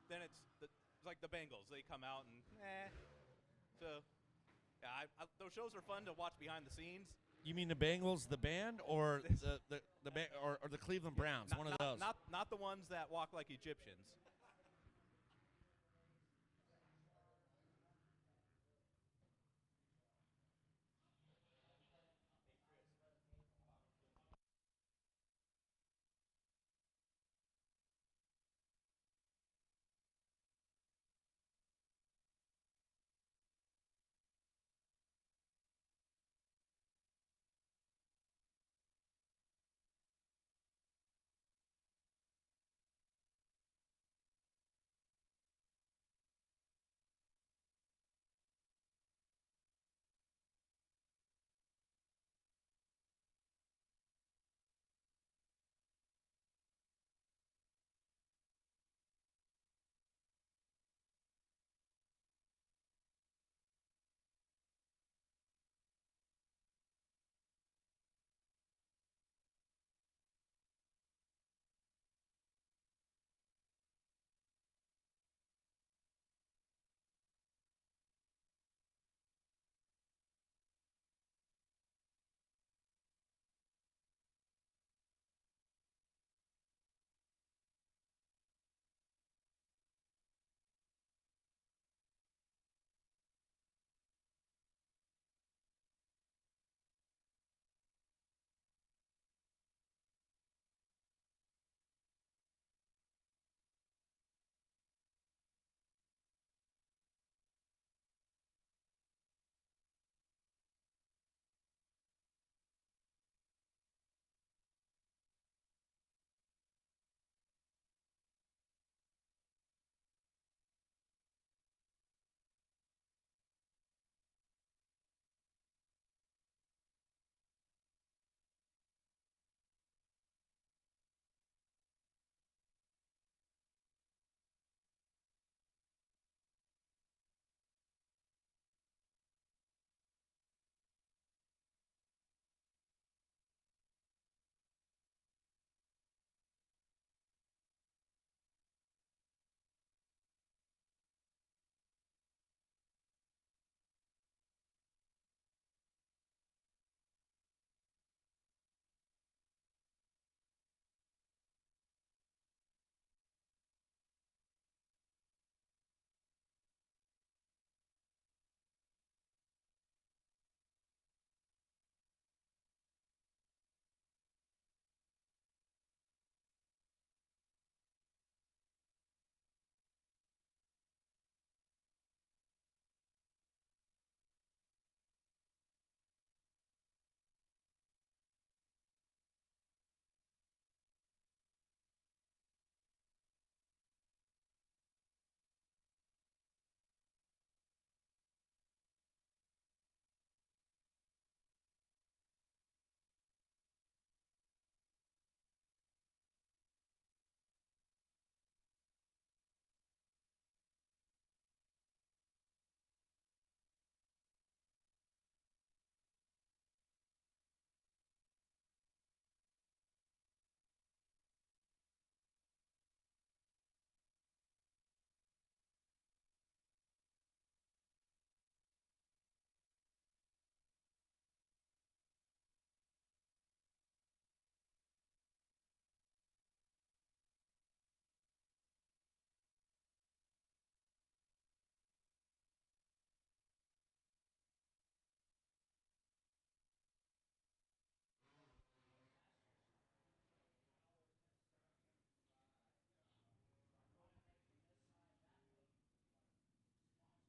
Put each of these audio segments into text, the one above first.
then it's like the Bengals. They come out and So, yeah, those shows are fun to watch behind the scenes. You mean the Bengals, the band, or or the Cleveland Browns? Not, one of those. Not the ones that walk like Egyptians.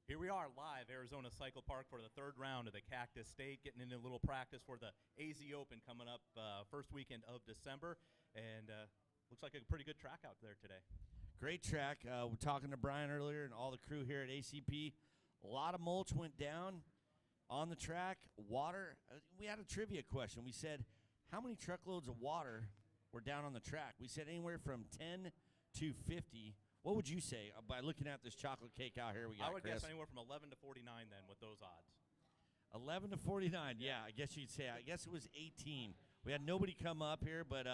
Here we are live, Arizona Cycle Park for the third round of the Cactus State, getting into a little practice for the AZ Open coming up first weekend of December, and looks like a pretty good track out there today. Great track. We're talking to Brian earlier and all the crew here at ACP. A lot of mulch went down on the track. Water. We had a trivia question. We said, how many truckloads of water were down on the track? We said anywhere from 10 to 50. What would you say by looking at this chocolate cake out here we got, I would Chris? guess anywhere from 11 to 49 then with those odds. 11 to 49, yeah, I guess you'd say. I guess it was 18. We had nobody come up here, but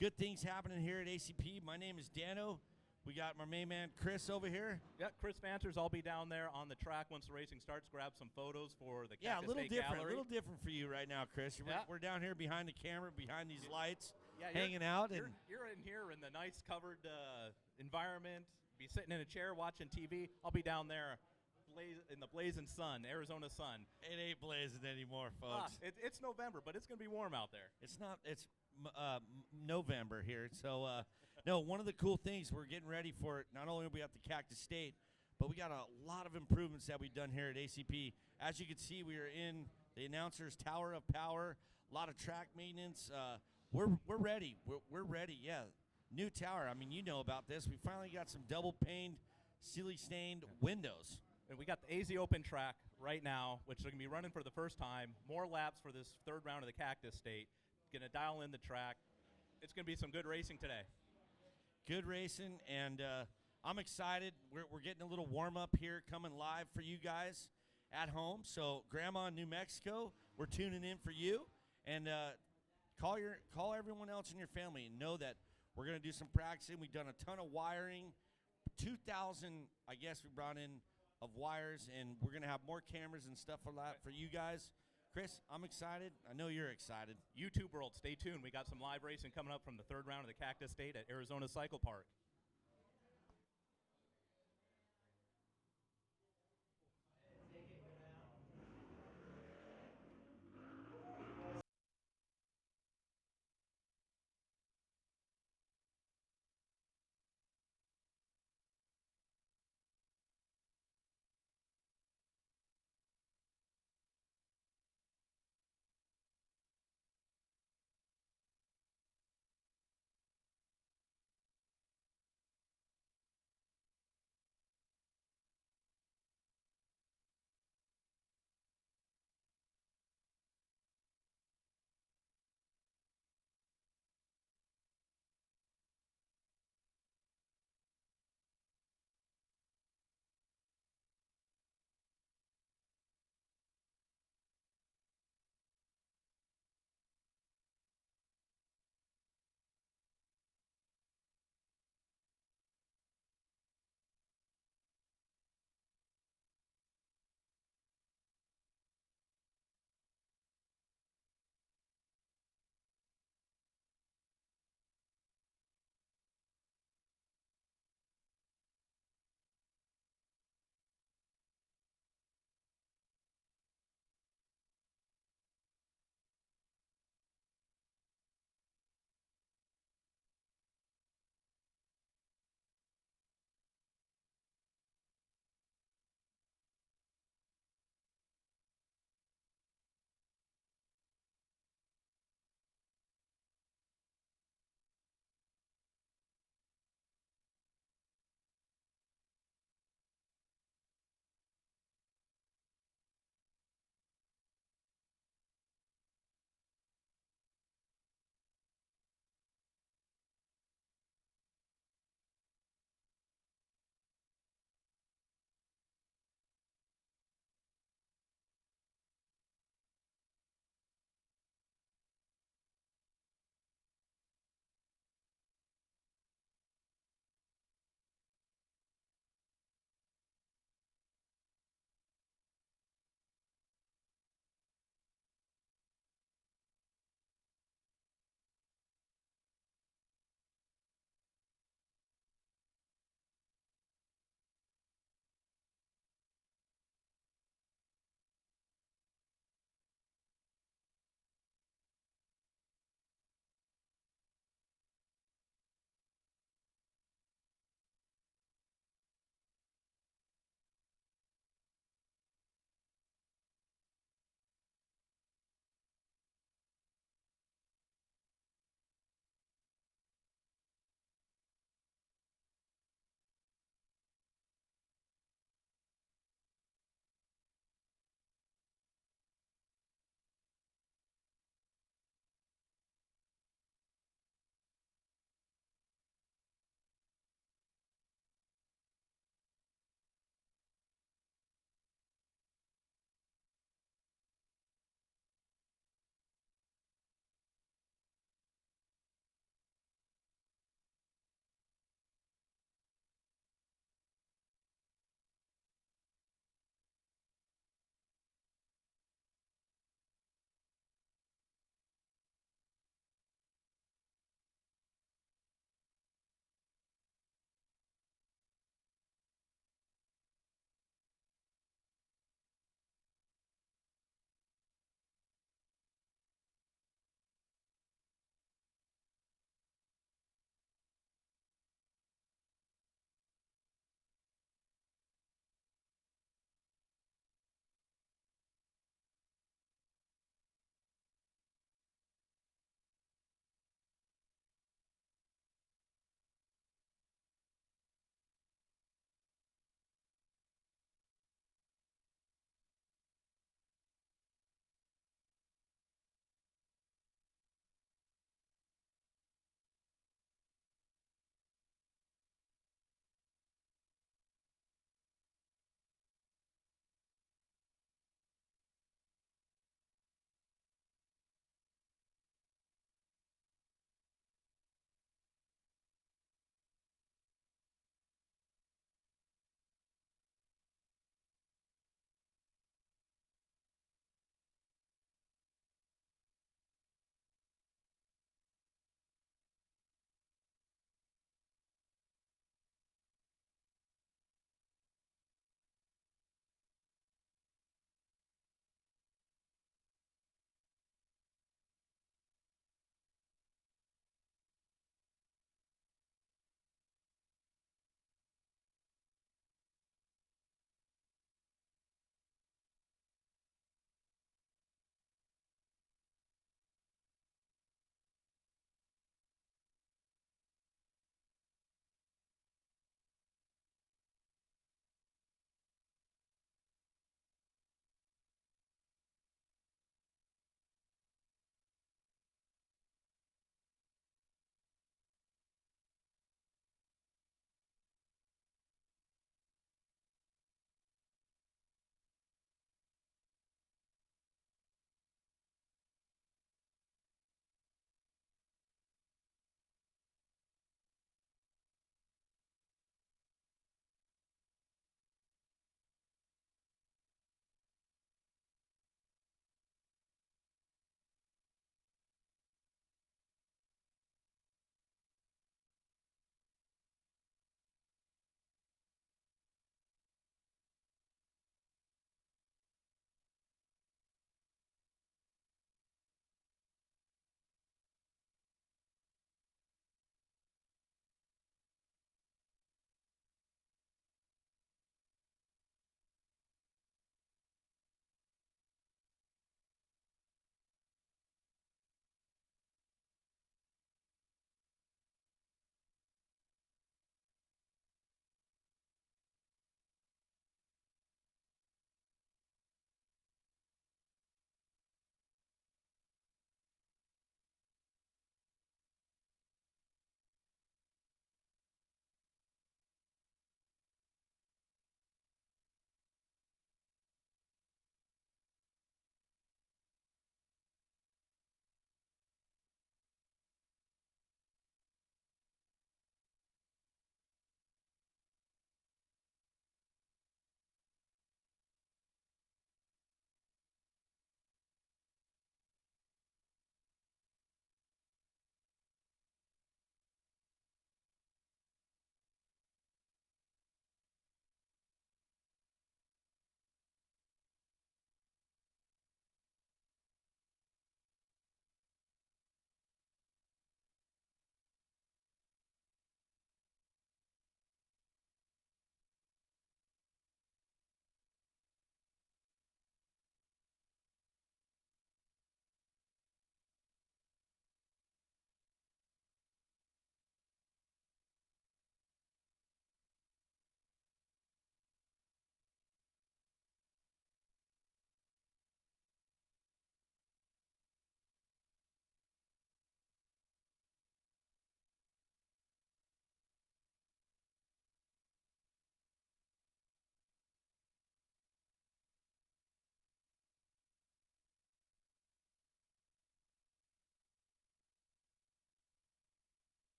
good things happening here at ACP. My name is Dano. We got my main man Chris over here. Yeah, Chris Vanters, I'll be down there on the track once the racing starts. Grab some photos for the Cactus Yeah, a little State different. Gallery. A little different for you right now, Chris. We're down here behind the camera, behind these lights, hanging out. And You're in here in the nice covered environment. Be sitting in a chair watching TV. I'll be down there in the blazing sun, Arizona sun. It ain't blazing anymore, folks. It's November, but it's going to be warm out there. It's not. It's November here. So, no, one of the cool things we're getting ready for, not only are we at the Cactus State, but we got a lot of improvements that we've done here at ACP. As you can see, we are in the announcer's Tower of Power. A lot of track maintenance. We're ready. We're ready. Yeah, new tower. I mean, you know about this. We finally got some double paned, silly stained windows. And we got the AZ Open track right now, which are going to be running for the first time. More laps for this third round of the Cactus State. Going to dial in the track. It's going to be some good racing today. Good racing, and I'm excited. We're getting a little warm-up here coming live for you guys at home. So, Grandma in New Mexico, we're tuning in for you. And call everyone else in your family and know that we're going to do some practicing. We've done a ton of wiring. 2,000, I guess, we brought in of wires, and we're going to have more cameras and stuff for that for you guys. Chris, I'm excited. I know you're excited. YouTube world, stay tuned. We got some live racing coming up from the third round of the Cactus State at Arizona Cycle Park.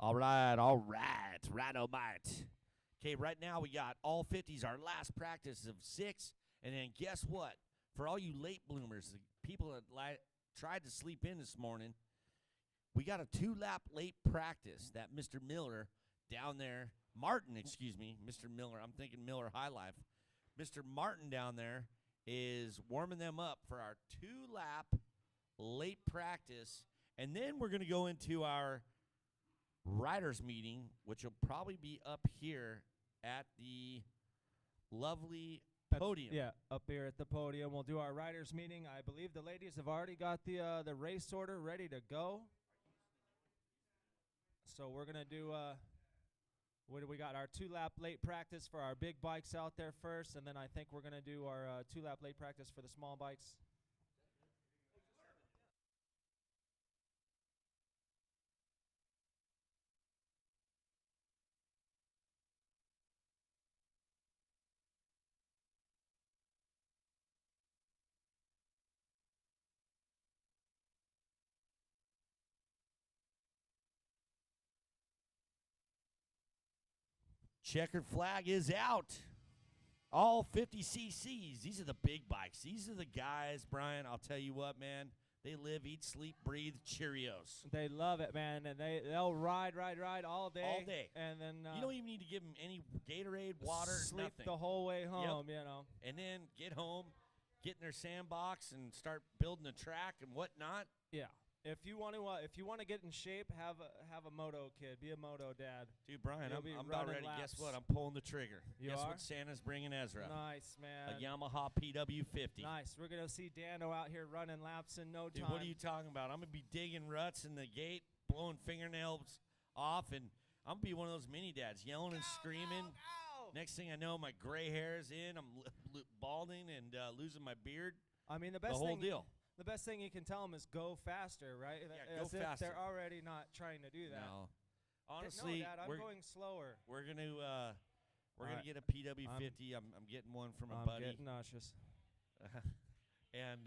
All right, right, oh, mate. Okay, right now we got all 50s, our last practice of 6. And then guess what? For all you late bloomers, the people that tried to sleep in this morning, we got a 2-lap late practice that Mr. Miller down there, Martin, excuse me, Mr. Miller, I'm thinking Miller High Life. Mr. Martin down there is warming them up for our 2-lap late practice. And then we're going to go into our riders meeting, which will probably be up here at the lovely podium. Yeah, up here at the podium. We'll do our riders meeting. I believe the ladies have already got the race order ready to go. So we're going to do, what do we got? Our 2-lap late practice for our big bikes out there first, and then I think we're going to do our 2-lap late practice for the small bikes. Checkered flag is out. All 50 cc's. These are the big bikes. These are the guys, Brian, I'll tell you what, man. They live, eat, sleep, breathe Cheerios. They love it, man, and they'll ride all day. All day. And then you don't even need to give them any Gatorade, water, sleep nothing. the whole way home, you know. And then get home, get in their sandbox, and start building a track and whatnot. Yeah. If you want to get in shape, have a moto kid, be a moto dad. Dude, Brian, You'll I'm be about ready. running Guess laps. what? I'm pulling the trigger. You Guess are? what Santa's bringing Ezra? Nice, man. A Yamaha PW50. Nice. We're gonna see Dano out here running laps in no Dude, time. what are you talking about? I'm gonna be digging ruts in the gate, blowing fingernails off, and I'm gonna be one of those mini dads yelling and screaming. Ow! Next thing I know, my gray hair is in. I'm balding and losing my beard. I mean, the whole deal. The best thing you can tell them is go faster, right? Yeah, go As if faster. they're already not trying to do that. No, honestly, no, Dad, I'm going slower. We're gonna Alright. get a PW50. I'm getting one from a I'm buddy. getting nauseous. And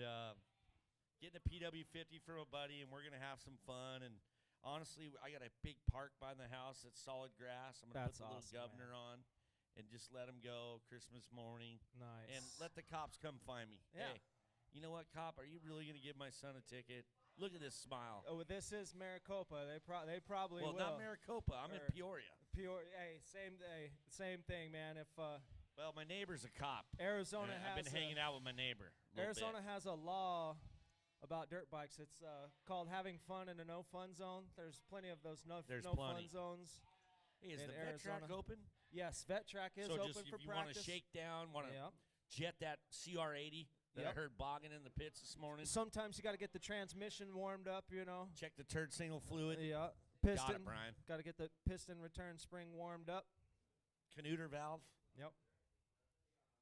getting a PW50 from a buddy, and we're gonna have some fun. And honestly, I got a big park by the house that's solid grass. I'm gonna That's put the awesome, little governor on, and just let them go Christmas morning, Nice. and let the cops come find me. Yeah. Hey, you know what, cop? Are you really gonna give my son a ticket? Look at this smile. Oh, this is Maricopa. They probably Well, will. not Maricopa. I'm in Peoria. Hey, same thing, man. If Well, my neighbor's a cop. Arizona and has I've been hanging out with my neighbor. a little Arizona bit. has a law about dirt bikes. It's called having fun in a no fun zone. There's plenty of those no There's fun plenty. zones. Hey, is in the vet track Arizona. open? Yes, vet track is so open just for if you want to practice. shake down, want to Yep. jet that CR80 that I Yep. heard bogging in the pits this morning. Sometimes you got to get the transmission warmed up, you know. Check the turd signal fluid. Yeah, Got piston. it, Brian. Got to get the piston return spring warmed up. Canuter valve. Yep.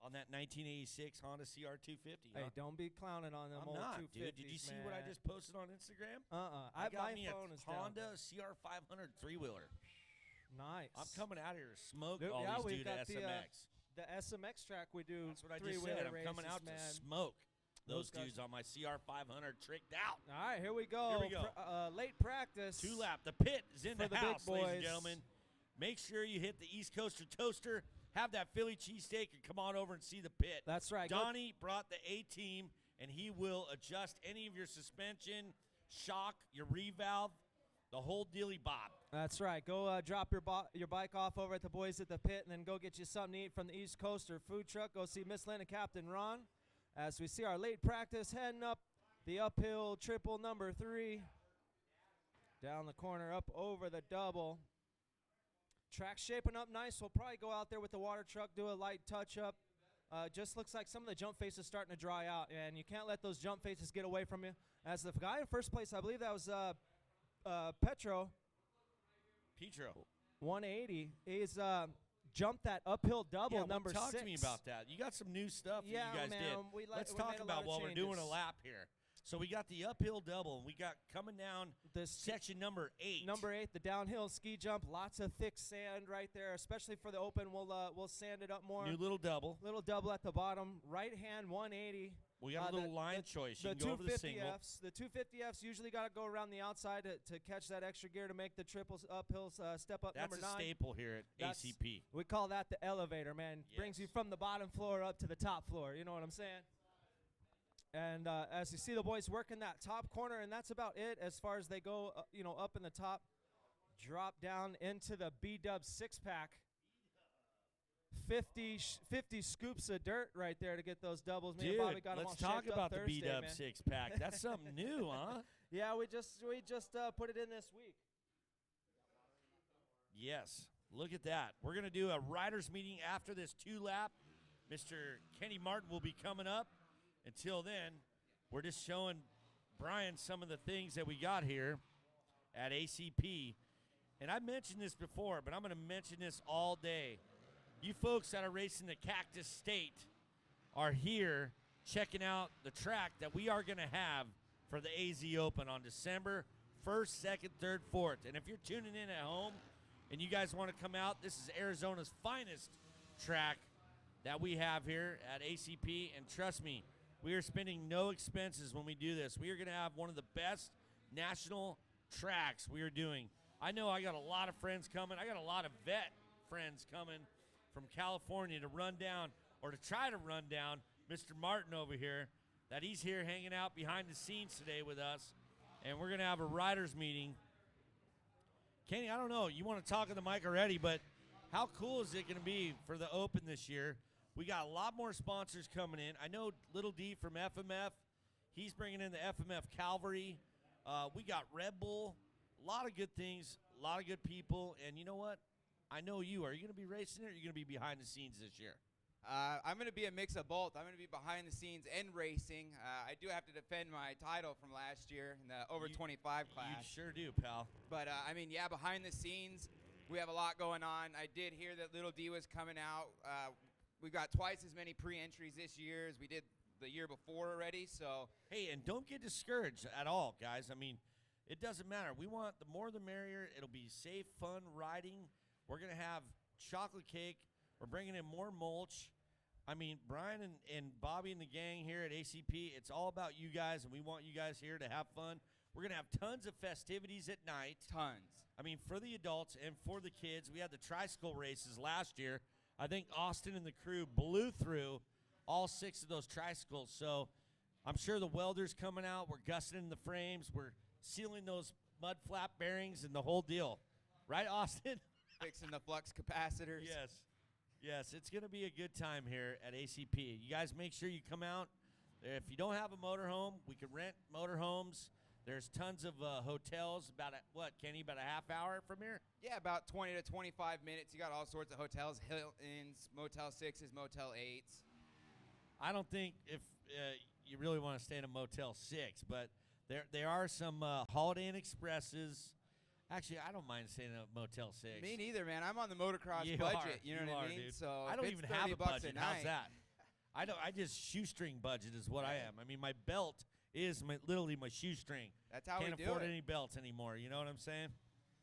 On that 1986 Honda CR250. Hey, don't be clowning on them I'm old not, 250s, dude. Did you see what I man. just posted on Instagram? I got my me phone a is down. Honda CR500 3-wheeler. Nice. I'm coming out here to smoke Dude, all yeah, these we've dude got SMX. The SMX track we do. That's what I just three-wheeler said. I'm races, coming out man. to smoke those Those guys- dudes on my CR500 tricked out. All right, here we go. Here we go. Late practice. 2-lap. The pit is in For the the big house, ladies and boys. gentlemen. Make sure you hit the East Coaster Toaster, have that Philly cheesesteak, and come on over and see the pit. That's right. Go- Donnie brought the A-team, and he will adjust any of your suspension, shock, your revalve, the whole dealy bob. That's right. Go drop your bike off over at the boys at the pit, and then go get you something to eat from the East Coaster food truck. Go see Miss Lynn and Captain Ron as we see our late practice heading up the uphill triple number 3. Down the corner, up over the double. Track's shaping up nice. We'll probably go out there with the water truck, do a light touch-up. Just looks like some of the jump faces starting to dry out, and you can't let those jump faces get away from you. As the guy in first place, I believe that was Petro, 180. He's jumped that uphill double, Yeah, number 6. talk to me about that. You got some new stuff Yeah, that you guys man, did. Let's we talk made a lot about of while we're doing a changes. lap here. So we got the uphill double, and we got coming down This section number 8. Number 8, the downhill ski jump. Lots of thick sand right there, especially for the open. We'll sand it up more. New little double. Little double at the bottom. Right hand 180. We got a little line choice. You The can go over the single. 250Fs. The 250Fs usually got to go around the outside to catch that extra gear to make the triple uphill step up That's number a 9. staple here at That's- ACP. We call that the elevator, man. Brings you Yes. from the bottom floor up to the top floor. You know what I'm saying? And as you see the boys working that top corner, and that's about it as far as they go, up in the top. Drop down into the B-Dub 6-pack. 50 scoops of dirt right there to get those doubles. Me and Bobby Dude, got 'em all let's talk shaped up about the Thursday, B-Dub man. 6-pack. That's something new, huh? Yeah, we just put it in this week. Yes. Look at that. We're going to do a riders meeting after this 2-lap. Mr. Kenny Martin will be coming up. Until then, we're just showing Brian some of the things that we got here at ACP. And I mentioned this before, but I'm going to mention this all day. You folks that are racing the Cactus State are here checking out the track that we are going to have for the AZ Open on December 1st, 2nd, 3rd, 4th. And if you're tuning in at home and you guys want to come out, this is Arizona's finest track that we have here at ACP. And trust me, we are spending no expenses when we do this. We are going to have one of the best national tracks we are doing. I know I got a lot of friends coming. I got a lot of vet friends coming from California to run down or to try to run down Mr. Martin over here, that he's here hanging out behind the scenes today with us. And we're going to have a riders meeting. Kenny, I don't know. You want to talk in the mic already, but how cool is it going to be for the Open this year? We got a lot more sponsors coming in. I know Little D from FMF. He's bringing in the FMF Calvary. We got Red Bull. A lot of good things, a lot of good people. And you know what? I know you. Are you going to be racing it, or are you going to be behind the scenes this year? I'm going to be a mix of both. I'm going to be behind the scenes and racing. I do have to defend my title from last year in the over 25 class. You sure do, pal. But, behind the scenes, we have a lot going on. I did hear that Little D was coming out. We've got twice as many pre-entries this year as we did the year before already. So Hey, and don't get discouraged at all, guys. I mean, it doesn't matter. We want the more the merrier. It'll be safe, fun riding. We're going to have chocolate cake. We're bringing in more mulch. I mean, Brian and Bobby and the gang here at ACP, it's all about you guys, and we want you guys here to have fun. We're going to have tons of festivities at night. tons. I mean, for the adults and for the kids. We had the tricycle races last year. I think Austin and the crew blew through all 6 of those tricycles. So I'm sure the welder's coming out. We're gusseting in the frames. We're sealing those mud flap bearings and the whole deal. Right, Austin? Fixing the flux capacitors. Yes. Yes, it's going to be a good time here at ACP. You guys make sure you come out. If you don't have a motorhome, we can rent motorhomes. There's tons of hotels, Kenny, about a half hour from here? Yeah, about 20 to 25 minutes. You got all sorts of hotels, Hilton's, Motel 6s, Motel 8s. I don't think if you really want to stay in a Motel 6, but there are some Holiday Inn Expresses. Actually, I don't mind staying in a Motel 6. Me neither, man. I'm on the motocross You budget. are. You know You what are, I mean? dude. So I don't if even it's have a $30 budget. a How's night, that? I just shoestring budget is what I am. I mean, my belt is literally my shoestring. That's how Can't we do afford it. any belts anymore. You know what I'm saying?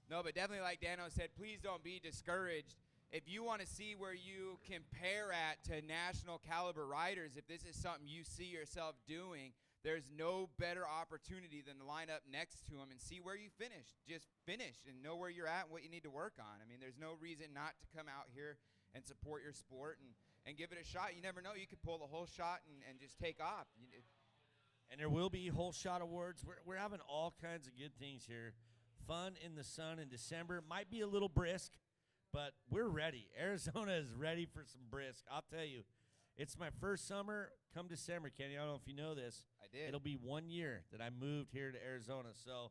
No, but definitely like Dano said, please don't be discouraged. If you want to see where you compare at to national caliber riders, if this is something you see yourself doing, there's no better opportunity than to line up next to them and see where you finish. Just finish and know where you're at and what you need to work on. I mean, there's no reason not to come out here and support your sport and give it a shot. You never know. You could pull the whole shot and just take off. And there will be whole shot awards. We're having all kinds of good things here. Fun in the sun in December. Might be a little brisk, but we're ready. Arizona is ready for some brisk. I'll tell you, it's my first summer. Come December, Kenny, I don't know if you know this. I did. It'll be 1 year that I moved here to Arizona. So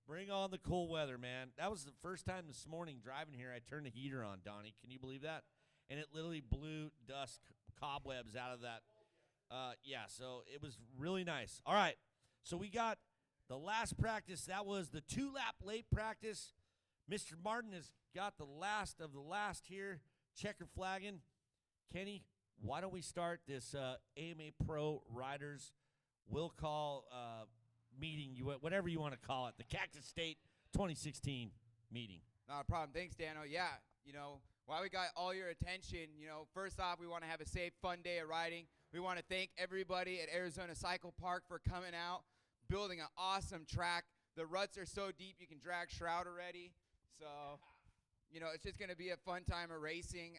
bring on the cool weather, man. That was the first time this morning driving here I turned the heater on, Donnie. Can you believe that? And it literally blew dust cobwebs out of that. So it was really nice. All right, so we got the last practice. That was the 2-lap late practice. Mr. Martin has got the last of the last here, checker flagging. Kenny, why don't we start this AMA Pro Riders will call meeting, whatever you want to call it, the Cactus State 2016 meeting. Not a problem. Thanks, Dano. Yeah, while we got all your attention, first off, we want to have a safe, fun day of riding. We want to thank everybody at Arizona Cycle Park for coming out, building an awesome track. The ruts are so deep you can drag Shroud already. So, you know, it's just going to be a fun time of racing.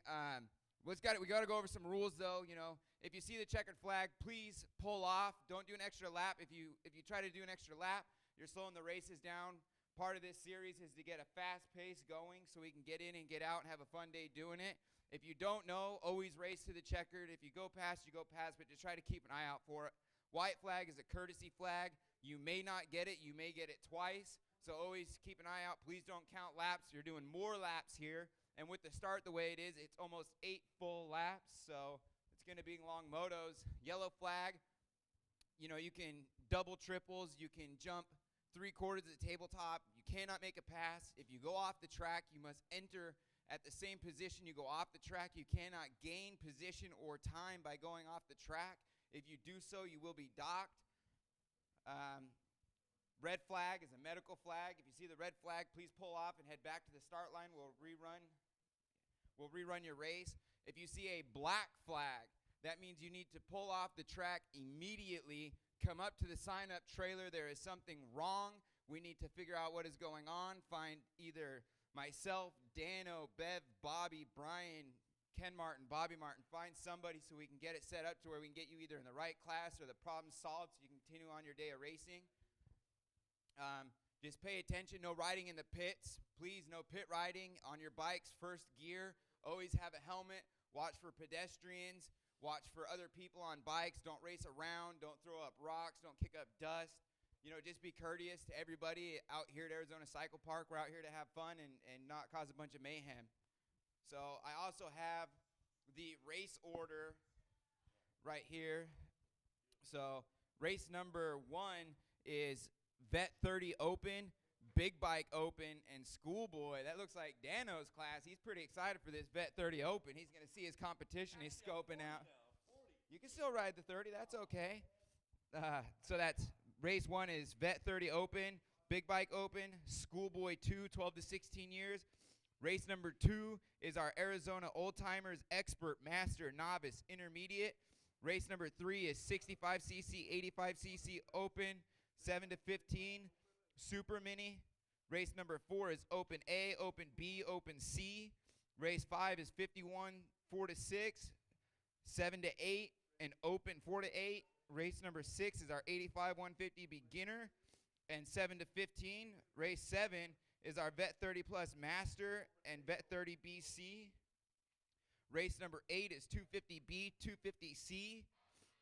We got to go over some rules, though. You know, if you see the checkered flag, please pull off. Don't do an extra lap. If you try to do an extra lap, you're slowing the races down. Part of this series is to get a fast pace going so we can get in and get out and have a fun day doing it. If you don't know, always race to the checkered. If you go past, you go past, but just try to keep an eye out for it. White flag is a courtesy flag. You may not get it. You may get it twice. So always keep an eye out. Please don't count laps. You're doing more laps here. And with the start the way it is, it's almost 8 full laps. So it's going to be long motos. Yellow flag, you know, you can double triples. You can jump 3/4 of the tabletop. You cannot make a pass. If you go off the track, you must enter at the same position you go off the track. You cannot gain position or time by going off the track. If you do so, you will be docked. Red flag is a medical flag. If you see the red flag, please pull off and head back to the start line. We'll rerun your race. If you see a black flag, that means you need to pull off the track immediately. Come up to the sign-up trailer. There is something wrong. We need to figure out what is going on. Find either myself, Dano, Bev, Bobby, Brian, Ken Martin, Bobby Martin. Find somebody so we can get it set up to where we can get you either in the right class or the problem solved so you can continue on your day of racing. Just pay attention. No riding in the pits. Please, no pit riding on your bikes. First gear. Always have a helmet. Watch for pedestrians. Watch for other people on bikes. Don't race around. Don't throw up rocks. Don't kick up dust. You know, just be courteous to everybody out here at Arizona Cycle Park. We're out here to have fun and not cause a bunch of mayhem. So I also have the race order right here. So race number 1 is Vet 30 Open, Big Bike Open, and Schoolboy. That looks like Dano's class. He's pretty excited for this Vet 30 Open. He's going to see his competition. He's scoping out. You can still ride the 30. That's okay. So that's race 1 is Vet 30 Open, Big Bike Open, Schoolboy 2, 12 to 16 years. Race number 2 is our Arizona Old Timers Expert Master Novice Intermediate. Race number 3 is 65cc, 85cc Open, 7 to 15 Super Mini. Race number 4 is Open A, Open B, Open C. Race 5 is 51, 4 to 6, 7 to 8, and Open 4 to 8. Race number 6 is our 85 150 Beginner, and 7 to 15. Race 7 is our Vet 30 Plus Master and Vet 30 BC. Race number 8 is 250B, 250C.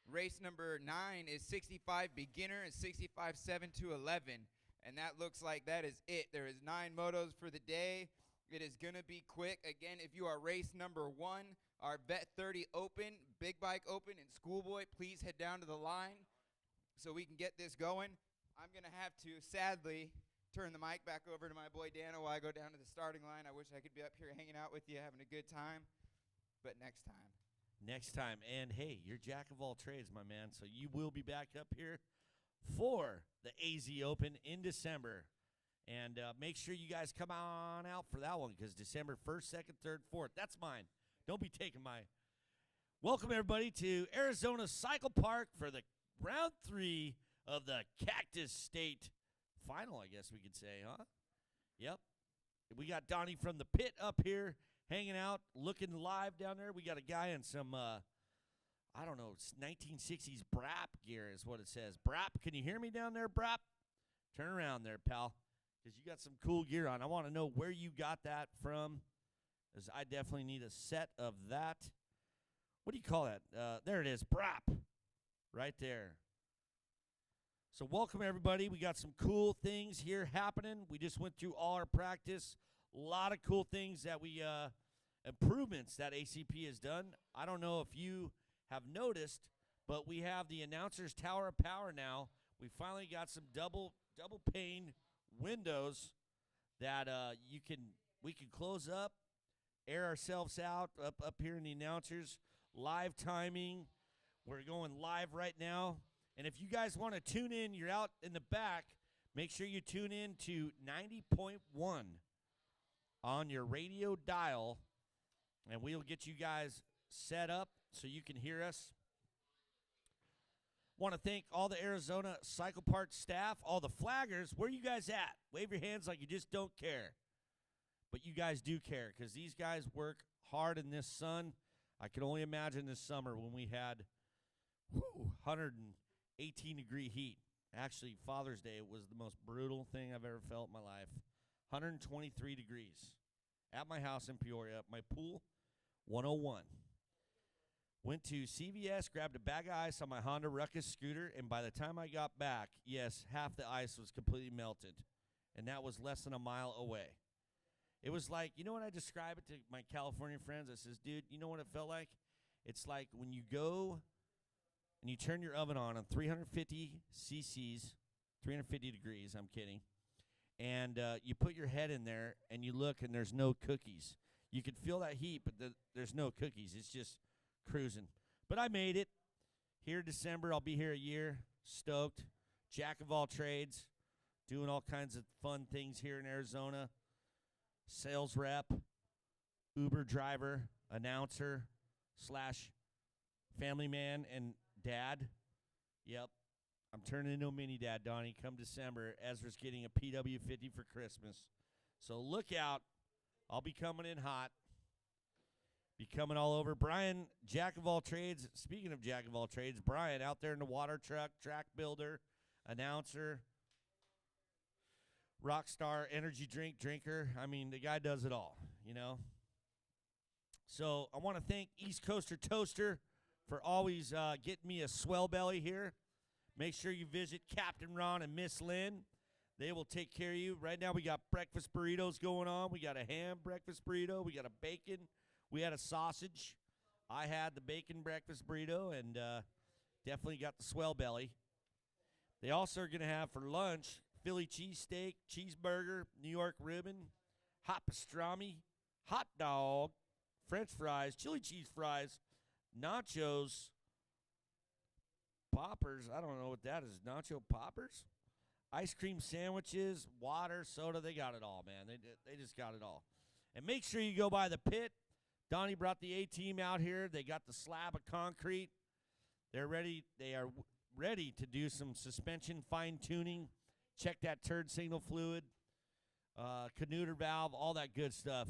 Race number 9 is 65 Beginner and 65 7 to 11. And that looks like that is it. There is 9 motos for the day. It is going to be quick. Again, if you are race number 1, our Vet 30 Open, Big Bike Open, and Schoolboy, please head down to the line so we can get this going. I'm going to have to, sadly, turn the mic back over to my boy Dano while I go down to the starting line. I wish I could be up here hanging out with you, having a good time, but next time. Next time. And, hey, you're jack of all trades, my man, so you will be back up here for the AZ Open in December. And make sure you guys come on out for that one because December 1st, 2nd, 3rd, 4th, that's mine. Don't be taking mine. Welcome, everybody, to Arizona Cycle Park for the round 3 of the Cactus State Final, I guess we could say, huh? Yep. We got Donnie from the pit up here hanging out, looking live down there. We got a guy in some, I don't know, 1960s Brap gear is what it says. Brap, can you hear me down there, Brap? Turn around there, pal, because you got some cool gear on. I want to know where you got that from, because I definitely need a set of that. What do you call that? There it is, Brap, right there. So welcome, everybody. We got some cool things here happening. We just went through all our practice. A lot of cool things that we, improvements that ACP has done. I don't know if you have noticed, but we have the announcer's tower of power now. We finally got some double pane windows that we can close up, air ourselves out up here in the announcers. Live timing. We're going live right now. And if you guys want to tune in, you're out in the back, make sure you tune in to 90.1 on your radio dial, and we'll get you guys set up so you can hear us. Want to thank all the Arizona Cycle Park staff, all the flaggers. Where you guys at? Wave your hands like you just don't care. But you guys do care because these guys work hard in this sun. I can only imagine this summer when we had 118-degree heat. Actually, Father's Day was the most brutal thing I've ever felt in my life. 123 degrees at my house in Peoria, my pool, 101. Went to CVS, grabbed a bag of ice on my Honda Ruckus scooter, and by the time I got back, yes, half the ice was completely melted, and that was less than a mile away. It was like, you know what I describe it to my California friends? I says, dude, you know what it felt like? It's like when you go and you turn your oven on 350 cc's, 350 degrees, I'm kidding, and you put your head in there and you look and there's no cookies. You could feel that heat, but there's no cookies. It's just cruising. But I made it. Here December, I'll be here a year, stoked. Jack of all trades, doing all kinds of fun things here in Arizona. Sales rep, Uber driver, announcer, / family man and dad. Yep. I'm turning into a mini dad, Donnie. Come December, Ezra's getting a PW50 for Christmas. So look out. I'll be coming in hot. Be coming all over. Brian, jack of all trades. Speaking of jack of all trades, Brian out there in the water truck, track builder, announcer, rock star, energy drink drinker. I mean, the guy does it all, you know. So I want to thank East Coaster Toaster for always getting me a swell belly here. Make sure you visit Captain Ron and Miss Lynn. They will take care of you. Right now we got breakfast burritos going on. We got a ham breakfast burrito. We got a bacon. We had a sausage. I had the bacon breakfast burrito and definitely got the swell belly. They also are going to have for lunch Philly cheesesteak, cheeseburger, New York ribbon, hot pastrami, hot dog, French fries, chili cheese fries, nachos, poppers. I don't know what that is. Nacho poppers? Ice cream sandwiches, water, soda. They got it all, man. They just got it all. And make sure you go by the pit. Donnie brought the A-team out here. They got the slab of concrete. They're ready. They are ready to do some suspension fine-tuning. Check that turd signal fluid, canuter valve, all that good stuff.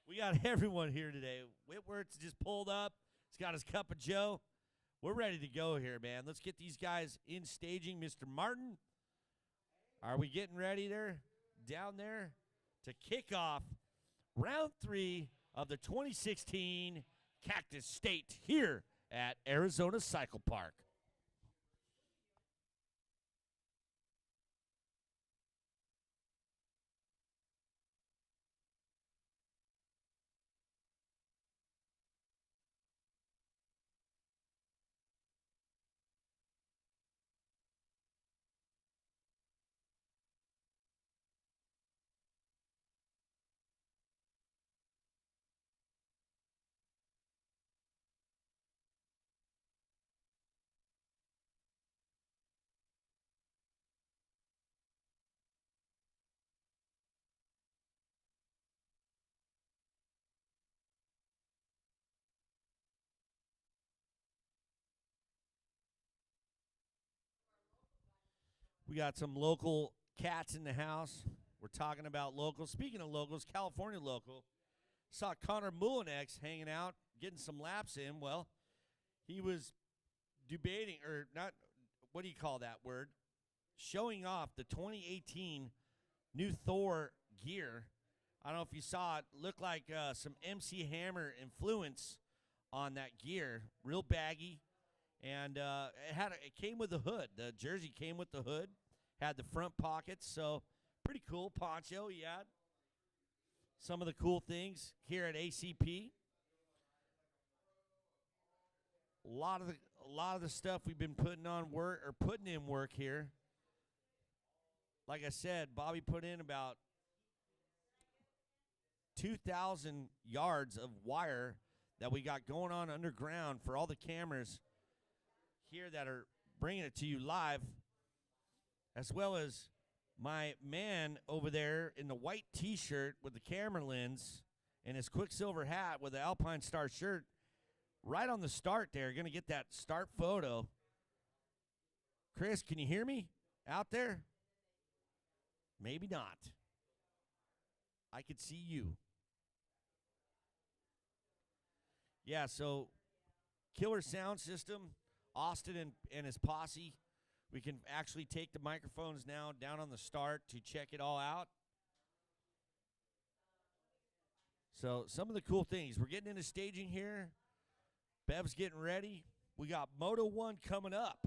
We got everyone here today. Whitworth's just pulled up. He's got his cup of joe. We're ready to go here, man. Let's get these guys in staging. Mr. Martin, are we getting ready there, down there, to kick off round 3 of the 2016 Cactus State here at Arizona Cycle Park? We got some local cats in the house. We're talking about locals. Speaking of locals, California local. Saw Connor Mullinex hanging out, getting some laps in. Well, he was debating, or not, what do you call that word? Showing off the 2018 new Thor gear. I don't know if you saw it. Looked like some MC Hammer influence on that gear. Real baggy. And it came with the hood. The jersey came with the hood, had the front pockets, so pretty cool. Poncho, he had some of the cool things here at ACP. A lot of the stuff we've been putting in work here. Like I said, Bobby put in about 2,000 yards of wire that we got going on underground for all the cameras here that are bringing it to you live, as well as my man over there in the white T-shirt with the camera lens and his Quicksilver hat with the Alpine Star shirt right on the start there. Going to get that start photo. Chris, can you hear me out there? Maybe not. I could see you. Yeah, so killer sound system, Austin and his posse. We can actually take the microphones now down on the start to check it all out. So some of the cool things. We're getting into staging here. Bev's getting ready. We got Moto 1 coming up.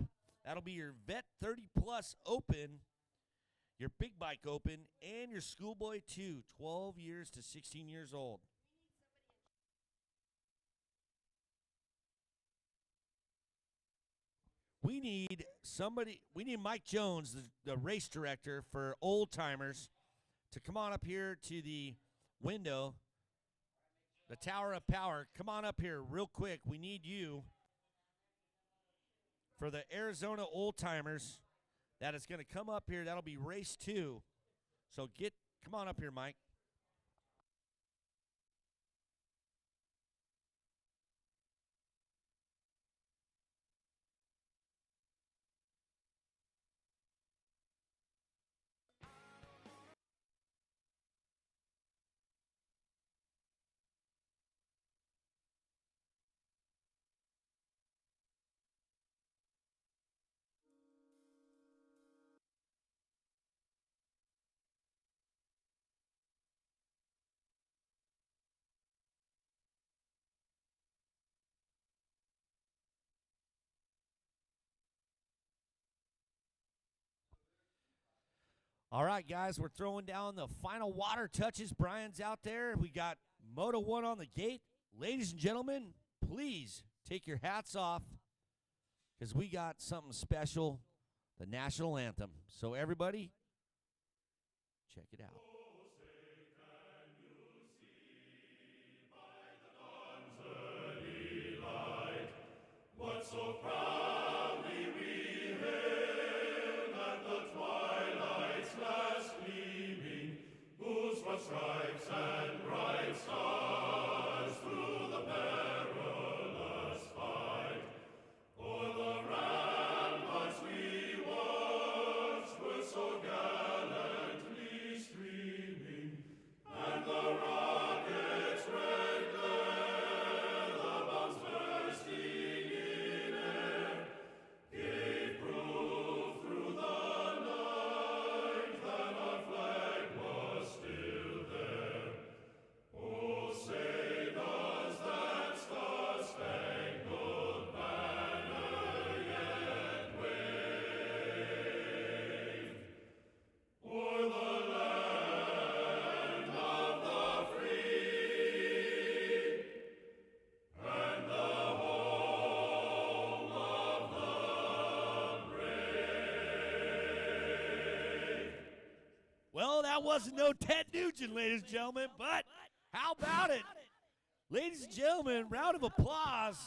That'll be your Vet 30 Plus Open, your Big Bike Open, and your Schoolboy 2, 12 years to 16 years old. We need Mike Jones, the race director for old timers, to come on up here to the window, the Tower of Power. Come on up here real quick. We need you for the Arizona old timers that is going to come up here. That'll be race 2. So come on up here, Mike. All right, guys, we're throwing down the final water touches. Brian's out there. We got Moto 1 on the gate. Ladies and gentlemen, please take your hats off because we got something special, the national anthem. So everybody, check it out. What so proudly we hailed at the twilight's last gleaming, whose broad stripes and bright stars through the perilous fight, o'er the ramparts we watched were so gallantly streaming, and the rockets' red glare, the bombs bursting in air, gave proof through the night that our flag was still there. Oh, say does that star-spangled banner yet wave o'er the land of the free and the home of the brave? Well, that wasn't no Ted Nugent, ladies and gentlemen, but how about it? Ladies and gentlemen, round of applause.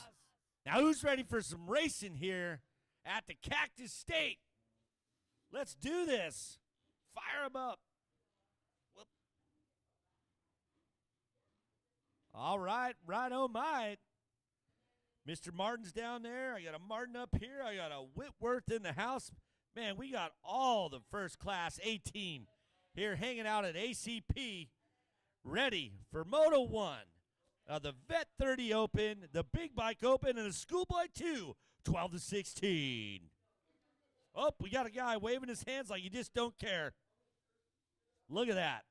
Now, who's ready for some racing here at the Cactus State? Let's do this. Fire them up. Whoop. All right, right-o might. Mr. Martin's down there. I got a Martin up here. I got a Whitworth in the house. Man, we got all the first-class A-team here hanging out at ACP, ready for Moto 1, the Vet 30 Open, the Big Bike Open, and the Schoolboy 2, 12 to 16. Oh, we got a guy waving his hands like you just don't care. Look at that.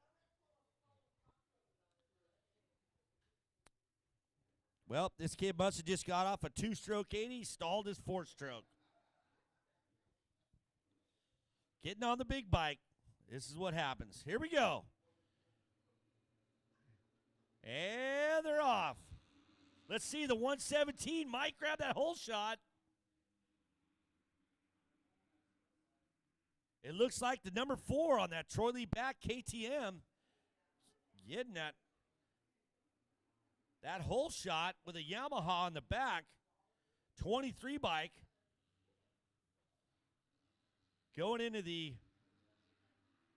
Well, this kid must have just got off a 2-stroke 80, stalled his 4-stroke. Getting on the big bike. This is what happens. Here we go. And they're off. Let's see the 117. Mike, grab that whole shot. It looks like the number 4 on that Troy Lee back KTM getting that whole shot with a Yamaha on the back. 23 bike. Going into the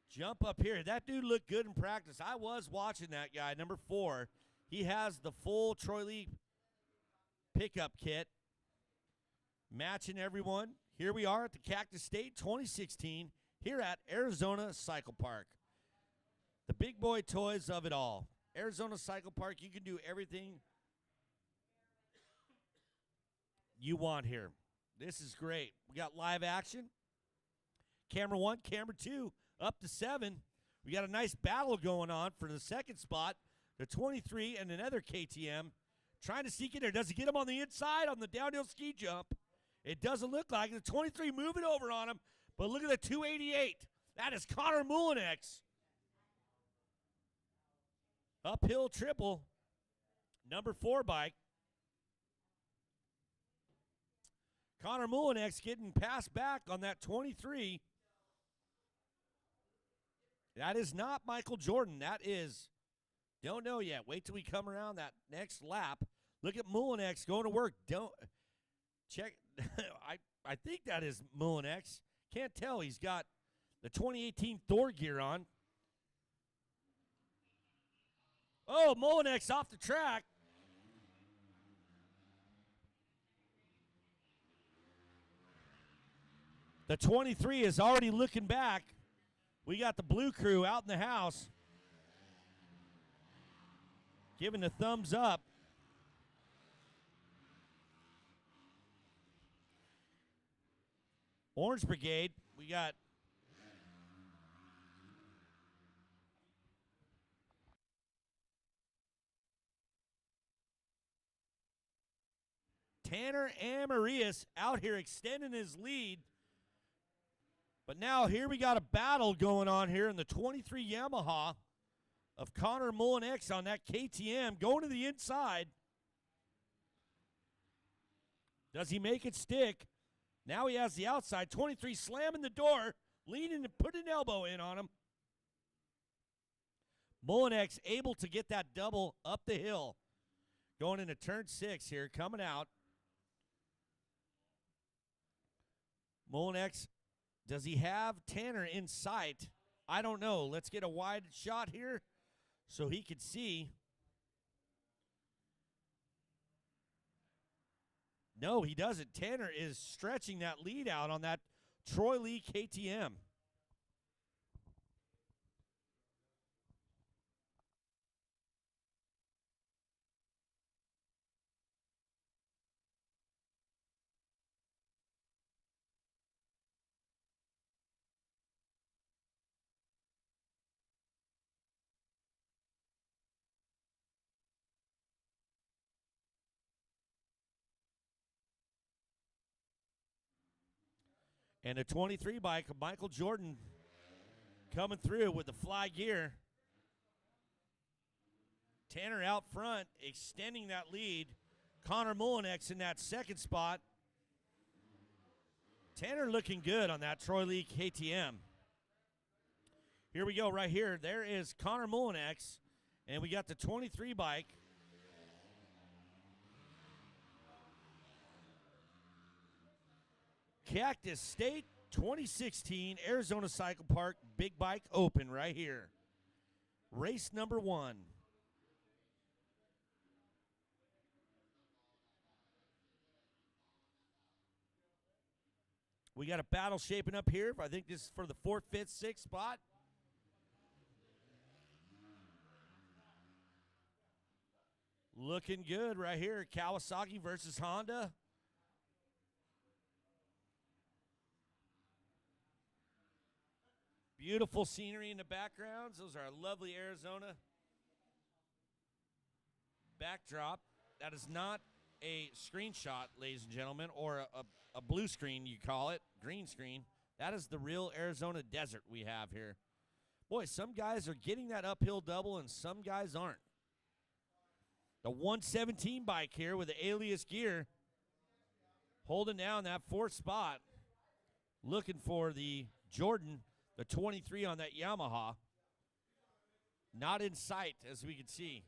jump up here. That dude looked good in practice. I was watching that guy, number 4. He has the full Troy Lee pickup kit, matching everyone. Here we are at the Cactus State 2016 here at Arizona Cycle Park. The big boy toys of it all. Arizona Cycle Park, you can do everything you want here. This is great. We got live action. Camera 1, camera 2, up to 7. We got a nice battle going on for the second spot. The 23 and another KTM trying to sneak in there. Does he get him on the inside on the downhill ski jump? It doesn't look like it. The 23 moving over on him, but look at the 288. That is Connor Mullinex. Uphill triple, number 4 bike. Connor Mullinex getting passed back on that 23. That is not Michael Jordan. That is, don't know yet. Wait till we come around that next lap. Look at Mullinex going to work. Don't check. I think that is Mullinex. Can't tell. He's got the 2018 Thor gear on. Oh, Mullinex off the track. The 23 is already looking back. We got the blue crew out in the house giving the thumbs up. Orange Brigade, we got Tanner Amarias out here extending his lead. But now here we got a battle going on here in the 23 Yamaha of Connor Mullinex on that KTM going to the inside. Does he make it stick? Now he has the outside. 23 slamming the door, leaning and putting an elbow in on him. Mullinex able to get that double up the hill. Going into turn 6 here, coming out. Mullinex, does he have Tanner in sight? I don't know. Let's get a wide shot here so he can see. No, he doesn't. Tanner is stretching that lead out on that Troy Lee KTM. And a 23 bike of Michael Jordan coming through with the fly gear. Tanner out front, extending that lead. Connor Mullinex in that second spot. Tanner looking good on that Troy Lee KTM. Here we go right here. There is Connor Mullinex, and we got the 23 bike. Cactus State 2016 Arizona Cycle Park Big Bike Open right here. Race number 1. We got a battle shaping up here. I think this is for the 4th, 5th, 6th spot. Looking good right here. Kawasaki versus Honda. Beautiful scenery in the backgrounds. Those are lovely Arizona backdrop. That is not a screenshot, ladies and gentlemen, or a blue screen, you call it, green screen. That is the real Arizona desert we have here. Boy, some guys are getting that uphill double and some guys aren't. The 117 bike here with the Alias gear holding down that 4th spot. Looking for the Jordan, the 23 on that Yamaha. Not in sight, as we can see.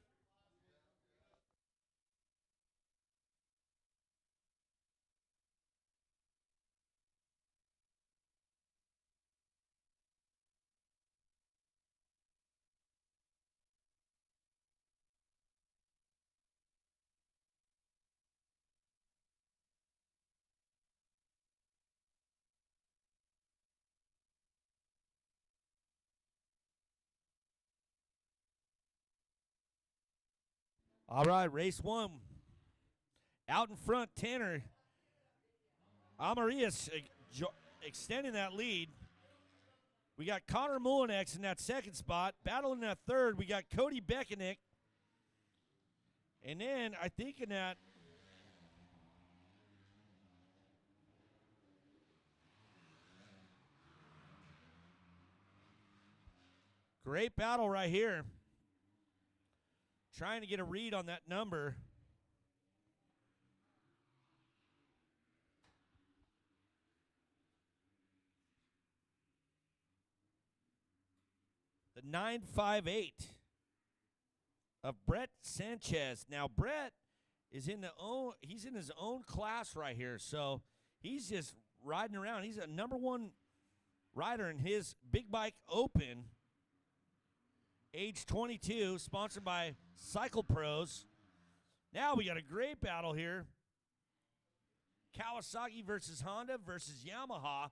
All right, race 1. Out in front, Tanner Amarias extending that lead. We got Connor Mullinex in that second spot. Battling that third, we got Cody Beckenick. And then I think in that great battle right here. Trying to get a read on that number. The 958 of Brett Sanchez. Now Brett is he's in his own class right here, so he's just riding around. He's a number 1 rider in his big bike open. Age 22, sponsored by Cycle Pros. Now we got a great battle here. Kawasaki versus Honda versus Yamaha.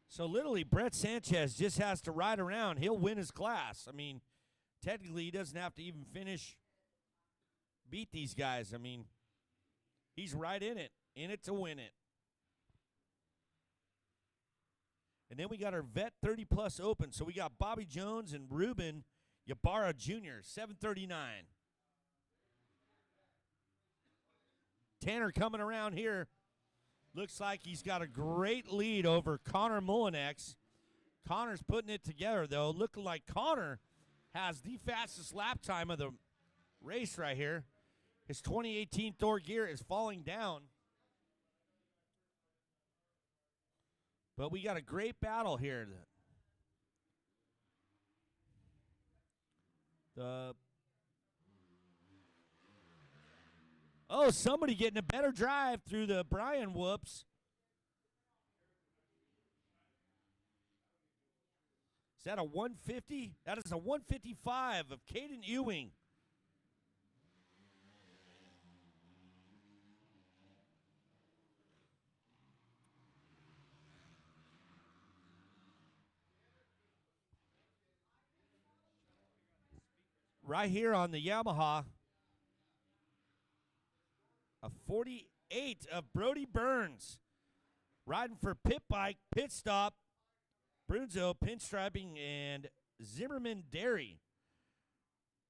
So literally, Brett Sanchez just has to ride around. He'll win his class. I mean, technically, he doesn't have to even beat these guys. I mean, he's right in it to win it. And then we got our Vet 30-plus open. So we got Bobby Jones and Ruben Ybarra Jr., 739. Tanner coming around here. Looks like he's got a great lead over Connor Mullinex. Connor's putting it together, though. Looking like Connor has the fastest lap time of the race right here. His 2018 Thor gear is falling down. But we got a great battle here. Somebody getting a better drive through the Brian whoops. Is that a 150? That is a 155 of Caden Ewing. Right here on the Yamaha, a 48 of Brody Burns. Riding for Pit Bike, Pit Stop, Brunzo, Pinstriping, and Zimmerman Dairy.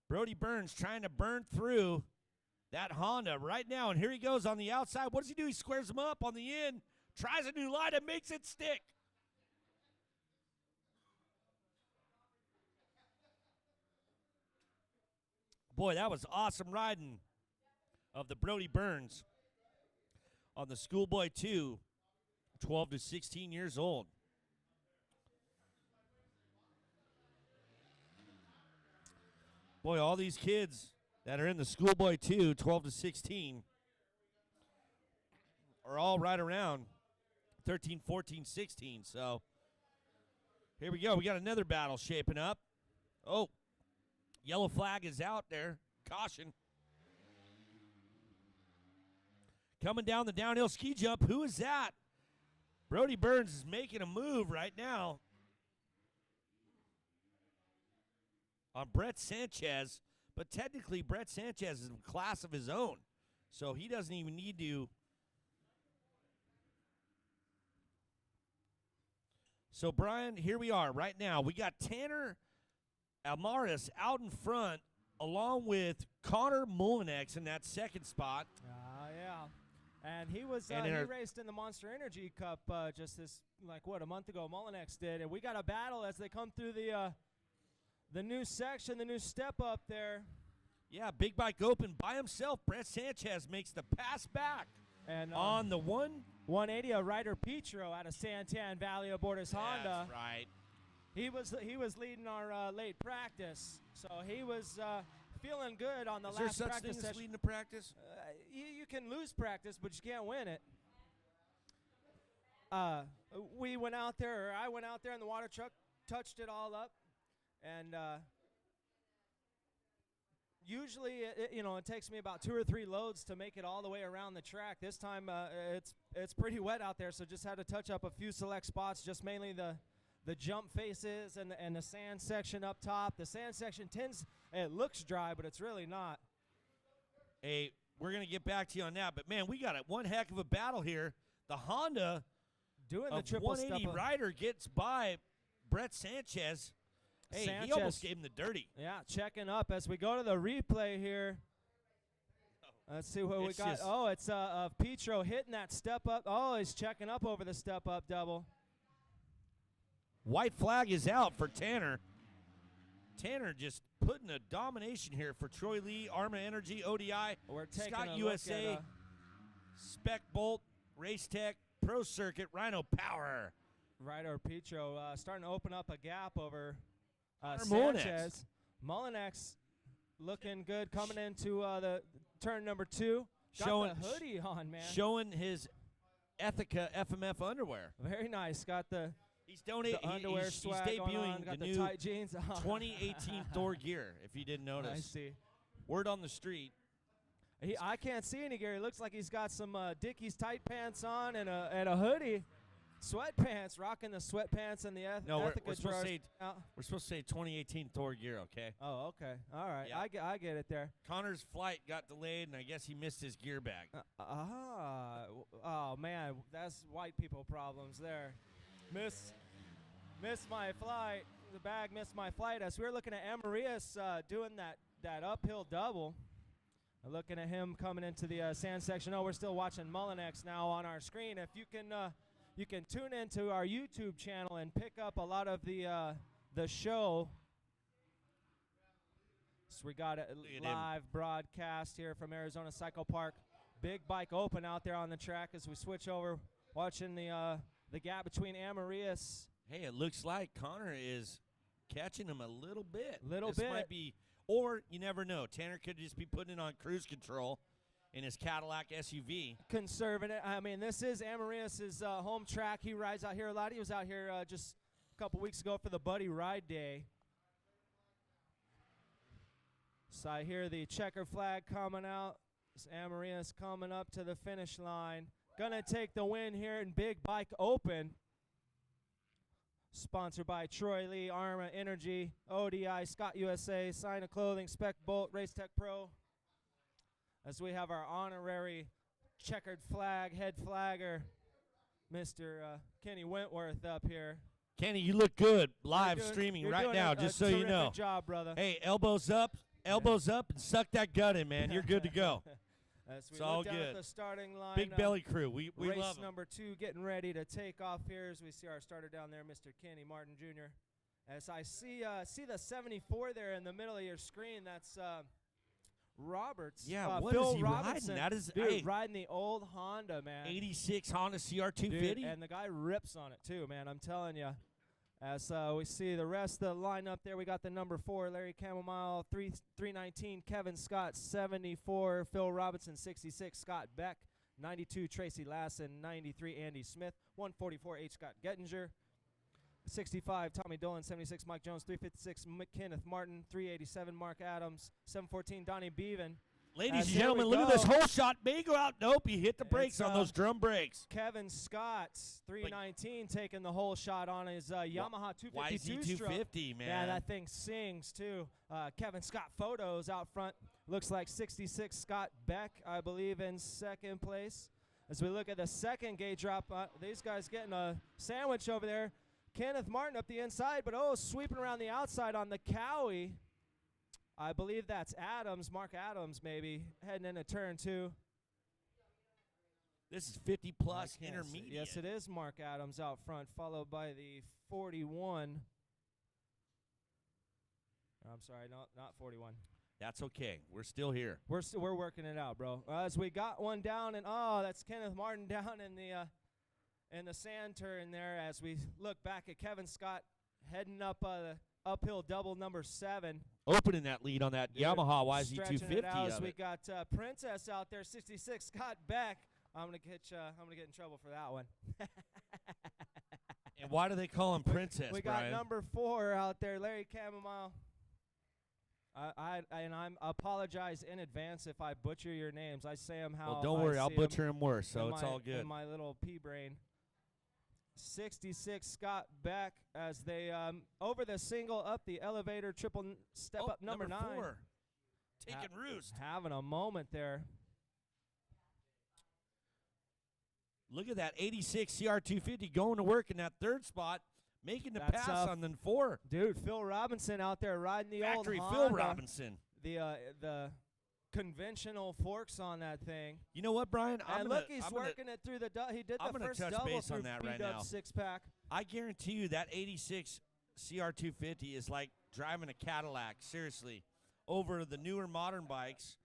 Brody Burns trying to burn through that Honda right now. And here he goes on the outside. What does he do? He squares him up on the end, tries a new line, and makes it stick. Boy, that was awesome riding of the Brody Burns on the Schoolboy 2, 12 to 16 years old. Boy, all these kids that are in the Schoolboy 2, 12 to 16, are all right around 13, 14, 16. So here we go. We got another battle shaping up. Oh, yellow flag is out there. Caution. Coming down the downhill ski jump. Who is that? Brody Burns is making a move right now on Brett Sanchez. But technically, Brett Sanchez is a class of his own. So he doesn't even need to. So, Brian, here we are right now. We got Tanner Almaris out in front, along with Connor Mullinex in that second spot. Yeah. And he was he raced in the Monster Energy Cup just a month ago. Mullinex did, and we got a battle as they come through the new section, the new step up there. Yeah, big bike open by himself. Brett Sanchez makes the pass back, and on the 180, a Ryder Petro out of Santan Valley aboard his Honda. That's right. He was leading our late practice, so he was feeling good on the last practice. Is there such thing as leading a practice? You can lose practice, but you can't win it. We went out there, or I went out there in the water truck, touched it all up, and usually it takes me about 2 or 3 loads to make it all the way around the track. This time it's pretty wet out there, so just had to touch up a few select spots, just mainly the the jump faces and the sand section up top. The sand section it looks dry, but it's really not. Hey, we're going to get back to you on that. But, man, we got one heck of a battle here. The Honda Doing the of triple 180 step. rider gets by Brett Sanchez. Hey, he almost gave him the dirty. Yeah, checking up as we go to the replay here. Let's see what we It's got. just- Oh, it's Petro hitting that step up. Oh, he's checking up over the step up double. White flag is out for Tanner. Tanner just putting a domination here for Troy Lee, Arma Energy, ODI, We're taking Scott a USA, look at, Spec Bolt, Race Tech, Pro Circuit, Rhino Power. Ryder Petro starting to open up a gap over Connor Mullinex. Sanchez. Mullinex looking good coming into the turn number 2. Got Showing- the hoodie on, man. Showing his Ethica FMF underwear. Very nice. Got the He's donating. underwear He's swag going on. debuting Got the the new tight jeans on. 2018 Thor gear. If you didn't I notice, see. word on the street. I can't see any gear. He looks like he's got some Dickies tight pants on and a hoodie. Sweatpants, rocking the sweatpants and the No, we're Ethica supposed to drawers. say we're supposed to say 2018 Thor gear. Okay. Oh, okay. All right. Yeah. I get it there. Connor's flight got delayed, and I guess he missed his gear bag. Oh, man. That's white people problems there. Missed my flight. The bag missed my flight. As we were looking at Amarias doing that uphill double. Looking at him coming into the sand section. Oh, we're still watching Mullinex now on our screen. If you can tune into our YouTube channel and pick up a lot of the show. So we got a at him. live broadcast here from Arizona Cycle Park. Big bike open out there on the track as we switch over, watching the gap between Amarias. Hey, it looks like Connor is catching him a little bit. Little this bit. might be, or you never know. Tanner could just be putting it on cruise control in his Cadillac SUV. Conserving it. I mean, this is Amarias' home track. He rides out here a lot. He was out here just a couple weeks ago for the Buddy Ride Day. So I hear the checker flag coming out. It's Amarias coming up to the finish line. Gonna take the win here in Big Bike Open. Sponsored by Troy Lee, Arma Energy, ODI, Scott USA, Sign of Clothing, Spec Bolt, Race Tech Pro. As we have our honorary checkered flag, head flagger, Mr. Kenny Wentworth up here. Kenny, you look good live You're streaming doing right now, just so you know. terrific job, brother. Hey, elbows up, and suck that gut in, man. You're good to go. As we It's all look down good. at the starting line. Big belly crew. We race love 'em. number 2 getting ready to take off here as we see our starter down there, Mr. Kenny Martin Jr. As I see the 74 there in the middle of your screen, that's Roberts. Yeah, what Phil is he Robinson. riding? That is Dude, hey, riding the old Honda, man. 86 Honda Dude, CR250. and the guy rips on it too, man. I'm telling you. As we see the rest of the lineup there, we got the number 4, Larry Camomile, 319, Kevin Scott, 74, Phil Robinson, 66, Scott Beck, 92, Tracy Lassen, 93, Andy Smith, 144, H. Scott Gettinger, 65, Tommy Dolan, 76, Mike Jones, 356, Kenneth Martin, 387, Mark Adams, 714, Donnie Bevan. Ladies and here gentlemen, we look at this go. whole shot. May go out. Nope, he hit the brakes It's, on those drum brakes. Kevin Scott, 319, taking the whole shot on his Yamaha 252 stroke. YZ250, man. Yeah, that thing sings too. Kevin Scott photos out front. Looks like 66 Scott Beck, I believe, in second place. As we look at the second gate drop, these guys getting a sandwich over there. Kenneth Martin up the inside, but sweeping around the outside on the Cowie. I believe that's Adams, Mark Adams maybe, heading into turn 2. This is 50-plus I can't see. intermediate. Yes, it is Mark Adams out front, followed by the 41. I'm sorry, not 41. That's okay. We're still here. We're working it out, bro. As we got one down, and that's Kenneth Martin down in the sand turn there. As we look back at Kevin Scott heading up the uphill double number 7. Opening that lead on that Dude, Yamaha stretching YZ250 it out as of we it. got Princess out there, 66 Scott Beck. I'm gonna get in trouble for that one. And why do they call him Princess, We got Brian? number 4 out there, Larry Camomile. I apologize in advance if I butcher your names. I say them how. Well, don't I worry. I'll see 'em butcher him worse, so in it's my- all good. In my little pea brain. 66 Scott Beck as they over the single, up the elevator, triple step Oh, up number 9. 4. Taking roost. Having a moment there. Look at that 86 CR250 going to work in that third spot, making the That's, pass on the 4. Dude, Phil Robinson out there riding the Factory old Phil Honda. Robinson. The conventional forks on that thing. You know what, Brian? And look, he's working it through the he did I'm the gonna first touch double base through on that right B-Dub now. 6-pack. I guarantee you that 86 CR250 is like driving a Cadillac, seriously. Over the newer modern bikes,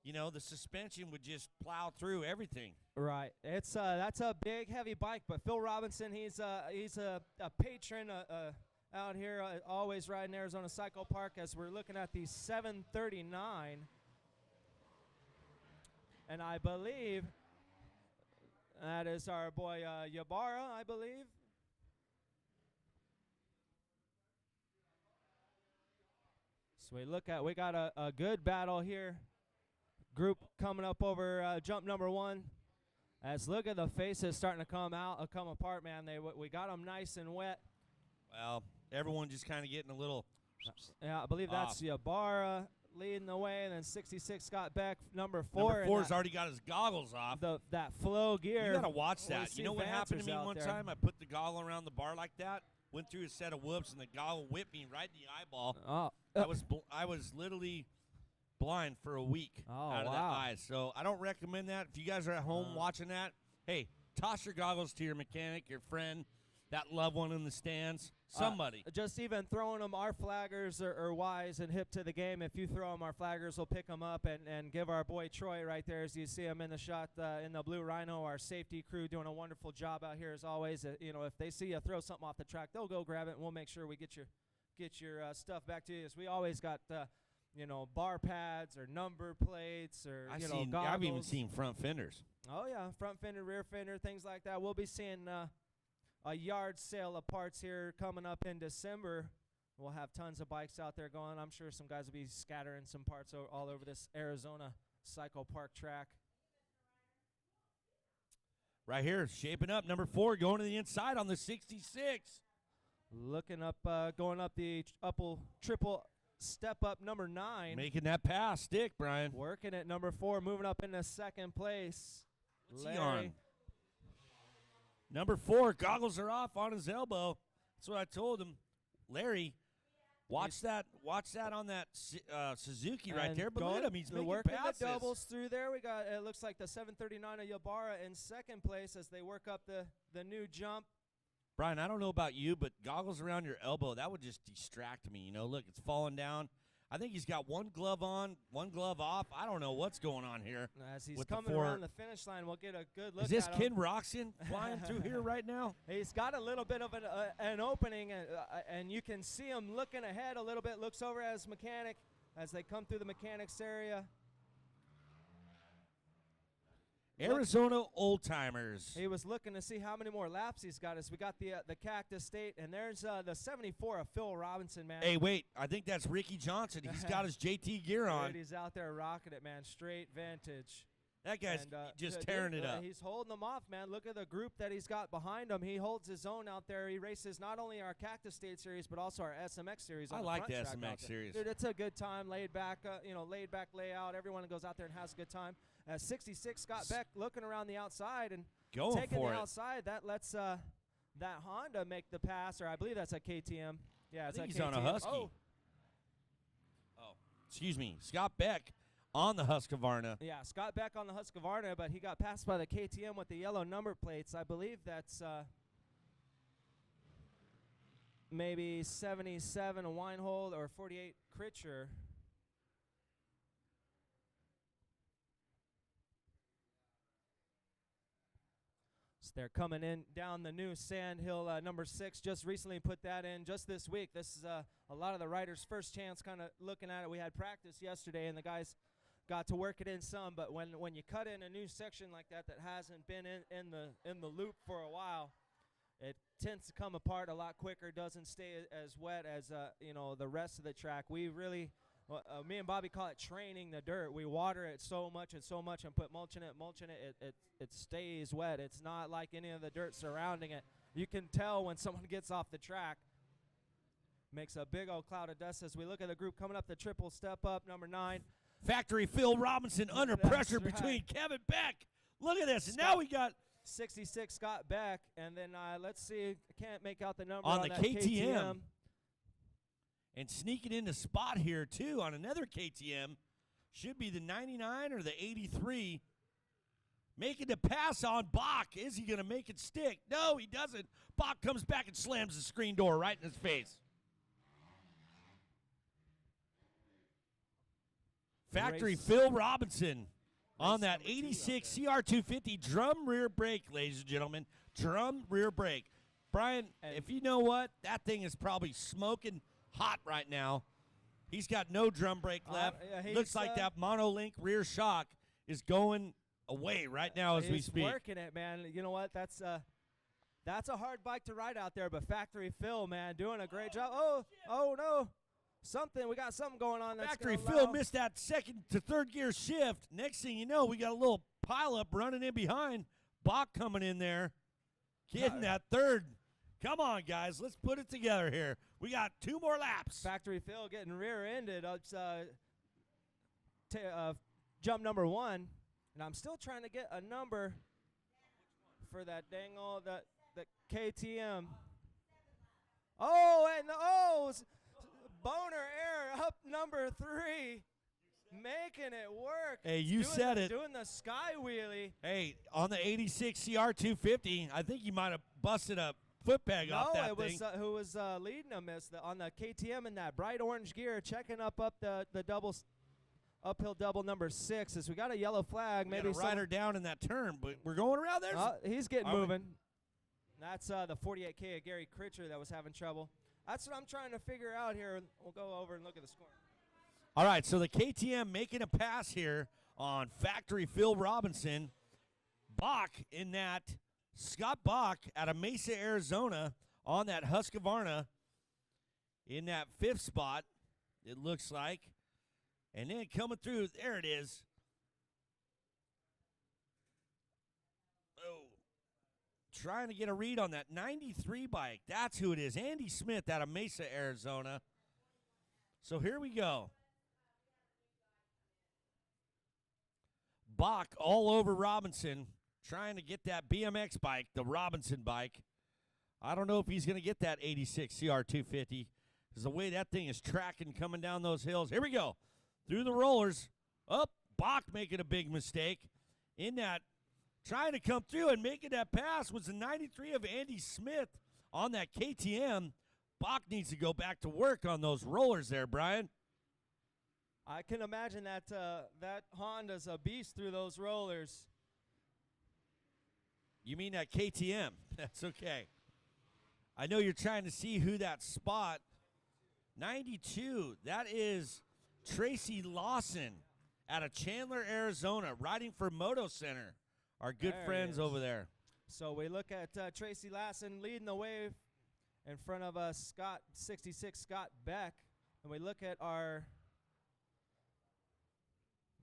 you know, the suspension would just plow through everything. Right. It's that's a big, heavy bike. But Phil Robinson, he's a patron out here, always riding Arizona Cycle Park. As we're looking at the 739, and I believe that is our boy Ybarra, I believe. So we got a good battle here. Group coming up over jump number 1. As look at the faces starting to come apart, man. We got them nice and wet. Well, everyone just kind of getting a little. Yeah, I believe that's Ybarra leading the way, and then 66 Scott Beck, number 4. Number 4's already got his goggles off. That flow gear. You got to watch We that. see You know what happened to me Vancers one out there. time? I put the goggle around the bar like that, went through a set of whoops, and the goggle whipped me right in the eyeball. Oh, I was literally blind for a week out of that wow. eye. So I don't recommend that. If you guys are at home watching that, hey, toss your goggles to your mechanic, your friend, that loved one in the stands, somebody. Just even throwing them, our flaggers are wise and hip to the game. If you throw them, our flaggers will pick them up and give our boy Troy right there, as you see him in the shot in the Blue Rhino, our safety crew doing a wonderful job out here as always. You know, if they see you throw something off the track, they'll go grab it, and we'll make sure we get your stuff back to you. As we always got you know, bar pads or number plates or goggles. I've even seen front fenders. Oh yeah, front fender, rear fender, things like that. We'll be seeing a yard sale of parts here coming up in December. We'll have tons of bikes out there going. I'm sure some guys will be scattering some parts all over this Arizona Cycle Park track. Right here, shaping up, number 4 going to the inside on the 66. Looking up, going up the triple step up number 9. Making that pass stick, Brian. Working at number 4, moving up into second place. What's he on? Number 4, goggles are off on his elbow. That's what I told him. Larry, watch that on that Suzuki right there. But look at him, he's making working passes. the doubles through there. We got, it looks like the 739 of Ybarra in second place as they work up the new jump. Brian, I don't know about you, but goggles around your elbow, that would just distract me. You know, look, it's falling down. I think he's got one glove on, one glove off. I don't know what's going on here. As he's with coming around the finish line, we'll get a good look Is this at Ken him. Roxon flying through here right now? He's got a little bit of an opening, and you can see him looking ahead a little bit, looks over at his mechanic as they come through the mechanics area. Arizona Old Timers. He was looking to see how many more laps he's got. As we got the Cactus State, and there's the 74 of Phil Robinson, man. Hey, wait, I think that's Ricky Johnson. He's got his JT gear on. Dude, he's out there rocking it, man. Straight vintage. That guy's just tearing it up. He's holding them off, man. Look at the group that he's got behind him. He holds his own out there. He races not only our Cactus State Series, but also our SMX Series. I on like the the front track out SMX there. Series. Dude, it's a good time, laid back layout. Everyone goes out there and has a good time. 66 Scott Beck looking around the outside and Going taking for the it. outside. That lets that Honda make the pass, or I believe that's a KTM. Yeah, it's I think a he's KTM. on a Husky. Oh, Excuse me, Scott Beck on the Husqvarna. yeah, Scott Beck on the Husqvarna, but he got passed by the KTM with the yellow number plates. I believe that's maybe 77 Weinhold or 48 Critcher. So they're coming in down the new Sand Hill number 6. Just recently put that in just this week. This is a lot of the riders' first chance kind of looking at it. We had practice yesterday, and the guys got to work it in some. But when you cut in a new section like that hasn't been in the loop for a while, it tends to come apart a lot quicker. Doesn't stay as wet as the rest of the track. We really, me and Bobby call it training the dirt. We water it so much and put mulch in it. It stays wet. It's not like any of the dirt surrounding it You can tell when someone gets off the track. Makes a big old cloud of dust as we look at the group coming up the triple step up, number 9. Factory Phil Robinson under That's pressure right. between Kevin Beck. Look at this. And now Scott- we got 66 Scott Beck, and then let's see. I can't make out the number On on the that KTM. and sneaking into spot here, too, on another KTM. Should be the 99 or the 83. Making the pass on Bach. Is he going to make it stick? No, he doesn't. Bach comes back and slams the screen door right in his face. Factory Race. Phil Robinson on that number 2 up 86 CR250 drum rear brake, ladies and gentlemen. Drum rear brake. Brian, And- if you know what, that thing is probably smoking hot right now. He's got no drum brake left. yeah, Looks he's, like that monolink rear shock is going away right now as we He's speak. working it, man. You know what? That's a hard bike to ride out there, but Factory Phil, man, doing a great job. Oh no. We got something going on. That's Factory gonna Phil allow- missed that second to third gear shift. Next thing you know, we got a little pileup running in behind. Bach coming in there, getting that third. Come on, guys, let's put it together here. We got 2 more laps. Factory Phil getting rear-ended. It's jump number 1, and I'm still trying to get a number for that dang old that KTM. Boner Air up number 3, making it work. Hey, you Doing said the- it. Doing the sky wheelie. Hey, on the 86 CR250, I think you might have busted a foot peg off that it was thing. who was leading them on the KTM in that bright orange gear, checking up the uphill double number 6. As we got a yellow flag, We maybe got a rider down in that turn, but we're going around there. he's getting Are we? moving. That's the 48K of Gary Critcher that was having trouble. That's what I'm trying to figure out here. We'll go over and look at the score. All right, so the KTM making a pass here on Factory Phil Robinson. Bach in that, Scott Bach out of Mesa, Arizona on that Husqvarna in that 5th spot, it looks like. And then coming through, there it is. Oh, trying to get a read on that 93 bike. That's who it is. Andy Smith out of Mesa, Arizona. So here we go. Bach all over Robinson, trying to get that BMX bike, the Robinson bike. I don't know if he's going to get that 86 CR250 because the way that thing is tracking coming down those hills. Here we go. Through the rollers. Up. Bach making a big mistake. In that, trying to come through and making that pass was the 93 of Andy Smith on that KTM. Bach needs to go back to work on those rollers there, Brian. I can imagine that Honda's a beast through those rollers. You mean that KTM? That's okay. I know you're trying to see who that spot. 92, that is Tracy Lawson out of Chandler, Arizona, riding for Moto Center. Our good There he friends is. over there. So we look at Tracy Lassen leading the way in front of 66 Scott Beck. And we look at our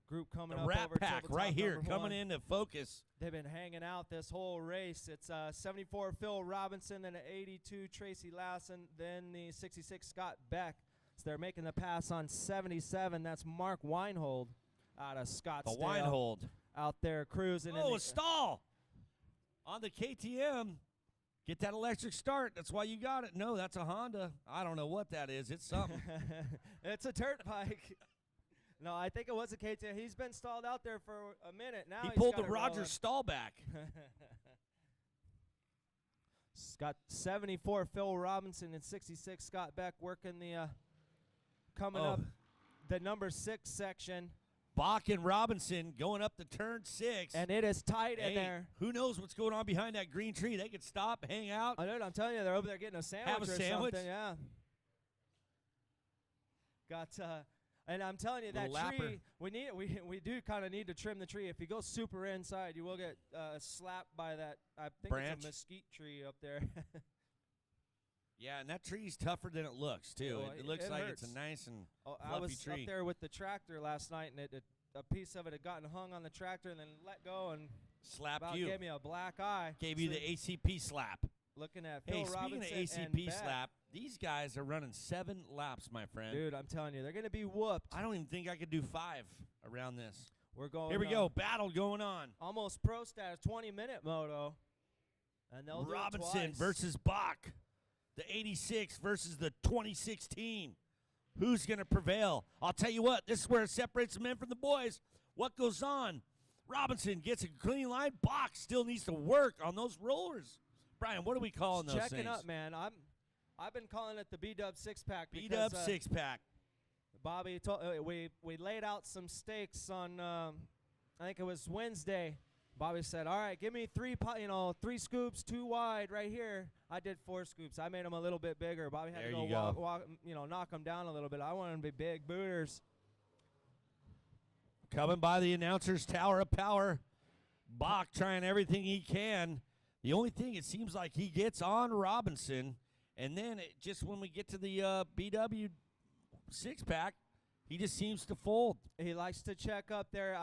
group coming The up Rat over Pack tabletop right here number coming 1. into focus. They've been hanging out this whole race. It's 74 Phil Robinson, then an 82 Tracy Lassen, then the 66 Scott Beck. So they're making the pass on 77. That's Mark Weinhold out of Scottsdale. The Weinhold. Out there cruising. in Oh, the- a stall on the KTM. Get that electric start. That's why you got it. No, that's a Honda. I don't know what that is. It's something. It's a dirt bike. No, I think it was a KTM. He's been stalled out there for a minute now. He he's pulled got the it Roger rolling. stall back. Got 74 Phil Robinson and 66 Scott Beck working the coming up the number 6 section, Bach and Robinson going up the turn 6. and it is tight in Hey, there. who knows what's going on behind that green tree? They could stop, hang out. I know. I'm telling you, they're over there getting a sandwich Have a or sandwich? something. Yeah. Got and I'm telling you that Little lapper. tree. We do kind of need to trim the tree. If you go super inside, you will get slapped by that. I think Branch? it's a mesquite tree up there. Yeah, and that tree's tougher than it looks, too. Oh, It looks it like hurts. it's a nice and Oh, I fluffy was tree. up there with the tractor last night, and a piece of it had gotten hung on the tractor and then let go and Slapped about you. gave me a black eye. Gave you So- the ACP slap. Looking at Hey, Phil speaking Robinson of and ACP Beck. slap, these guys are running 7 laps, my friend. Dude, I'm telling you, they're going to be whooped. I don't even think I could do 5 around this. We're going. Here we go. Battle going on. Almost pro status, 20-minute moto. And they'll Robinson do it twice. versus Bach. The 86 versus the 2016. Who's going to prevail? I'll tell you what, this is where it separates the men from the boys. What goes on? Robinson gets a clean line. Bach still needs to work on those rollers. Brian, what are we calling those Checking things? up, man. I've been calling it the B-Dub six-pack. B-Dub six-pack. Bobby told we laid out some stakes on I think it was Wednesday. Bobby said, "All right, give me 3 scoops, 2 wide right here." I did 4 scoops. I made them a little bit bigger. Bobby had There to you go, go. knock them down a little bit. I wanted them to be big booters. Coming by the announcer's tower of power. Bach trying everything he can. The only thing, it seems like he gets on Robinson, and then just when we get to the BW six-pack, he just seems to fold. He likes to check up there.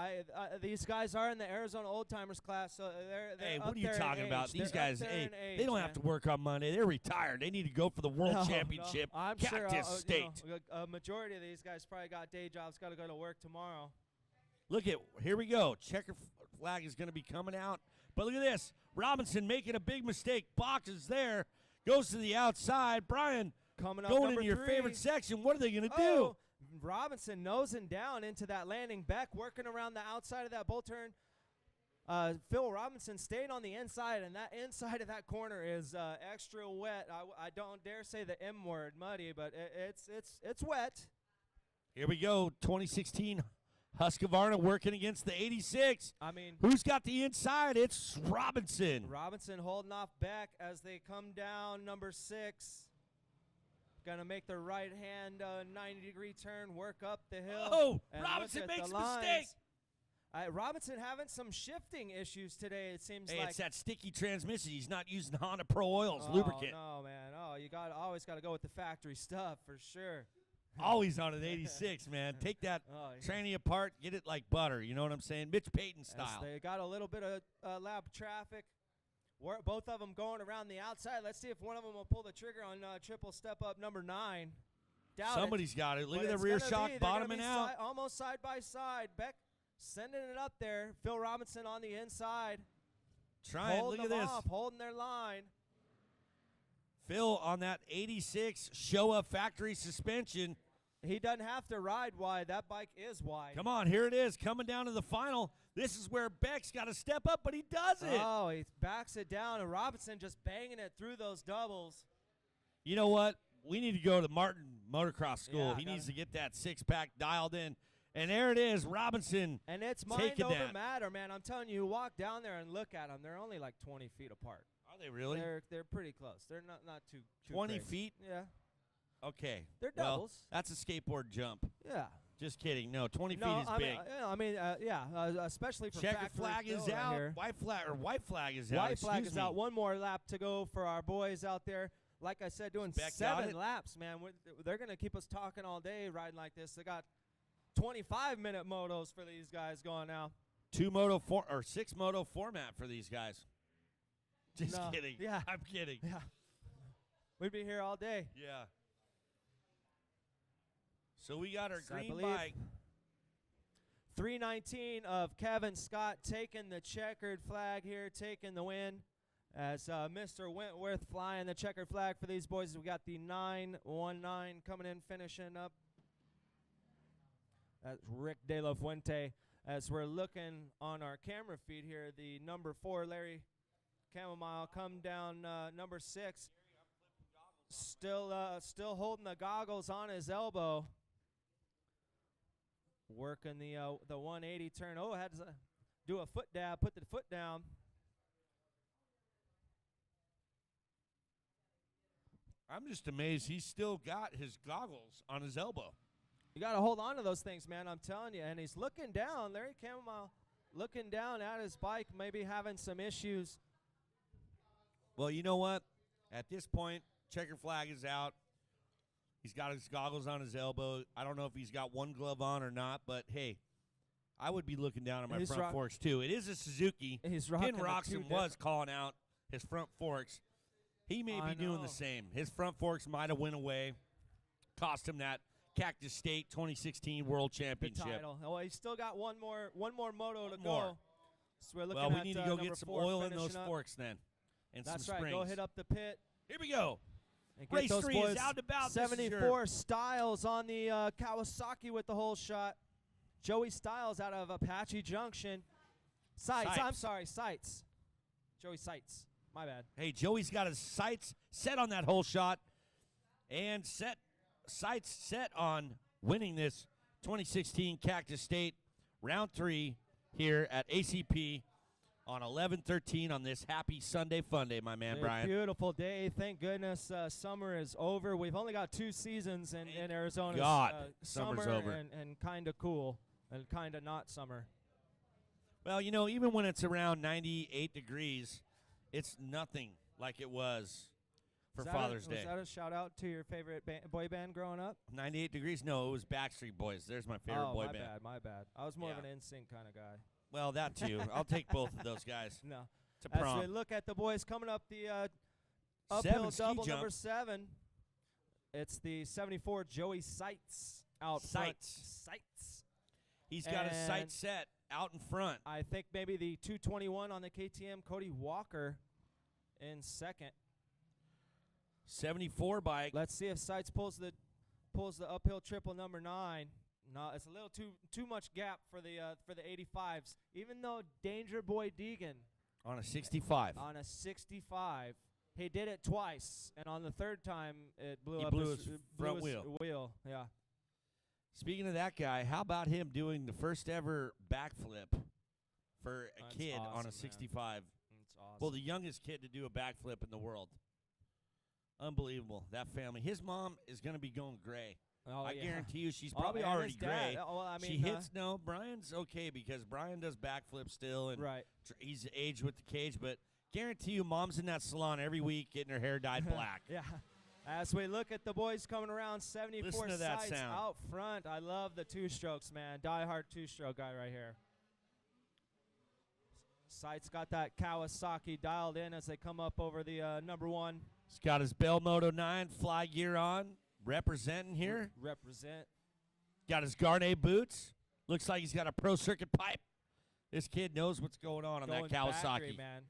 These guys are in the Arizona Old Timers class, so they're Hey, up what are you there in talking about? age. These They're up guys, there hey, in age, they don't man. have to work on Monday. They're retired. They need to go for the World No, Championship. no. I'm Cactus sure State. a majority of these guys probably got day jobs, got to go to work tomorrow. Look at, here we go. Checker flag is going to be coming out. But look at this. Robinson making a big mistake. Bach is there. Goes to the outside. Brian, Coming up, going number into your 3. favorite section. What are they going to do? Oh, Robinson nosing down into that landing. Beck working around the outside of that bull turn. Phil Robinson stayed on the inside, and that inside of that corner is extra wet. I don't dare say the M word, muddy, but it's wet. Here we go. 2016 Husqvarna working against the 86. I mean, Who's got the inside? It's Robinson. Robinson holding off Beck as they come down. Number 6. Gonna make the right hand 90-degree turn, work up the hill. Oh, and Robinson look at makes the a mistake. lines. Robinson having some shifting issues today, it seems Hey, like. it's that sticky transmission. He's not using Honda Pro Oils Oh, lubricant. no, man. Oh, you always got to go with the factory stuff for sure. Always on an 86, man. Take that Oh, yeah. tranny apart, get it like butter. You know what I'm saying? Mitch Payton As style. they got a little bit of lap traffic. Both of them going around the outside. Let's see if one of them will pull the trigger on triple step up number 9. Doubt it. Somebody's got it. Look But at the it's rear gonna shock be- they're gonna bottoming be out. almost side by side. Beck sending it up there. Phil Robinson on the inside. Trying. Holding Look at them this. off, holding their line. Phil on that 86 Showa factory suspension. He doesn't have to ride wide. That bike is wide. Come on, here it is, coming down to the final. This is where Beck's got to step up, but he does it. Oh, he backs it down, and Robinson just banging it through those doubles. You know what? We need to go to Martin Motocross School. Yeah, He needs gotta- to get that six-pack dialed in. And there it is, Robinson. And it's mind Taking over that. matter, man. I'm telling you, walk down there and look at them. They're only like 20 feet apart. Are they really? They're pretty close. They're not too 20 crazy. feet? Yeah, Okay. they're Well, doubles. that's a skateboard jump. Yeah. Just kidding. No, 20 No, feet is I big. mean, especially for Checker factory flag fill is right out. here. White flag is out. White flag Excuse is me. out. One more lap to go for our boys out there. Like I said, doing Beck got 7 it. laps, man. They're going to keep us talking all day riding like this. They got 25-minute motos for these guys going now. 6 moto format for these guys. Just No, kidding. yeah. I'm kidding. Yeah. We'd be here all day. Yeah. So we got our So I green believe bike. 319 of Kevin Scott taking the checkered flag here, taking the win. As Mr. Wentworth flying the checkered flag for these boys. We got the 919 coming in, finishing up. That's Rick De La Fuente. As we're looking on our camera feed here, the number 4, Larry Chamomile, come down number 6. Still holding the goggles on his elbow. Working the 180 turn. Oh, had to do a foot dab, put the foot down. I'm just amazed he's still got his goggles on his elbow. You got to hold on to those things, man. I'm telling you. And he's looking down. Larry Chamomile looking down at his bike, maybe having some issues. Well, you know what? At this point, checker flag is out. He's got his goggles on his elbow. I don't know if he's got one glove on or not, but hey, I would be looking down at my He's front forks too. It is a Suzuki. He's rocking Ken the two Roxon different- was calling out his front forks. He may I be doing know. the same. His front forks might have went away, cost him that Cactus State 2016 World The Championship. title. Oh, he's still got one more moto to One more. go. So we're looking Well, we at need to go number get some 4 oil in those finishing up. forks then, and That's some right. springs. Go hit up the pit Here we go. and get Race those 3 boys. is out and about. This is your- 74 Styles on the Kawasaki with the whole shot. Joey Styles out of Apache Junction. Sights. I'm Sipes. sorry, Sights. Joey Sights. My bad. Hey, Joey's got his sights set on that whole shot, and sights set on winning this 2016 Cactus State Round 3 here at ACP on 11/13 on this happy Sunday fun day, my man, A Brian. beautiful day. Thank goodness summer is over. We've only got 2 seasons in Thank Arizona. God summer's summer over. and kind of cool and kind of not summer. Well, you know, even when it's around 98 degrees, it's nothing like it was for Father's Day. Was that a shout out to your favorite boy band growing up? 98 degrees? No, it was Backstreet Boys. There's my favorite boy band. My bad. I was more of Yeah. an NSYNC kind of guy. Well, that too. I'll take both of those guys No. to As we prom. look at the boys coming up the uphill Seven ski double jump. number 7, it's the 74 Joey Sights out front. Sights. He's got a sight And set out in front. I think maybe the 221 on the KTM, Cody Walker in second. 74 bike. Let's see if Sights pulls the uphill triple number 9. No, it's a little too much gap for the 85s. Even though Danger Boy Deegan On a 65. on a 65, he did it twice, and on the third time it blew He up blew his, his front wheel. Yeah, Speaking of that guy, how about him doing the first ever backflip for a That's kid on awesome, a man. 65? it's awesome. Well, the youngest kid to do a backflip in the world. Unbelievable. That family. His mom is going to be going gray. oh, I yeah. guarantee you she's Oh, probably and already his dad. gray. Oh, well, I mean, She hits no. Brian's okay because Brian does backflips still, and right. he's aged with the cage. But guarantee you, mom's in that salon every week getting her hair dyed black. Yeah. As we look at the boys coming around, 74 Listen to that Sights sound. out front. I love the 2-strokes, man. Die-hard 2-stroke guy right here. Sights got that Kawasaki dialed in as they come up over the number 1. He's got his Bell Moto 9 fly gear on, representing here. Represent. Got his Garnet boots. Looks like he's got a Pro Circuit pipe. This kid knows what's going on Going that Kawasaki. factory, man.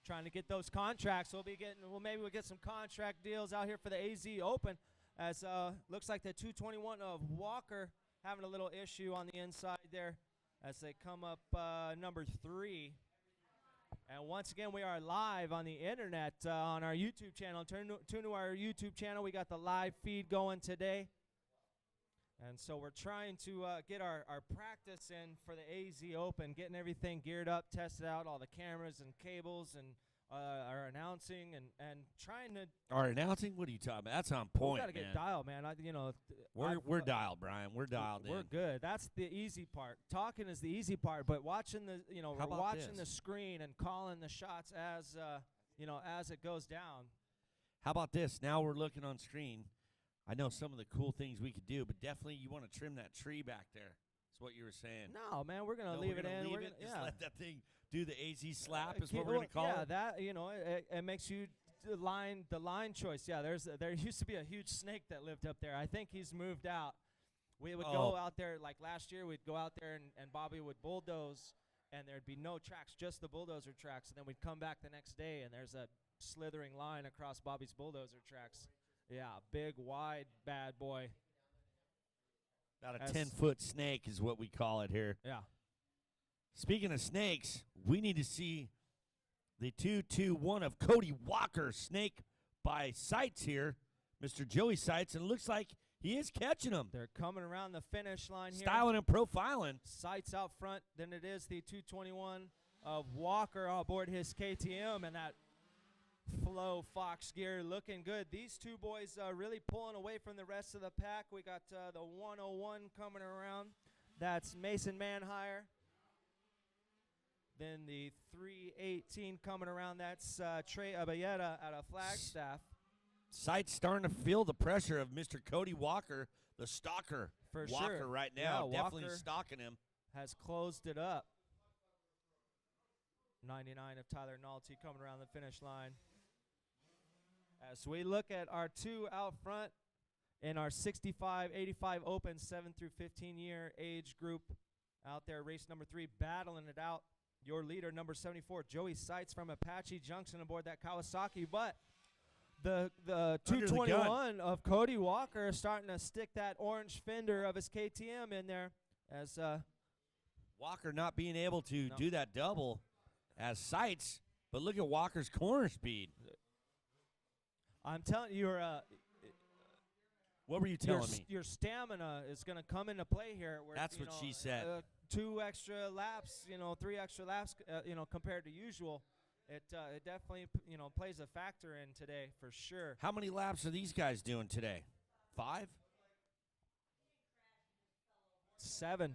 Trying to get those contracts. Maybe we'll get some contract deals out here for the AZ Open. As looks like the 221 of Walker having a little issue on the inside there as they come up number 3. And once again, we are live on the internet on our YouTube channel. Tune to our YouTube channel. We got the live feed going today. And so we're trying to get our practice in for the AZ Open, getting everything geared up, tested out, all the cameras and cables, and our announcing, and trying to. Our announcing? What are you talking about? That's on We point, gotta get man. dialed, man. We're dialed, Brian. We're dialed in. We're good. That's the easy part. Talking is the easy part, but watching the, How we're about watching this? the screen and calling the shots as, as it goes down. How about this? Now we're looking on screen. I know some of the cool things we could do, but definitely you want to trim that tree back there. That's what you were saying. No, man, we're gonna No, leave we're it gonna in. leave We're it. gonna, Just yeah. let that thing do the AZ slap is Ke- what we're going to call yeah, it. that it makes you the line choice. Yeah, there used to be a huge snake that lived up there. I think he's moved out. We would go out there like last year. We'd go out there and Bobby would bulldoze, and there'd be no tracks, just the bulldozer tracks. And then we'd come back the next day, and there's a slithering line across Bobby's bulldozer tracks. Yeah, big, wide, bad boy. About a As- 10-foot snake is what we call it here. Yeah. Speaking of snakes, we need to see the 2-2-1 of Cody Walker snake by Sights here, Mr. Joey Sights, and it looks like he is catching them. They're coming around the finish line here. Styling and profiling. Sights out front. Then it is the 221 of Walker on board his KTM, and that Flow Fox gear looking good. These two boys really pulling away from the rest of the pack. We got the 101 coming around. That's Mason Manhire. Then the 318 coming around. That's Trey Abayeta out of Flagstaff. Sights starting to feel the pressure of Mr. Cody Walker, the stalker. For Walker sure. right Yeah, now, definitely Walker stalking him. has closed it up. 99 of Tyler Nolte coming around the finish line. As we look at our two out front in our 65-85 Open 7 through 15-year age group out there, race number 3, battling it out. Your leader, number 74, Joey Seitz from Apache Junction aboard that Kawasaki. But the 221 of Cody Walker is starting to stick that orange fender of his KTM in there as Walker not being able to do that double as Seitz, but look at Walker's corner speed. I'm telling you, What were you telling me? your stamina is going to come into play here. Where, That's what she said. 2 extra laps, 3 extra laps, compared to usual. It definitely, plays a factor in today for sure. How many laps are these guys doing today? 5? 7.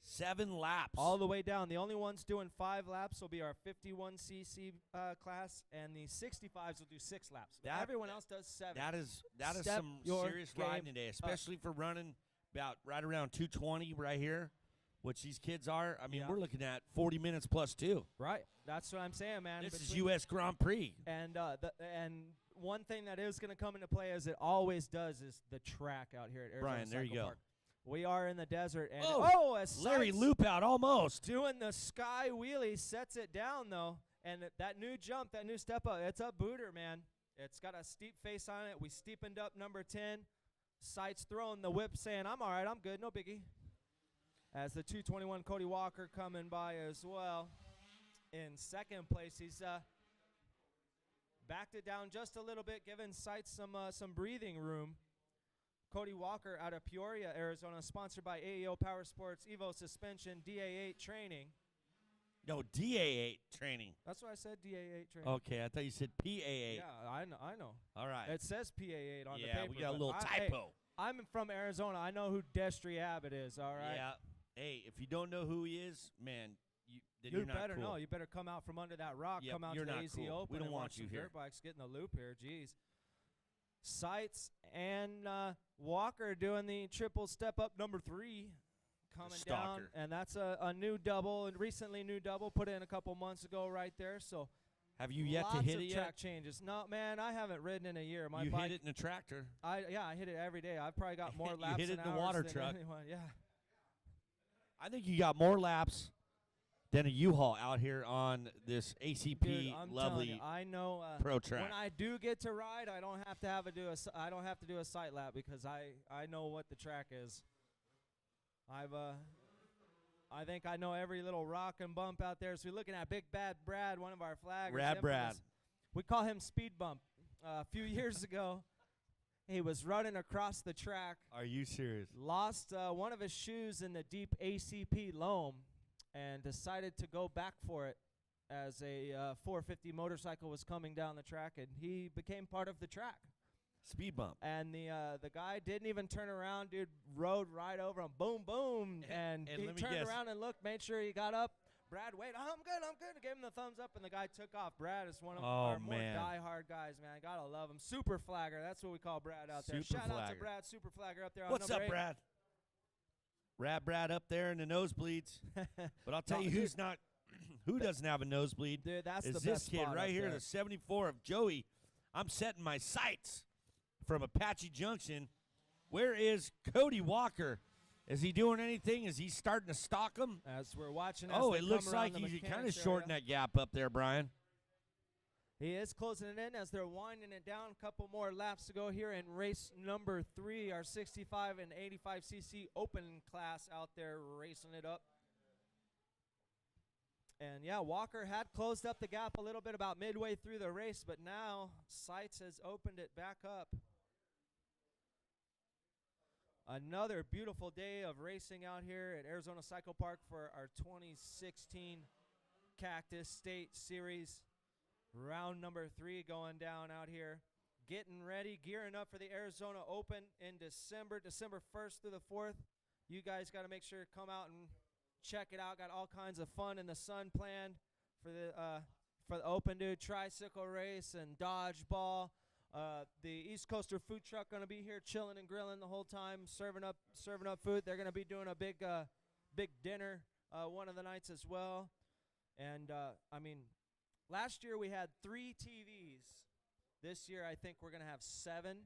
7 laps. All the way down. The only ones doing 5 laps will be our 51cc class, and the 65s will do 6 laps. But everyone else does 7. That is Step some your serious game riding today, especially for running about right around 220 right here, which these kids are. I mean, Yeah. we're looking at 40 minutes plus 2. Right. That's what I'm saying, man. This is U.S. Grand Prix. And and one thing that is going to come into play, as it always does, is the track out here at Arizona Brian, there you Cycle go. Park. We are in the desert, and as Larry Seitz loop out almost. doing the sky wheelie, sets it down though, and that new jump, that new step up, it's a booter, man. It's got a steep face on it. We steepened up number 10. Seitz throwing the whip, saying, "I'm all right, I'm good, no biggie." As the 221 Cody Walker coming by as well. In second place, he's backed it down just a little bit, giving Seitz some breathing room. Cody Walker out of Peoria, Arizona, sponsored by AEO Power Sports, Evo Suspension, DA8 Training. No, DA8 training. That's what I said, DA8 Training. Okay, I thought you said PA8. Yeah, I know. All right. It says PA8 on the Yeah, paper. we got a but little hey, typo. I'm from Arizona. I know who Destry Abbott is, all right? Yeah. Hey, if you don't know who he is, man, then You you're not better cool. know. You better come out from under that rock. Yep, Come out you're to the not AZ cool. Open. We don't and want watch you some here. dirt bikes get in the loop here. Jeez. Seitz and Walker doing the triple step up number 3 coming down, stalker. and that's a new double, and recently new double put in a couple months ago right there. So Have you yet lots to hit of it track yet? changes. No, man, I haven't ridden in a year. My You bike, hit it in a tractor. I hit it every day. I've probably got more You laps hit it and in a hours water than truck. anyone. Yeah. I think you got more laps than a U-Haul out here on this ACP Dude, I'm telling lovely you, I know pro track. when I do get to ride, I don't have to I don't have to do a sight lap because I know what the track is. I think I know every little rock and bump out there. So we're looking at Big Bad Brad, one of our flaggers. Rad Brad. infamous. We call him Speed Bump. A few years ago, he was running across the track, Are you serious? lost one of his shoes in the deep ACP loam, and decided to go back for it as a 450 motorcycle was coming down the track, and he became part of the track. Speed bump. And the guy didn't even turn around, dude. Rode right over him, boom, boom, and he let me turned guess. around and looked, made sure he got up. Brad, wait, I'm good. Gave him the thumbs up, and the guy took off. Brad is one of our more man. diehard guys, man. Gotta love him. Super flagger, that's what we call Brad out there. Super Shout out to flagger. Brad, super flagger up there. On What's number up, 8. Brad? Rad Brad up there in the nosebleeds. But I'll tell No, you dude. who's not, who doesn't have a nosebleed Dude, that's is the this best kid spot right up here, there. the 74 of Joey. I'm setting my sights from Apache Junction. Where is Cody Walker? Is he doing anything? Is he starting to stalk him? As we're watching, as Oh, they it come looks around like the he's kind of mechanics shorting area. that gap up there, Brian. He is closing it in as they're winding it down. A couple more laps to go here in race number 3, our 65 and 85cc open class out there racing it up. And yeah, Walker had closed up the gap a little bit about midway through the race, but now Seitz has opened it back up. Another beautiful day of racing out here at Arizona Cycle Park for our 2016 Cactus State Series. Round number 3 going down out here. Getting ready, gearing up for the Arizona Open in December 1st through the 4th. You guys got to make sure to come out and check it out. Got all kinds of fun in the sun planned for the Open, dude. Tricycle race and dodgeball. The East Coaster food truck going to be here chilling and grilling the whole time, serving up food. They're going to be doing a big dinner one of the nights as well. And I mean, last year we had 3 TVs This year, I think we're going to have 7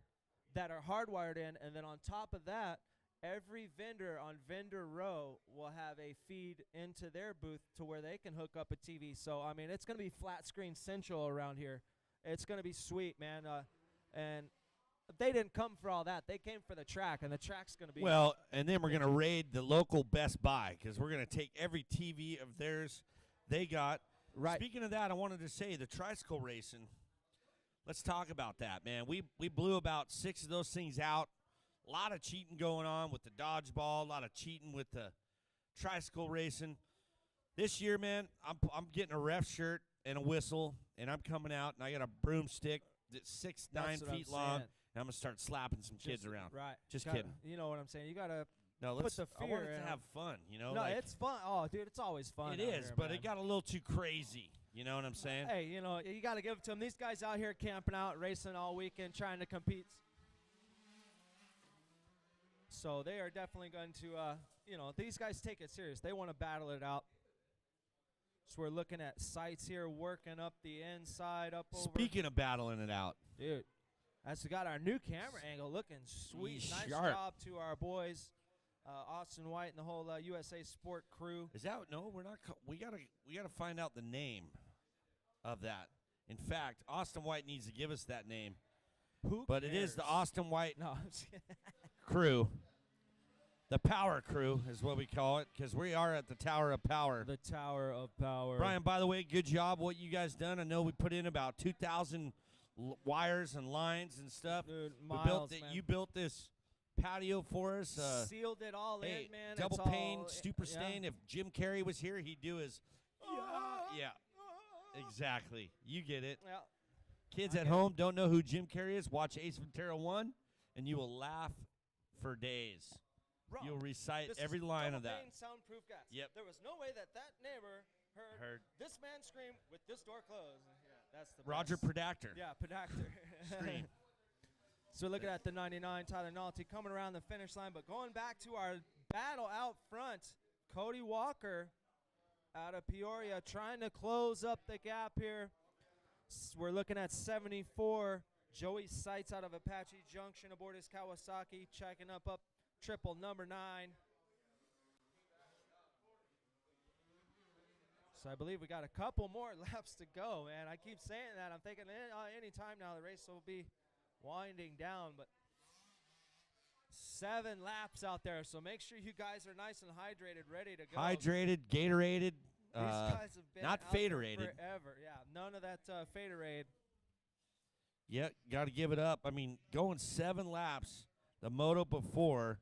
that are hardwired in, and then on top of that, every vendor on vendor row will have a feed into their booth to where they can hook up a TV. So, I mean, it's going to be flat screen central around here. It's going to be sweet, man. And they didn't come for all that. They came for the track, and the track's going to be. Well, and then we're going to raid the local Best Buy because we're going to take every TV of theirs they got. Right. Speaking of that, I wanted to say the tricycle racing. Let's talk about that, man. We blew about 6 of those things out. A lot of cheating going on with the dodgeball, a lot of cheating with the tricycle racing. This year, man, I'm getting a ref shirt and a whistle, and I'm coming out, and I got a broomstick that's 6, 9 That's what I'm feet long, saying. and I'm going to start slapping some kids around. Right. Just Gotta- kidding. You know what I'm saying? You got to. No, Put let's. the I want fear it in to 'em. have fun, you know? No, like, it's fun. Oh, dude, it's always fun. it out is, here, but man. it got a little too crazy. You know what I'm saying? Hey, you know, you got to give it to them. These guys out here camping out, racing all weekend, trying to compete. So they are definitely going to, these guys take it serious. They want to battle it out. So we're looking at sights here, working up the inside, up over. Speaking of battling it out, Dude, that's got our new camera angle looking sweet. He's Nice sharp. job to our boys, Austin White and the whole USA Sport crew. is that no? We're not. We gotta find out the name of that. In fact, Austin White needs to give us that name. Who But it is the cares? Austin White No, I'm just kidding. crew. The Power Crew is what we call it because we are at the Tower of Power. The Tower of Power. Brian, by the way, good job what you guys done. I know we put in about 2,000 wires and lines and stuff. Dude, We miles, built it. man. You built this patio for us. Sealed it all Hey, in, man. double It's pane, all, super yeah. stain. If Jim Carrey was here, he'd do his. Yeah, exactly. You get it. Yeah. Kids I at get it. home don't know who Jim Carrey is. Watch Ace Ventura 1, and you will laugh for days. Bro, You'll recite this every is line of double that. pane soundproof gas. Yep. There was no way that neighbor heard, Heard. this man scream with this door closed. Yeah, that's the Roger best. Predactor. Yeah, Predactor. Scream. So looking at the 99, Tyler Nolte coming around the finish line, but going back to our battle out front, Cody Walker out of Peoria trying to close up the gap here. We're looking at 74. Joey Seitz out of Apache Junction aboard his Kawasaki, checking up triple number 9. So I believe we got a couple more laps to go, man. I keep saying that. I'm thinking any time now the race will be winding down, but 7 laps out there. So make sure you guys are nice and hydrated, ready to go. Hydrated, Gatorated, These guys have been not out there Faderated. forever. Yeah, none of that Faderade. Yeah, got to give it up. I mean, going 7 laps, the moto before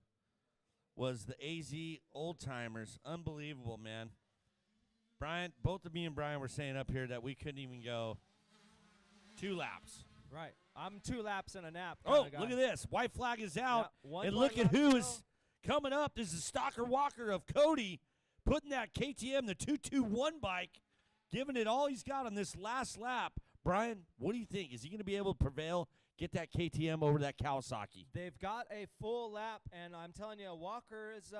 was the AZ Old Timers. Unbelievable, man. Brian, both of me and Brian were saying up here that we couldn't even go 2 laps. Right. I'm 2 laps and a nap. Oh, kinda guy. look at this. White flag is out. Yeah, one And more look at lap to who go. is coming up. This is Stalker Walker of Cody putting that KTM, the 221 bike, giving it all he's got on this last lap. Brian, what do you think? Is he going to be able to prevail, get that KTM over that Kawasaki? They've got a full lap, and I'm telling you, Walker is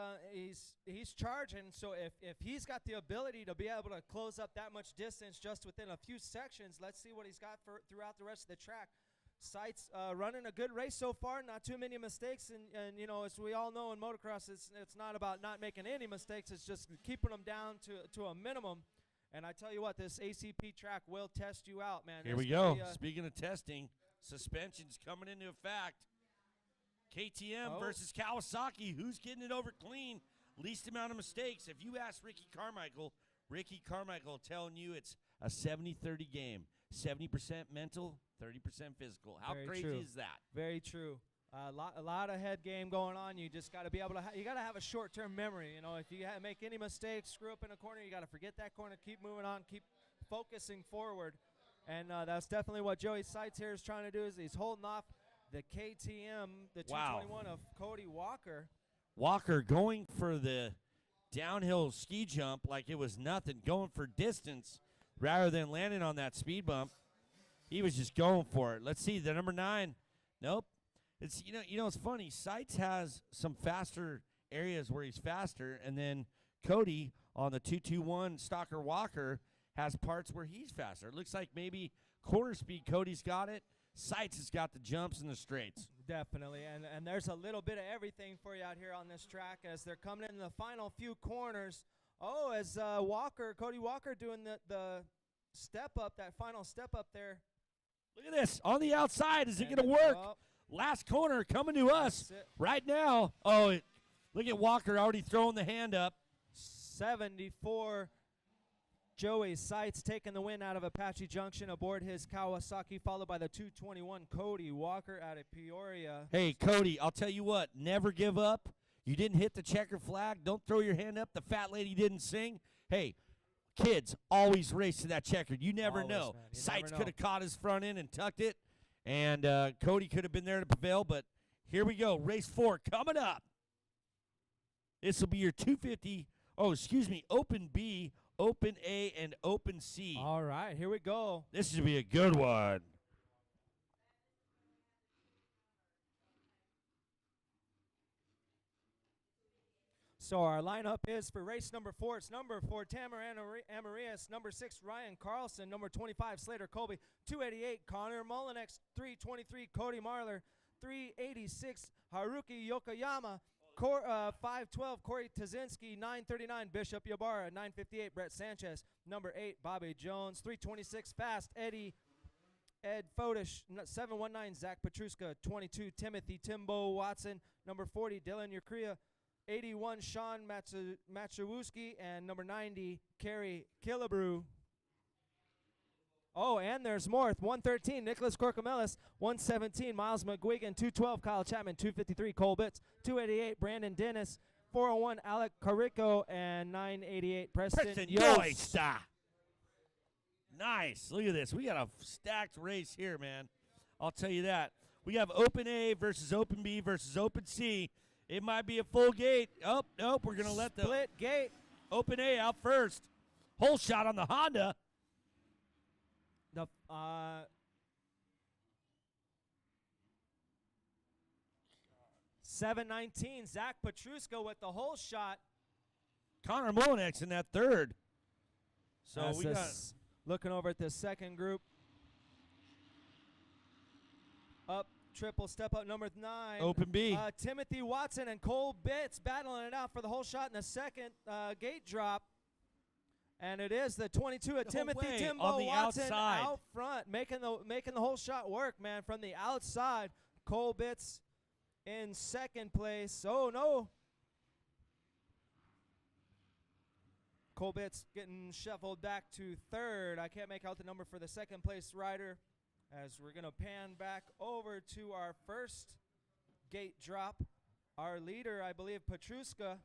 he's charging. So if he's got the ability to be able to close up that much distance just within a few sections, let's see what he's got throughout the rest of the track. Sights running a good race so far, not too many mistakes, and you know, as we all know in motocross, it's not about not making any mistakes. It's just keeping them down to a minimum. And I tell you what, this ACP track will test you out, man. Here This we could go. be, Speaking of testing, suspension's coming into effect. KTM Oh. versus Kawasaki. Who's getting it over clean? Least amount of mistakes. If you ask Ricky Carmichael telling you it's a 70-30 game. 70% mental, 30% physical. How Very crazy true. is that? Very true. A lot of head game going on. You just got to be able to. You got to have a short-term memory. You know, if you make any mistakes, screw up in a corner, you got to forget that corner, keep moving on, keep focusing forward, and that's definitely what Joey Seitz here is trying to do. Is he's holding off the KTM, the Wow. 221 of Cody Walker. Walker going for the downhill ski jump like it was nothing, going for distance rather than landing on that speed bump. He was just going for it. Let's see the number 9. Nope. It's you know it's funny. Seitz has some faster areas where he's faster, and then Cody on the 221 Stalker Walker has parts where he's faster. It looks like maybe corner speed Cody's got it. Sights has got the jumps and the straights. Definitely, and there's a little bit of everything for you out here on this track as they're coming in the final few corners. Oh, as Cody Walker doing the step up, that final step up there. Look at this. On the outside, is it And going to work? up. Last corner coming to us That's it. right now. Oh, look at Walker already throwing the hand up. 74. Joey Seitz taking the win out of Apache Junction aboard his Kawasaki, followed by the 221 Cody Walker out of Peoria. Hey, Cody, I'll tell you what. Never give up. You didn't hit the checker flag. Don't throw your hand up. The fat lady didn't sing. Hey, kids, always race to that checkered. You never Always, know. man. You Seitz never know. could have caught his front end and tucked it, and Cody could have been there to prevail, but here we go. Race 4 coming up. This will be your 250. Oh, excuse me, Open B, Open A, and Open C. All right, here we go. This should be a good one. So our lineup is for race number 4. It's number 4, Tamer Amarias. Number 6, Ryan Carlson. Number 25, Slater Colby. 288, Connor Mullinex. 323, Cody Marler. 386, Haruki Yokoyama. 512, Corey Tazinski. 939, Bishop Yabara. 958, Brett Sanchez. Number 8, Bobby Jones. 326, Fast Ed Fodish. 719, Zach Petruska. 22, Timothy Timbo Watson. Number 40, Dylan Urquia. 81, Sean Machewski, and number 90, Kerry Killebrew. Oh, and there's more. 113, Nicholas Corcomelis. 117, Miles McGuigan. 212, Kyle Chapman. 253, Cole Bitts. 288, Brandon Dennis. 401, Alec Carico, and 988, Preston Yost. Yost. Nice. Look at this. We got a stacked race here, man. I'll tell you that. We have Open A versus Open B versus Open C. It might be a full gate. Oh, nope. We're going to let the Split gate. Open A out first. Whole shot on the Honda. The 719, Zach Petruska with the whole shot. Connor Mullinex in that third. So That's we got this- looking over at the second group. Up, triple step up, number 9. Open B. Timothy Watson and Cole Bitts battling it out for the whole shot in the second gate drop. And it is the 22 of No Timothy way, Timbo on the Watson outside. out front, making the whole shot work, man, from the outside. Cole Bitts in second place. Oh, no. Cole Bitts getting shuffled back to third. I can't make out the number for the second place rider, as we're going to pan back over to our first gate drop. Our leader, I believe, Petruska.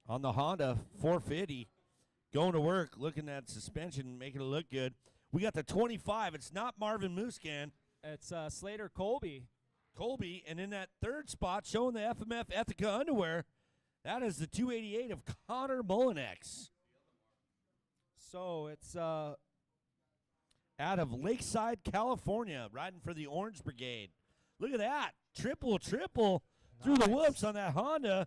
on the Honda 450. Going to work, looking at suspension, making it look good. We got the 25. It's not Marvin Muscan. It's Slater Colby. Colby, and in that third spot, showing the FMF Ethica underwear, that is the 288 of Connor Mullinex. So it's Out of Lakeside, California, riding for the Orange Brigade. Look at that. Triple through the Nice. whoops on that Honda.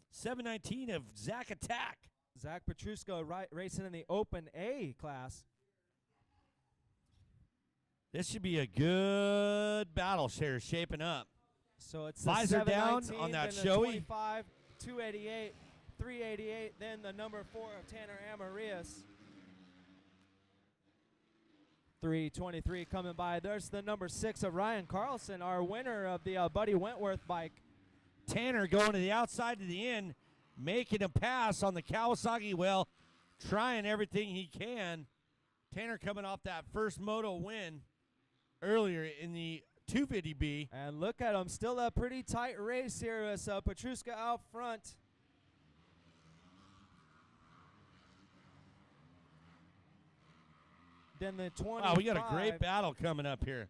719 of Zach Attack. Zach Petruska racing in the Open A class. This should be a good battle share shaping up. So it's the Visor down 719, on that then the showy. 25, 288, 388, then the number 4 of Tanner Amarias. 323 coming by. There's the number 6 of Ryan Carlson, our winner of the Buddy Wentworth bike. Tanner going to the outside to the end, making a pass on the Kawasaki. Well, trying everything he can. Tanner coming off that first moto win earlier in the 250B. And look at him, still a pretty tight race here as Petruska out front. Then the 25 Wow, we got a great battle coming up here.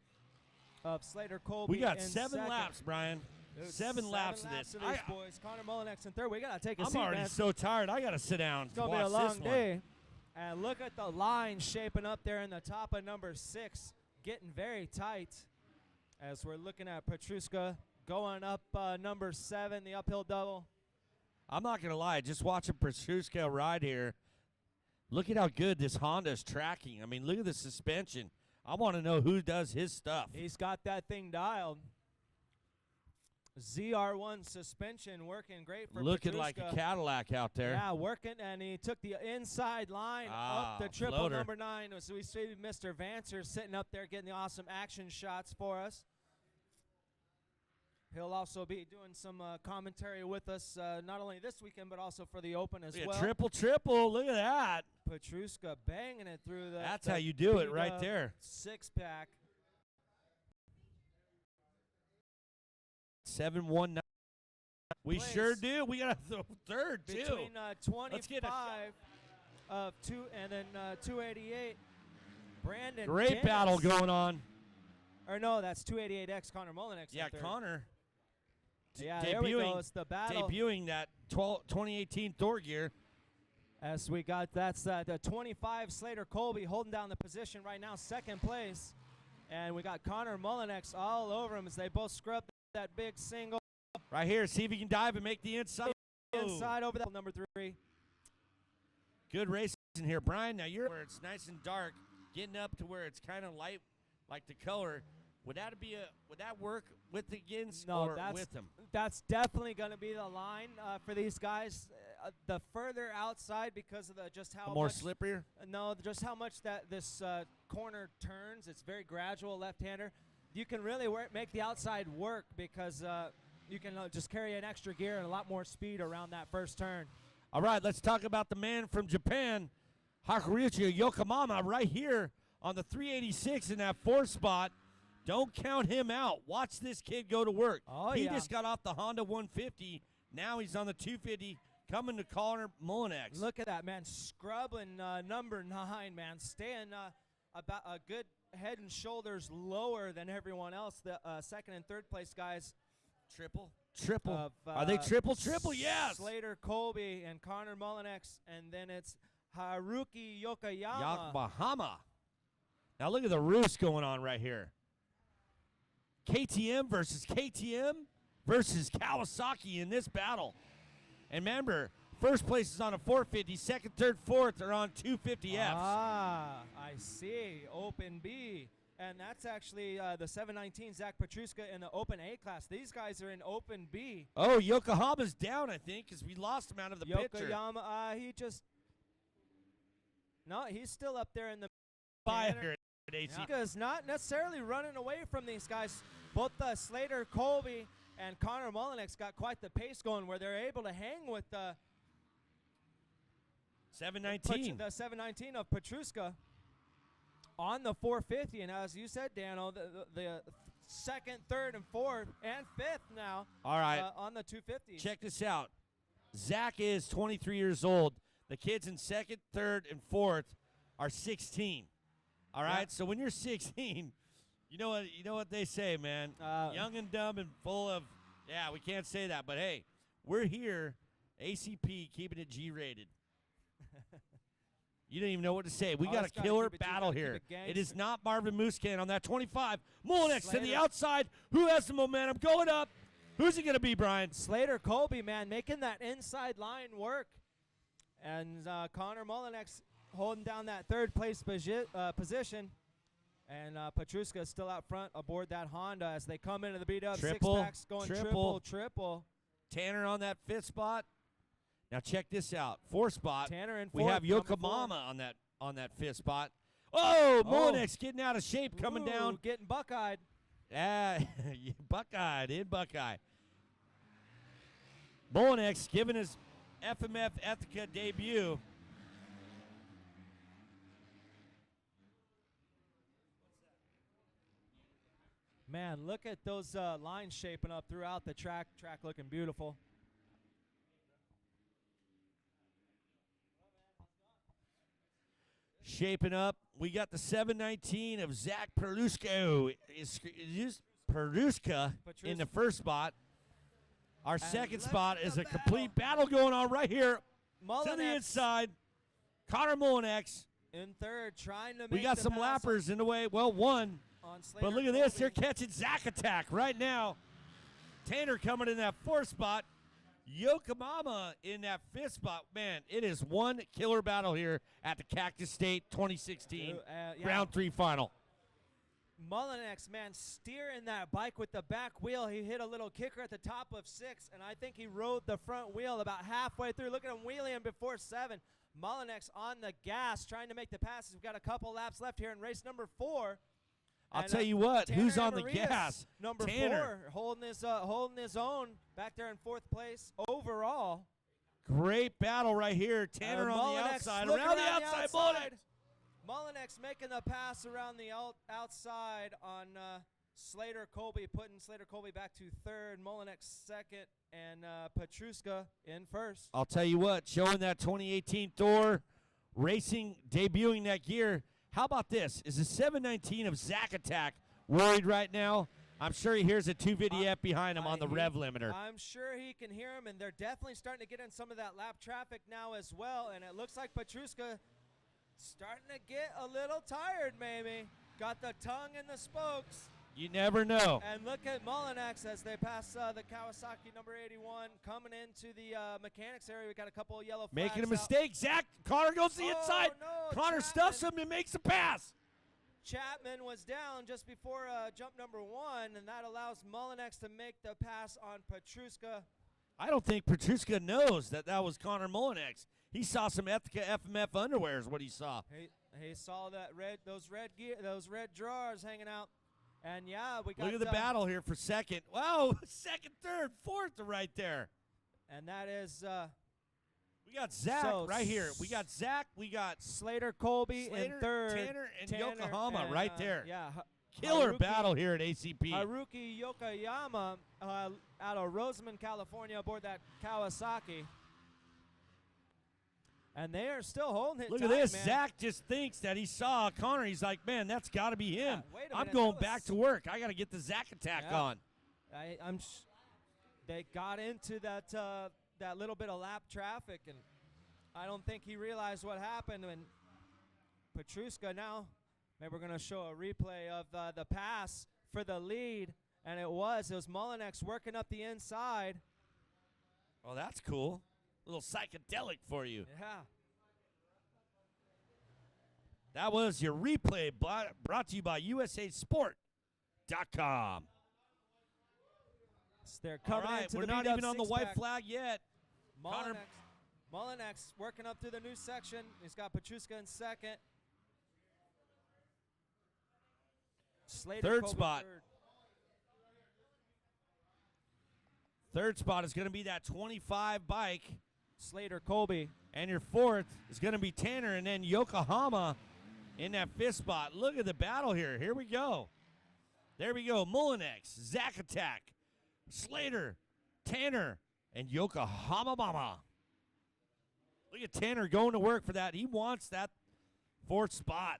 of Slater Colby. We got in 7 second. laps, Brian. Dude, 7 laps of this. of these boys. Connor Mullinex in third. We gotta take a I'm seat, already man. so tired. I got to sit down. It's gonna watch be a long this one. day. And look at the line shaping up there in the top of number 6, getting very tight. As we're looking at Petruska going up number 7, the uphill double. I'm not going to lie. Just watching Petruska ride here, look at how good this Honda is tracking. I mean, look at the suspension. I want to know who does his stuff. He's got that thing dialed. ZR1 suspension working great for Looking like a Petrushka. Cadillac out there. Yeah, working, and he took the inside line up the triple floater. number 9. So we see Mr. Vancer sitting up there getting the awesome action shots for us. He'll also be doing some commentary with us, not only this weekend, but also for the Open as Yeah, well. triple. Look at that. Petrushka banging it through the. That's how you do it right beat-up there. 6-pack. 7-1. We Place. sure do. We got a third, too. Between Let's get a 25 of 2 and then 288. Brandon. Great Dennis. battle going on. Or no, that's 288X Connor Mullinex. Yeah, in third. Connor. Yeah, there we go. It's the battle. Debuting that 2018 Thor gear. As we got that's the 25 Slater Colby holding down the position right now, second place. And we got Connor Mullinex all over him as they both scrub that big single. Right here. See if he can dive and make the inside. Inside over that number 3. Good racing here. Brian, now you're where it's nice and dark, getting up to where it's kind of light, like the color. Would that work with the Gins or with them? That's definitely going to be the line for these guys. The further outside because of just how More much, slipperier? No, just how much that this corner turns. It's very gradual left-hander. You can really make the outside work because you can just carry an extra gear and a lot more speed around that first turn. All right, let's talk about the man from Japan, Hakuryuchi Yokoyama, right here on the 386 in that 4 spot. Don't count him out. Watch this kid go to work. Oh, he yeah. just got off the Honda 150. Now he's on the 250 coming to Connor Mullinex. Look at that, man. Scrubbing number 9, man. Staying about a good head and shoulders lower than everyone else. The second and third place guys. Triple. Are they triple? Yes. Slater Colby and Connor Mullinex. And then it's Haruki Yokoyama. Bahama. Now look at the roost going on right here. KTM versus Kawasaki in this battle. And remember, first place is on a 450, second, third, fourth are on 250Fs. Ah, I see. Open B. And that's actually the 719 Zach Petrushka in the Open A class. These guys are in Open B. Oh, Yokohama's down, I think, because we lost him out of the picture. Yokoyama, he's still up there in the Fire at AC. Yoko's not necessarily running away from these guys. Both Slater Colby and Connor Mullinex got quite the pace going where they're able to hang with the 719. The 719 of Petrushka on the 450. And as you said, Dano, the second, third, and fourth, and fifth now All right. On the 250. Check this out. Zach is 23 years old. The kids in second, third, and fourth are 16. All right? Yeah. So when you're 16, you know what they say, man. Young and dumb and full of, yeah, we can't say that. But, hey, we're here, ACP, keeping it G-rated. You don't even know what to say. We got a killer battle here. It is not Marvin Muscan on that 25. Mullinex to the outside. Who has the momentum? Going up. Who's it going to be, Brian? Slater Colby, man, making that inside line work. And Connor Mullinex holding down that third place position. And Petrushka still out front aboard that Honda as they come into the beat-up. Six-packs going triple. Tanner on that fifth spot. Now check this out. Fourth spot. Tanner in we fourth, have number Yokoyama on that fifth spot. Oh, Mullinex getting out of shape, coming Ooh, down. getting buckeyed. Buckeye. Mullinex giving his FMF Ethica debut. Man, look at those lines shaping up throughout the track. Track looking beautiful. Shaping up. We got the 719 of Zach Perushka. Perushka in the first spot. Our second spot is a complete battle going on right here. Mullinex to the inside. Connor Mullinex. in third, trying to make We got the some pass lappers in the way. Well, one. on Slater But look at this. Colby. They're catching Zach Attack right now. Tanner coming in that fourth spot. Yokoyama in that fifth spot. Man, it is one killer battle here at the Cactus State 2016 Yeah. Round 3 final. Mullinex, man, steering that bike with the back wheel. He hit a little kicker at the top of 6, and I think he rode the front wheel about halfway through. Look at him wheeling before 7. Mullinex on the gas, trying to make the passes. We've got a couple laps left here in race number 4. I'll tell you what, Tanner who's on the Amarias, gas? Number Tanner. 4, holding his own back there in 4th place overall. Great battle right here. Tanner on the Mullinex outside. looking Around the outside, Mullinex. Mullinex making the pass around the outside on Slater Colby, putting Slater Colby back to 3rd, Mullinex 2nd, and Petruska in 1st. I'll tell you what, showing that 2018 Thor racing, debuting that gear. How about this? Is the 719 of Zack Attack worried right now? I'm sure he hears a 250F behind him on the rev limiter. I'm sure he can hear him, and they're definitely starting to get in some of that lap traffic now as well, and it looks like Petruska starting to get a little tired maybe. Got the tongue in the spokes. You never know. And look at Mullinex as they pass the Kawasaki number 81 coming into the mechanics area. We got a couple of yellow flags Making a out. mistake. Zach, Connor goes to the Oh, inside. no, Connor stuffs Chapman. him and makes a pass. Chapman was down just before jump number 1, and that allows Mullinex to make the pass on Petruska. I don't think Petruska knows that was Connor Mullinex. He saw some Ethika FMF underwear is what he saw. He saw those red drawers hanging out. And yeah, we got Look at the battle here for 2nd. Wow, 2nd, 3rd, 4th right there. And that is We got Zach So right here. We got Zach. We got Slater Colby Slater, in 3rd. Tanner, and Yokohama and, right there. Yeah. Killer Haruki- battle here at ACP. Haruki Yokoyama out of Rosamond, California, aboard that Kawasaki. And they are still holding it Look tight, at this. man. Zach just thinks that he saw Connor. He's like, man, that's got to be him. wait a I'm minute, going that back was- to work. I got to get the Zach attack Yeah. on. They got into that little bit of lap traffic, and I don't think he realized what happened. And Petruska now, maybe we're going to show a replay of the pass for the lead, and it was Mullinex working up the inside. Oh, that's cool. A little psychedelic for you. Yeah. That was your replay brought to you by USASport.com. So they're All coming right, into we're the not beat-up even on the white six-pack. flag yet. Connor- Mullinex working up through the new section. He's got Petruska in 2nd. Slater Third Colby spot. 3rd. 3rd spot is going to be that 25 bike. Slater Colby. And your 4th is going to be Tanner, and then Yokohama in that 5th spot. Look at the battle here. Here we go. There we go. Mullinex, Zack Attack, Slater, Tanner, and Yokohama Mama. Look at Tanner going to work for that. He wants that 4th spot.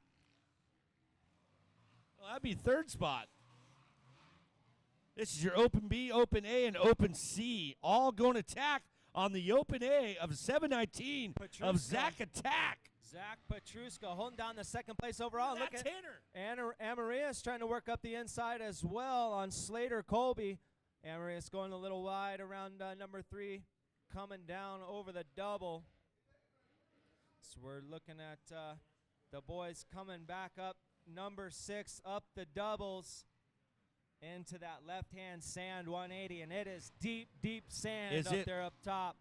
Well, that'd be 3rd spot. This is your Open B, Open A, and Open C. All going to attack on the Open A of 719 of Petruska. Zack Attack. Zach Petruska holding down the 2nd place overall. Look at Tanner. Amarias trying to work up the inside as well on Slater Colby. Amarias going a little wide around number 3, coming down over the double. So we're looking at the boys coming back up number 6, up the doubles into that left-hand sand 180, and it is deep, deep sand Is up it? there up top.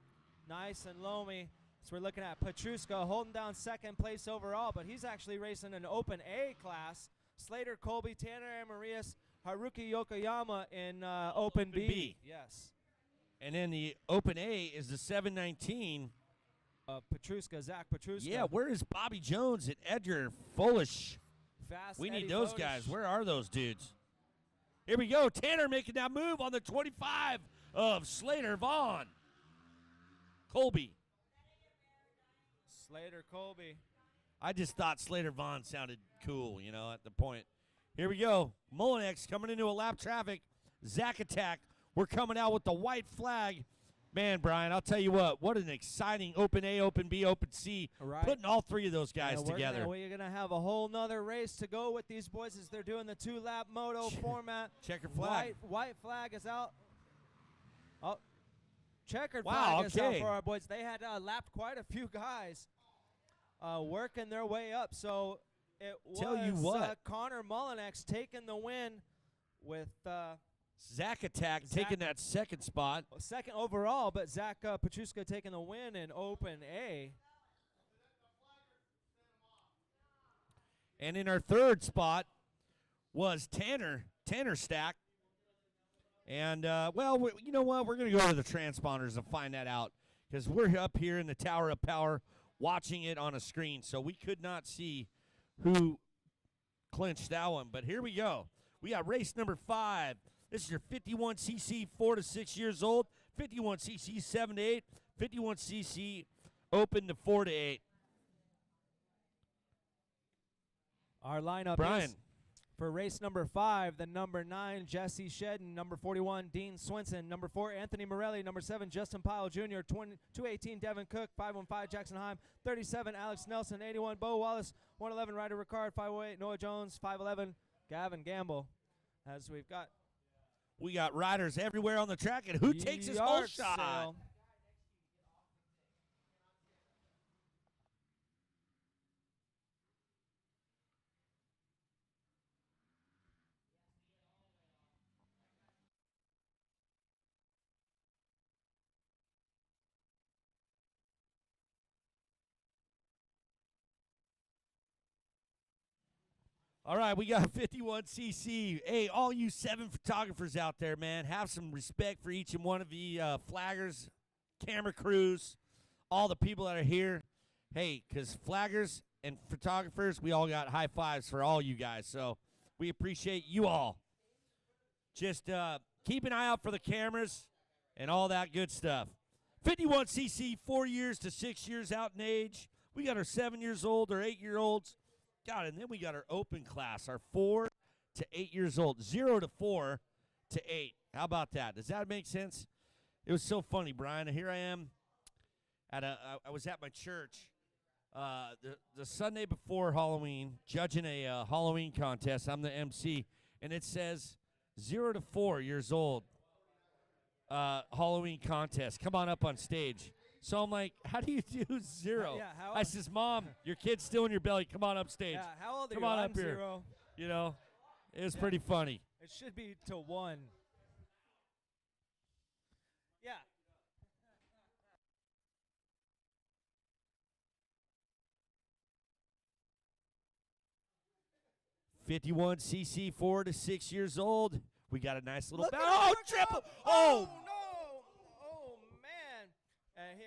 Nice and loamy. So we're looking at Petruska holding down 2nd place overall, but he's actually racing an Open A class. Slater Colby, Tanner Amarias, Haruki Yokoyama in Open B. Yes. And then the Open A is the 719. Petruska, Zach Petruska. Yeah, where is Bobby Jones and Edgar Foolish? Fast We need Eddie those Fodish. guys. Where are those dudes? Here we go. Tanner making that move on the 25 of Slater Vaughn. Colby. Slater Colby. I just thought Slater Vaughn sounded cool, at the point. Here we go. Mullinex coming into a lap traffic. Zack Attack. We're coming out with the white flag. Man, Brian, I'll tell you what an exciting Open A, Open B, Open C. Right. Putting all 3 of those guys Yeah, together. We're going to have a whole nother race to go with these boys as they're doing the 2-lap moto format. Checkered flag. White flag is out. Oh, checkered Wow, flag is out okay. for our boys. They had lapped quite a few guys working their way up. So it was Tell you what. Connor Mullinex taking the win with Zach Attack Zach- taking that second spot. second overall, but Zach Petruska taking the win in Open A. And in our third spot was Tanner Stack. And, you know what? We're going to go to the transponders and find that out because we're up here in the Tower of Power watching it on a screen, so we could not see who clinched that one. But here we go. We got race number 5. This is your 51cc 4 to 6 years old, 51cc 7 to 8, 51cc open to 4 to 8. Our lineup Brian. is for race number 5, the number 9, Jesse Shedden, number 41, Dean Swinson, number 4, Anthony Morelli, number 7, Justin Pyle Jr., 218, Devin Cook, 515, Jackson Heim, 37, Alex Nelson, 81, Bo Wallace, 111, Ryder Ricard, 508, Noah Jones, 511, Gavin Gamble. As We got riders everywhere on the track, and who takes his whole yard shot? sale. All right, we got 51cc. Hey, all you 7 photographers out there, man, have some respect for each and one of the flaggers, camera crews, all the people that are here. Hey, because flaggers and photographers, we all got high fives for all you guys, so we appreciate you all. Just keep an eye out for the cameras and all that good stuff. 51cc, 4 years to 6 years out in age. We got our 7 years old or 8-year-olds. God, and then we got our open class, our 4 to 8 years old, 0 to 4 to 8. How about that? Does that make sense? It was so funny, Brian. Here I am I was at my church the Sunday before Halloween, judging a Halloween contest. I'm the MC, and it says 0 to 4 years old Halloween contest. Come on up on stage. So I'm like, how do you do 0? Yeah, how- I says, Mom, your kid's still in your belly. Come on up stage. Yeah, how old are Come you? on I'm up here. 0. You know, it was Yeah. pretty funny. It should be to 1. Yeah. 51cc, 4 to 6 years old. We got a nice little Look at oh, him, triple! look out. Oh, no! Oh man! And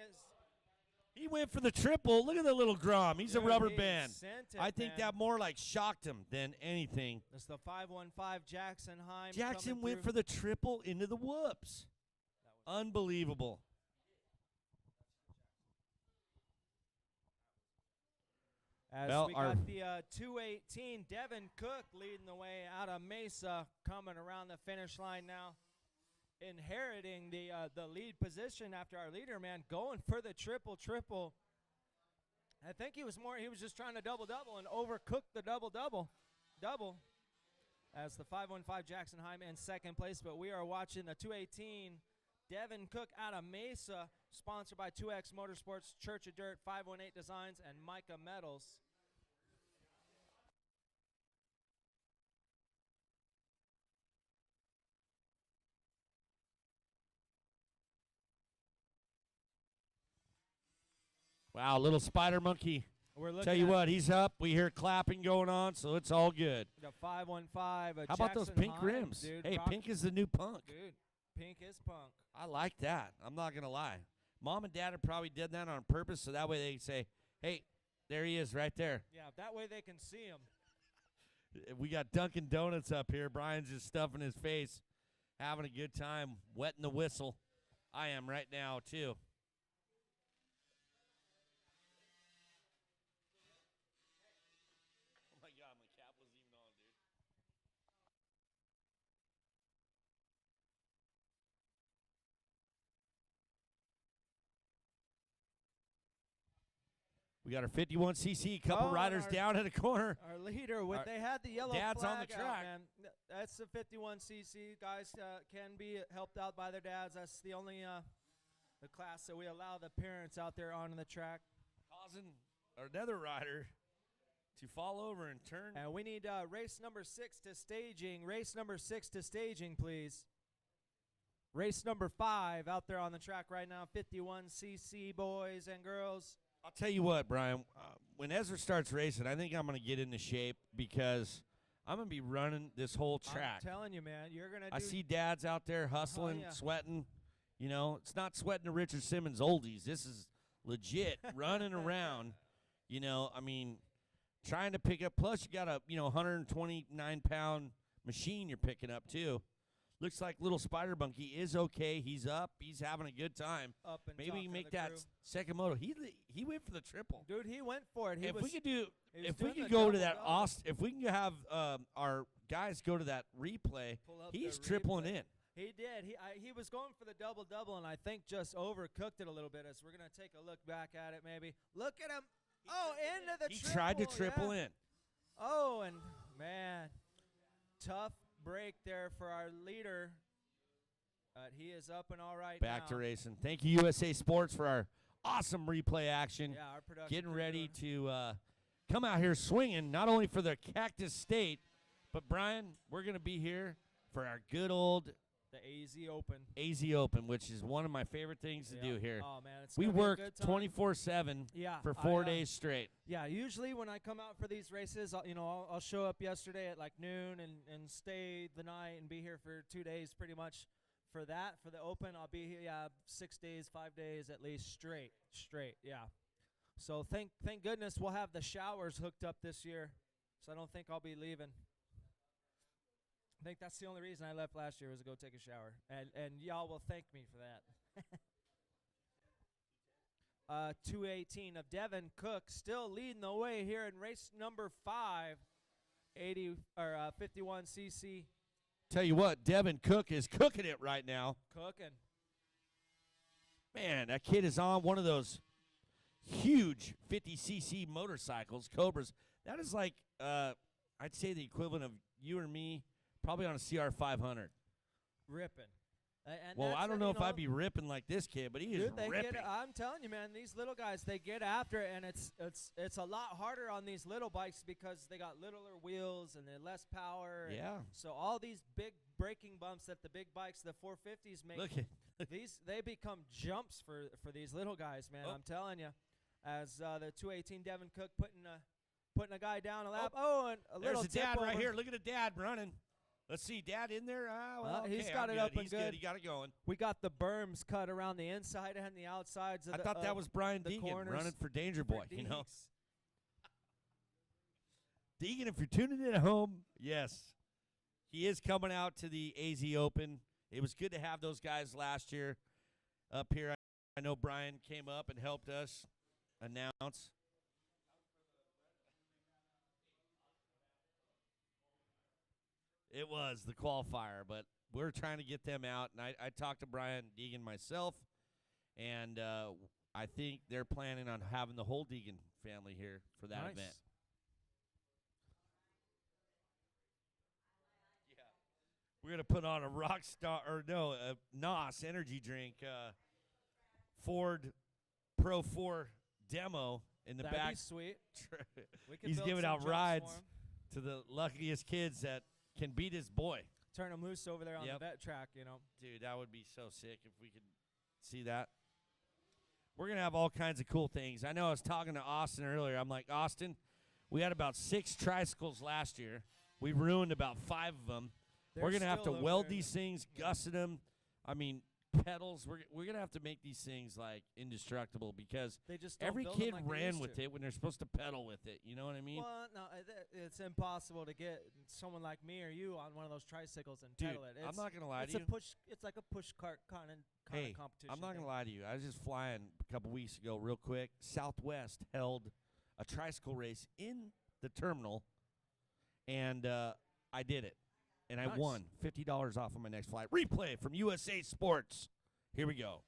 he went for the triple. Look at the little Grom. He's a rubber he band. sent it, I think man. that more like shocked him than anything. It's the 515 Jackson Heim. Jackson coming went through. for the triple into the whoops. Unbelievable. As Well, we our- got the 218 Devin Cook leading the way out of Mesa, coming around the finish line now, inheriting the lead position after our leader man going for the triple. I think he was just trying to double and overcook the double. As the 515 Jackson Heim in second place, but we are watching the 218 Devin Cook out of Mesa, sponsored by 2X Motorsports, Church of Dirt, 518 Designs, and Micah Metals. Wow, little spider monkey. We're looking Tell you at what, he's up. We hear clapping going on, so it's all good. the 515. How about those Jackson pink Heim, rims? Dude, Hey, rock- pink is the new punk. Dude, pink is punk. I like that. I'm not going to lie. Mom and Dad have probably did that on purpose so that way they can say, hey, there he is right there. Yeah, that way they can see him. We got Dunkin' Donuts up here. Brian's just stuffing his face, having a good time, wetting the whistle. I am right now, too. Oh, my God, my cap wasn't even on, dude. We got our 51cc, couple Oh, and riders our- down in the corner. Our leader, they had the yellow dad's on the flag out, track. man. That's the 51cc. Guys can be helped out by their dads. That's the only the class that we allow the parents out there on the track. Causing another rider to fall over and turn. And we need race number 6 to staging. Race number 6 to staging, please. Race number 5 out there on the track right now. 51cc boys and girls. I'll tell you what, Brian. When Ezra starts racing, I think I'm going to get into shape because I'm going to be running this whole track. I'm telling you, man, you're going to I see dads out there hustling, yeah. sweating. You know, it's not sweating the Richard Simmons oldies. This is legit running around. You know, I mean, trying to pick up. Plus, you got a 129-pound machine you're picking up too. Looks like little Spider Monkey is okay. He's up. He's having a good time. up and Maybe talking to make the that crew. second moto. He went for the triple. Dude, he went for it. If we could do, he was if we doing could the go to that double-double. Austin, if we can have our guys go to that replay, Pull up he's the tripling replay. in. He did. He was going for the double-double, and I think just overcooked it a little bit. As we're going to take a look back at it, maybe. Look at him. Into the He triple. tried to triple yeah. in. Oh, and, man, tough break there for our leader. But he is up and all right Back now. to racing. Thank you, USA Sports, for our awesome replay action. Yeah, our production Getting crew ready doing- to come out here swinging, not only for the Cactus State, but, Brian, we're going to be here for our good old the AZ Open. AZ Open, which is one of my favorite things to Yeah. do here. Oh, man, it's We gonna be a work good time. 24/7 Yeah, for I, 4 days straight. Yeah, usually when I come out for these races, I'll show up yesterday at like noon and stay the night and be here for 2 days pretty much. For the Open, I'll be here 6 days, 5 days at least straight, yeah. So thank goodness we'll have the showers hooked up this year, so I don't think I'll be leaving. I think that's the only reason I left last year was to go take a shower, and y'all will thank me for that. 218 of Devin Cook still leading the way here in race number 5, 51cc Tell you what, Devin Cook is cooking it right now. cooking. Man, that kid is on one of those huge 50cc motorcycles, Cobras. That is like, I'd say the equivalent of you or me, probably on a CR 500. Ripping. And Well, that's I don't the- know you if I'd be ripping like this kid, but he is Dude, they ripping. get. I'm telling you, man, these little guys, they get after it, and it's a lot harder on these little bikes because they got littler wheels and they're less power. and Yeah. So all these big braking bumps that the big bikes, the 450s make, Look at they become jumps for these little guys, man. Oh. I'm telling you. As the 218 Devin Cook putting a guy down a lap. Oh, and a there's little the tip dad right over. here. Look at the dad running. Let's see, dad in there. Well, okay, he's got I'm it up good. and He's good. He got it going. We got the berms cut around the inside and the outsides. Of I the, thought that was Brian the Deegan corners. running for Danger Boy. For You know, Deeks. Deegan, if you're tuning in at home, yes, he is coming out to the AZ Open. It was good to have those guys last year up here. I know Brian came up and helped us announce. It was the qualifier, but we're trying to get them out. And I talked to Brian Deegan myself, and I think they're planning on having the whole Deegan family here for that Nice. event. Yeah, we're gonna put on a a NOS energy drink, Ford Pro 4 demo in the That'd back. be sweet. We could He's build giving some out jumps rides for 'em. to the luckiest kids that can beat his boy. Turn him loose over there on Yep. the vet track, Dude, that would be so sick if we could see that. We're going to have all kinds of cool things. I know I was talking to Austin earlier. I'm like, Austin, we had about 6 tricycles last year. We ruined about 5 of them. We're going to have to still over weld there. these things, Yeah. gusset them. I mean, pedals. We're going to have to make these things, like, indestructible because They just don't every build 'em kid like they ran used with to. it when they're supposed to pedal with it. You know what I mean? Well, no, it's impossible to get someone like me or you on one of those tricycles and Dude, pedal it. I'm not going to lie It's to a you. push. It's like a push cart kind of Hey, competition. I'm not thing. gonna lie to you. I was just flying a couple weeks ago, real quick. Southwest held a tricycle race in the terminal, and I did it, and I Nice. won $50 off on my next flight. Replay from USA Sports. Here we go.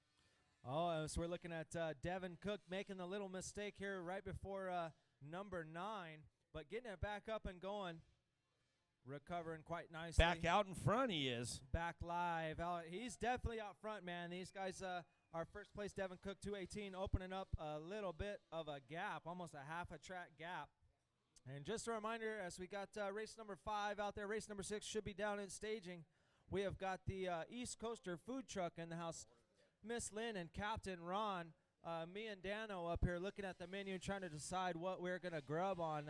Oh, so we're looking at Devin Cook making the little mistake here right before number 9, but getting it back up and going, recovering quite nicely. Back out in front, he is. Back live. He's definitely out front, man. These guys are first place Devin Cook 218 opening up a little bit of a gap, almost a half a track gap. And just a reminder, as we got race number 5 out there, race number 6 should be down in staging. We have got the East Coaster food truck in the house. Miss Lynn and Captain Ron, me and Dano up here looking at the menu, trying to decide what we're going to grub on.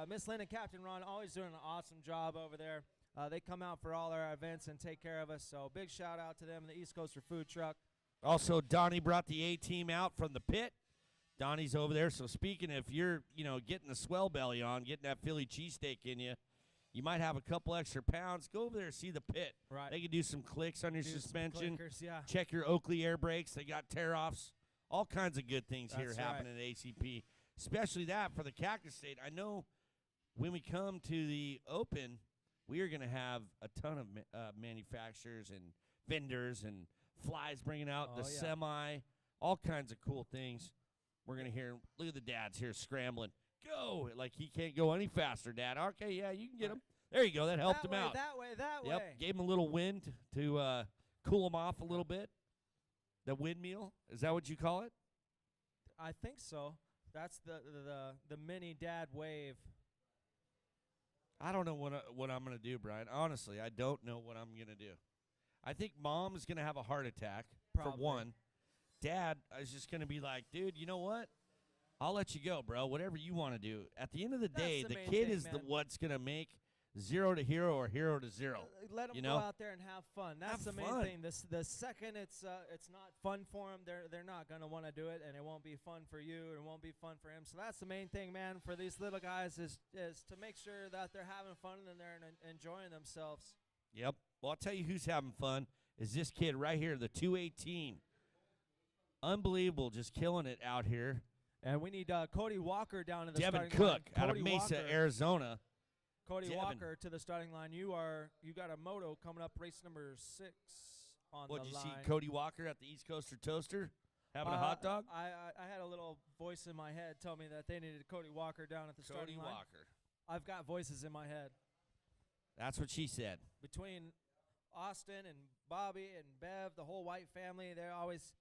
Miss Lynn and Captain Ron always doing an awesome job over there. They come out for all our events and take care of us. So big shout out to them, the East Coaster food truck. Also, Donnie brought the A-team out from the pit. Donnie's over there. So speaking of, if you're, getting the swell belly on, getting that Philly cheesesteak in you, you might have a couple extra pounds. Go over there and see the pit. Right. They can do some clicks on your suspension. Clickers, yeah. Check your Oakley air brakes. They got tear-offs. All kinds of good things here That's happening at ACP, especially that for the Cactus State. I know when we come to the Open, we are going to have a ton of manufacturers and vendors and flies bringing out the semi, all kinds of cool things. We're going to hear, look at the dads here scrambling. Go! Like he can't go any faster, Dad. Okay, yeah, you can get him. There you go. That helped him out. That way. Yep, gave him a little wind to cool him off a little bit. The windmill, is that what you call it? I think so. That's the mini dad wave. I don't know what I'm going to do, Brian. Honestly, I don't know what I'm going to do. I think Mom's going to have a heart attack, Probably. for one. Dad is just going to be like, dude, you know what? I'll let you go, bro. Whatever you want to do. At the end of the day, the the main kid thing, is man. what's going to make 0 to hero or hero to 0. Let them You go know? out there and have fun. That's Have the main fun. thing. The second it's not fun for them, they're not gonna want to do it, and it won't be fun for you, and it won't be fun for him. So that's the main thing, man. For these little guys is to make sure that they're having fun and they're enjoying themselves. Yep. Well, I'll tell you who's having fun is this kid right here, the 218. Unbelievable, just killing it out here. And we need Cody Walker down in the Devin starting Cook line. out of Cody Mesa, Walker. Arizona. Cody Devin. Walker to the starting line. You got a moto coming up, race number 6 on What, the did you line. see Cody Walker at the East Coaster Toaster having a hot dog? I had a little voice in my head tell me that they needed Cody Walker down at the Cody starting line. Walker. I've got voices in my head. That's what she said. Between Austin and Bobby and Bev, the whole White family, they're always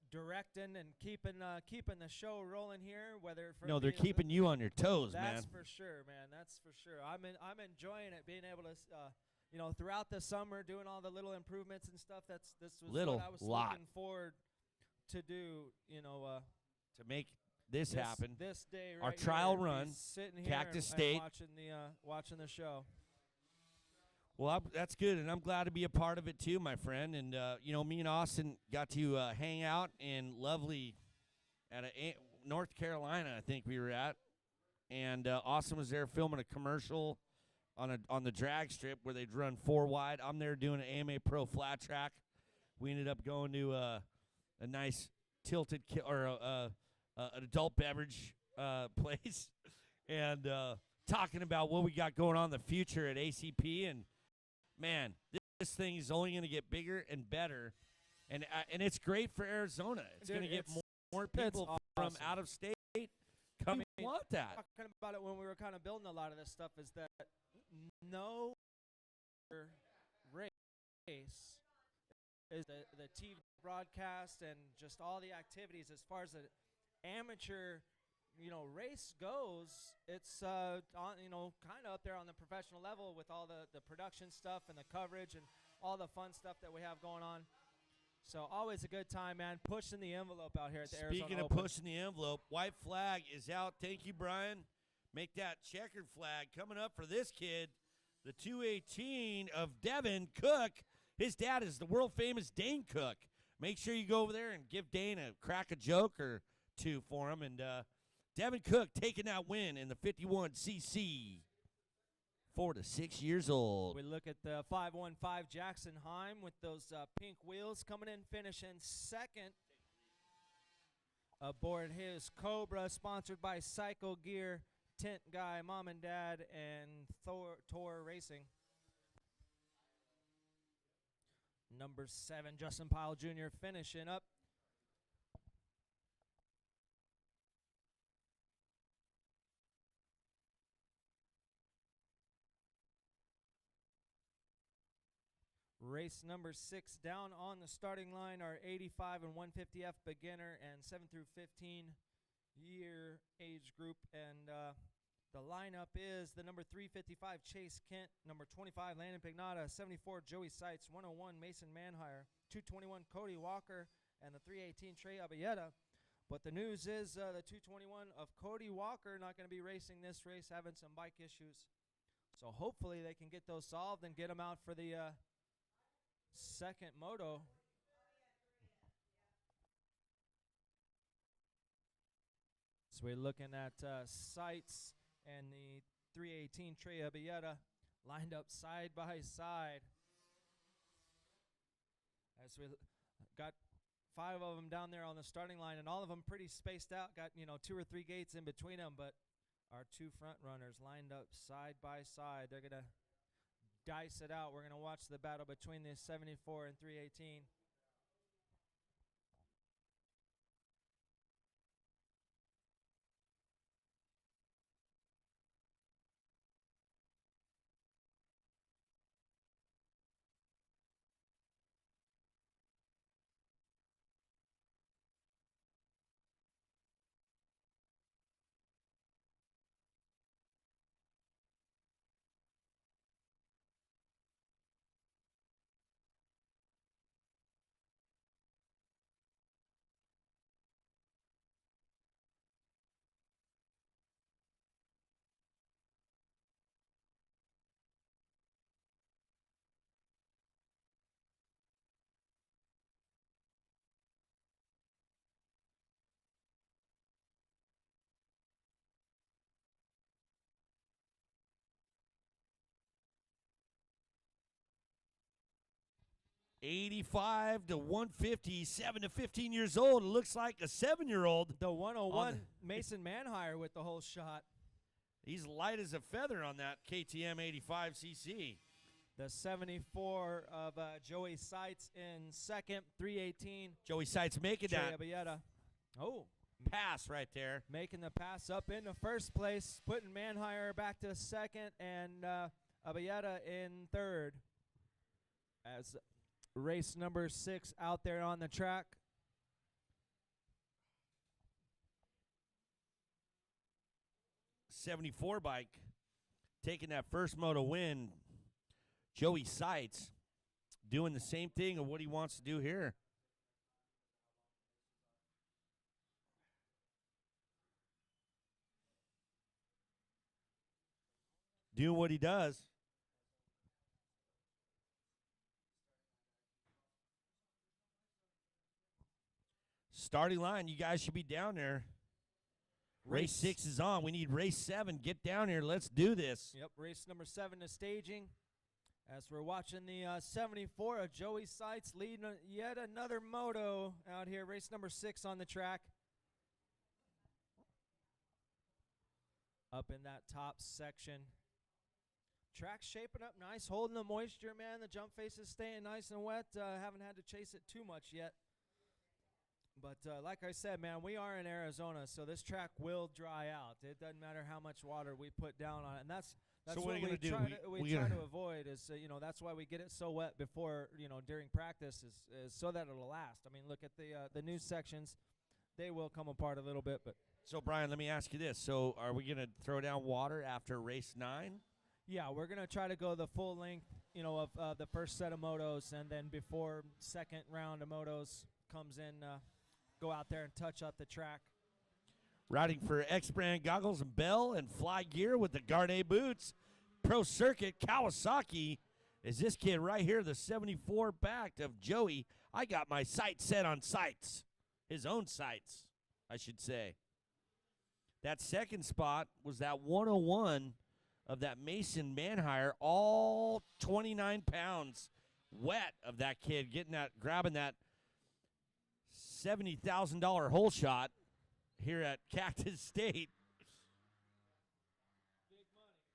directing and keeping the show rolling here. Whether for No, they're being- keeping you on your toes, That's man. for sure, man. That's for sure. I'm enjoying it, being able to, throughout the summer, doing all the little improvements and stuff. This was Little, what I was lot. looking forward to do. To make this happen. This day, Our right trial here, be run, sitting here Cactus and State. watching the show. Well, that's good, and I'm glad to be a part of it too, my friend. And me and Austin got to hang out in lovely at North Carolina, I think we were at, and Austin was there filming a commercial on the drag strip where they'd run 4 wide. I'm there doing an AMA Pro flat track. We ended up going to a nice tilted an adult beverage place, and talking about what we got going on in the future at ACP. And man, this thing is only going to get bigger and better, and it's great for Arizona. It's going to get more people from awesome. out of state coming. I mean, want that. Talking about it when we were kind of building a lot of this stuff is that no race is the TV broadcast and just all the activities as far as the amateur race goes. It's on kind of up there on the professional level with all the production stuff and the coverage and all the fun stuff that we have going on. So always a good time, man. Pushing the envelope out here at the Arizona Speaking of Open. pushing the envelope, white flag is out. Thank you, Brian. Make that checkered flag coming up for this kid, the 218 of Devin Cook. His dad is the world-famous Dane Cook. Make sure you go over there and give Dane a crack a joke or two for him. And Devin Cook taking that win in the 51cc. 4 to 6 years old. We look at the 515 Jackson Heim with those pink wheels coming in, finishing second aboard his Cobra, sponsored by Psycho Gear, Tent Guy, Mom and Dad, and Tor Racing. Number 7, Justin Pyle Jr. finishing up. Race number 6 down on the starting line are 85 and 150F beginner and 7 through 15 year age group. And The lineup is the number 355 Chase Kent, number 25 Landon Pignata, 74 Joey Seitz, 101 Mason Manhire, 221 Cody Walker, and the 318 Trey Abieta. But the news is the 221 of Cody Walker not going to be racing this race, having some bike issues. So hopefully they can get those solved and get him out for the second moto. So we're looking at Seitz and the 318 Trey Abieta lined up side by side. As we got 5 of them down there on the starting line, and all of them pretty spaced out. Got 2 or 3 gates in between them, but our 2 front runners lined up side by side. They're gonna dice it out. We're gonna watch the battle between the 74 and 318. '85 to 150, 7 to 15 years old. It looks like a 7-year-old. The 101 Mason Manhire with the whole shot. He's light as a feather on that KTM 85cc. The 74 of Joey Seitz in second, 318. Joey Seitz making Trey that Abieta. Oh, pass right there. making the pass up into first place, putting Manhire back to second, and Abieta in third. As race number 6 out there on the track. '74 bike taking that first moto win. Joey Seitz doing the same thing of what he wants to do here. Doing what he does. Starting line, you guys should be down there. Race 6 is on. We need race 7. Get down here. Let's do this. Yep, race number 7 is staging. As we're watching the 74 of Joey Seitz leading yet another moto out here. Race number 6 on the track. Up in that top section. Track's shaping up nice, holding the moisture, man. The jump face is staying nice and wet. Haven't had to chase it too much yet. But like I said, man, we are in Arizona, so this track will dry out. It doesn't matter how much water we put down on it, and that's So what what are you we gonna do? we try to avoid. Is that's why we get it so wet before during practice is so that it'll last. I mean, look at the new sections; they will come apart a little bit, but So, Brian, let me ask you this. So, are we going to throw down water after race 9? yeah, we're gonna try to go the full length, of the first set of motos, and then before second round of motos comes in, go out there and touch up the track. Riding for X-Brand goggles and bell and fly gear with the Garnet boots. Pro Circuit Kawasaki is this kid right here, the 74 backed of Joey. I got my sight set on sights. His own sights, I should say. That second spot was that 101 of that Mason Manhire, all 29 pounds wet of that kid, grabbing that $70,000 hole shot here at Cactus State.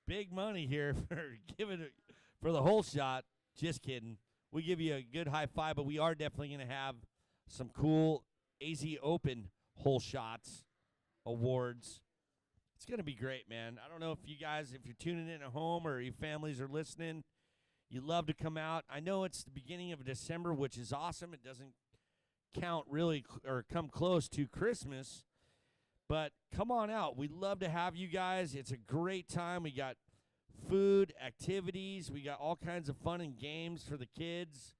Big money here for giving it for the hole shot. Just kidding. We give you a good high five, but we are definitely going to have some cool AZ Open hole shots awards. It's going to be great, man. I don't know if you guys, if you're tuning in at home or your families are listening, you love to come out. I know it's the beginning of December, which is awesome. It doesn't count really or come close to Christmas. But come on out. We'd love to have you guys. It's a great time. We got food, activities. We got all kinds of fun and games for the kids.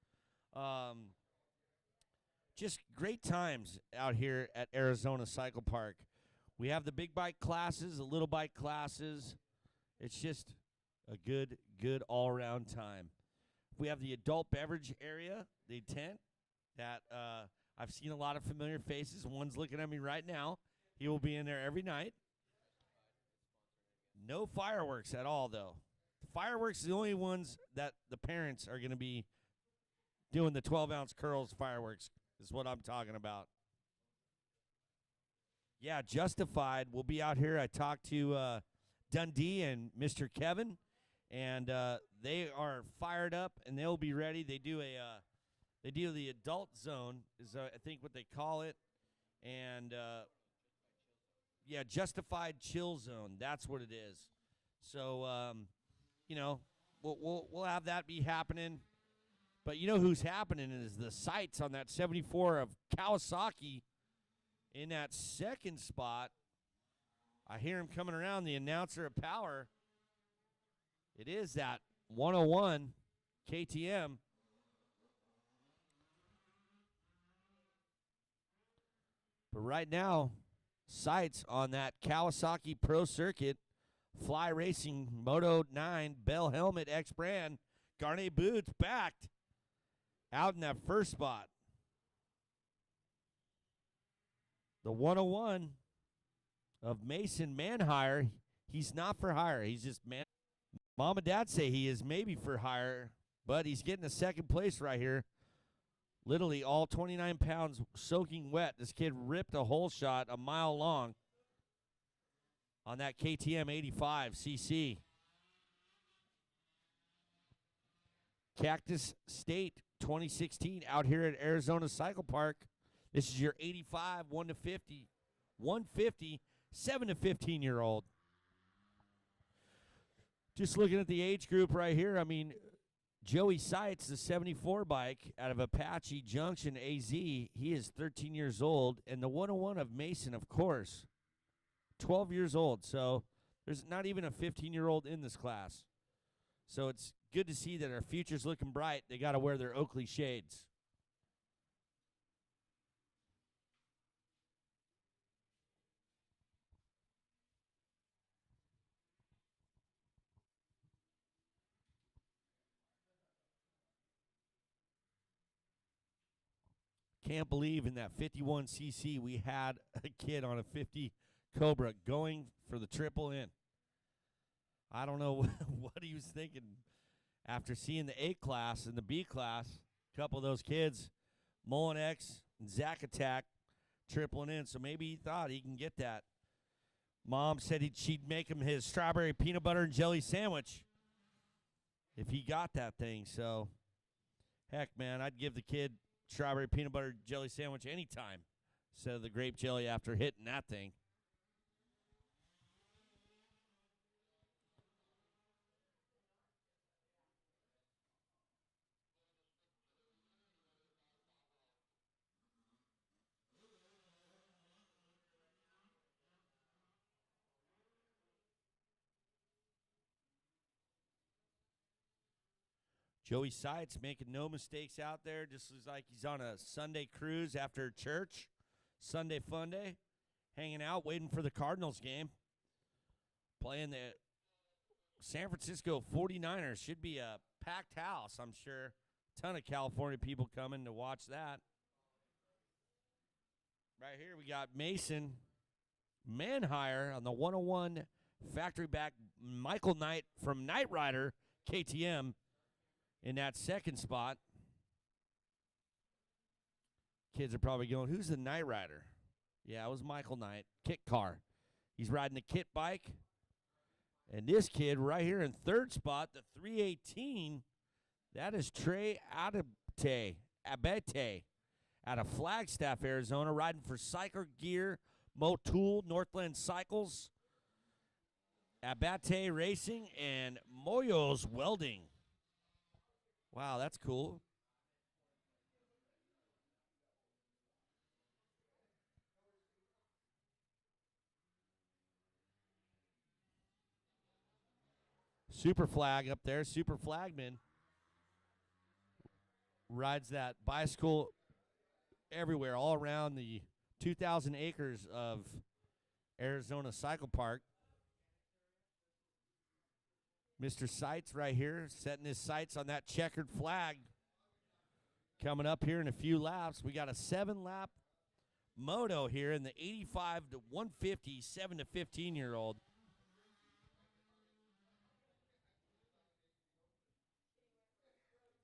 Just great times out here at Arizona Cycle Park. We have the big bike classes, the little bike classes. It's just a good all-around time. We have the adult beverage area, the tent, that I've seen a lot of familiar faces. One's looking at me right now. He will be in there every night. No fireworks at all, though. Fireworks are the only ones that the parents are going to be doing the 12-ounce curls fireworks is what I'm talking about. Yeah, Justified will be out here. I talked to Dundee and Mr. Kevin, and they are fired up, and they'll be ready. They do the adult zone is I think what they call it, and yeah, Justified Chill Zone. That's what it is. So we'll have that be happening. But you know who's happening is the sights on that 74 of Kawasaki in that second spot. I hear him coming around, the announcer of power. It is that 101 KTM. But right now, sights on that Kawasaki Pro Circuit, Fly Racing Moto 9 Bell Helmet X brand, Garnet boots backed out in that first spot. The 101 of Mason Manhire, he's not for hire. He's just man. Mom and Dad say he is maybe for hire, but he's getting a second place right here. Literally all 29 pounds soaking wet. This kid ripped a hole shot a mile long on that KTM 85cc. Cactus State 2016 out here at Arizona Cycle Park. This is your 85, 1 to 50, 150, 7 to 15-year-old. Just looking at the age group right here, I mean, Joey Seitz, the 74 bike out of Apache Junction, AZ, he is 13 years old. And the 101 of Mason, of course, 12 years old. So there's not even a 15-year-old in this class. So it's good to see that our future's looking bright. They got to wear their Oakley shades. Can't believe in that 51cc we had a kid on a 50 Cobra going for the triple in. I don't know what he was thinking after seeing the A class and the B class. A couple of those kids, Mullen X and Zack Attack, tripling in. So maybe he thought he can get that. Mom said she'd make him his strawberry peanut butter and jelly sandwich if he got that thing. So, heck, man, I'd give the kid strawberry peanut butter jelly sandwich anytime instead of the grape jelly after hitting that thing. Joey Seitz making no mistakes out there. Just looks like he's on a Sunday cruise after church. Sunday fun day. Hanging out, waiting for the Cardinals game. Playing the San Francisco 49ers. Should be a packed house, I'm sure. Ton of California people coming to watch that. Right here we got Mason Manhire on the 101 factory back. Michael Knight from Knight Rider KTM in that second spot. Kids are probably going, who's the Knight Rider? Yeah, it was Michael Knight, kit car. He's riding the kit bike. And this kid right here in third spot, the 318, that is Trey Abate out of Flagstaff, Arizona, riding for Cycle Gear, Motul, Northland Cycles, Abate Racing, and Moyos Welding. Wow, that's cool. Super flag up there. Super flagman rides that bicycle everywhere, all around the 2,000 acres of Arizona Cycle Park. Mr. Sights right here, setting his sights on that checkered flag. Coming up here in a few laps, we got a 7-lap moto here in the 85 to 150, 7 to 15-year-old.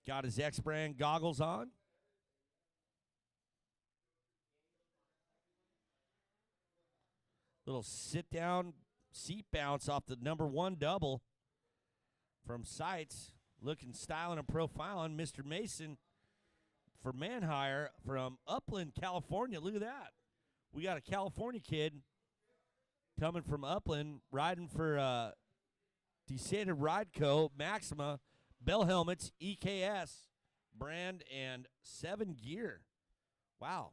Got his X-Brand goggles on. Little sit-down seat bounce off the number 1 double from Sights. Looking, styling, and profiling. Mr. Mason for Manhire from Upland, California. Look at that. We got a California kid coming from Upland, riding for Descended Ride Co., Maxima, Bell Helmets, EKS, brand, and 7 gear. Wow.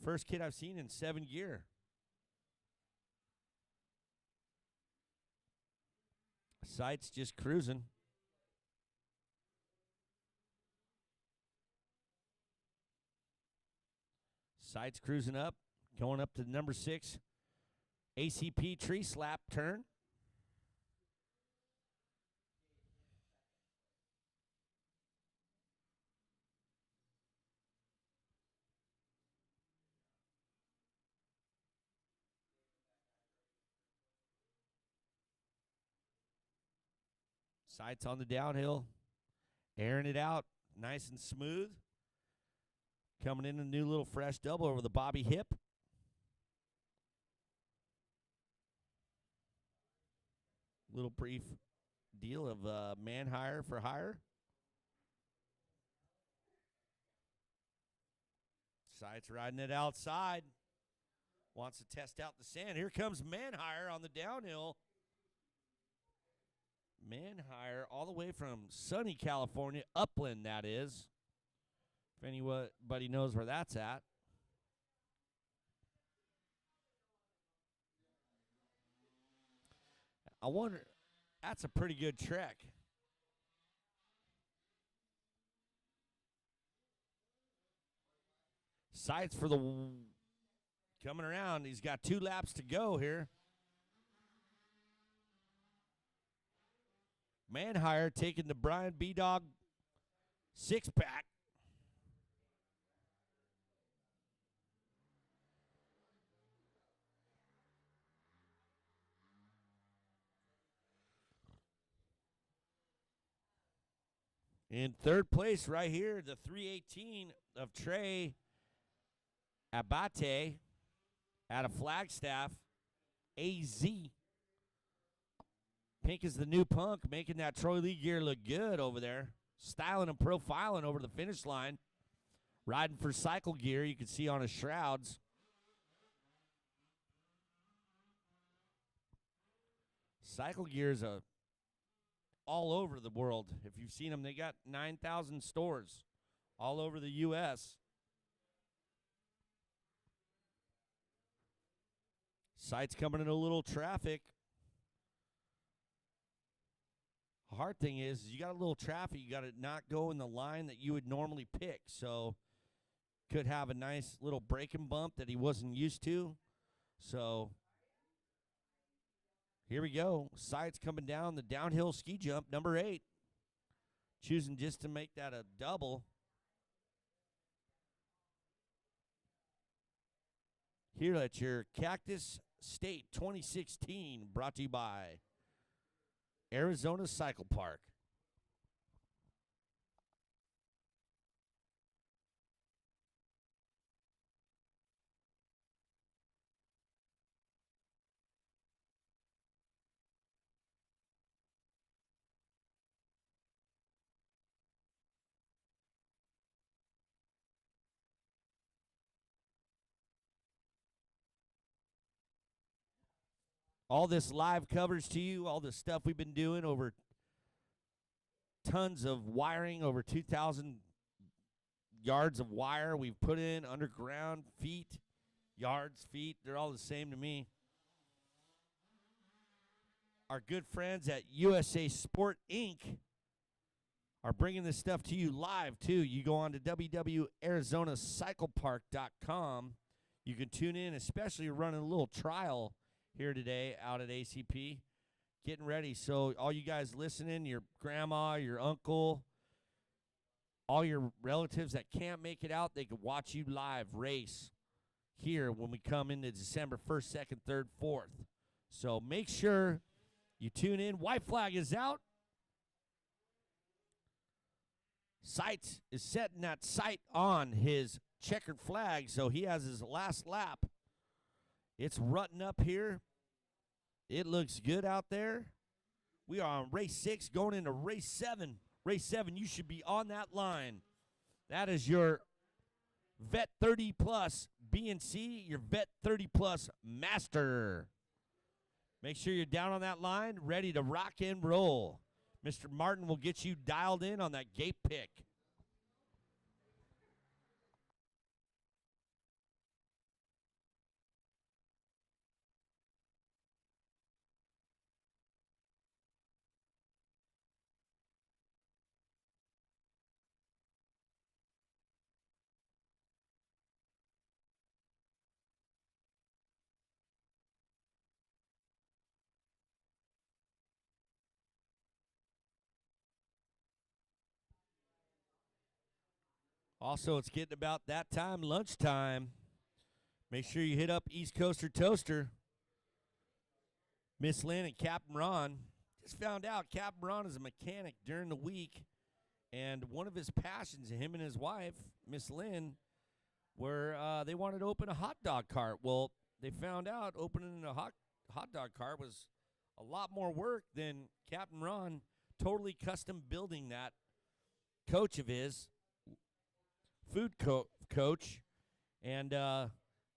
First kid I've seen in 7 gear. Sights just cruising. Sights cruising up, going up to the number 6 ACP tree slap turn. Sights on the downhill, airing it out nice and smooth. Coming in a new little fresh double over the Bobby hip. Little brief deal of man hire for hire. Sights riding it outside. Wants to test out the sand. Here comes Manhire on the downhill. Manhire all the way from sunny California, Upland that is. If anybody knows where that's at. I wonder, that's a pretty good trek. Sights for the coming around. He's got 2 laps to go here. Manhire taking the Brian B-Dog 6-pack. In third place right here, the 318 of Trey Abate out of Flagstaff, AZ. Pink is the new punk, making that Troy Lee gear look good over there. Styling and profiling over the finish line. Riding for cycle gear, you can see on his shrouds. Cycle gear is all over the world. If you've seen them, they got 9,000 stores all over the U.S. Sights coming in a little traffic. Hard thing is you got a little traffic, you got to not go in the line that you would normally pick. So could have a nice little braking bump that he wasn't used to. So here we go. Sights coming down the downhill ski jump, number 8. Choosing just to make that a double. Here at your Cactus State 2016, brought to you by Arizona Cycle Park. All this live coverage to you, all the stuff we've been doing, over tons of wiring, over 2,000 yards of wire we've put in underground, feet, yards, feet, they're all the same to me. our good friends at USA Sport Inc. are bringing this stuff to you live, too. You go on to www.arizonacyclepark.com. You can tune in, especially running a little trial here today out at ACP. Getting ready. So all you guys listening, your grandma, your uncle, all your relatives that can't make it out, they can watch you live race here when we come into December 1st, 2nd, 3rd, 4th. So make sure you tune in. White flag is out. Sights is setting that sight on his checkered flag, so he has his last lap. It's rutting up here. It looks good out there. We are on race 6 going into race 7. Race 7, you should be on that line. That is your Vet 30 Plus B&C, your Vet 30 Plus Master. Make sure you're down on that line, ready to rock and roll. Mr. Martin will get you dialed in on that gate pick. Also, it's getting about that time, lunchtime. Make sure you hit up East Coaster Toaster. Miss Lynn and Captain Ron. Just found out Captain Ron is a mechanic during the week, and one of his passions, him and his wife, Miss Lynn, were they wanted to open a hot dog cart. Well, they found out opening a hot dog cart was a lot more work than Captain Ron totally custom building that coach of his. Food coach, and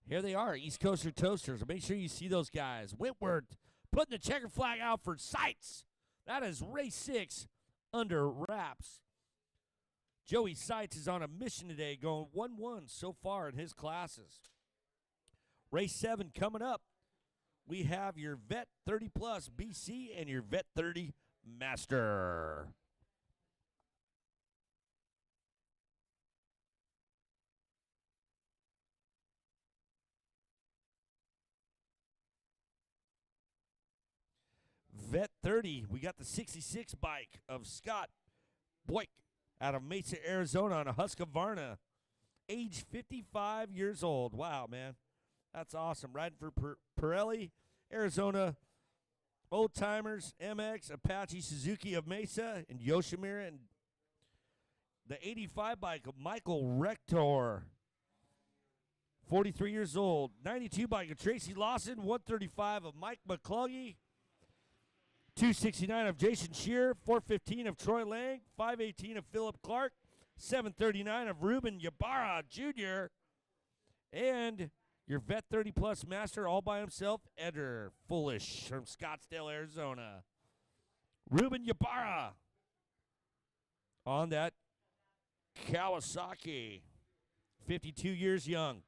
here they are, East Coaster Toasters. Make sure you see those guys. Whitworth putting the checker flag out for Sights. That is race 6 under wraps. Joey Sights is on a mission today, going 1-1 so far in his classes. Race 7 coming up. We have your Vet 30 Plus BC and your Vet 30 Master. Vet 30, we got the 66 bike of Scott Boyk out of Mesa, Arizona on a Husqvarna, age 55 years old. Wow, man. That's awesome. Riding for Pirelli, Arizona, Old Timers, MX, Apache, Suzuki of Mesa, and Yoshimura, and the 85 bike of Michael Rector, 43 years old. 92 bike of Tracy Lawson, 135 of Mike McCluggy, 269 of Jason Shear, 415 of Troy Lang, 518 of Philip Clark, 739 of Ruben Ybarra Jr., and your Vet 30 Plus Master all by himself, Eder Foolish from Scottsdale, Arizona. Ruben Ybarra on that Kawasaki, 52 years young.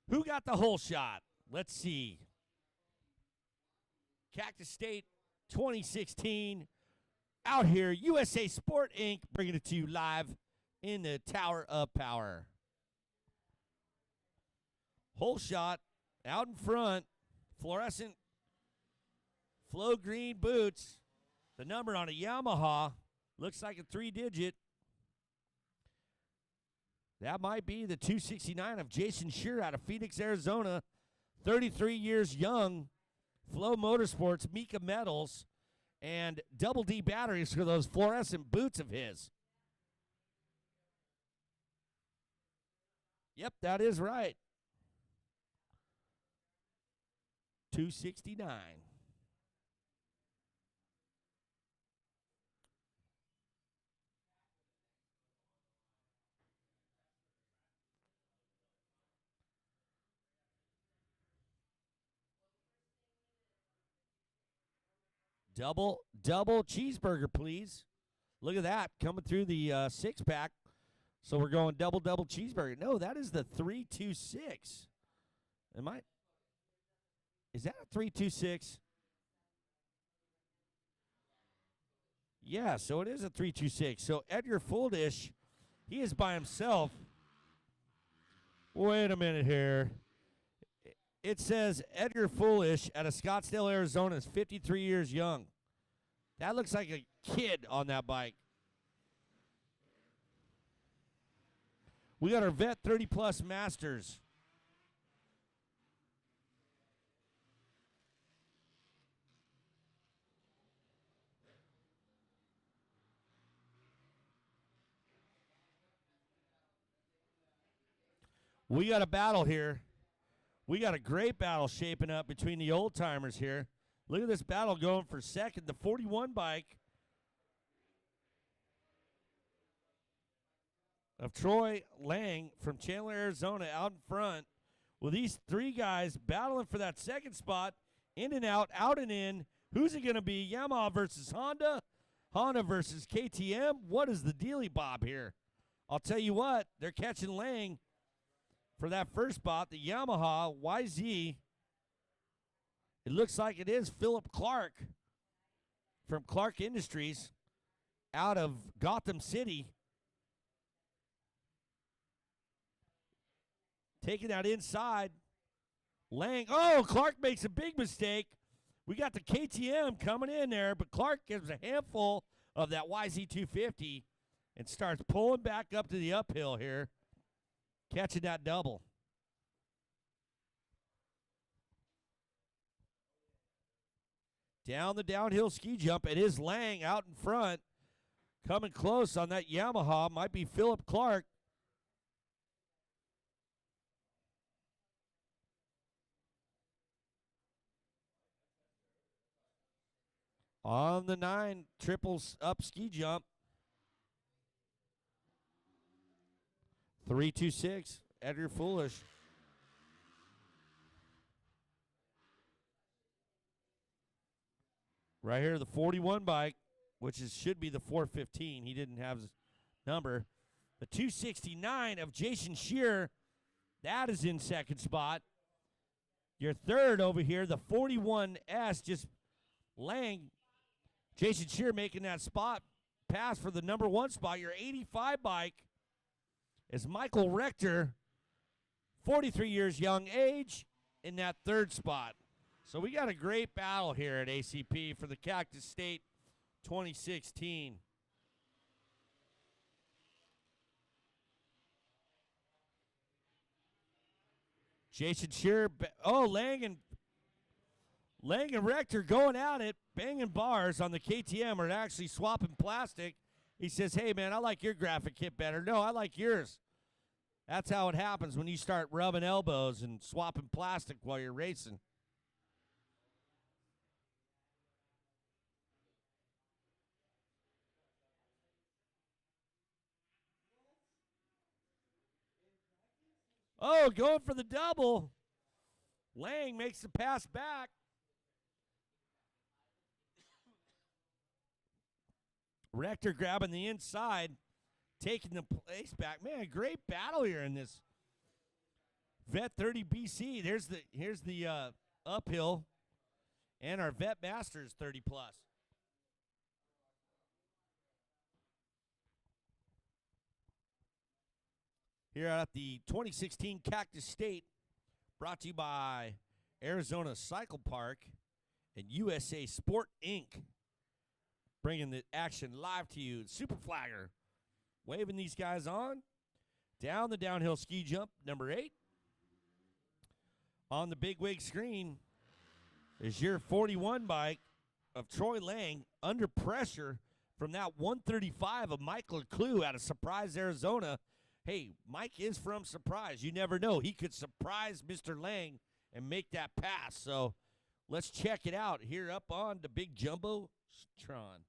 Who got the whole shot? Let's see. Cactus State 2016. Out here, USA Sport Inc. bringing it to you live in the Tower of Power. Whole shot out in front. Fluorescent flow green boots. The number on a Yamaha looks like a 3-digit. That might be the 269 of Jason Shear out of Phoenix, Arizona. 33 years young. Flow Motorsports, Mika Metals, and Double D batteries for those fluorescent boots of his. Yep, that is right. 269. Double cheeseburger, please. Look at that, coming through the 6-pack. So we're going double cheeseburger. No, that is the 326. Is that a 326? Yeah, so it is a 3-2-6. So Edgar Foldish, he is by himself. Wait a minute here. It says Edgar Foolish out of Scottsdale, Arizona is 53 years young. That looks like a kid on that bike. We got our vet 30-plus masters. We got a battle here. We got a great battle shaping up between the old timers here. Look at this battle going for second. The 41 bike of Troy Lang from Chandler, Arizona, out in front with these three guys battling for that second spot. In and out and in. Who's it going to be? Yamaha versus Honda? Honda versus KTM? What is the dealy bob here? I'll tell you what, they're catching Lang for that first spot. The Yamaha YZ, it looks like it is Philip Clark from Clark Industries out of Gotham City. Taking that inside. Lang, oh, Clark makes a big mistake. We got the KTM coming in there, but Clark gives a handful of that YZ250 and starts pulling back up to the uphill here, catching that double. Down the downhill ski jump, it is Lang out in front. Coming close on that Yamaha might be Philip Clark. On the 9 triples up ski jump. 3-2-6, Edgar Foolish. Right here, the 41 bike, which should be the 415. He didn't have his number. The 269 of Jason Shear, that is in second spot. Your third over here, the 41S, just Lang. Jason Shear making that spot pass for the number 1 spot. Your 85 bike is Michael Rector, 43 years young age, in that third spot. So we got a great battle here at ACP for the Cactus State 2016. Jason Shear, Lang and Rector going at it, banging bars on the KTM, or actually swapping plastic. He says, hey, man, I like your graphic kit better. No, I like yours. That's how it happens when you start rubbing elbows and swapping plastic while you're racing. Oh, going for the double. Lang makes the pass back. Rector grabbing the inside, taking the place back. Man, great battle here in this Vet 30 BC. Here's the uphill, and our Vet Masters 30 plus. Here at the 2016 Cactus State, brought to you by Arizona Cycle Park and USA Sport Inc. Bringing the action live to you. Super Flagger waving these guys on. Down the downhill ski jump, number 8. On the big wig screen is your 41 bike of Troy Lang under pressure from that 135 of Mike Leclue out of Surprise, Arizona. Hey, Mike is from Surprise. You never know. He could surprise Mr. Lang and make that pass. So let's check it out here up on the big Jumbo Tron.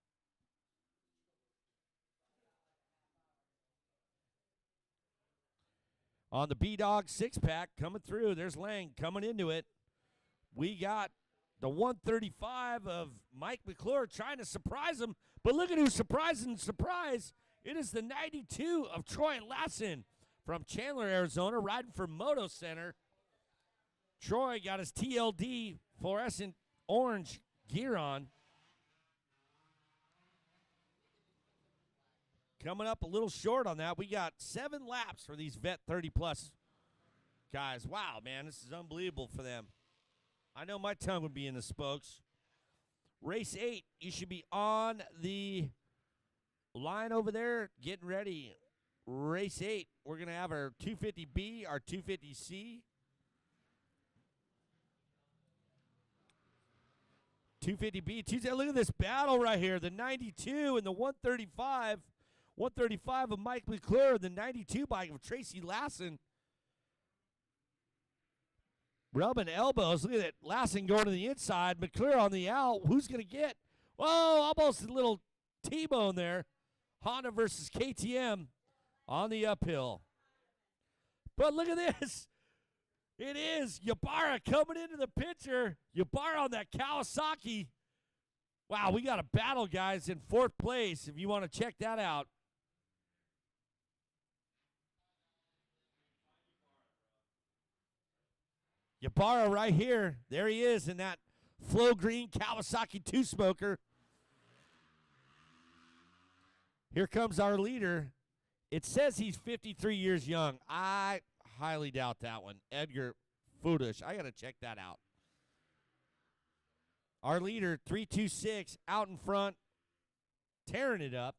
On the B-Dog 6-pack coming through. There's Lang coming into it. We got the 135 of Mike McClure trying to surprise him. But look at who's surprising surprise. It is the 92 of Troy Lassen from Chandler, Arizona, riding for Moto Center. Troy got his TLD fluorescent orange gear on. coming up a little short on that. We got 7 laps for these vet 30-plus guys. Wow, man, this is unbelievable for them. I know my tongue would be in the spokes. Race 8, you should be on the line over there getting ready. Race 8, we're going to have our 250B, our 250C. 250B, Tuesday. Look at this battle right here. The 92 and the 135. 135 of Mike McClure, the 92 bike of Tracy Lassen. Rubbing elbows. Look at that. Lassen going to the inside. McClure on the out. Who's going to get? Whoa, almost a little T-bone there. Honda versus KTM on the uphill. But look at this. It is Ybarra coming into the picture. Ybarra on that Kawasaki. Wow, we got a battle, guys, in 4th place if you want to check that out. Ybarra right here. There he is in that flow green Kawasaki 2-smoker. Here comes our leader. It says he's 53 years young. I highly doubt that one. Edgar Fudish. I got to check that out. Our leader, 326, out in front, tearing it up.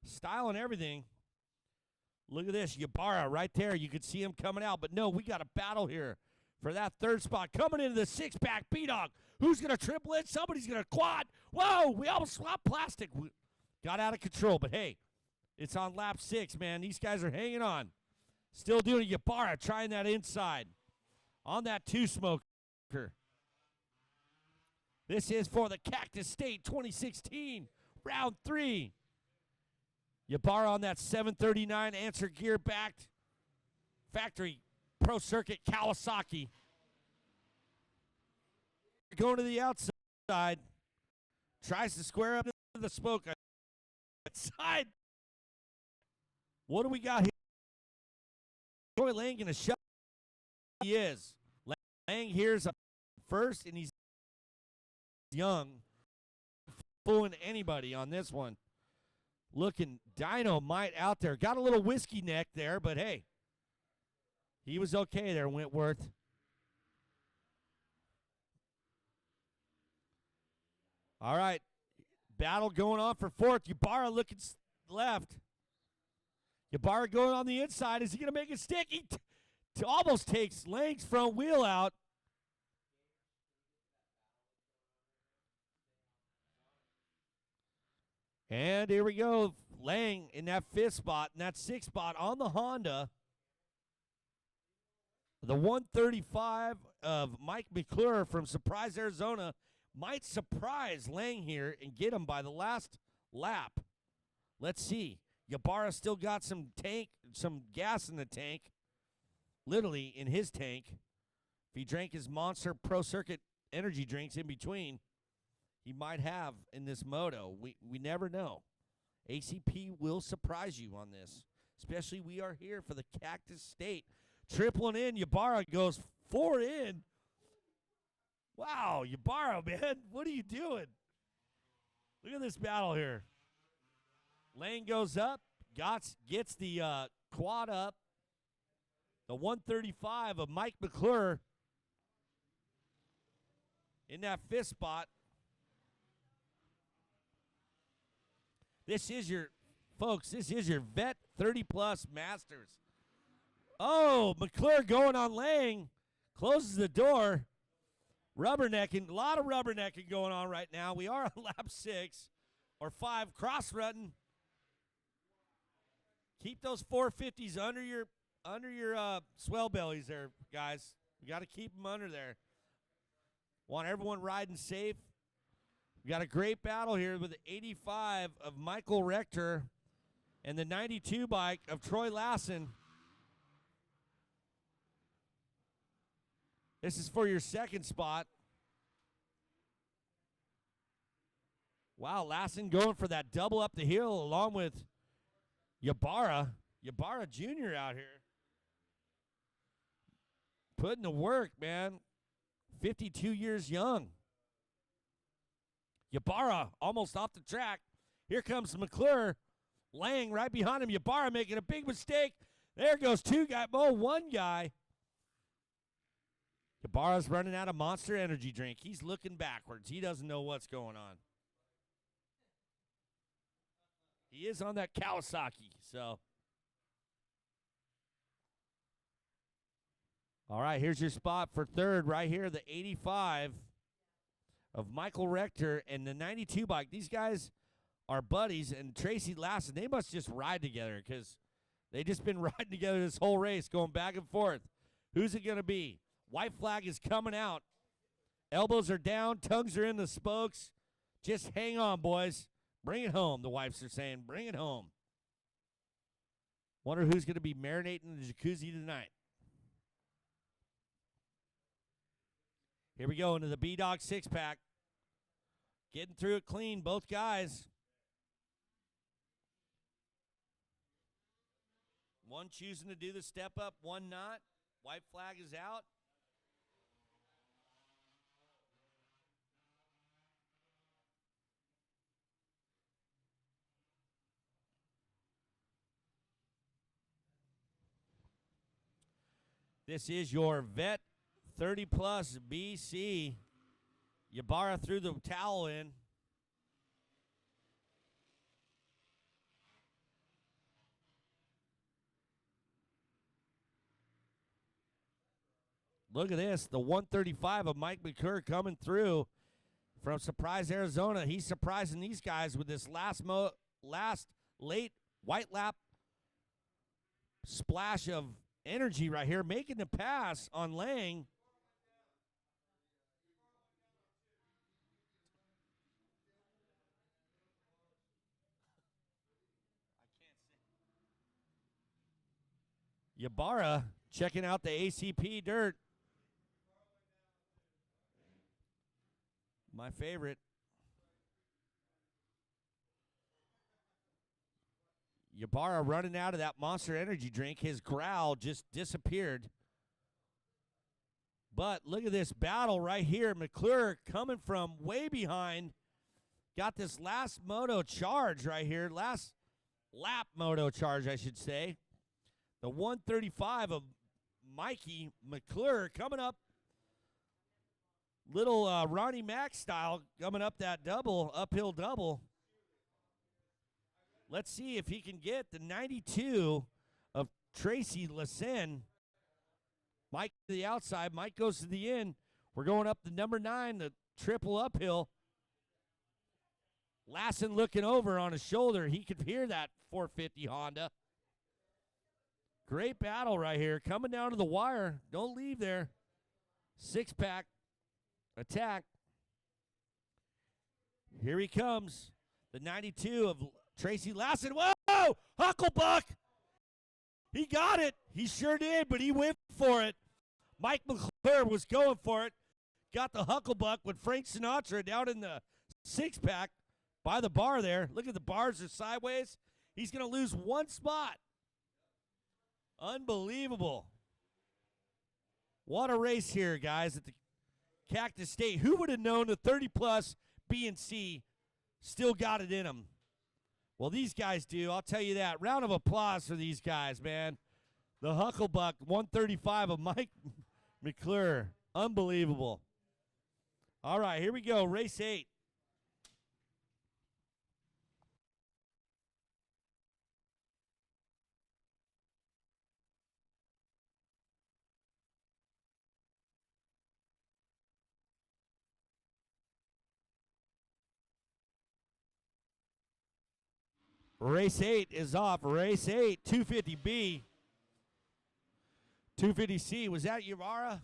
Style and everything. Look at this. Ybarra right there. You can see him coming out. But no, we got a battle here for that 3rd spot. Coming into the 6-pack B-Dog. Who's going to triple it? Somebody's going to quad. Whoa, we almost swapped plastic. We got out of control. But, hey, it's on lap 6, man. These guys are hanging on. Still doing it. Ybarra trying that inside on that 2-smoker. This is for the Cactus State 2016, round 3. Ybarra on that 739 answer gear backed factory Pro Circuit Kawasaki. Going to the outside. Tries to square up to the smoke. Side. What do we got here? Troy Lang going to shut. He is. Lang here's a first, and he's young. Fooling anybody on this one. Looking dynamite out there. Got a little whiskey neck there, but hey, he was okay there, Wentworth. All right, battle going on for 4th. Ybarra looking left. Ybarra going on the inside. Is he going to make it stick? He almost takes Lang's front wheel out. And here we go. Lang in that 5th spot and that 6th spot on the Honda. The 135 of Mike McClure from Surprise, Arizona might surprise Lang here and get him by the last lap. Let's see. Ybarra still got some gas in the tank, literally in his tank. If he drank his Monster Pro Circuit energy drinks in between, he might have in this moto. We never know. ACP will surprise you on this, especially we are here for the Cactus State. Tripling in, Ybarra goes 4 in. Wow, Ybarra, man, what are you doing? Look at this battle here. Lang goes up, gets the quad up. The 135 of Mike McClure in that 5th spot. This is your vet 30-plus Masters. Oh, McClure going on Lang. Closes the door. Rubbernecking. A lot of rubbernecking going on right now. We are on lap 6 or 5. Cross-rutting. Keep those 450s under your swell bellies there, guys. We got to keep them under there. Want everyone riding safe. We got a great battle here with the 85 of Michael Rector and the 92 bike of Troy Lassen. This is for your second spot. Wow, Lassen going for that double up the hill along with Ybarra. Ybarra Jr. out here. Putting the work, man. 52 years young. Ybarra almost off the track. Here comes McClure. Lang right behind him. Ybarra making a big mistake. There goes one guy. Ybarra's running out of Monster Energy drink. He's looking backwards. He doesn't know what's going on. He is on that Kawasaki, so. All right, here's your spot for third right here, the 85 of Michael Rector and the 92 bike. These guys are buddies, and Tracy Lassen, they must just ride together because they just been riding together this whole race, going back and forth. Who's it going to be? White flag is coming out. Elbows are down, tongues are in the spokes. Just hang on, boys. Bring it home, the wives are saying. Bring it home. Wonder who's going to be marinating in the jacuzzi tonight. Here we go into the B-Dog six-pack. Getting through it clean, both guys. One choosing to do the step up, one not. White flag is out. This is your vet 30-plus BC. Ybarra threw the towel in. Look at this, the 135 of Mike McClure coming through from Surprise, Arizona. He's surprising these guys with this last late white lap splash of energy right here, making the pass on Lang. Ybarra checking out the ACP dirt. My favorite. Ybarra running out of that Monster Energy drink. His growl just disappeared. But look at this battle right here. McClure coming from way behind. Got this last moto charge right here. Last lap moto charge, I should say. The 135 of Mikey McClure coming up. Little Ronnie Mack style coming up that double, uphill double. Let's see if he can get the 92 of Tracy Lassen. Mike to the outside. Mike goes to the end. We're going up the number 9, the triple uphill. Lassen looking over on his shoulder. He could hear that 450 Honda. Great battle right here. Coming down to the wire. Don't leave there. Six-pack attack. Here he comes. The 92 of Tracy Lassen. Whoa! Hucklebuck! He got it. He sure did, but he went for it. Mike McClure was going for it. Got the Hucklebuck with Frank Sinatra down in the six-pack by the bar there. Look at the bars are sideways. He's going to lose one spot. Unbelievable. What a race here, guys, at the Cactus State. Who would have known the 30-plus B and C still got it in them? Well, these guys do. I'll tell you that. Round of applause for these guys, man. The Hucklebuck 135 of Mike McClure. Unbelievable. All right, here we go. Race 8. Race 8 is off. Race 8, 250B. 250C. Was that Ybarra?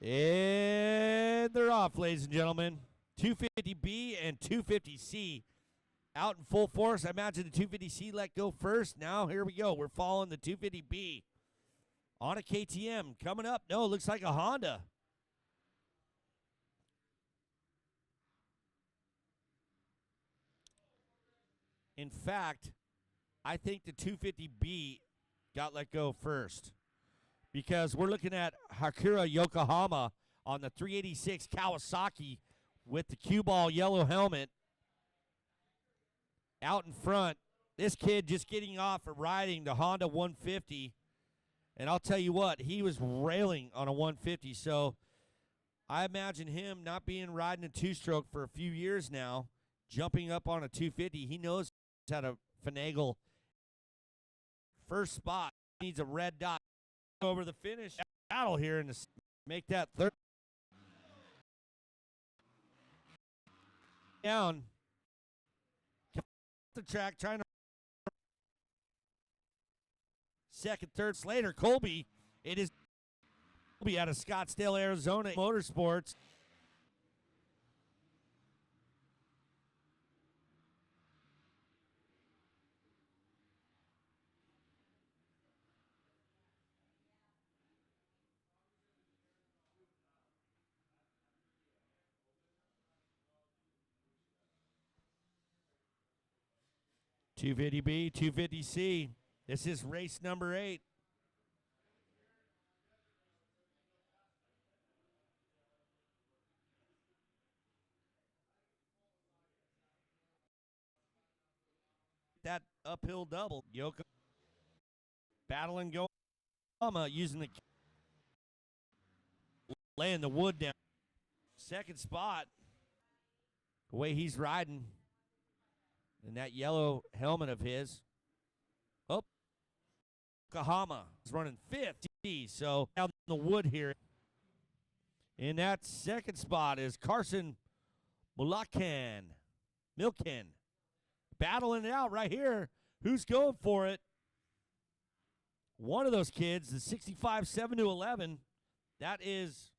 And they're off, ladies and gentlemen. 250B and 250C out in full force. I imagine the 250C let go first. Now, here we go. We're following the 250B. On a KTM. Coming up. No, looks like a Honda. In fact, I think the 250B got let go first because we're looking at Hakura Yokohama on the 386 Kawasaki with the cue ball yellow helmet out in front. This kid just getting off of riding the Honda 150, and I'll tell you what, he was railing on a 150, so I imagine him not being riding a two-stroke for a few years now, jumping up on a 250. He knows how to finagle. First spot, needs a red dot over the finish battle here and make that third down. The track trying to second, third. Slater, Colby. It is Colby out of Scottsdale, Arizona Motorsports. $250B, $250C. This is race number 8. That uphill double. Yoko battling going. Using the laying the wood down. Second spot. The way he's riding. And that yellow helmet of his. Oh. Yokohama is running 50. So down the wood here. In that second spot is Carson Milken. Battling it out right here. Who's going for it? One of those kids, the 65 7-11. That is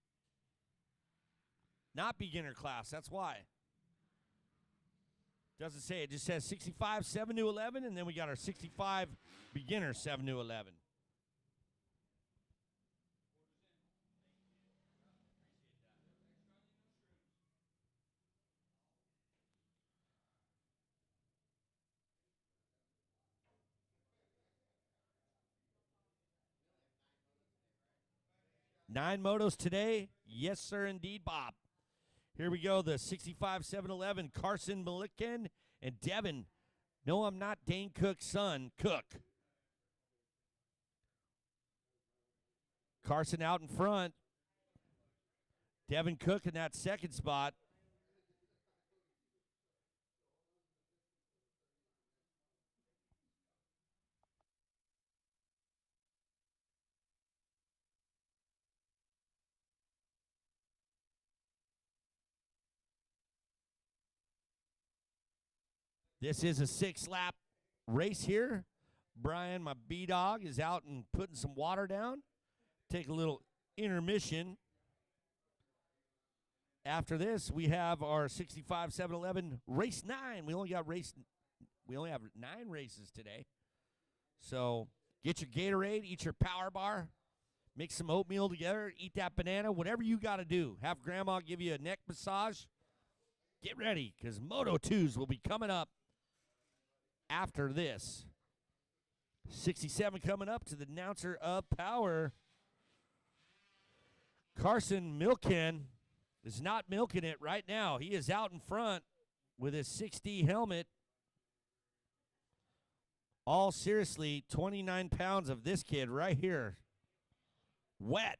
not beginner class. That's why. Doesn't say. It just says 65 7-11, and then we got our 65 beginner 7-11. Nine motos today. Yes, sir, indeed, Bob. Here we go, the 65 7-11, Carson Milken and Devin. No, I'm not Dane Cook's son, Cook. Carson out in front. Devin Cook in that second spot. This is a 6-lap race here. Brian, my B-Dog, is out and putting some water down. Take a little intermission. After this, we have our 65 7-11 race 9. We only have 9 races today. So get your Gatorade, eat your Power Bar, mix some oatmeal together, eat that banana, whatever you got to do. Have Grandma give you a neck massage. Get ready, because Moto 2s will be coming up after this. 67 coming up to the announcer of power. Carson Milken is not milking it right now. He is out in front with his 6D helmet. All seriously, 29 pounds of this kid right here. Wet.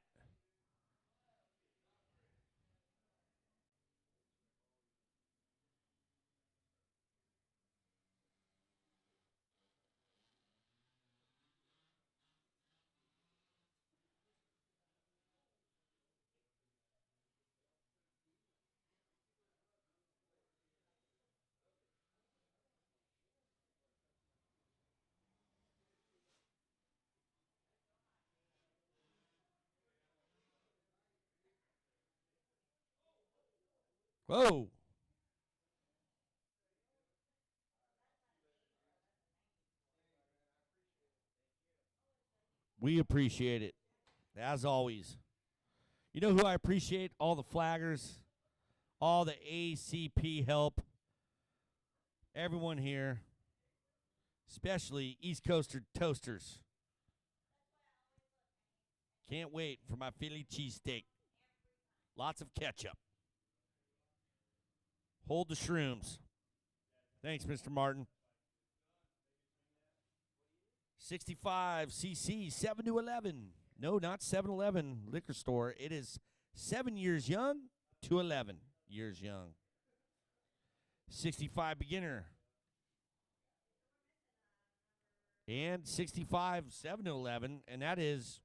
Whoa. We appreciate it, as always. You know who I appreciate? All the flaggers, all the ACP help, everyone here, especially East Coaster Toasters. Can't wait for my Philly cheesesteak. Lots of ketchup. Hold the shrooms. Thanks, Mr. Martin. 65cc, 7 to 11. No, not 7-Eleven liquor store. It is 7 years young to 11 years young. 65 beginner. And 65, 7 to 11. And that is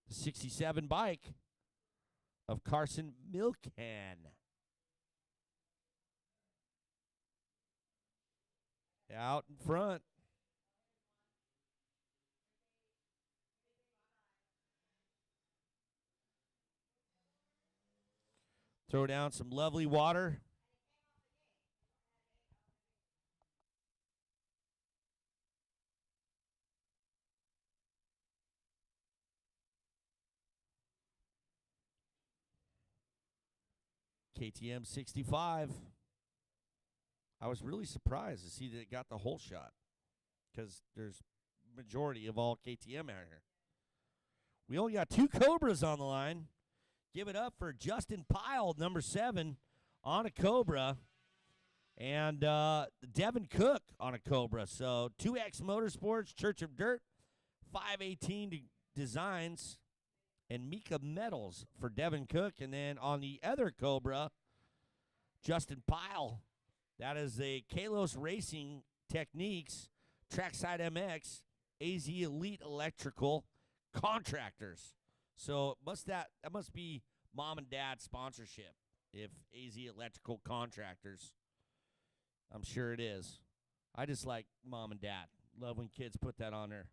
the 67 bike of Carson Milcan. Out in front. Throw down some lovely water. KTM 65. I was really surprised to see that it got the whole shot because there's majority of all KTM out here. We only got 2 Cobras on the line. Give it up for Justin Pyle, number 7, on a Cobra, and Devin Cook on a Cobra. So 2X Motorsports, Church of Dirt, 518 Designs, and Mika Metals for Devin Cook. And then on the other Cobra, Justin Pyle. That is a Kalos Racing Techniques, Trackside MX, AZ Elite Electrical Contractors. So that must be mom and dad sponsorship if AZ Electrical Contractors. I'm sure it is. I just like mom and dad. Love when kids put that on there.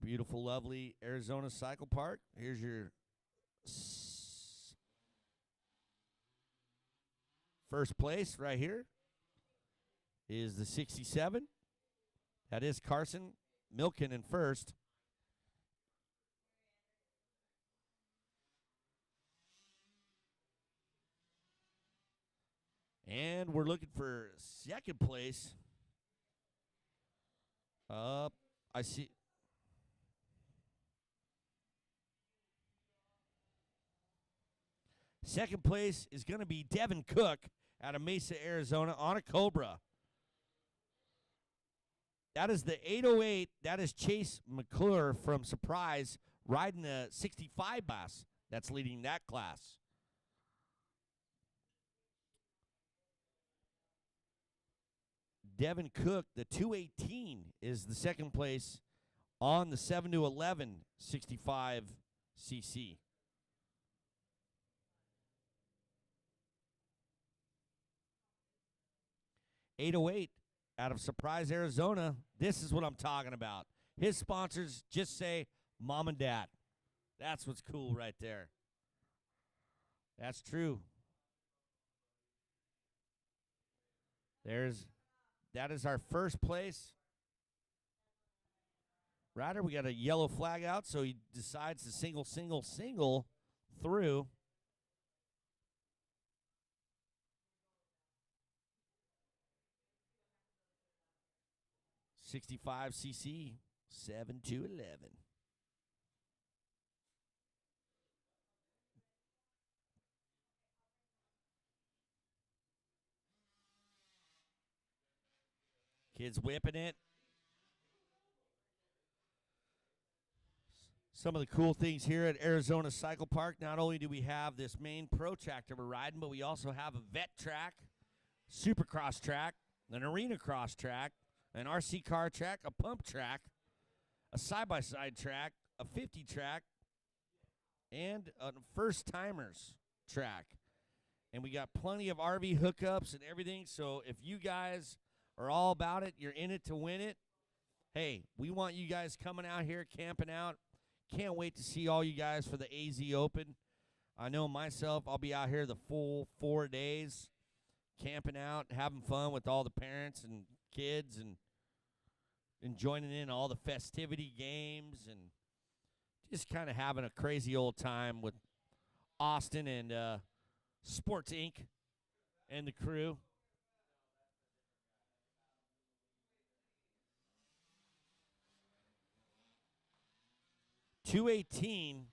Beautiful, lovely Arizona Cycle Park. Here's your first place right here is the 67. That is Carson Milcan in first. And we're looking for second place. I see. Second place is going to be Devin Cook out of Mesa, Arizona on a Cobra. That is the 808. That is Chase McClure from Surprise riding the 65 bus that's leading that class. Devin Cook, the 218, is the second place on the 7 to 11 65cc. .808 out of Surprise, Arizona. This is what I'm talking about. His sponsors just say mom and dad. That's what's cool right there. That's true. That is our first place rider. We got a yellow flag out, so he decides to single through. .65cc, 7 to 11. Kids whipping it. Some of the cool things here at Arizona Cycle Park, not only do we have this main pro track that we're riding, but we also have a vet track, supercross track, an arena cross track, an RC car track, a pump track, a side-by-side track, a 50 track, and a first-timers track. And we got plenty of RV hookups and everything, so if you guys are all about it, you're in it to win it, hey, we want you guys coming out here, camping out. Can't wait to see all you guys for the AZ Open. I know myself, I'll be out here the full 4 days, camping out, having fun with all the parents and kids and joining in all the festivity games and just kind of having a crazy old time with Austin and Sports Inc. and the crew. .218.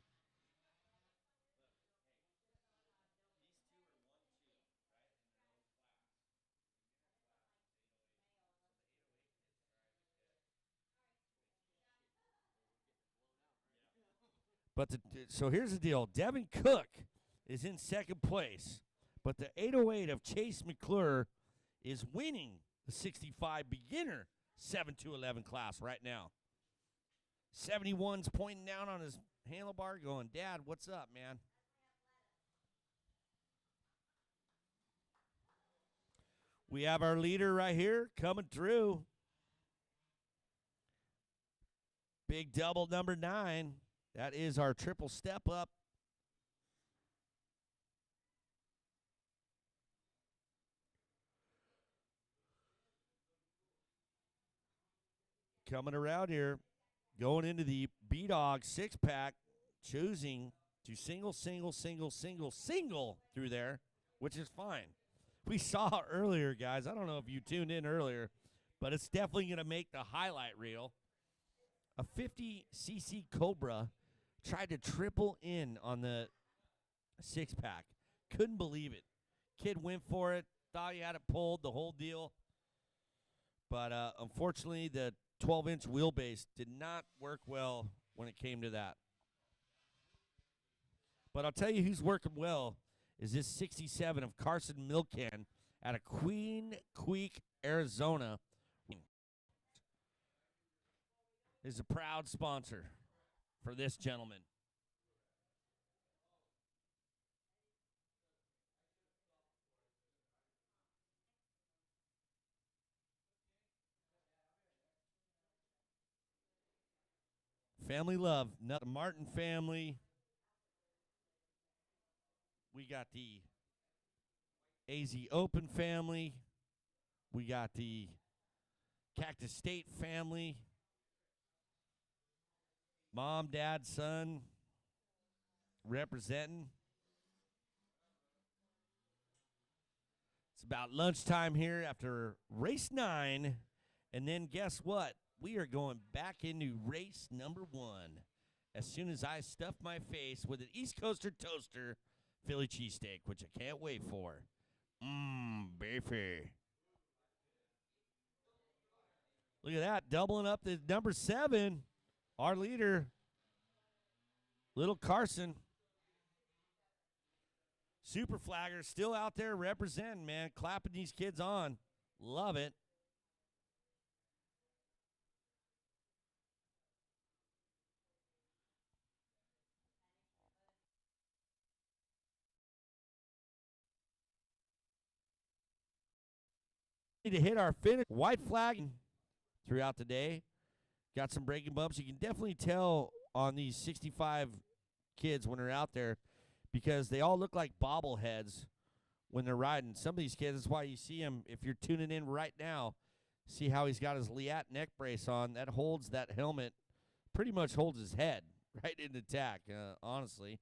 But so here's the deal. Devin Cook is in second place, but the 808 of Chase McClure is winning the 65 beginner 7-11 class right now. 71's pointing down on his handlebar going, Dad, what's up, man? We have our leader right here coming through. Big double number 9. That is our triple step up. Coming around here, going into the B-Dog 6-pack, choosing to single through there, which is fine. We saw earlier, guys. I don't know if you tuned in earlier, but it's definitely going to make the highlight reel. A 50cc Cobra tried to triple in on the 6-pack. Couldn't believe it. Kid went for it, thought he had it pulled, the whole deal. But unfortunately, the 12-inch wheelbase did not work well when it came to that. But I'll tell you who's working well is this 67 of Carson Milcan out of Queen Creek, Arizona. Is a proud sponsor for this gentleman. Family love, not the Martin family. We got the AZ Open family. We got the Cactus State family. Mom, dad, son representing. It's about lunchtime here after race 9. And then guess what? We are going back into race number 1 as soon as I stuff my face with an East Coaster Toaster Philly cheesesteak, which I can't wait for. Beefy. Look at that, doubling up the number 7. Our leader, Little Carson. Super Flagger still out there representing, man. Clapping these kids on. Love it. To hit our finish. White flag throughout the day. Got some breaking bumps. You can definitely tell on these 65 kids when they're out there because they all look like bobbleheads when they're riding. Some of these kids, that's why you see them, if you're tuning in right now, see how he's got his Liat neck brace on. That holds that helmet, pretty much holds his head right in the tack, honestly.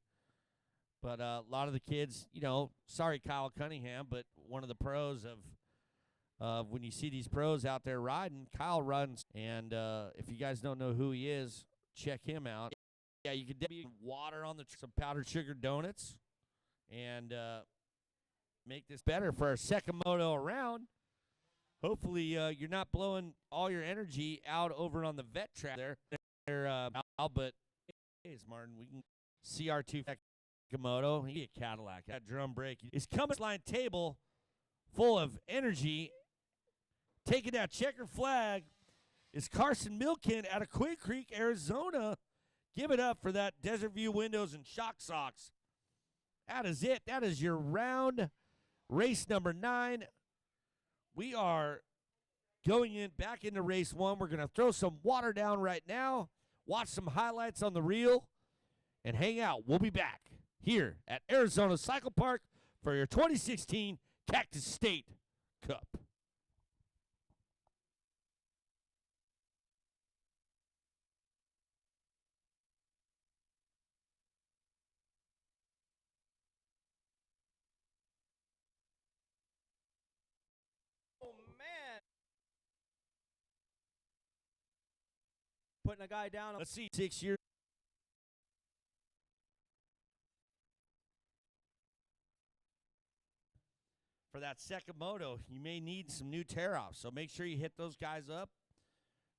But a lot of the kids, sorry Kyle Cunningham, but one of the pros of when you see these pros out there riding, Kyle runs, and if you guys don't know who he is, check him out. Yeah, you could definitely water on some powdered sugar donuts and make this better for our second moto around. Hopefully, you're not blowing all your energy out over on the vet track there. But hey, Martin, we can CR2 Moto. He a Cadillac. That drum brake is coming line table full of energy. Taking that checker flag is Carson Milken out of Queen Creek, Arizona. Give it up for that Desert View windows and shock socks. That is it. That is your round. Race number 9. We are going back into race 1. We're going to throw some water down right now, watch some highlights on the reel, and hang out. We'll be back here at Arizona Cycle Park for your 2016 Cactus State Cup. putting a guy down. Let's see, 6 years. For that second moto, you may need some new tear-offs, so make sure you hit those guys up.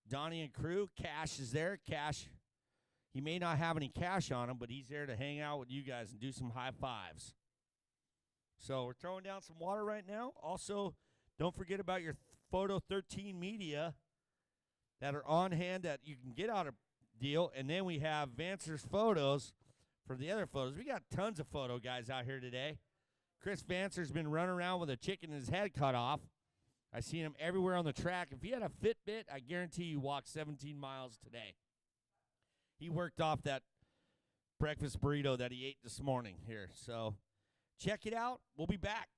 Donnie and crew, Cash is there. Cash, he may not have any cash on him, but he's there to hang out with you guys and do some high fives. So we're throwing down some water right now. Also, don't forget about your Photo 13 media that are on hand that you can get out a deal. And then we have Vancer's photos for the other photos. We got tons of photo guys out here today. Chris Vancer's been running around with a chicken his head cut off. I seen him everywhere on the track. If he had a Fitbit, I guarantee you walked 17 miles today. He worked off that breakfast burrito that he ate this morning here. So check it out. We'll be back.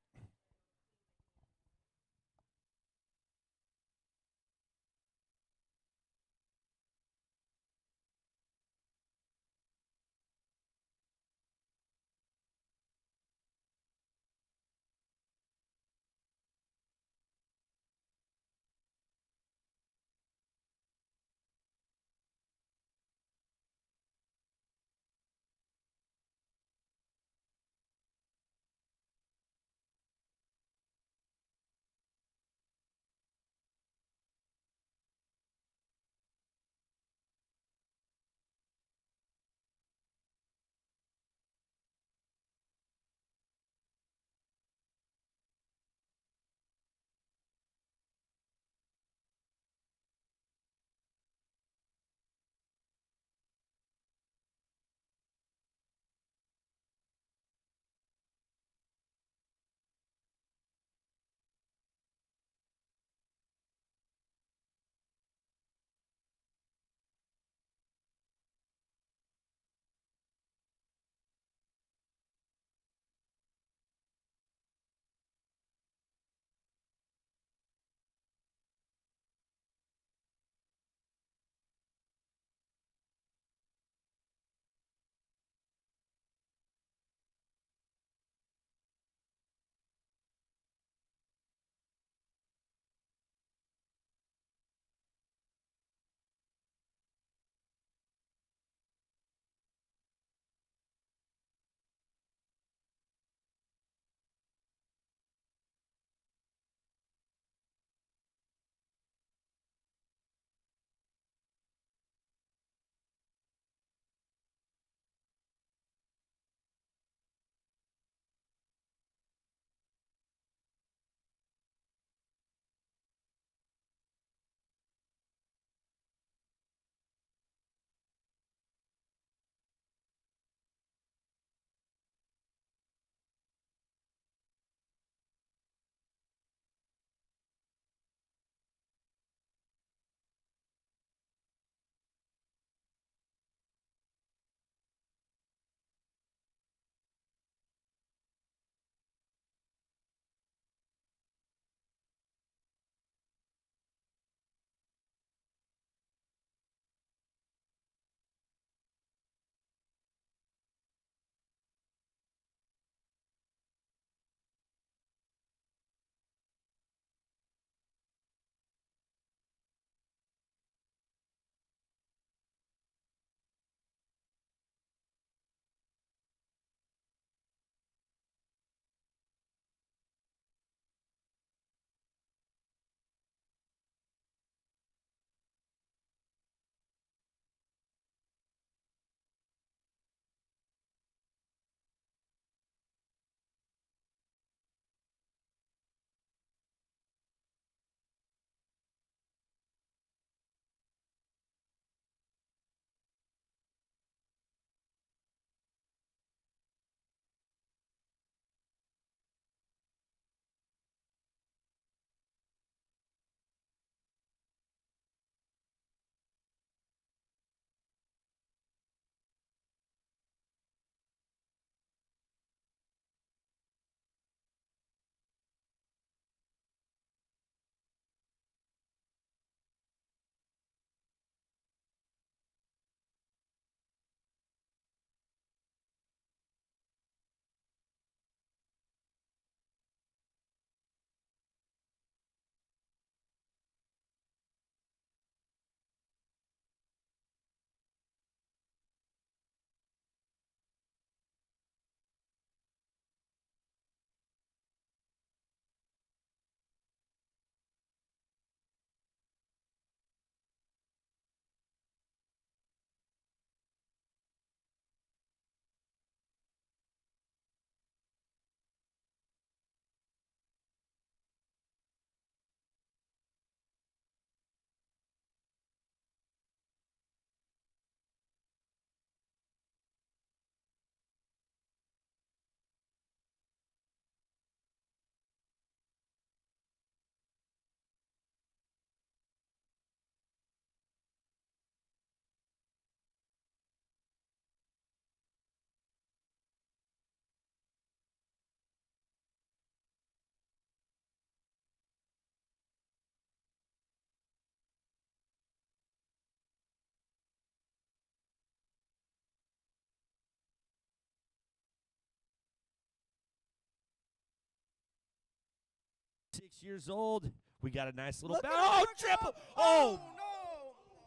6 years old. We got a nice little Look at oh, him, triple. Oh, Oh, no.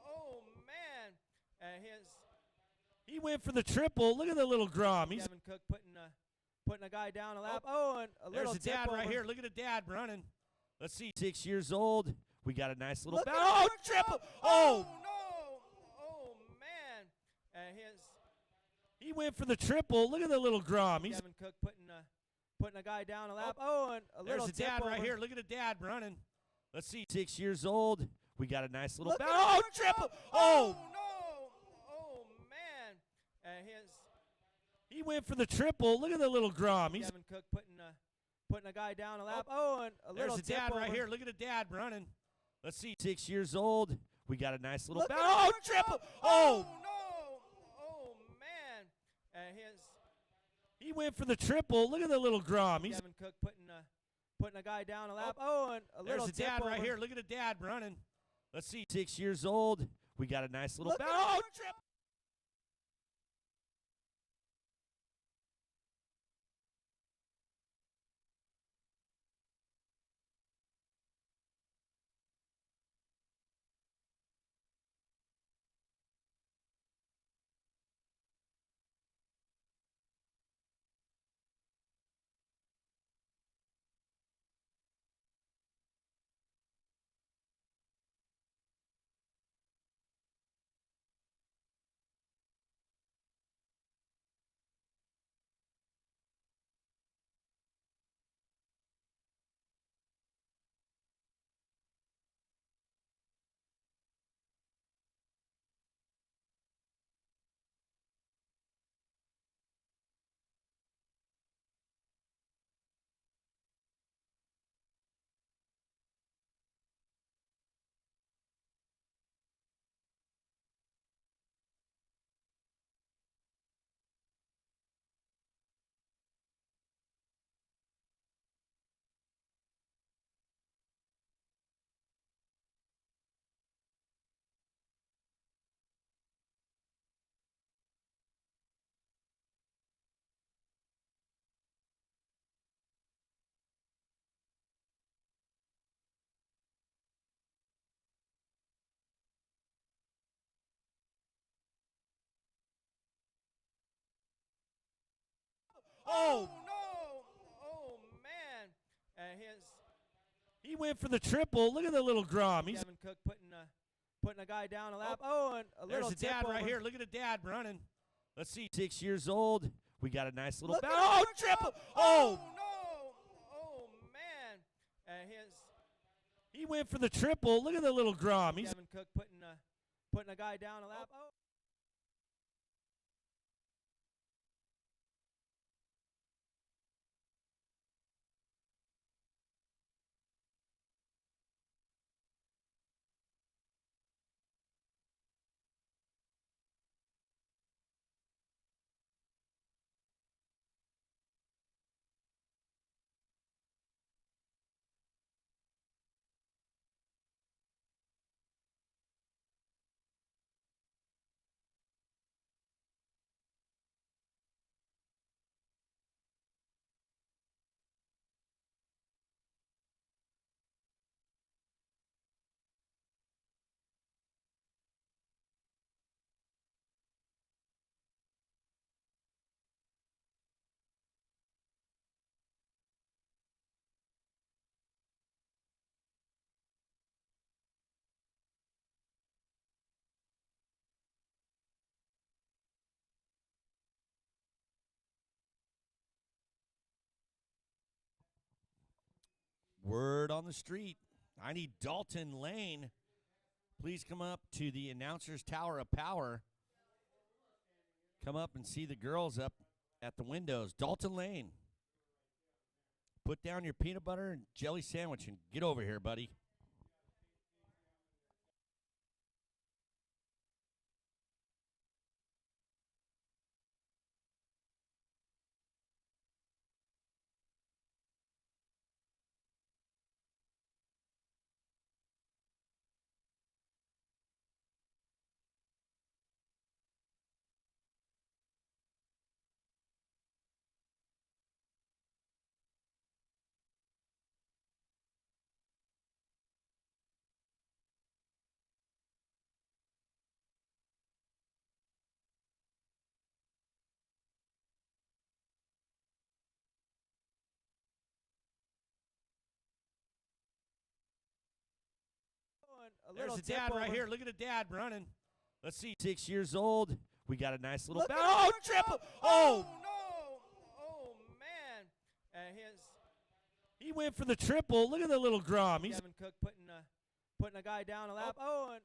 Oh, man. he went for the triple. Look at the little Grom. He's Kevin Cook putting a guy down a lap. Oh, and a there's little a tip dad over. right here. Look at the dad running. Let's see. 6 years old. We got a nice little Look at oh, him, triple. Oh, Oh, no. Oh, man. he went for the triple. Look at the little Grom. He's Kevin Cook putting a guy down a lap. Oh, and a there's little a tip dad right over. here. Look at the dad running. Let's see. 6 years old. We got a nice little Look at oh, him, triple. Oh, Oh, no. Oh, man. he went for the triple. Look at the little Grom. He's Kevin Cook putting a guy down a lap. Oh, and a there's little a tip dad over. right here. Look at the dad running. Let's see. 6 years old. We got a nice little Look at oh, him, triple. Oh, Oh, no. Oh, man. he went for the triple. Look at the little Grom. He's Kevin Cook putting a guy down a lap. Oh, and a there's little a tip dad over. right here. Look at the dad running. Let's see. 6 years old. We got a nice little Look at oh, him, triple. Oh, no. Oh, man. he went for the triple. Look at the little Grom. He's Kevin Cook putting a guy down a lap. Oh, and a there's little a tip dad over. right here. Look at the dad running. Let's see. 6 years old. We got a nice little Look at oh, him, triple. Oh, Oh, no. Oh, man. he went for the triple. Look at the little Grom. He's Kevin Cook putting a guy down a lap. Oh. word on the street. I need Dalton Lane. Please come up to the announcer's tower of power. Come up and see the girls up at the windows. Dalton Lane. Put down your peanut butter and jelly sandwich and get over here, buddy. There's little the tip dad right over. here. Look at the dad running. Let's see. 6 years old. We got a nice little Look at bounce. Oh, him, triple. Oh, Oh, no. Oh, man. And he went for the triple. Look at the little Grom. He's Devin Cook putting a guy down a lap. Oh, and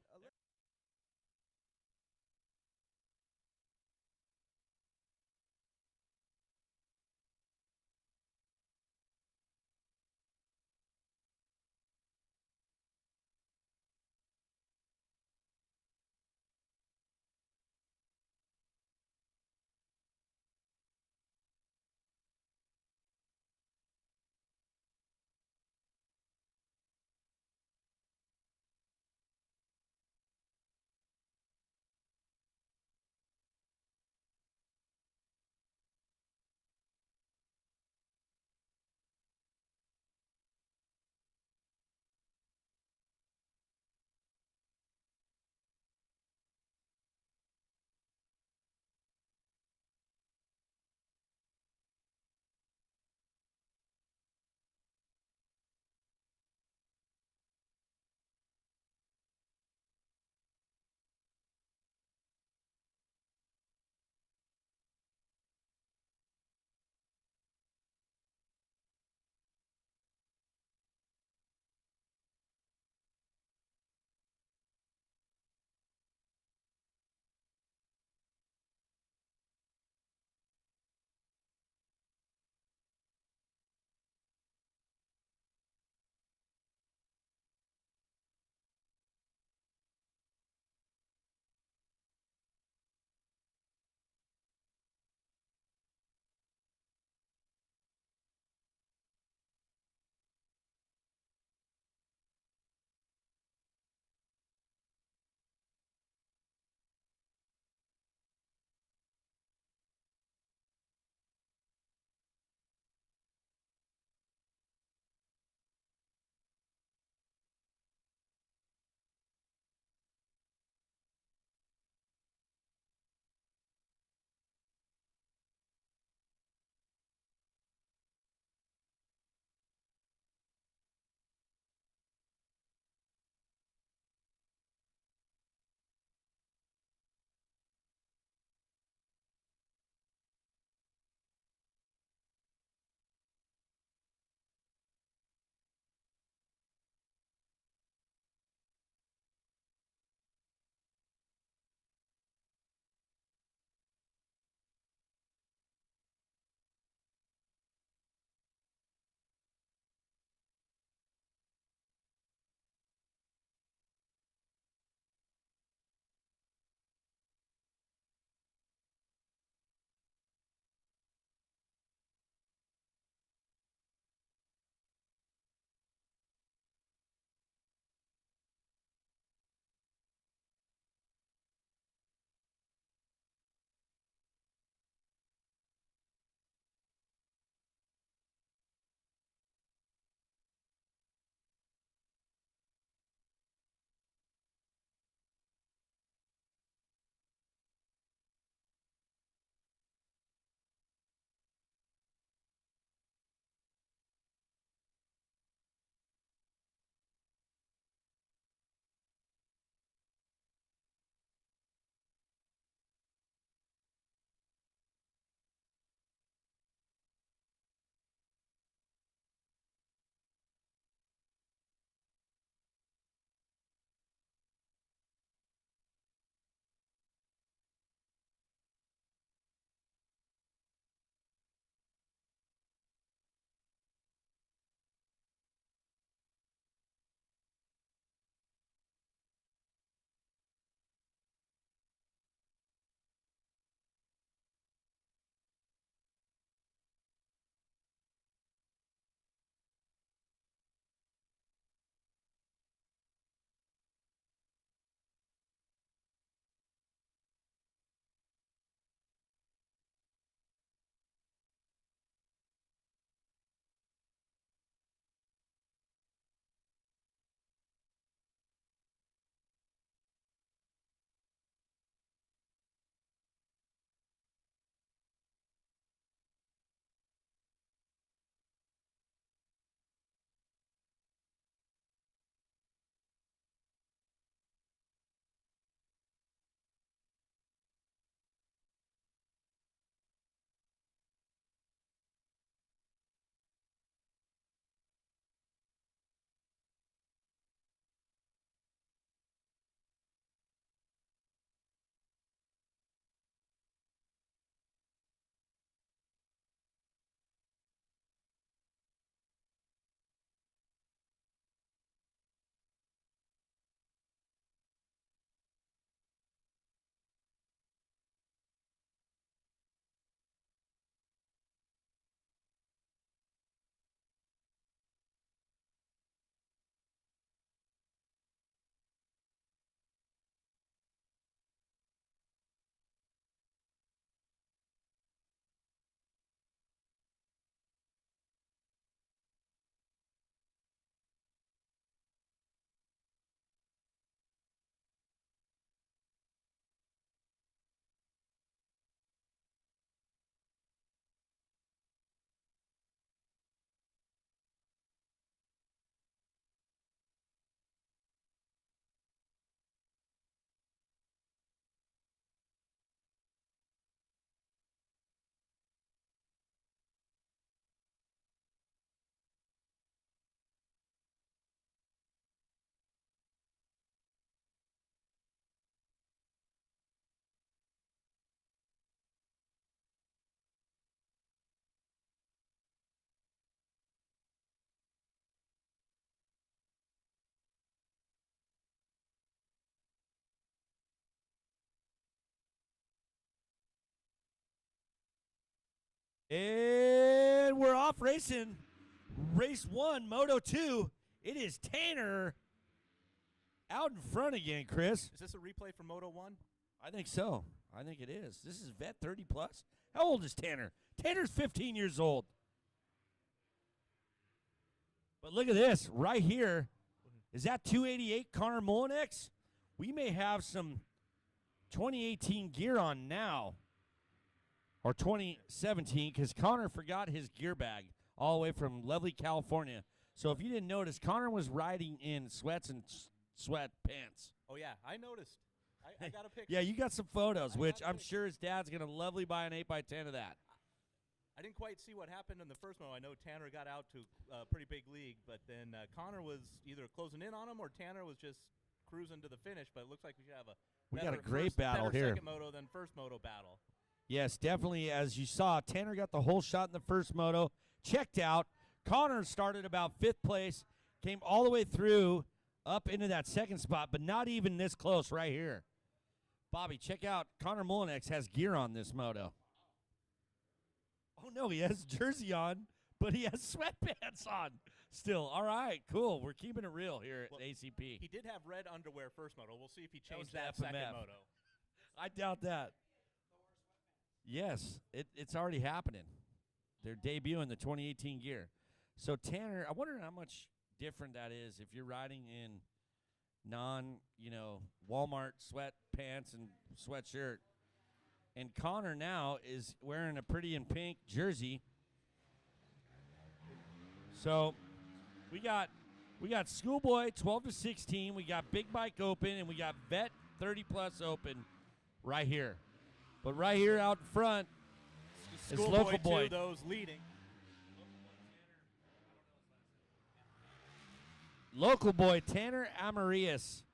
And we're off racing. Race 1, Moto 2. It is Tanner out in front again, Chris. Is this a replay from Moto 1? I think so. I think it is. This is vet 30 plus. How old is Tanner? Tanner's 15 years old. But look at this right here. Is that 288 Connor Molinex? We may have some 2018 gear on now. Or 2017, because Connor forgot his gear bag all the way from lovely California. So if you didn't notice, Connor was riding in sweats and sweatpants. Oh, yeah, I noticed. I got a picture. Yeah, you got some photos, I which got a I'm picture. sure his dad's going to lovely buy an 8x10 of that. I didn't quite see what happened in the first moto. I know Tanner got out to a pretty big league, but then Connor was either closing in on him or Tanner was just cruising to the finish. But it looks like we should have We got a better great battle better here. second moto than first moto battle. Yes, definitely. As you saw, Tanner got the whole shot in the first moto, checked out. Connor started about 5th place, came all the way through up into that second spot, but not even this close right here. Bobby, check out. Connor Molinex has gear on this moto. Oh, no, he has jersey on, but he has sweatpants on still. All right, cool. We're keeping it real here at ACP. He did have red underwear first moto. We'll see if he That was changed that the second FMF. moto. I doubt that. Yes, it's already happening. They're debuting the 2018 gear. So, Tanner, I wonder how much different that is if you're riding in Walmart sweatpants and sweatshirt. And Connor now is wearing a pretty in pink jersey. So, we got Schoolboy 12 to 16, we got Big Bike Open, and we got Vet 30 plus open right here. But right here out in front is Schoolboy Local Boy. too, those leading. Local Boy Tanner Amarias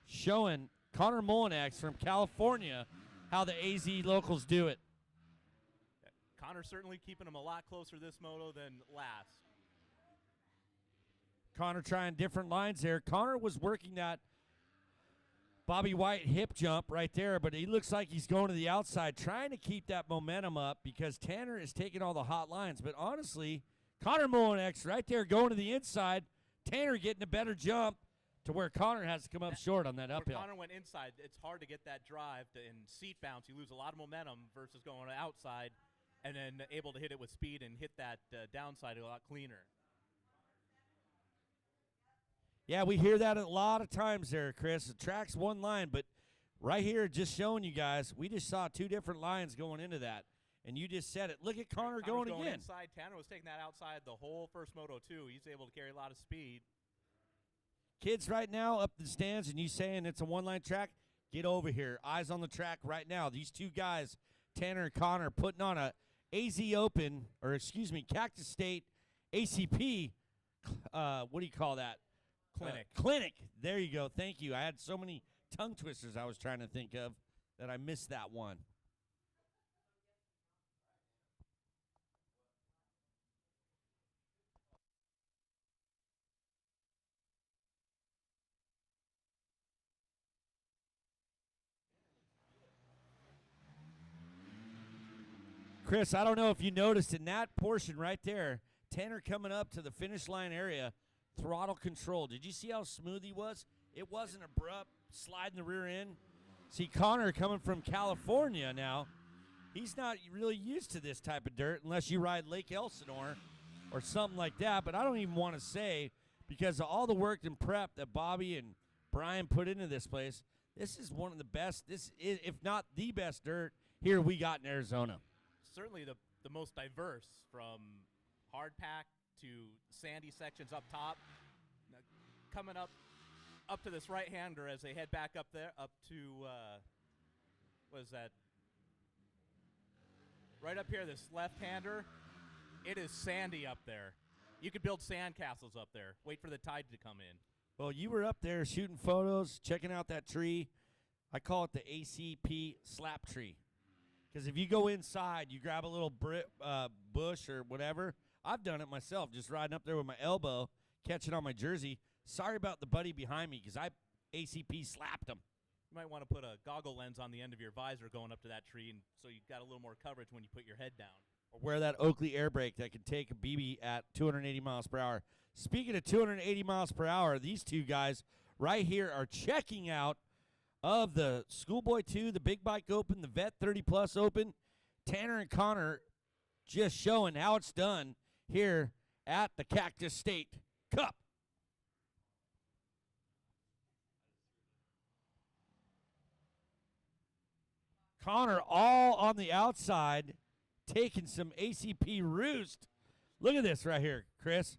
showing Connor Molinex from California how the AZ locals do it. Connor certainly keeping him a lot closer this moto than last. Connor trying different lines there. Connor was working that Bobby White hip jump right there, but he looks like he's going to the outside, trying to keep that momentum up because Tanner is taking all the hot lines. But honestly, Connor Molinex right there going to the inside, Tanner getting a better jump to where Connor has to come up short on that Where uphill. Connor went inside, it's hard to get that drive in seat bounce. You lose a lot of momentum versus going outside and then able to hit it with speed and hit that downside a lot cleaner. Yeah, we hear that a lot of times there, Chris. The track's one line, but right here, just showing you guys, we just saw 2 different lines going into that, and you just said it. Look at Connor Connor's going again. inside. Tanner was taking that outside the whole first moto too. He's able to carry a lot of speed. Kids right now up the stands, and you saying it's a one-line track, get over here. Eyes on the track right now. These 2 guys, Tanner and Connor, putting on a Cactus State ACP, what do you call that? Clinic. Clinic. There you go. Thank you. I had so many tongue twisters I was trying to think of that I missed that one. Chris, I don't know if you noticed in that portion right there, Tanner coming up to the finish line area, throttle control. Did you see how smooth he was? It wasn't abrupt, sliding the rear end. See, Connor coming from California now, he's not really used to this type of dirt unless you ride Lake Elsinore or something like that. But I don't even want to say, because of all the work and prep that Bobby and Brian put into this place, this is one of the best, this is, if not the best dirt here we got in Arizona. Certainly the most diverse, from hard pack to sandy sections up top. Now, coming up to this right-hander as they head back up there, up to, what is that? Right up here, this left-hander, it is sandy up there. You could build sand castles up there. Wait for the tide to come in. Well, you were up there shooting photos, checking out that tree. I call it the ACP slap tree. Because if you go inside, you grab a little bush or whatever. I've done it myself, just riding up there with my elbow, catching on my jersey. Sorry about the buddy behind me, because I ACP slapped him. You might want to put a goggle lens on the end of your visor going up to that tree, and so you've got a little more coverage when you put your head down. Or wear that Oakley air brake that can take a BB at 280 miles per hour. Speaking of 280 miles per hour, these two guys right here are checking out of the Schoolboy 2, the Big Bike Open, the Vet 30 Plus Open. Tanner and Connor just showing how it's done here at the Cactus State Cup. Connor all on the outside, taking some ACP roost. Look at this right here, Chris.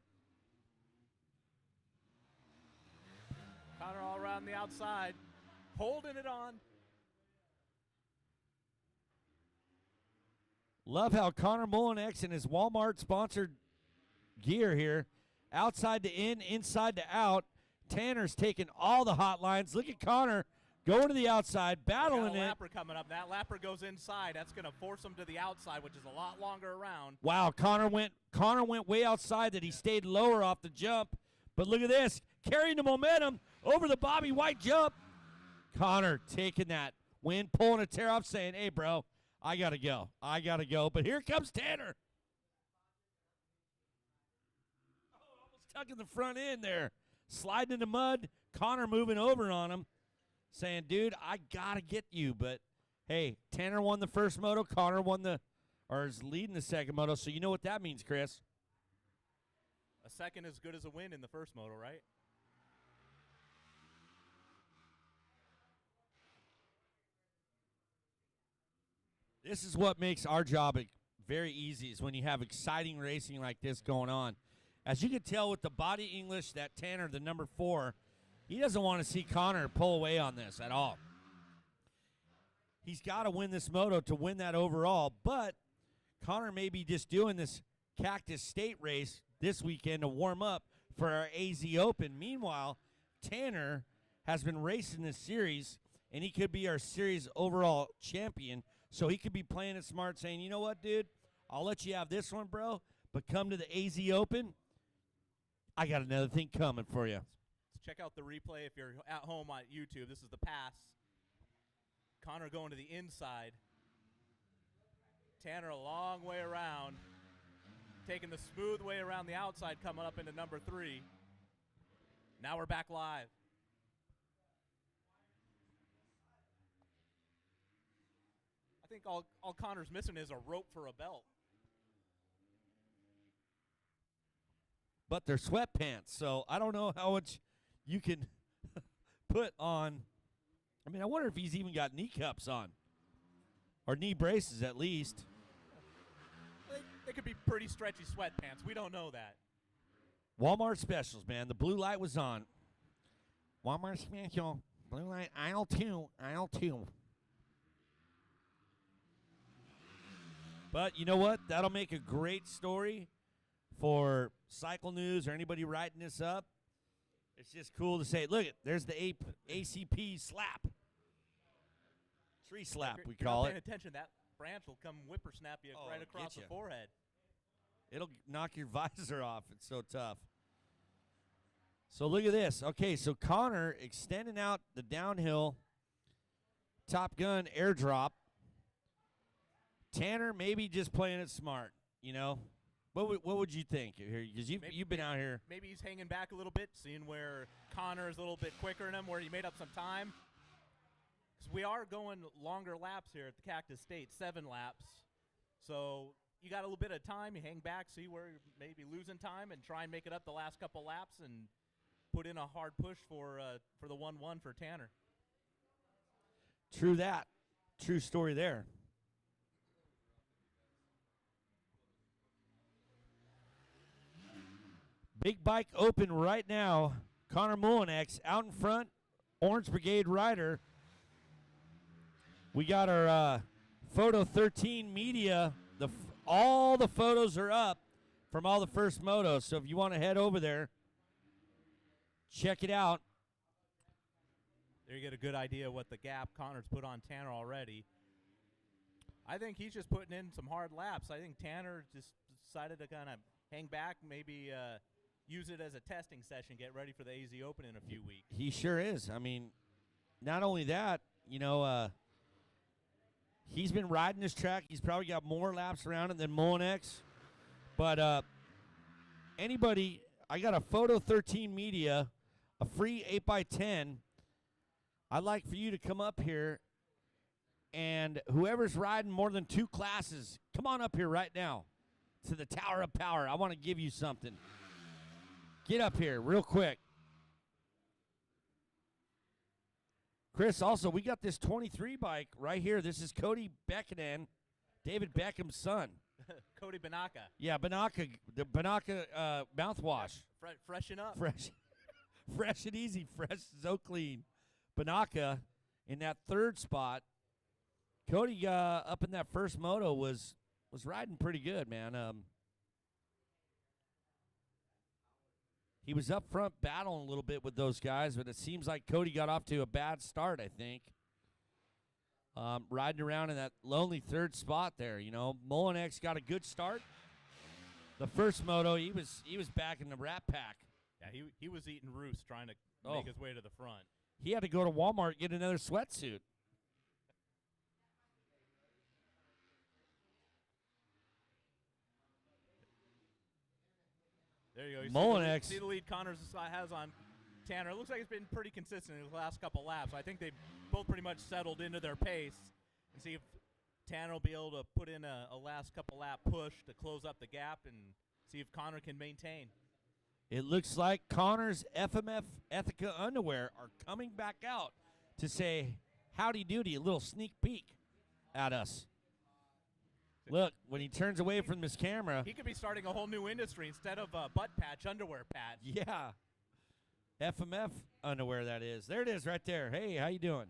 Connor all around the outside, holding it on. Love how Connor Mullinex in his Walmart-sponsored gear here, outside to in, inside to out. Tanner's taking all the hot lines. Look at Connor going to the outside, battling We got it. a lapper coming up. That lapper goes inside. That's going to force him to the outside, which is a lot longer around. Wow, Connor went way outside that he stayed lower off the jump. But look at this, carrying the momentum over the Bobby White jump. Connor taking that win, pulling a tear off, saying, hey, bro, I got to go. I got to go. But here comes Tanner. Oh, almost stuck in the front end there. Sliding in the mud. Connor moving over on him, saying, dude, I got to get you. But, hey, Tanner won the first moto. Connor is leading the second moto. So you know what that means, Chris. A second as good as a win in the first moto, right? This is what makes our job very easy, is when you have exciting racing like this going on. As you can tell with the body English, that Tanner, the number 4, he doesn't want to see Connor pull away on this at all. He's got to win this moto to win that overall, but Connor may be just doing this Cactus State race this weekend to warm up for our AZ Open. Meanwhile, Tanner has been racing this series, and he could be our series overall champion. So he could be playing it smart, saying, you know what, dude, I'll let you have this one, bro, but come to the AZ Open, I got another thing coming for you. Let's check out the replay if you're at home on YouTube. This is the pass. Connor going to the inside. Tanner a long way around. Taking the smooth way around the outside, coming up into number 3. Now we're back live. I think all Connor's missing is a rope for a belt. But they're sweatpants, so I don't know how much you can put on. I mean, I wonder if he's even got knee cups on, or knee braces at least. They could be pretty stretchy sweatpants. We don't know that. Walmart specials, man. The blue light was on. Walmart special, blue light, aisle 2, aisle 2. But you know what? That'll make a great story for Cycle News or anybody writing this up. It's just cool to say, look, there's the ACP slap. Tree slap, we call it. Paying attention, that branch will come whippersnap you right across the forehead. It'll knock your visor off. It's so tough. So look at this. Okay, so Connor extending out the downhill Top Gun airdrop. Tanner maybe just playing it smart, you know. What would you think here? Because you've been out here. Maybe he's hanging back a little bit, seeing where Connor is a little bit quicker than him, where he made up some time. Because we are going longer laps here at the Cactus State, 7 laps. So you got a little bit of time. You hang back, see where you're maybe losing time, and try and make it up the last couple laps and put in a hard push for the 1-1 for Tanner. True that. True story there. Big Bike Open right now. Connor Mullinex out in front. Orange Brigade rider. We got our Photo 13 media. All the photos are up from all the first motos. So if you want to head over there, check it out. There you get a good idea what the gap Connor's put on Tanner already. I think he's just putting in some hard laps. I think Tanner just decided to kind of hang back, maybe use it as a testing session, get ready for the AZ Open in a few weeks. He sure is. I mean, not only that, you know, He's been riding this track. He's probably got more laps around it than Molinex. But anybody, I got a Photo 13 Media, a free 8x10. I'd like for you to come up here, and whoever's riding more than 2 classes, come on up here right now to the Tower of Power. I want to give you something. Get up here real quick. Chris, also, we got this 23 bike right here. This is Cody Beckinan, David Beckham's son. Cody Banaka. Yeah, Banaka, the Banaka mouthwash. Freshen up. Fresh and easy, fresh, so clean. Banaka in that 3rd spot. Cody up in that first moto was riding pretty good, man. He was up front battling a little bit with those guys, but it seems like Cody got off to a bad start, I think. Riding around in that lonely 3rd spot there, you know. Molinex got a good start. The first moto, he was back in the Rat Pack. Yeah, he was eating roost trying to make his way to the front. He had to go to Walmart and get another sweatsuit. There you go. Molinex. See the lead Connors has on Tanner. It looks like it's been pretty consistent in the last couple laps. I think they've both pretty much settled into their pace. And see if Tanner will be able to put in a last couple lap push to close up the gap and see if Connor can maintain. It looks like Connor's FMF Ethica underwear are coming back out to say howdy doody, a little sneak peek at us. Look, when he turns away from his camera. He could be starting a whole new industry instead of butt patch, underwear patch. Yeah. FMF underwear, that is. There it is right there. Hey, how you doing?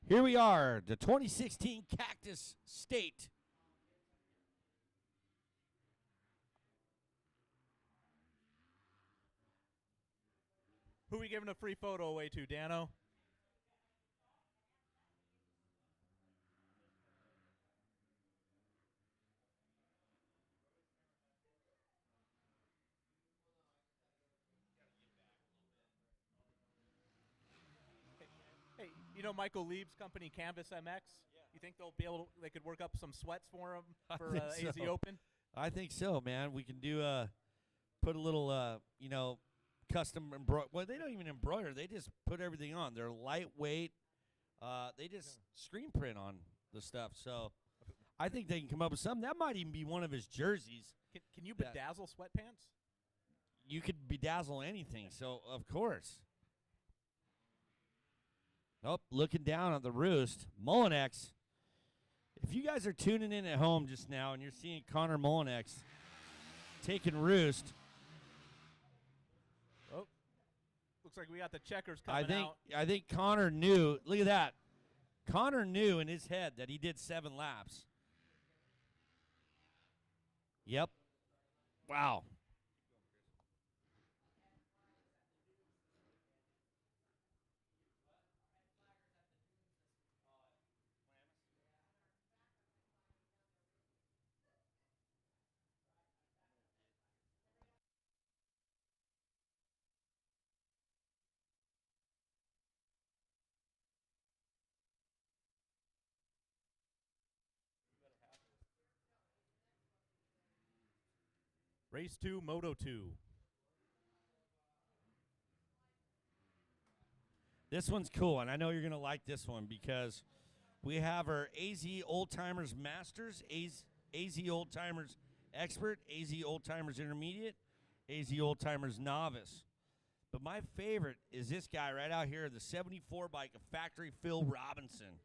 Here we are, the 2016 Cactus State. Who are we giving a free photo away to, Dano? Hey, you know Michael Lieb's company, Canvas MX? Yeah. You think they could work up some sweats for him for AZ so. Open? I think so, man. We can do put a little custom embroider. Well, they don't even embroider. They just put everything on. They're lightweight. They just screen print on the stuff. So I think they can come up with something. That might even be one of his jerseys. Can you bedazzle sweatpants? You could bedazzle anything. So, of course. Oh, looking down at the roost. Molinex. If you guys are tuning in at home just now and you're seeing Connor Molinex taking roost. Oh, looks like we got the checkers coming out. I think Connor knew. Look at that. Connor knew in his head that he did 7 laps. Yep. Wow. Race 2, Moto 2. This one's cool, and I know you're going to like this one because we have our AZ Old Timers Masters, AZ Old Timers Expert, AZ Old Timers Intermediate, AZ Old Timers Novice. But my favorite is this guy right out here, the 74 bike of Factory Phil Robinson.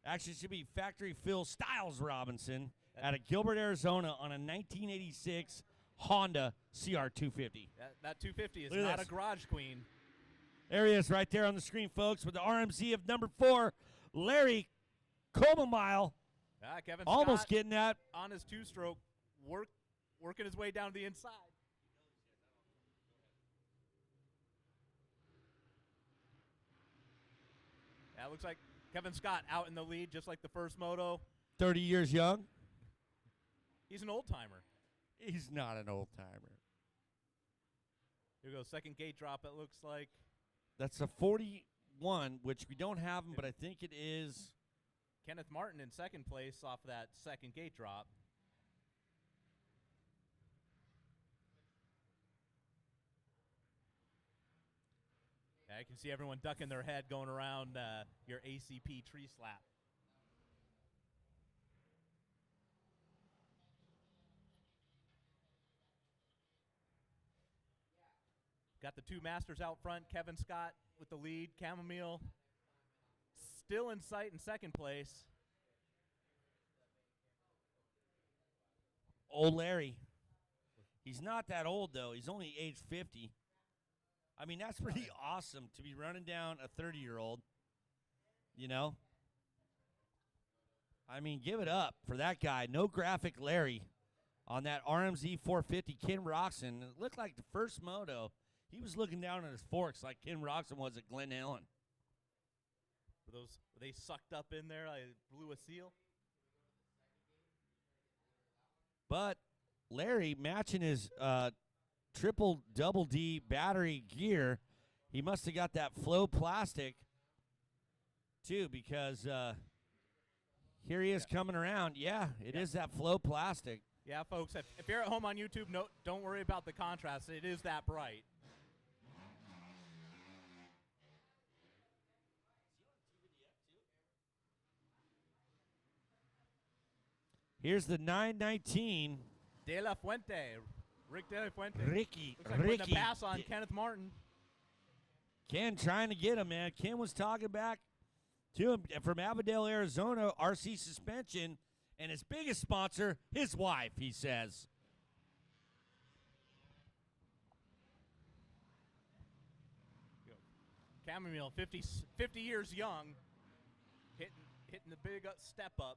Actually, it should be Factory Phil Styles Robinson out of Gilbert, Arizona on a 1986 Honda CR250. That 250 is Look at not this. a garage queen. There he is right there on the screen, folks, with the RMZ of number 4, Larry Comamile. Kevin Almost Scott getting that. on his two-stroke, working his way down to the inside. Yeah, looks like Kevin Scott out in the lead, just like the first moto. 30 years young. He's an old timer. He's not an old timer. Here goes second gate drop. It looks like That's a 41, which we don't have him, but I think it is. Kenneth Martin in second place off that second gate drop. Yeah, I can see everyone ducking their head going around your ACP tree slap. Got the two masters out front. Kevin Scott with the lead. Chamomile still in sight in second place. Old Larry. He's not that old, though. He's only age 50. I mean, that's pretty awesome to be running down a 30-year-old, you know? I mean, give it up for that guy. No graphic Larry on that RMZ 450. Ken Roxon. It looked like the first moto. He was looking down at his forks like Ken Roxon was at Glen Helen. Were they sucked up in there? I blew a seal. But Larry matching his triple double D battery gear, he must have got that flow plastic too, because here he is coming around. Yeah, it is that flow plastic. Yeah, folks, if you're at home on YouTube, don't worry about the contrast. It is that bright. Here's the 919. De La Fuente. Rick De La Fuente. Ricky. Looks like putting a pass on Kenneth Martin. Ken trying to get him, man. Ken was talking back to him from Avondale, Arizona, RC Suspension, and his biggest sponsor, his wife, he says. Chamomile, 50 years young, hitting the big step up.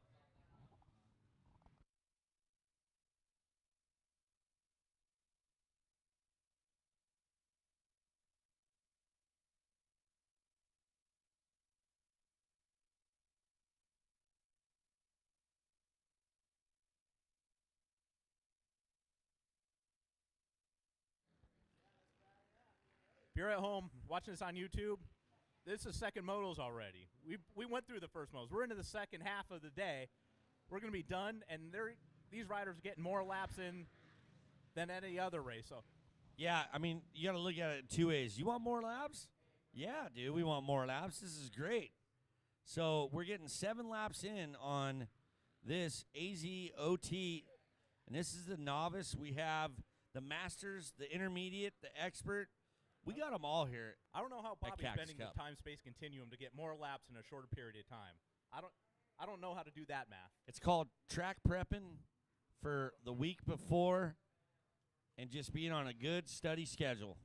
If you're at home watching this on YouTube, this is second motos already. We went through the first motos. We're into the second half of the day. We're going to be done, and these riders are getting more laps in than any other race. So, yeah, I mean, you got to look at it two ways. You want more laps? Yeah, dude, we want more laps. This is great. So we're getting 7 laps in on this AZOT, and this is the novice. We have the masters, the intermediate, the expert. We got them all here. I don't know how Bobby's Cactus bending Cup. the time-space continuum to get more laps in a shorter period of time. I don't know how to do that math. It's called track prepping for the week before and just being on a good study schedule.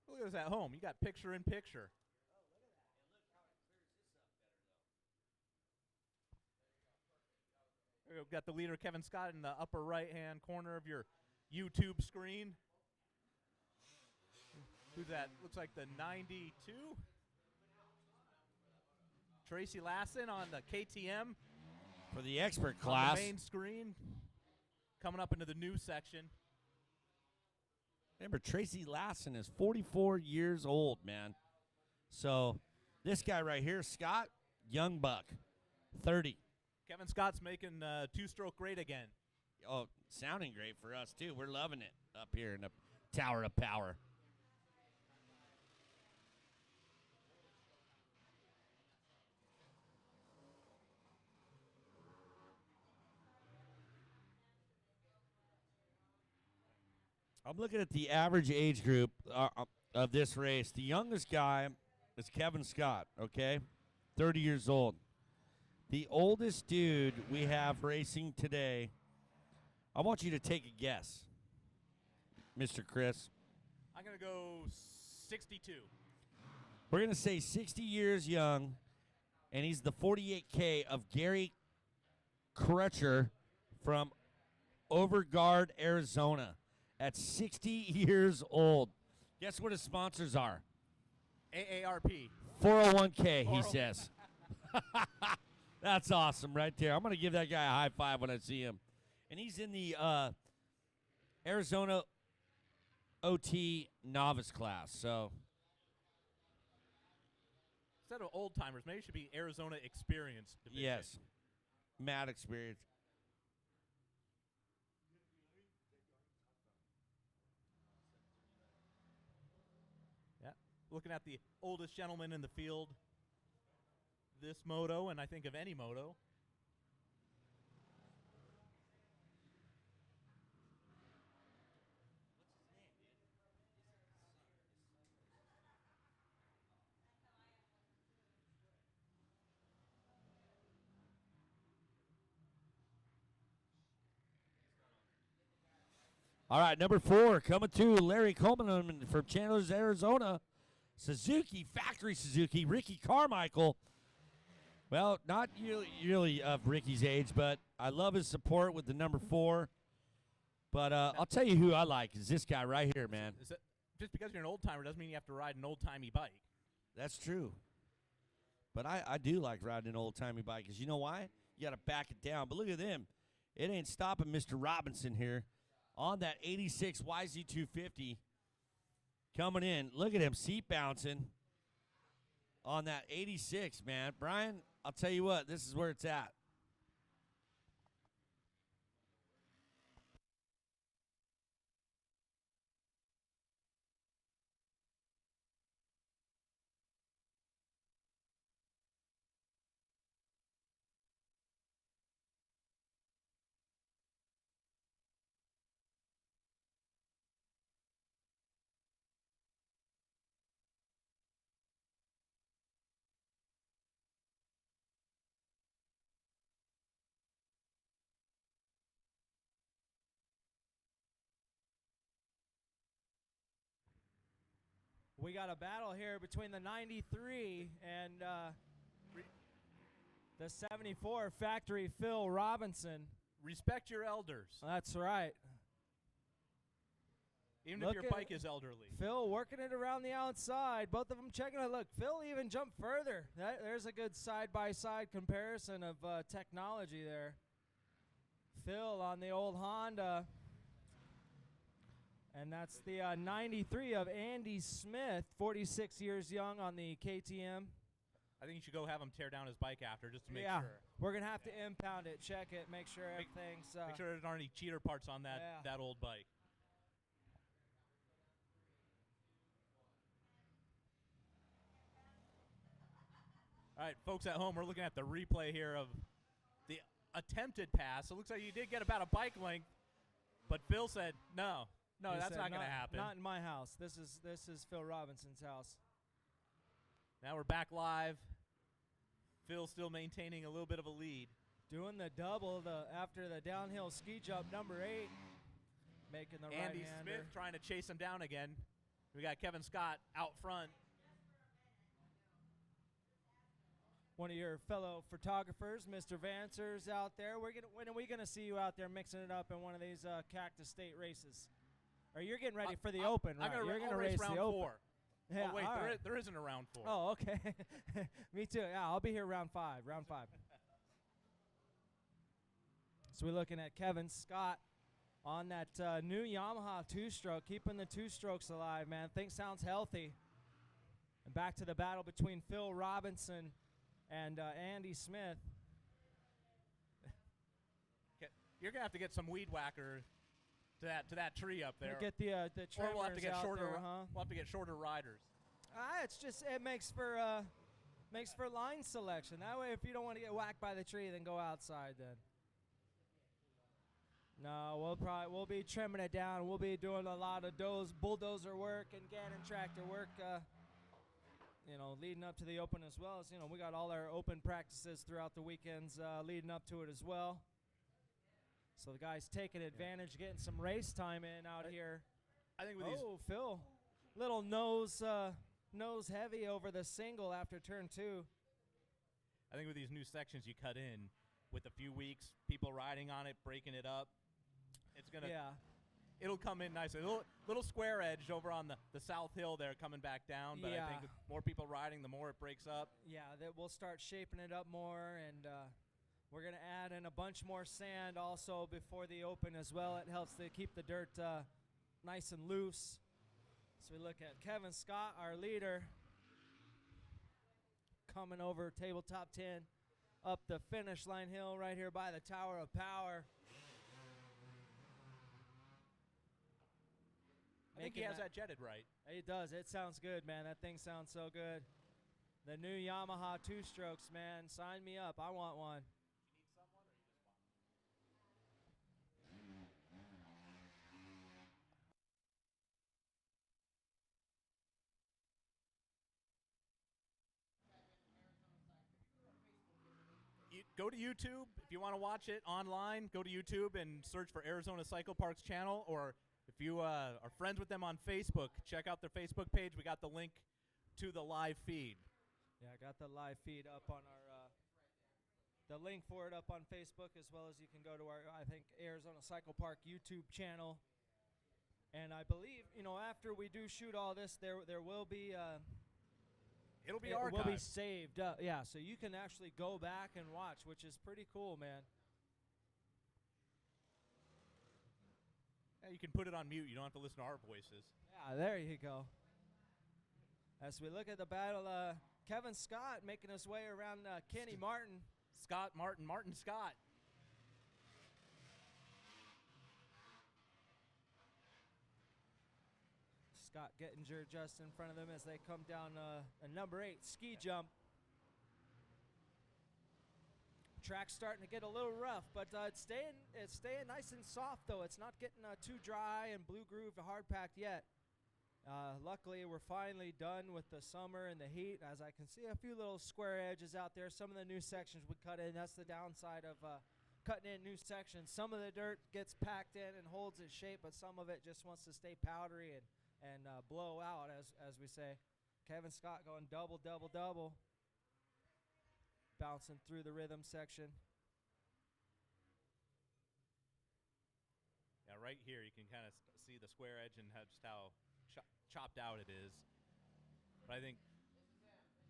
Look at us at home. You got picture-in-picture. We've got the leader, Kevin Scott, in the upper right-hand corner of your YouTube screen. Who's that? Looks like the 92. Tracy Lassen on the KTM. For the expert On class. the main screen. Coming up into the new section. Remember, Tracy Lassen is 44 years old, man. So this guy right here, Scott, young buck, 30. Kevin Scott's making two-stroke great again. Oh, sounding great for us, too. We're loving it up here in the Tower of Power. I'm looking at the average age group of this race. The youngest guy is Kevin Scott, okay? 30 years old. The oldest dude we have racing today, I want you to take a guess, Mr. Chris. I'm going to go 62. We're going to say 60 years young, and he's the 48K of Gary Crutcher from Overguard, Arizona, at 60 years old. Guess what his sponsors are? AARP. 401K, he says. That's awesome right there. I'm going to give that guy a high five when I see him. And he's in the Arizona OT novice class. So Instead of old timers, maybe it should be Arizona Experience Division. yes, mad experience. Yeah. Looking at the oldest gentleman in the field this moto, and I think of any moto. All right, number 4 coming to Larry Coleman from Chandler's, Arizona. Suzuki, factory Suzuki, Ricky Carmichael. Well, not really of Ricky's age, but I love his support with the number 4. But I'll tell you who I like is this guy right here, man. Is that, just because you're an old timer doesn't mean you have to ride an old timey bike. That's true. But I do like riding an old-timey bike because you know why? You got to back it down. But look at them. It ain't stopping Mr. Robinson here on that 86 YZ250 coming in. Look at him, seat bouncing on that 86, man. Brian, I'll tell you what, this is where it's at. We got a battle here between the 93 and the 74 factory Phil Robinson. Respect your elders, That's right. even Look if your at bike is elderly. Phil working it around the outside. Both of them checking it. Look, Phil even jumped further. There's a good side-by-side comparison of technology there. Phil on the old Honda. And that's the 93 of Andy Smith, 46 years young on the KTM. I think you should go have him tear down his bike after just to make Yeah, sure. we're going to have to impound it, check it, make sure everything's... Make sure there aren't any cheater parts on that old bike. All right, folks at home, we're looking at the replay here of the attempted pass. It looks like you did get about a bike length, but Phil said, no, He that's said, not going to happen. Not in my house. This is Phil Robinson's house. Now we're back live. Phil still maintaining a little bit of a lead. Doing the double after the downhill ski jump, number 8. Making the Andy right-hander. Smith trying to chase him down again. We got Kevin Scott out front. One of your fellow photographers, Mr. Vancer's out there. When are we gonna see you out there mixing it up in one of these Cactus State races? Or you're getting ready for the Open, right? You're going to race race round the Open. 4. Yeah, oh, wait, all right. there isn't a round 4. Oh, okay. Me too. Yeah, I'll be here round 5. So we're looking at Kevin Scott on that new Yamaha 2-stroke, keeping the 2 strokes alive, man. Things sounds healthy. And back to the battle between Phil Robinson and Andy Smith. You're gonna have to get some weed whacker to that tree up there. Get the or trimmers we'll have to get out shorter. there, huh? We'll have to get shorter riders. It's just it makes for line selection. That way, if you don't want to get whacked by the tree, then go outside. Then. No, we'll be trimming it down. We'll be doing a lot of bulldozer work and Gannon tractor work. Leading up to the Open as well as we got all our Open practices throughout the weekends leading up to it as well. So the guys taking advantage, getting some race time in out here. I think with these. Phil, little nose heavy over the single after turn 2. I think with these new sections you cut in, with a few weeks, people riding on it, breaking it up, it's gonna. Yeah. it'll come in nicely. A little square edge over on the south hill there coming back down, but I Yeah. think with more people riding, the more it breaks up. Yeah, that we'll start shaping it up more, and we're going to add in a bunch more sand also before the open as well. It helps to keep the dirt nice and loose. So we look at Kevin Scott, our leader, coming over tabletop 10 up the finish line hill right here by the Tower of Power. I think he has that jetted right. He does. It sounds good, man. That thing sounds so good. The new Yamaha 2-strokes, man. Sign me up. I want one. Go to YouTube if you want to watch it online. Go to YouTube and search for Arizona Cycle Parks channel, or if you are friends with them on Facebook, check out their Facebook page. We got the link to the live feed. Yeah, I got the live feed up on our the link for it up on Facebook, as well as you can go to our, I think, Arizona Cycle Park YouTube channel. And I believe, after we do shoot all this, there will be It'll be it archived. will be saved up. Yeah, so you can actually go back and watch, which is pretty cool, man. Yeah, you can put it on mute. You don't have to listen to our voices. Yeah, there you go. As we look at the battle, Kevin Scott making his way around Kenny Martin. Martin Scott. Scott Gettinger just in front of them as they come down a number 8 ski jump. Track's starting to get a little rough, but it's staying nice and soft though. It's not getting too dry and blue groove hard packed yet. Luckily, we're finally done with the summer and the heat. As I can see, a few little square edges out there. Some of the new sections we cut in. That's the downside of cutting in new sections. Some of the dirt gets packed in and holds its shape, but some of it just wants to stay powdery and blow out, as we say. Kevin Scott going double, double, double. Bouncing through the rhythm section. Yeah, right here you can kind of see the square edge and just how chopped out it is. But I think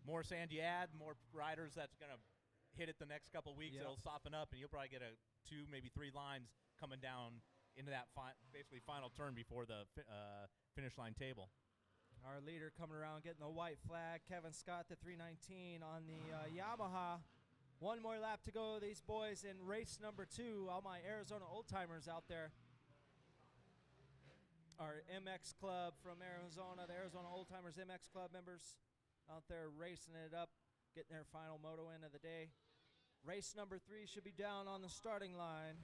more sand you add, more riders that's going to hit it the next couple weeks. Yep. It'll soften up, and you'll probably get 2, maybe 3 lines coming down into that basically final turn before the finish line table. Our leader coming around getting the white flag. Kevin Scott, the 319 on the Yamaha. One more lap to go, these boys, in race number 2. All my Arizona old-timers out there. Our MX Club from Arizona, the Arizona Old Timers MX Club members out there racing it up, getting their final moto in of the day. Race number 3 should be down on the starting line.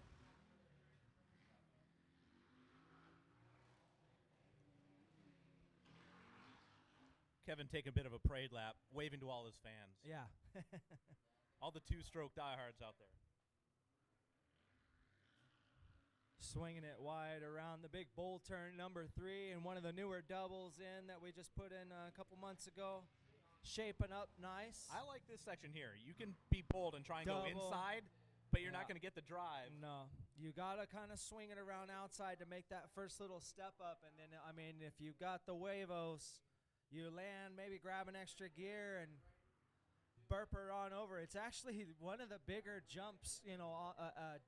Kevin taking a bit of a parade lap, waving to all his fans. Yeah. All the 2-stroke diehards out there. Swinging it wide around the big bowl turn, number 3, and one of the newer doubles in that we just put in a couple months ago. Shaping up nice. I like this section here. You can be bold and try and go Double. inside, but you're Yeah. not going to get the drive. No, you got to kind of swing it around outside to make that first little step up. And then, I mean, if you got the huevos, you land, maybe grab an extra gear and burp her on over. It's actually one of the bigger jumps,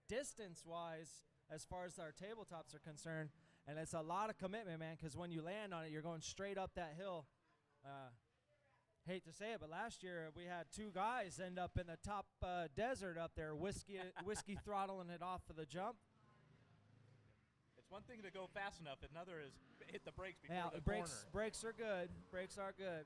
distance-wise, as far as our tabletops are concerned. And it's a lot of commitment, man, because when you land on it, you're going straight up that hill. Hate to say it, but last year we had 2 guys end up in the top desert up there, whiskey throttling it off for the jump. It's one thing to go fast enough. Another is hit the brakes before Yeah, the brakes corner. brakes are good. Brakes are good.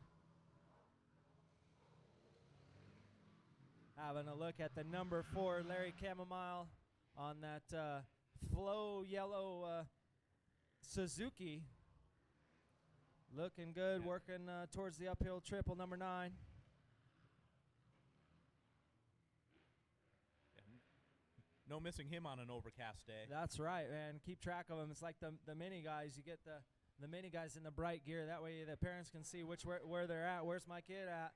Having a look at the number 4 Larry Chamomile on that flow yellow Suzuki. Looking good, Yeah. working towards the uphill triple, number 9. No missing him on an overcast day. That's right, man. Keep track of them. It's like the mini guys. You get the mini guys in the bright gear. That way the parents can see where they're at. Where's my kid at?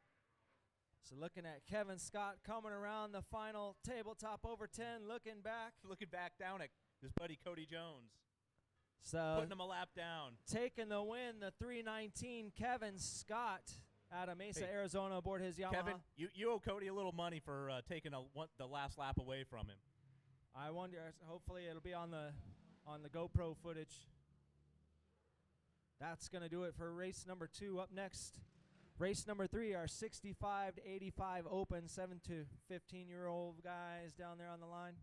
So looking at Kevin Scott coming around the final tabletop over 10, looking back. Looking back down at his buddy Cody Jones. So putting him a lap down. taking the win, the 319 Kevin Scott out of Mesa, Hey, Arizona, aboard his Yamaha. Kevin, you owe Cody a little money for taking the last lap away from him. I wonder. Hopefully, it'll be on the GoPro footage. That's gonna do it for race number 2. Up next, race number 3, our 65 to 85 Open, 7 to 15-year-old guys down there on the line.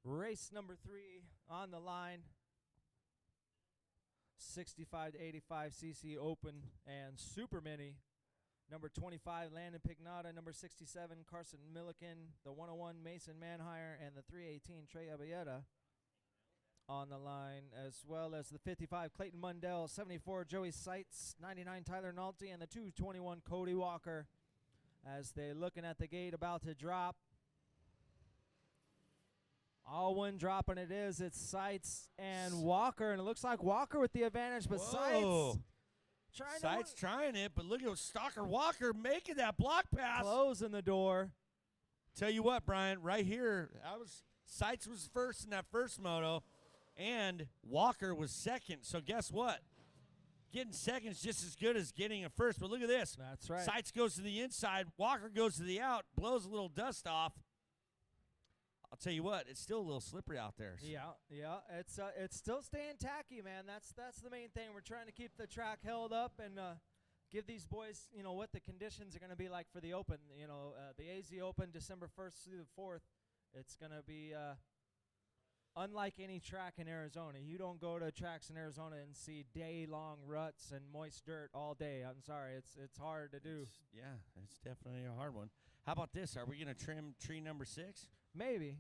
Race number 3 on the line. 65 to 85 CC Open and Super Mini. Number 25, Landon Pignata. Number 67, Carson Milliken. The 101, Mason Manhire. And the 318, Trey Abieta on the line, as well as the 55, Clayton Mundell. 74, Joey Seitz. 99, Tyler Nolte. And the 221, Cody Walker. As they're looking at the gate, about to drop. All one dropping it is. It's Seitz and Walker, and it looks like Walker with the advantage, but Whoa. Seitz trying it, but look at Stalker Walker making that block pass. closing the door. Tell you what, Brian, right here, Seitz was first in that first moto, and Walker was second. So guess what? Getting second is just as good as getting a first. But look at this. That's right. Seitz goes to the inside. Walker goes to the out, blows a little dust off. I'll tell you what, it's still a little slippery out there. Yeah. It's still staying tacky, man. That's the main thing. We're trying to keep the track held up and give these boys, what the conditions are going to be like for the Open. The AZ Open, December 1st through the 4th. It's going to be unlike any track in Arizona. You don't go to tracks in Arizona and see day-long ruts and moist dirt all day. I'm sorry, it's hard to do. It's definitely a hard one. How about this? Are we going to trim tree number 6? Maybe.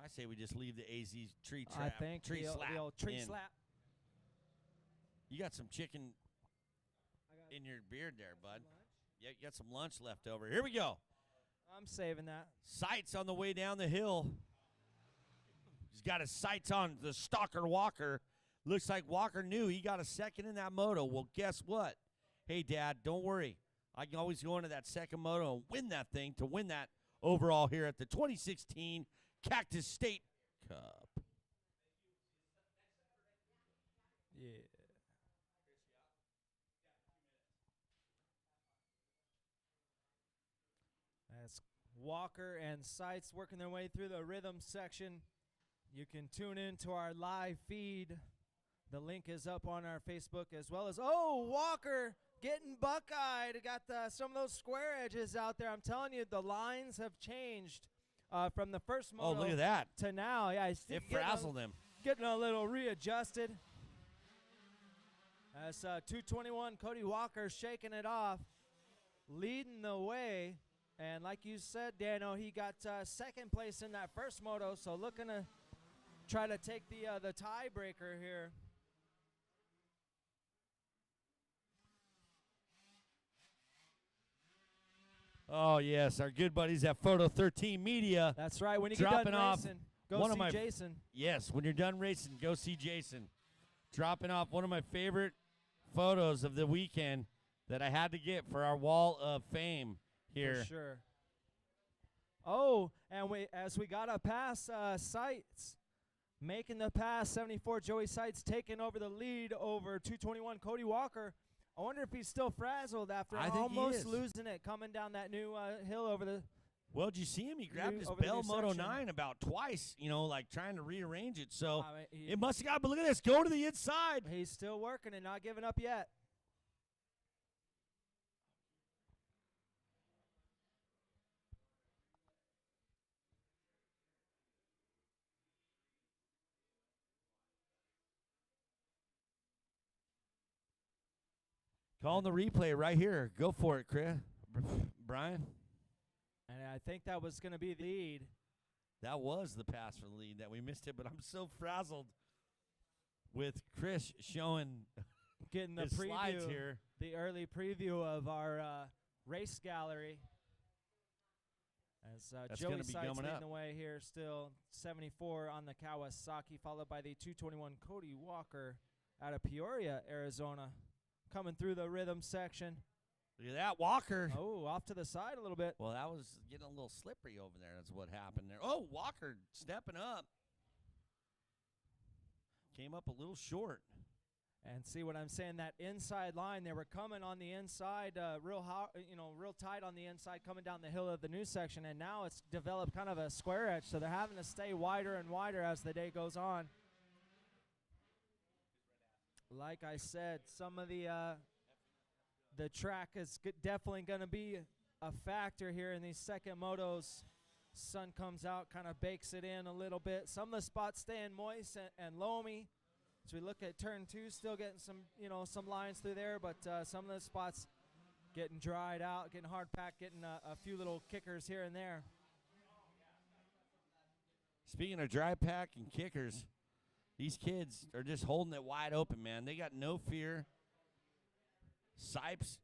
I say we just leave the AZ tree I trap. think tree the slap. old tree in. slap. You got some chicken in your beard there, bud. Yeah, you got some lunch left over. Here we go. I'm saving that. Sights on the way down the hill. He's got his sights on the Stalker Walker. Looks like Walker knew he got a second in that moto. Well, guess what? Hey, Dad, don't worry. I can always go into that second moto and win that thing to win that overall here at the 2016 Cactus State Cup. Yeah. As Walker and Seitz working their way through the rhythm section, you can tune in to our live feed. The link is up on our Facebook as well as, Walker getting buckeyed. Got some of those square edges out there. I'm telling you, the lines have changed from the first moto look at that. to now. Yeah, he's It frazzled him. getting a little readjusted. As 221 Cody Walker shaking it off, leading the way. And like you said, Dano, he got second place in that first moto, so looking to try to take the tiebreaker here. Oh, yes, our good buddies at Photo 13 Media. That's right. When you Dropping get done off racing, go one of see my Jason. Yes, when you're done racing, go see Jason. Dropping off one of my favorite photos of the weekend that I had to get for our wall of fame here. For sure. Oh, and as we got a pass, Seitz making the pass, 74 Joey Seitz taking over the lead over 221 Cody Walker. I wonder if he's still frazzled after I think he almost is. losing it coming down that new hill over the. Well, did you see him? He grabbed his over the Bell new Moto section. 9 about twice, like trying to rearrange it. So He- it must have got, but look at this. Go to the inside. He's still working and not giving up yet. Calling the replay right here. Go for it, Chris. Brian. And I think that was going to be the lead. That was the pass for the lead that we missed it, but I'm so frazzled with Chris showing Getting the his slides preview, here. the early preview of our race gallery. As That's Joey gonna be Sites coming leading up. the way here, still 74 on the Kawasaki, followed by the 221 Cody Walker out of Peoria, Arizona, coming through the rhythm section. Look at that, Walker. Oh, off to the side a little bit. Well, that was getting a little slippery over there. That's what happened there. Oh, Walker stepping up. Came up a little short. And see what I'm saying? That inside line, they were coming on the inside, real tight on the inside, coming down the hill of the new section, and now it's developed kind of a square edge, so they're having to stay wider and wider as the day goes on. Like I said, some of the track is definitely going to be a factor here in these second motos. Sun comes out, kind of bakes it in a little bit. Some of the spots staying moist and loamy. So we look at turn 2, still getting some lines through there, but some of the spots getting dried out, getting hard packed, getting a few little kickers here and there. Speaking of dry pack and kickers, these kids are just holding it wide open, man. They got no fear. Sites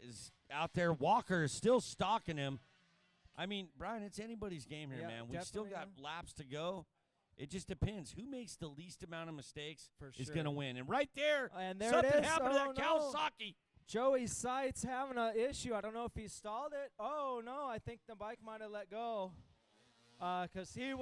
is out there. Walker is still stalking him. I mean, Brian, it's anybody's game here, Yeah, man. We still got laps to go. It just depends. Who makes the least amount of mistakes is going to win. And right there, And there something it is. happened Oh, to that no. Kawasaki. Joey Sites having an issue. I don't know if he stalled it. Oh, no, I think the bike might have let go because it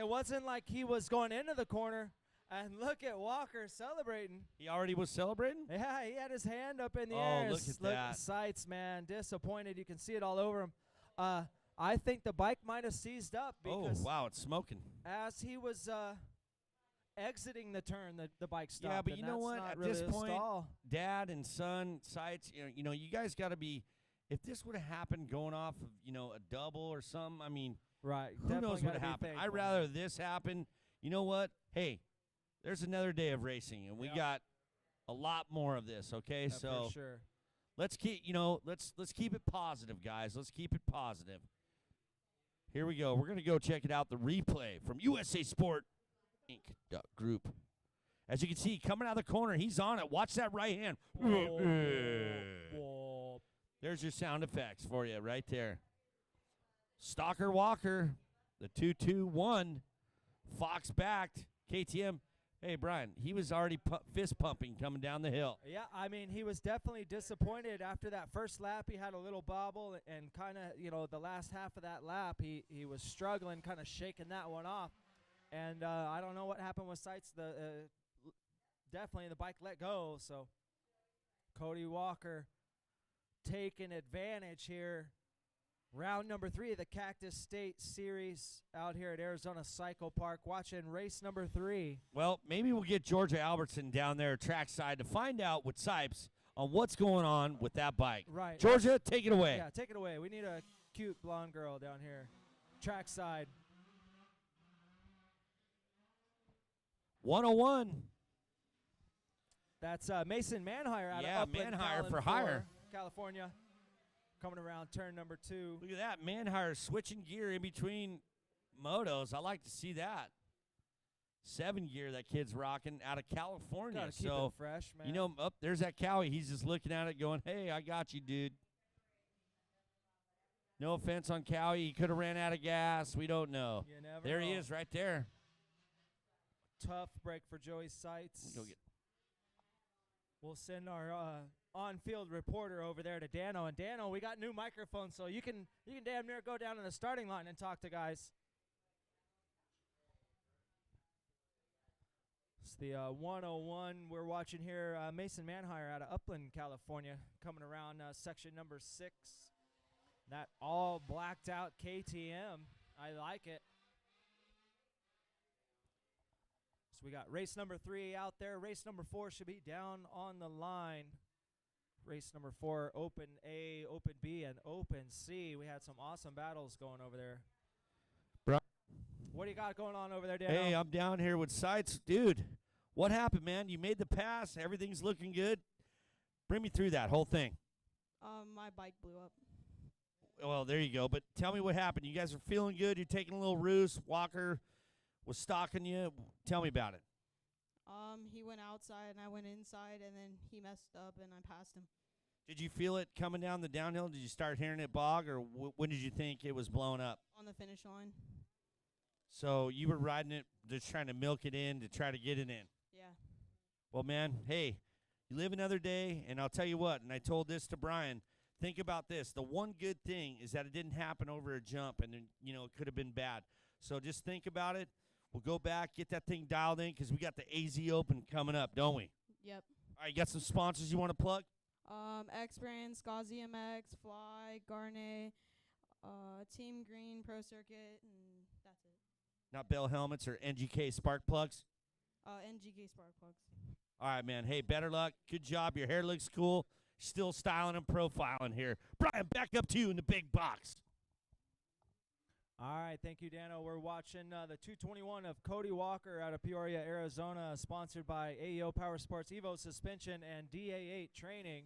wasn't like he was going into the corner. And look at Walker celebrating. He already was celebrating? Yeah, he had his hand up in the Oh, air. look at that. Sites, man, disappointed. You can see it all over him. I think the bike might have seized up because wow, it's smoking. as he was exiting the turn, the bike stopped. Yeah, but and you know that's what? not At really this a point, stall. Dad and son, Sites, you guys got to be, if this would have happened going off of, a double or something, I mean, Right. who knows what happened? I'd rather this happen. You know what? Hey, there's another day of racing, and we got a lot more of this, okay? Yeah, So for sure. let's keep, let's keep it positive, guys. Let's keep it positive. Here we go. We're going to go check it out, the replay from USA Sport Inc. Group. As you can see, coming out of the corner, he's on it. Watch that right hand. Whoa. There's your sound effects for you right there. Stalker Walker, the 2-2-1, Fox backed, KTM. Hey, Brian, he was already fist pumping coming down the hill. Yeah, I mean, he was definitely disappointed after that first lap. He had a little bobble, and kind of, the last half of that lap, he was struggling, kind of shaking that one off. And I don't know what happened with Sites. Definitely the bike let go. So Cody Walker taking advantage here. Round number 3 of the Cactus State Series out here at Arizona Cycle Park, watching race number 3. Well, maybe we'll get Georgia Albertson down there trackside to find out with Sipes on what's going on with that bike. Right. Georgia, take it away. Yeah, take it away. We need a cute blonde girl down here. Trackside. 101. That's Mason Manhire out Yeah, of Upland, Manhire for hire. California. Coming around turn number 2. Look at that. Manhire switching gear in between motos. I like to see that. 7 gear that kid's rocking out of California. Gotta keep So, it fresh, man. there's that Cowie. He's just looking at it going, hey, I got you, dude. No offense on Cowie. He could have ran out of gas. We don't know. You never There he know. is right there. Tough break for Joey Sites. Go get. We'll send our on-field reporter over there to Dano. And Dano, we got new microphones, so you can damn near go down to the starting line and talk to guys. It's the 101 we're watching here. Mason Manhire out of Upland, California, coming around section number 6. That all blacked out KTM. I like it. So we got race number 3 out there. Race number 4 should be down on the line. Race number 4, Open A, Open B, and Open C. We had some awesome battles going over there. Bro. What do you got going on over there, Dan? Hey, I'm down here with Sites. Dude, what happened, man? You made the pass. Everything's looking good. Bring me through that whole thing. My bike blew up. Well, there you go. But tell me what happened. You guys are feeling good. You're taking a little roost. Walker was stalking you. Tell me about it. He went outside and I went inside, and then he messed up and I passed him Did you feel it coming down the downhill? Did you start hearing it bog, or when did you think it was blowing up? on the finish line. So you were riding it, just trying to milk it in to try to get it in. Yeah. Well, man, hey, you live another day, and I'll tell you what, and I told this to Brian, think about this. The one good thing is that it didn't happen over a jump, and, it could have been bad. So just think about it. We'll go back, get that thing dialed in, because we got the AZ Open coming up, don't we? Yep. All right, you got some sponsors you want to plug? X Brand, Scazzi MX, Fly, Garnet, Team Green, Pro Circuit, and that's it. Not Bell Helmets or NGK Spark Plugs? NGK Spark Plugs. All right, man. Hey, better luck. Good job. Your hair looks cool. Still styling and profiling here. Brian, back up to you in the big box. All right, thank you, Dano. We're watching the 221 of Cody Walker out of Peoria, Arizona, sponsored by AEO Power Sports, Evo Suspension, and DA8 Training.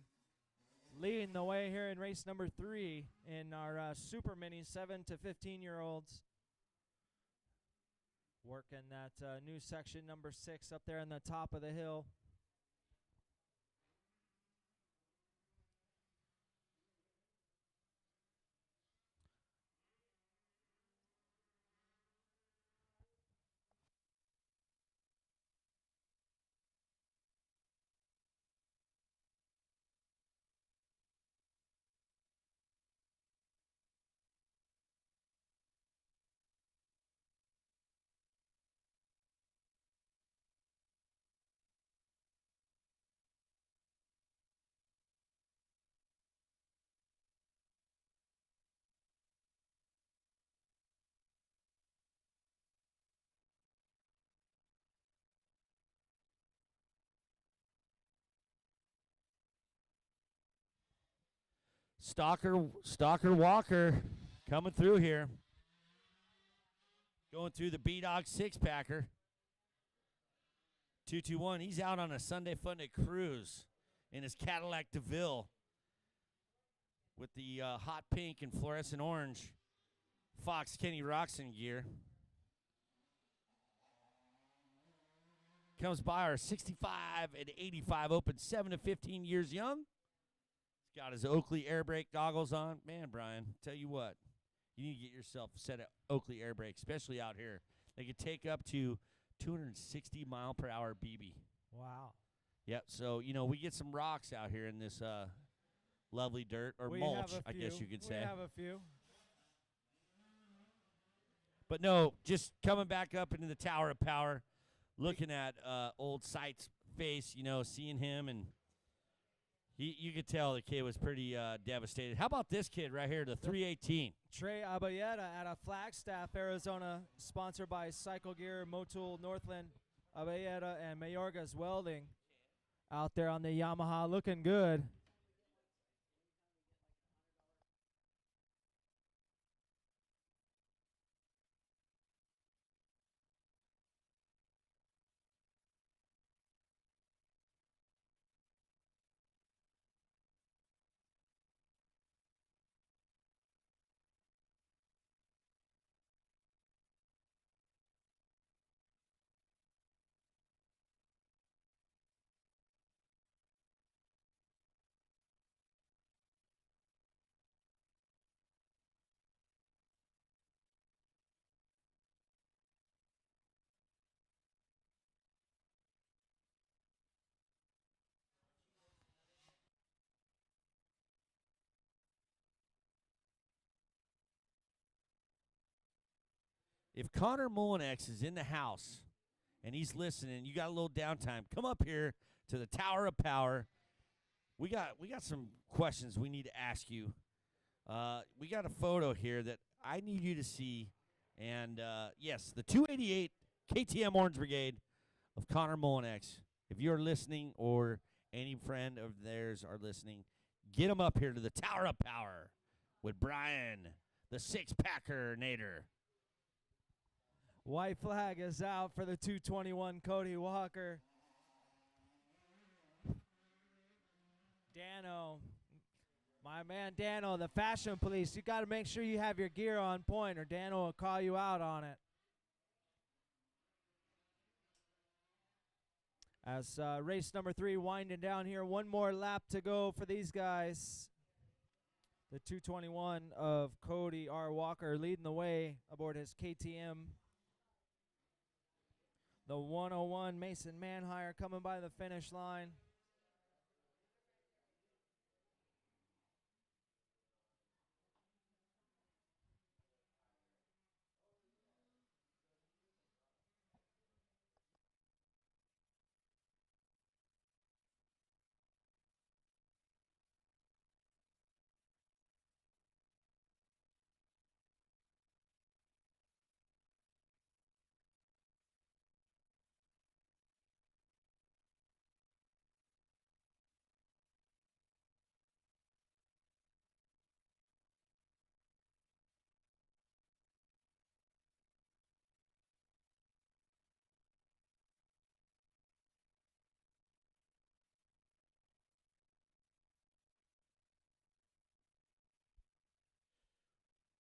Leading the way here in race number 3 in our Super Mini 7 to 15-year-olds. Working that new section number 6 up there on the top of the hill. Stalker Walker coming through here. Going through the B-Dog six-packer. 221. He's out on a Sunday Funday cruise in his Cadillac DeVille with the hot pink and fluorescent orange Fox Kenny Roxon gear. Comes by our 65 and 85 Open, 7 to 15 years young. He's got his Oakley air brake goggles on. Man, Brian, tell you what, you need to get yourself a set of Oakley air brakes, especially out here. They can take up to 260 mile per hour BB. Wow. Yep, so, we get some rocks out here in this lovely dirt, or We mulch, have a I guess few. you could say. We have a few. But no, just coming back up into the Tower of Power, looking at old Sight's face, seeing him, and you could tell the kid was pretty devastated. How about this kid right here, the 318? Trey Abayeta out of Flagstaff, Arizona, sponsored by Cycle Gear, Motul, Northland, Abayeta, and Mayorgas Welding. Out there on the Yamaha, looking good. If Connor Mullinex is in the house and he's listening, you got a little downtime, come up here to the Tower of Power. We got some questions we need to ask you. We got a photo here that I need you to see. And, yes, the 288 KTM Orange Brigade of Connor Mullinex. If you're listening or any friend of theirs are listening, get them up here to the Tower of Power with Brian, the six-packer Nader. White flag is out for the 221 Cody Walker. Dano My man Dano, the fashion police. You got to make sure you have your gear on point or Dano will call you out on it. As race number 3 winding down here. One more lap to go for these guys. The 221 of Cody R. Walker leading the way aboard his KTM. The 101 Mason Manhire coming by the finish line.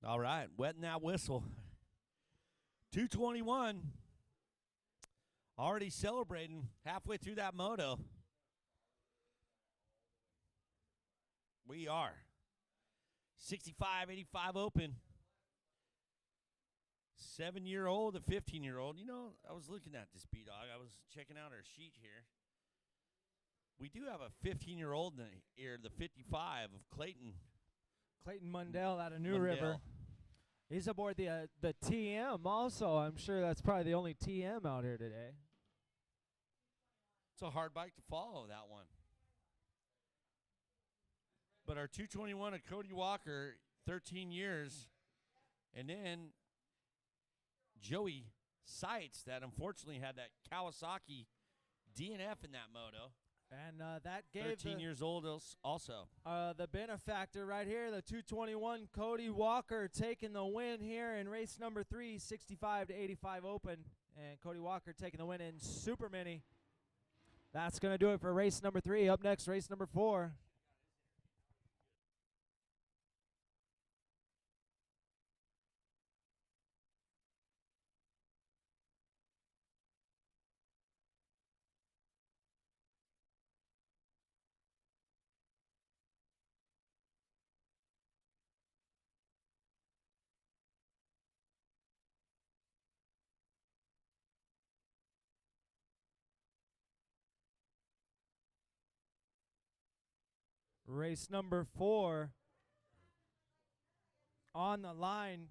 All right, wetting that whistle. 221. Already celebrating halfway through that moto. We are. 65-85 open. 7-year-old, a 15-year-old. You know, I was looking at this B-Dog. I was checking out our sheet here. We do have a 15-year-old in here, the 55 of Clayton. Clayton Mundell out of New River. He's aboard the TM also. I'm sure that's probably the only TM out here today. It's a hard bike to follow, that one. But our 221 of Cody Walker, 13 years. And then Joey Seitz, that unfortunately had that Kawasaki DNF in that moto. And that gave 13 years old also. The benefactor right here, the 221 Cody Walker taking the win here in race number 3, 65-85 open. And Cody Walker taking the win in Super Mini. That's going to do it for race number 3. Up next, race number 4. Race number 4 on the line.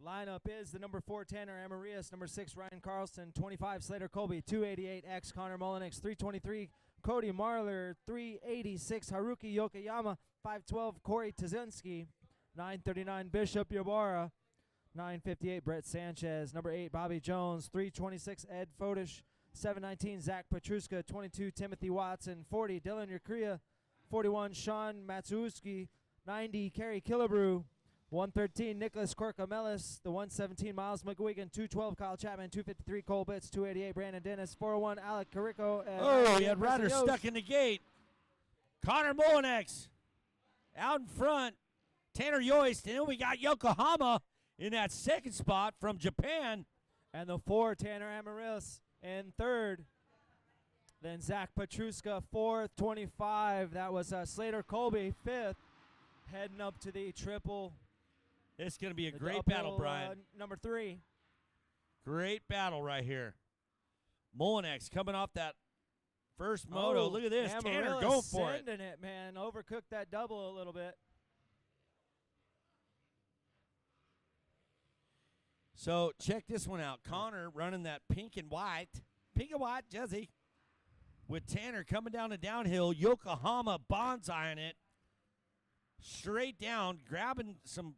Lineup is the number 4 Tanner Amarias, number 6 Ryan Carlson, 25 Slater Colby, 288 X Connor Mullenix, 323 Cody Marler, 386 Haruki Yokoyama, 512 Corey Tazinski, 939 Bishop Yabara, 958 Brett Sanchez, number 8 Bobby Jones, 326 Ed Fodish, 719 Zach Petruska, 22 Timothy Watson, 40 Dylan Yakria, 41 Sean Matsuski, 90 Kerry Killebrew, 113 Nicholas Corcamelis, the 117 Miles McGuigan, 212 Kyle Chapman, 253 Cole Bitts, 288 Brandon Dennis, 401 Alec Carrico. And he had Ryder stuck in the gate. Connor Molinex out in front. Tanner Yoist, and then we got Yokohama in that second spot from Japan. And the 4 Tanner Amarillis in third. Then Zach Petruska, 4th, 25. That was Slater Colby, 5th. Heading up to the triple. It's going to be a great battle, Brian. Number 3. Great battle right here. Molinex coming off that first moto. Look at this. Tanner going for it. Sending it, man. Overcooked that double a little bit. So check this one out. Connor running that pink and white jersey. With Tanner coming down the downhill, Yokohama bonsaiing it straight down, grabbing some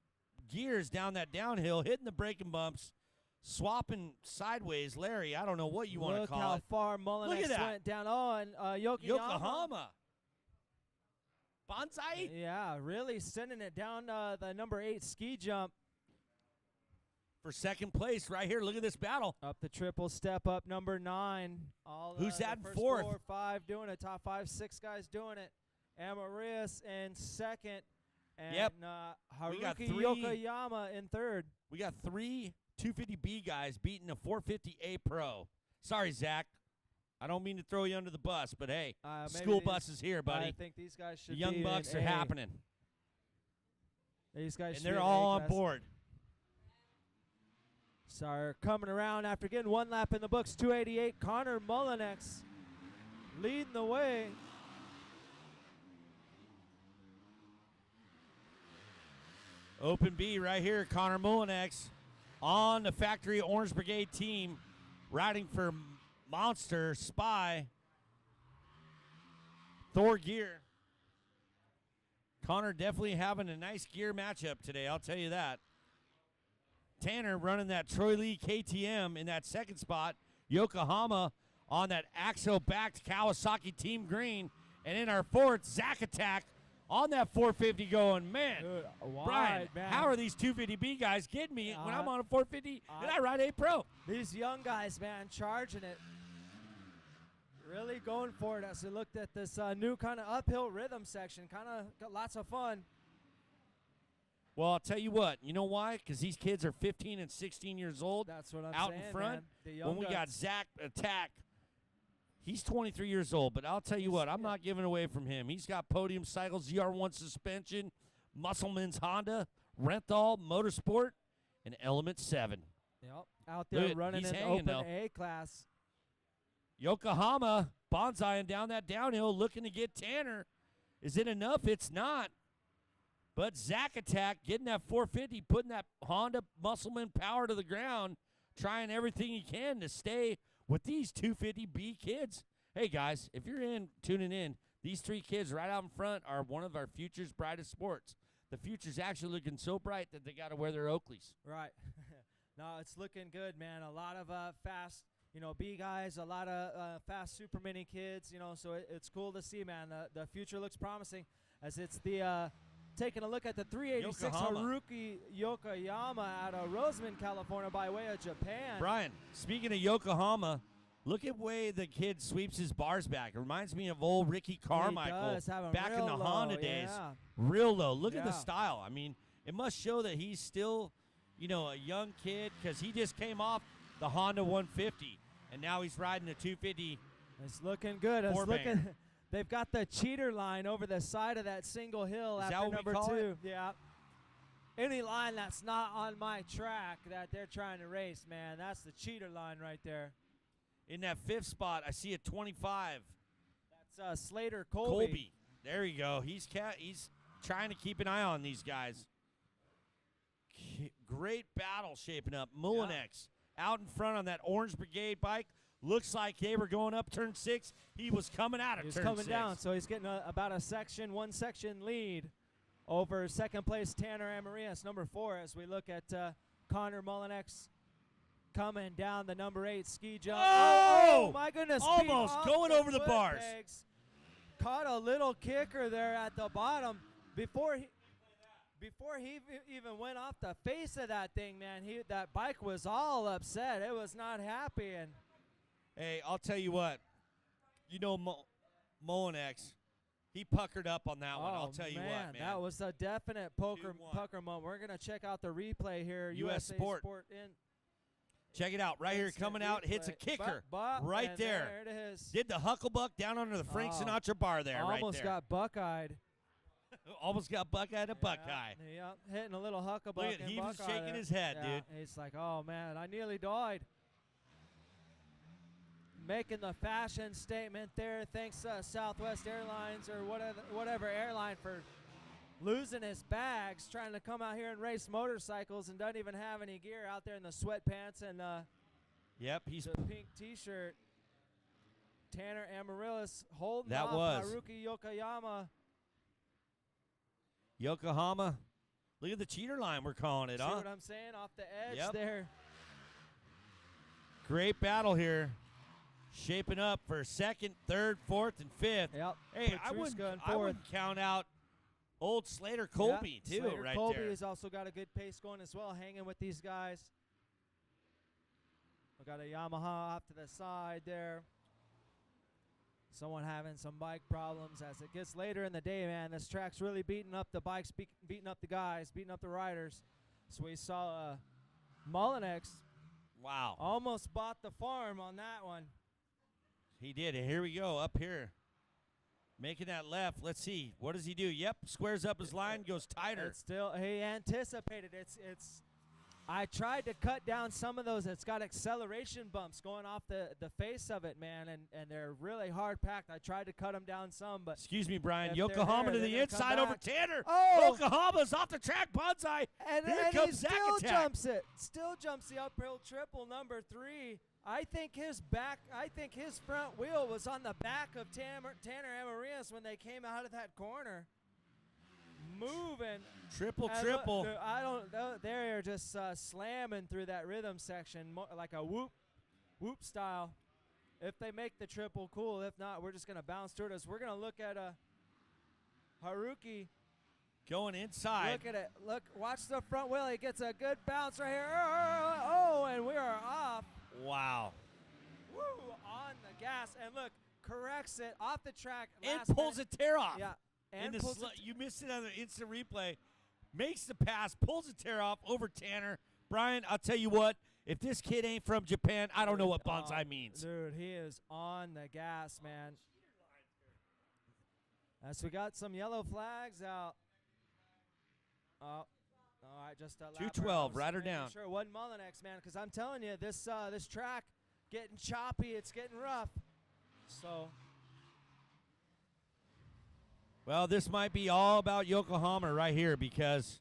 gears down that downhill, hitting the braking bumps, swapping sideways. Larry, I don't know what you want to call it. Look how far Mullinex went down. Oh, and Yokohama. Bonsai? Yeah, really sending it down the number 8 ski jump. For second place right here. Look at this battle. Up the triple step up, number 9. Who's that in first fourth? 4 or 5 doing it. Top 5, 6 guys doing it. Amaris in second. And Yep. We got Haruki three- Yokoyama in third. We got 3 250B guys beating a 450A pro. Sorry, Zach. I don't mean to throw you under the bus, but hey, Maybe school these- bus is here, I buddy. think these guys The should Young be Bucks in are A. happening, These guys and should they're be in all A on class. board. So coming around after getting one lap in the books, 288. Connor Mullinex leading the way. Open B right here, Connor Mullinex on the Factory Orange Brigade team, riding for Monster Spy Thor Gear. Connor definitely having a nice gear matchup today, I'll tell you that. Tanner running that Troy Lee KTM in that second spot. Yokohama on that Axo-backed Kawasaki Team Green. And in our fourth, Zack Attack on that 450 going, man. Brian, Wide, man. how are these 250B guys getting me when I'm on a 450 and I ride a Pro? These young guys, man, charging it. Really going for it as we looked at this new kind of uphill rhythm section. Kind of got lots of fun. Well, I'll tell you what. You know why? Because these kids are 15 and 16 years old. That's what I'm out saying, in front. man. The young When we got guns. Zack Attack, he's 23 years old. But I'll tell you what, I'm not giving away from him. He's got Podium Cycles, ZR1 suspension, Musselman's Honda, Renthal Motorsport, and Element 7. Yep. Out Look there at- running he's in hanging, open though. A class. Yokohama bonsaiing down that downhill, looking to get Tanner. Is it enough? It's not. But Zack Attack getting that 450, putting that Honda Musselman power to the ground, trying everything he can to stay with these 250B kids. Hey, guys, if you're tuning in, these 3 kids right out in front are one of our future's brightest sports. The future's actually looking so bright that they got to wear their Oakleys. Right. No, it's looking good, man. A lot of fast, B guys, a lot of fast super mini kids, so it's cool to see, man. The future looks promising as it's the taking a look at the 386 Yokohama. Haruki Yokoyama out of Roseman, California by way of Japan. Brian, speaking of Yokohama, look at the way the kid sweeps his bars back. It reminds me of old Ricky Carmichael does have 'em back in real the low, Honda days. yeah. Real low. Look at the Yeah. style. I mean, it must show that he's still, a young kid because he just came off the Honda 150, and now he's riding a 250. It's looking good. It's Four-banger. looking. They've got the cheater line over the side of that single hill Is that after what we number call 2. it? Yeah. Any line that's not on my track that they're trying to race, man, that's the cheater line right there. In that 5th spot, I see a 25. That's Slater Colby. Colby. There you go. He's trying to keep an eye on these guys. Great battle shaping up. Mullinex out in front on that Orange Brigade bike. Looks like they were going up turn 6. He was coming out of He's turn coming 6. down, so he's getting about one section lead over second place Tanner Amarias, number 4, as we look at Connor Mullinex coming down the number 8 ski jump. Oh! My goodness. Almost off going over the foot bars. pegs. Caught a little kicker there at the bottom before he even went off the face of that thing, man. That bike was all upset. It was not happy. And Hey, I'll tell you what. Mullinex, he puckered up on that one. I'll tell you what, man. That was a definite 2-1. pucker moment. We're going to check out the replay here. US USA Sport. in. Check it out. Right here, Instant coming out, hits a replay. kicker. And there. There it is. Did the Hucklebuck down under the Frank Oh, Sinatra bar there, right Almost there. got buckeyed. Almost got Buckeye to Buckeye. Yeah, hitting a little hucklebuck. Look at and he was buckeye shaking there. his head, Yeah, dude. He's like, oh, man, I nearly died. Making the fashion statement there. Thanks Southwest Airlines or whatever airline for losing his bags, trying to come out here and race motorcycles and doesn't even have any gear out there in the sweatpants and Yep, he's the pink T-shirt. Tanner Amaryllis holding That off was. Haruki Yokoyama. Yokohama. Look at the cheater line we're calling it, See huh? what I'm saying? Off the edge Yep. there. Great battle here. Shaping up for 2nd, 3rd, 4th, and 5th. Yep. Hey, I Petrushka in wouldn't count out old Slater Colby, Yeah, too, Slater right Colby there. has also got a good pace going as well, hanging with these guys. We got a Yamaha off to the side there. someone having some bike problems. As it gets later in the day, man, this track's really beating up the bikes, beating up the guys, beating up the riders. So we saw Mullinex Wow. almost bought the farm on that one. He did. And here we go, up here. Making that left. Let's see. What does he do? Yep, squares up his line, goes tighter. It's still, he anticipated. I tried to cut down some of those. It's got acceleration bumps going off the face of it, man, and they're really hard packed. I tried to cut them down some, but Excuse me, Brian. if they're Yokohama there, to they're the gonna come inside over back. Tanner. Oh! Yokohama's off the track. Bonsai. and Here he comes Zack still Attack. jumps it. Still jumps the uphill triple number 3. I think his front wheel was on the back of Tanner Amarias when they came out of that corner. Moving. Triple, And triple. look, I don't know. They're just slamming through that rhythm section like a whoop style. If they make the triple, cool. If not, we're just going to bounce through it. We're going to look at Haruki. Going inside. Look at it. Look, watch the front wheel. He gets a good bounce right here. Oh, and we are off. Wow. Woo, on the gas. And look, corrects it off the track. And last pulls minute. a tear off. Yeah. In And the pulls you missed it on the instant replay. Makes the pass, pulls a tear off over Tanner. Brian, I'll tell you what, if this kid ain't from Japan, I don't know what bonsai means. Dude, he is on the gas, man. As we got some yellow flags out. All right, just a lap 212, around. right her Making down. Sure, it wasn't Mullinex, man, because I'm telling you, this track getting choppy. It's getting rough. So. Well, this might be all about Yokohama right here because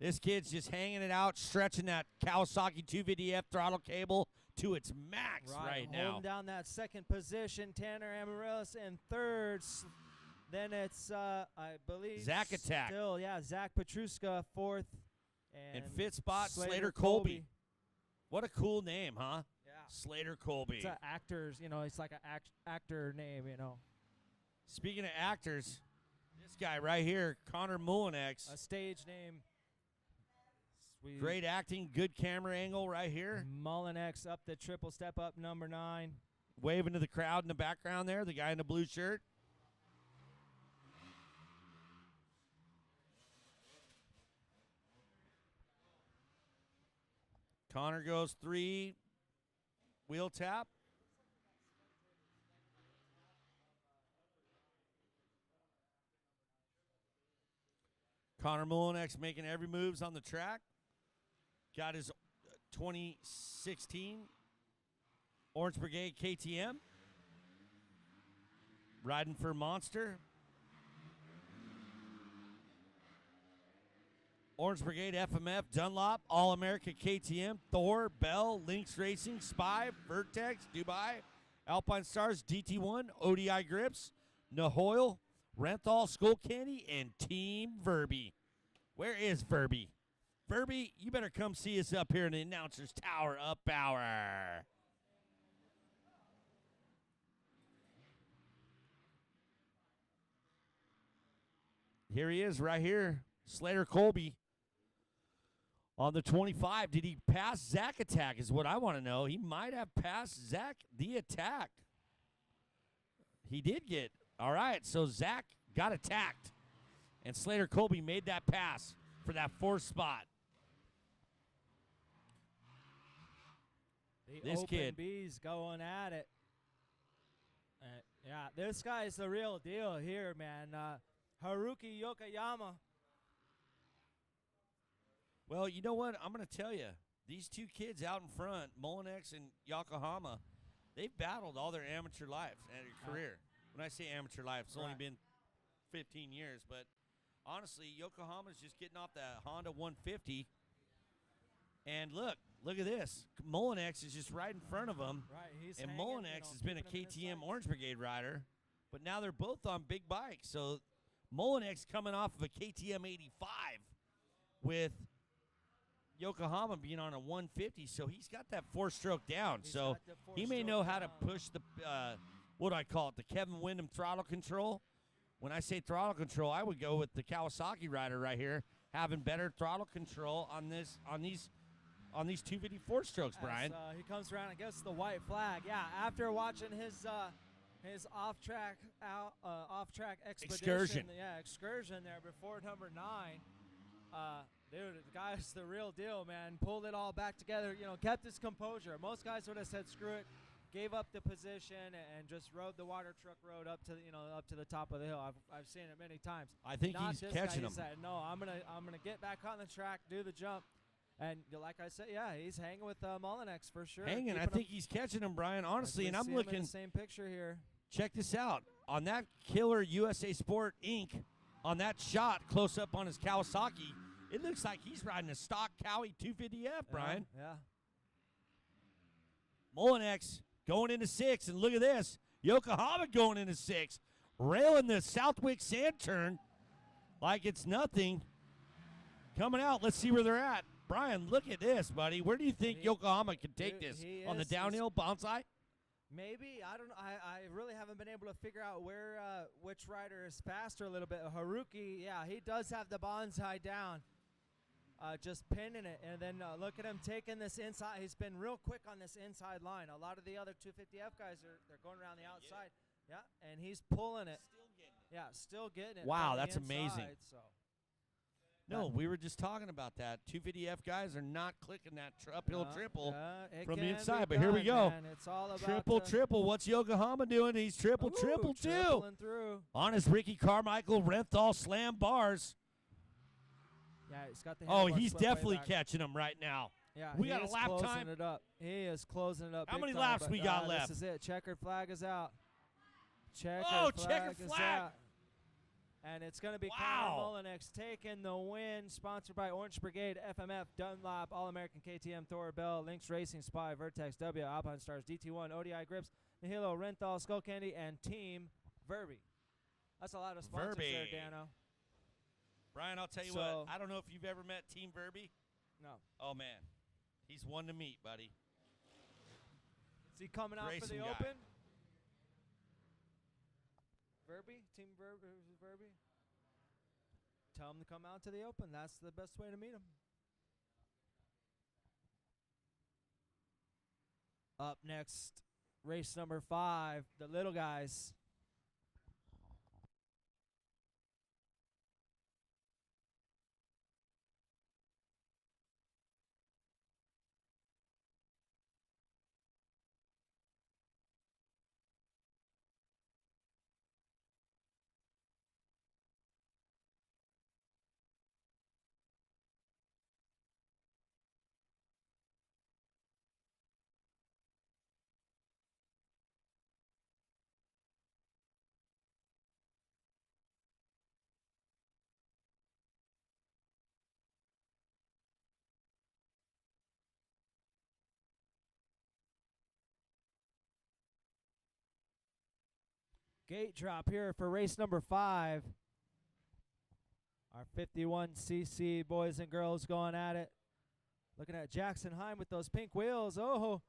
this kid's just hanging it out, stretching that Kawasaki 250F throttle cable to its max right now. Holding down that second position. Tanner Amaryllis in third. Then it's, I believe, Zack Attack. Still, yeah, Zach Petruska fourth. And fifth spot, Slater Colby. Colby. What a cool name, huh? Yeah. Slater Colby. It's an actor's, it's like an actor name, Speaking of actors, this guy right here, Connor Mullinex. A stage name. Great acting, good camera angle right here. Mullinex up the triple step up, number 9. Waving to the crowd in the background there, the guy in the blue shirt. Connor goes 3, wheel tap. Connor Mullinex making every moves on the track. Got his 2016 Orange Brigade KTM. Riding for Monster. Orange Brigade FMF, Dunlop, All-America KTM, Thor, Bell, Lynx Racing, Spy, Vertex, Dubai, Alpine Stars, DT1, ODI Grips, Nahoil, Renthal, Skull Candy, and Team Verby. Where is Verby? Verby, you better come see us up here in the announcer's tower up hour. Here he is right here, Slater Colby. On the 25, did he pass Zack Attack is what I want to know. He might have passed Zack the Attack. He did get. All right, so Zack got attacked. And Slater Colby made that pass for that 4th spot. This Open kid. B's going at it. Yeah, this guy's the real deal here, man. Haruki Yokoyama. Well, you know what? I'm going to tell you. These two kids out in front, Mullinex and Yokohama, they've battled all their amateur lives and their career. When I say amateur life, it's only been 15 years. But honestly, Yokohama's just getting off that Honda 150. And look at this. Mullinex is just right in front of him. Right, he's And hanging, Mullinex has been a keeping him in his KTM sights. Orange Brigade rider. But now they're both on big bikes. So Mullinex coming off of a KTM 85 with Yokohama being on a 150, so he's got that 4-stroke down. He's So got the he may 4-stroke know how to down. push the, what do I call it, the Kevin Windham throttle control. When I say throttle control, I would go with the Kawasaki rider right here, having better throttle control on these 254 strokes, Brian. He comes around and gets the white flag. Yeah, after watching his his off-track expedition. Excursion. Yeah, excursion there before number 9. Dude, the guy's the real deal, man. Pulled it all back together. You know, kept his composure. Most guys would have said, "Screw it," gave up the position and just rode the water truck road up to the top of the hill. I've seen it many times. I think Not he's this catching guy. him. He said, "No, I'm gonna get back on the track, do the jump." And like I said, yeah, he's hanging with Mullinex for sure. Hanging. I keeping think him- he's catching him, Brian. as Honestly, we and I'm see him in looking. the same picture here. Check this out. On that killer USA Sport Inc., on that shot close up on his Kawasaki, it looks like he's riding a stock Cowie 250F, Brian. Yeah. Molinex going into 6, and look at this. Yokohama going into 6. Railing the Southwick sand turn like it's nothing. Coming out. Let's see where they're at. Brian, look at this, buddy. Where do you think Yokohama can take Dude, this? he On the is- downhill bonsai? Maybe, I don't know. I really haven't been able to figure out where which rider is faster a little bit. Haruki, yeah, he does have the bonsai down, just pinning it. And then look at him taking this inside. He's been real quick on this inside line. A lot of the other 250F guys they're going around the outside. Yeah, and he's pulling it. Yeah, still getting it. Wow, from the that's amazing. inside, So. No, we were just talking about that. 250F guys are not clicking that uphill triple it from the can be inside, but here we done, go. man. It's all about Triple, triple. What's Yokohama doing? He's triple, triple, too. tripling through. On his Ricky Carmichael Renthal slam bars. Yeah, he's got the. Oh, handlebars he's flipped way definitely back. catching him right now. Yeah, We he got a is lap closing time? it up. He is closing it up. How big many time, laps but, we got left? This is it. Checkered flag is out. Checkered Oh, flag checkered is flag. out. And it's going to be Wow. Connor Mullinex taking the win, sponsored by Orange Brigade, FMF, Dunlop, All-American KTM, Thor Bell, Lynx Racing, Spy, Vertex, W, Alpine Stars, DT1, ODI Grips, Nihilo, Renthal, Skull Candy, and Team Verby. That's a lot of sponsors there, Verby. Dano. Brian, I'll tell you So- what. I don't know if you've ever met Team Verby. No. Oh, man. He's one to meet, buddy. Is he coming out for Racing the guy. Open? Verby? Team Verby? Tell him to come out to the Open. That's the best way to meet him. Up next, race number 5, the little guys. Gate drop here for race number 5. Our 51cc boys and girls going at it. Looking at Jackson Heim with those pink wheels. Oh,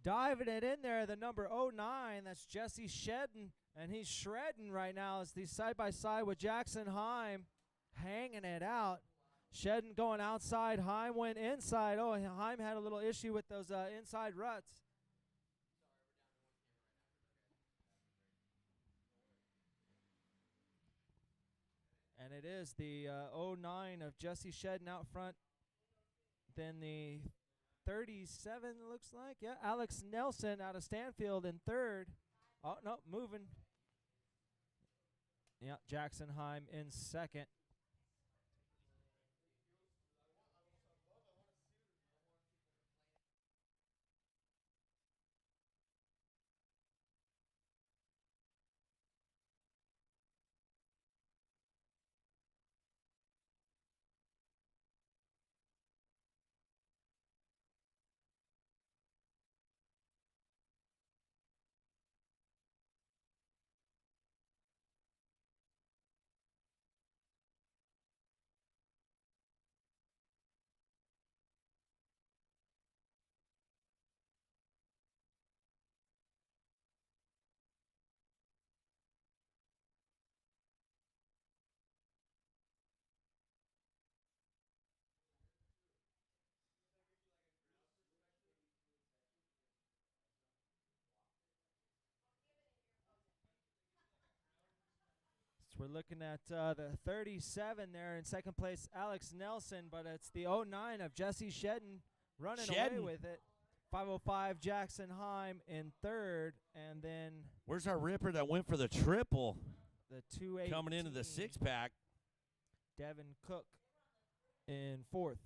diving it in there. The number 09, that's Jesse Shedden. And he's shredding right now as he's side by side with Jackson Heim, hanging it out. Shedden going outside. Heim went inside. Oh, Heim had a little issue with those inside ruts. And it is the 09 of Jesse Shedden out front. Then the 37 looks like. Yeah, Alex Nelson out of Stanfield in third. Oh, no, moving. Yeah, Jackson Heim in second. We're looking at the 37 there in second place, Alex Nelson, but it's the 09 of Jesse Shedden running away with it. 505 Jackson Heim in third, and then Where's our ripper that went for the triple? the 218 Coming into the six-pack. Devin Cook in fourth.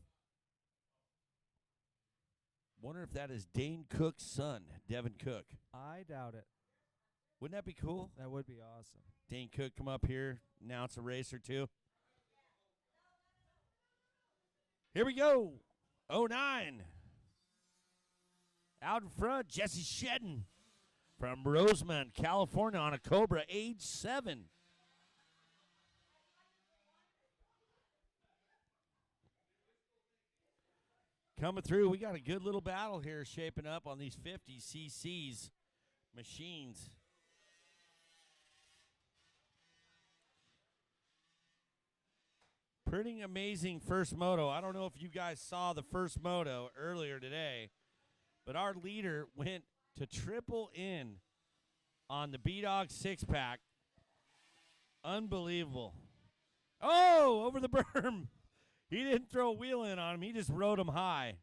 Wonder if that is Dane Cook's son, Devin Cook. I doubt it. Wouldn't that be cool? That would be awesome. Dane Cook come up here, announce a race or two. Here we go. 09. Out in front, Jesse Shedden from Rosemont, California on a Cobra, age 7. Coming through, we got a good little battle here shaping up on these 50 cc's machines. Pretty amazing first moto. I don't know if you guys saw the first moto earlier today, but our leader went to triple in on the B-Dog six-pack. Unbelievable. Oh, over the berm. He didn't throw a wheel in on him. He just rode him high.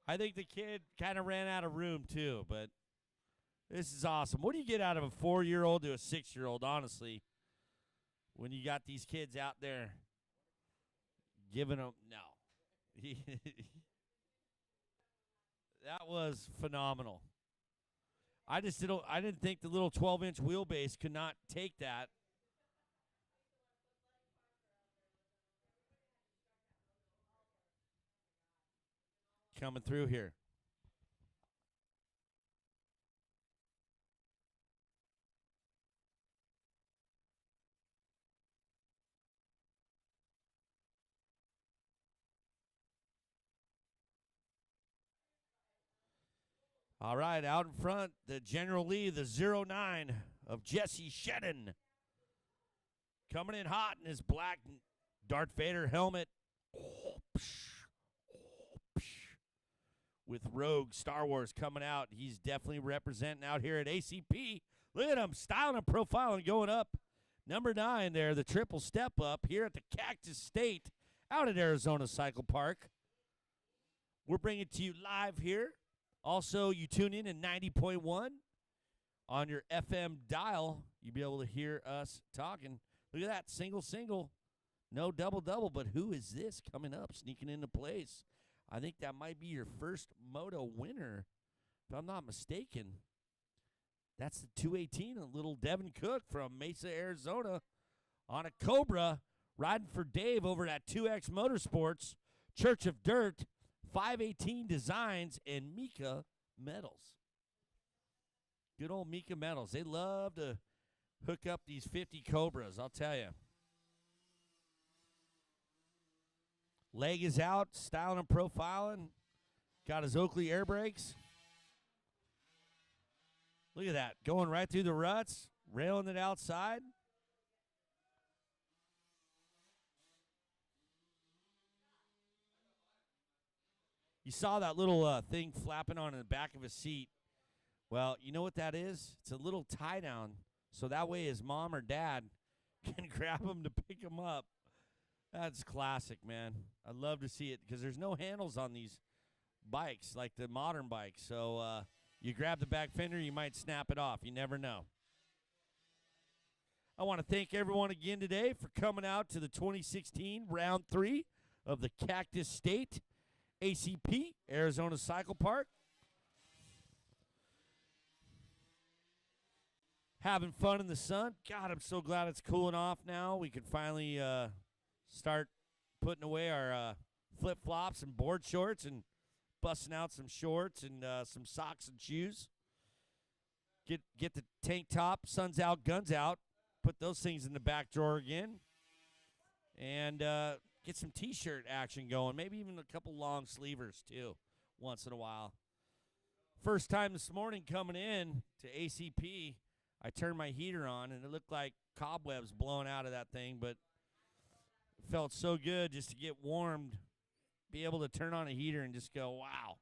I think the kid kind of ran out of room, too, but this is awesome. What do you get out of a 4-year-old to a 6-year-old, honestly, when you got these kids out there giving them – no. That was phenomenal. I didn't think the little 12-inch wheelbase could not take that. Coming through here. All right, out in front, the General Lee, the 09 of Jesse Shedden. Coming in hot in his black Darth Vader helmet. With Rogue Star Wars coming out. He's definitely representing out here at ACP. Look at him, styling and profiling, going up. Number 9 there, the triple step up here at the Cactus State out at Arizona Cycle Park. We're bringing it to you live here. Also, you tune in at 90.1 on your FM dial. You'll be able to hear us talking. Look at that, single. No double, but who is this coming up, sneaking into place? I think that might be your first moto winner, if I'm not mistaken. That's the 218, a little Devin Cook from Mesa, Arizona, on a Cobra, riding for Dave over at 2X Motorsports, Church of Dirt, 518 Designs, and Mika Metals. Good old Mika Metals. They love to hook up these 50 Cobras, I'll tell you. Leg is out, styling and profiling. Got his Oakley air brakes. Look at that, going right through the ruts, railing it outside. You saw that little thing flapping on in the back of his seat. Well, you know what that is? It's a little tie down, so that way his mom or dad can grab him to pick him up. That's classic, man. I love to see it because there's no handles on these bikes like the modern bikes. So you grab the back fender, you might snap it off. You never know. I want to thank everyone again today for coming out to the 2016 Round 3 of the Cactus State ACP, Arizona Cycle Park. Having fun in the sun. God, I'm so glad it's cooling off now. We can finally start putting away our flip-flops and board shorts and busting out some shorts and some socks and shoes. Get the tank top, sun's out, guns out. Put those things in the back drawer again. And get some T-shirt action going. Maybe even a couple long sleevers, too, once in a while. First time this morning coming in to ACP, I turned my heater on, and it looked like cobwebs blowing out of that thing, but it felt so good just to get warmed, be able to turn on a heater and just go, wow.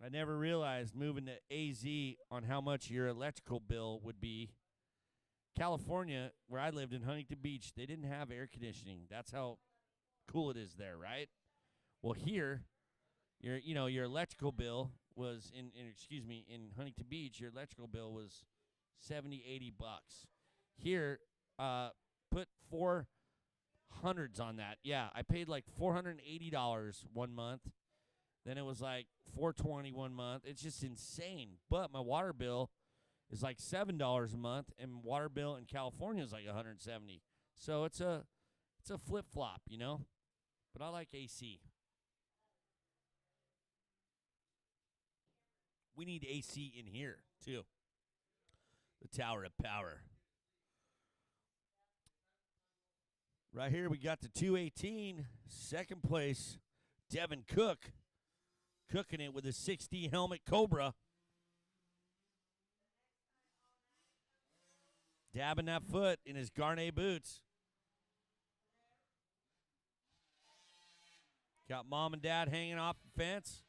I never realized moving to AZ on how much your electrical bill would be. California, where I lived in Huntington Beach, they didn't have air conditioning. That's how cool it is there, right? Well, here, your electrical bill was in Huntington Beach, your electrical bill was 70, 80 bucks. Here, put 400s on that. Yeah, I paid like $480 one month. Then it was like $420 one month. It's just insane. But my water bill is like $7 a month, and water bill in California is like $170. So it's a flip flop, But I like AC. We need AC in here too. The Tower of Power. Right here we got the 218, second place, Devin Cook, cooking it with a 60 helmet Cobra. Dabbing that foot in his Garnet boots. Got mom and dad hanging off the fence,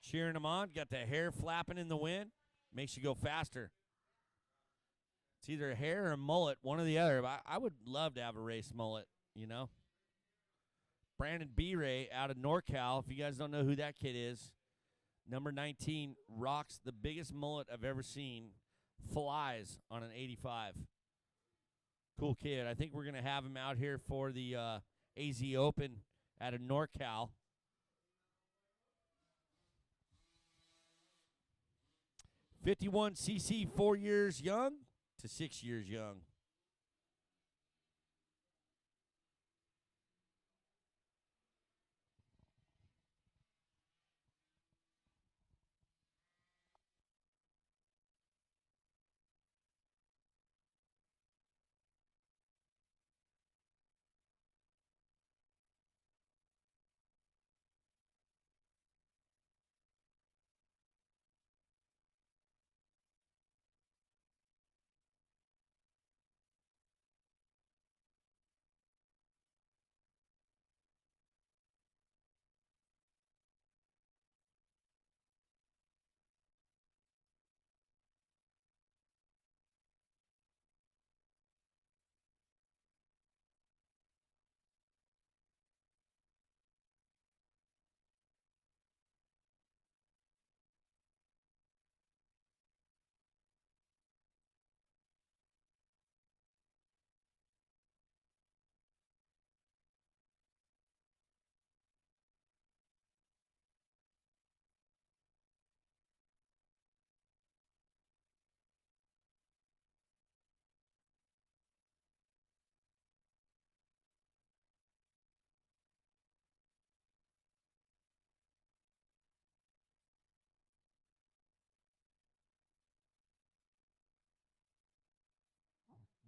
cheering him on. Got the hair flapping in the wind. Makes you go faster. It's either a hair or a mullet, one or the other. I would love to have a race mullet, Brandon B-Ray out of NorCal. If you guys don't know who that kid is, number 19, rocks the biggest mullet I've ever seen. Flies on an 85. Cool kid. I think we're going to have him out here for the AZ Open out of NorCal. .51cc, 4 years young to 6 years young.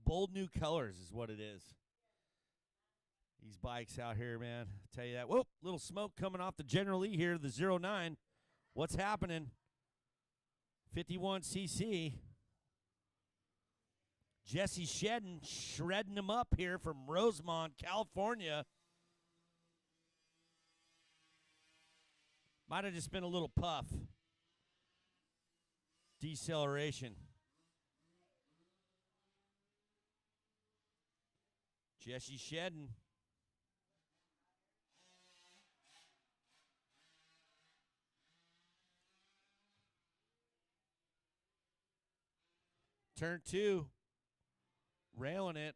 Bold new colors is what it is. These bikes out here, man. I tell you that. Whoop, little smoke coming off the General Lee here, the 09. What's happening? 51cc. Jesse Shedden shredding him up here from Rosemont, California. Might have just been a little puff. Deceleration. Jesse Shedden. Turn 2. Railing it.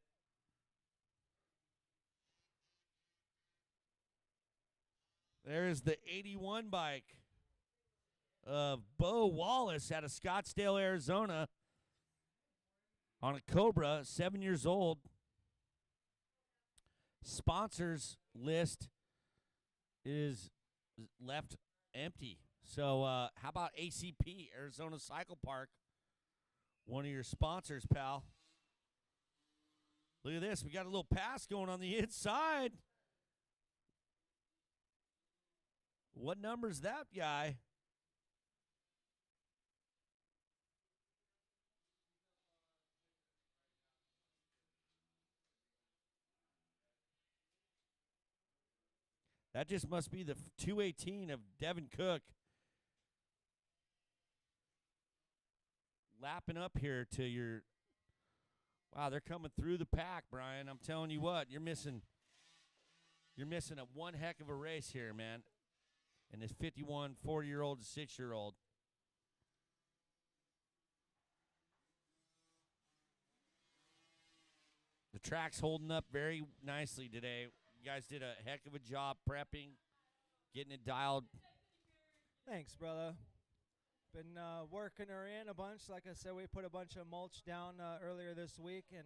There's the 81 bike of Bo Wallace out of Scottsdale, Arizona, on a Cobra, 7 years old. Sponsors list is left empty. So how about ACP, Arizona Cycle Park? One of your sponsors, pal. Look at this. We got a little pass going on the inside. What number's that guy? That just must be the 218 of Devin Cook. lapping up here to your. Wow, they're coming through the pack, Brian. I'm telling you what, you're missing a one heck of a race here, man. And this 51, 40-year-old, 6-year-old. The track's holding up very nicely today. You guys did a heck of a job prepping, getting it dialed. Thanks, brother. Been working her in a bunch. Like I said, we put a bunch of mulch down earlier this week and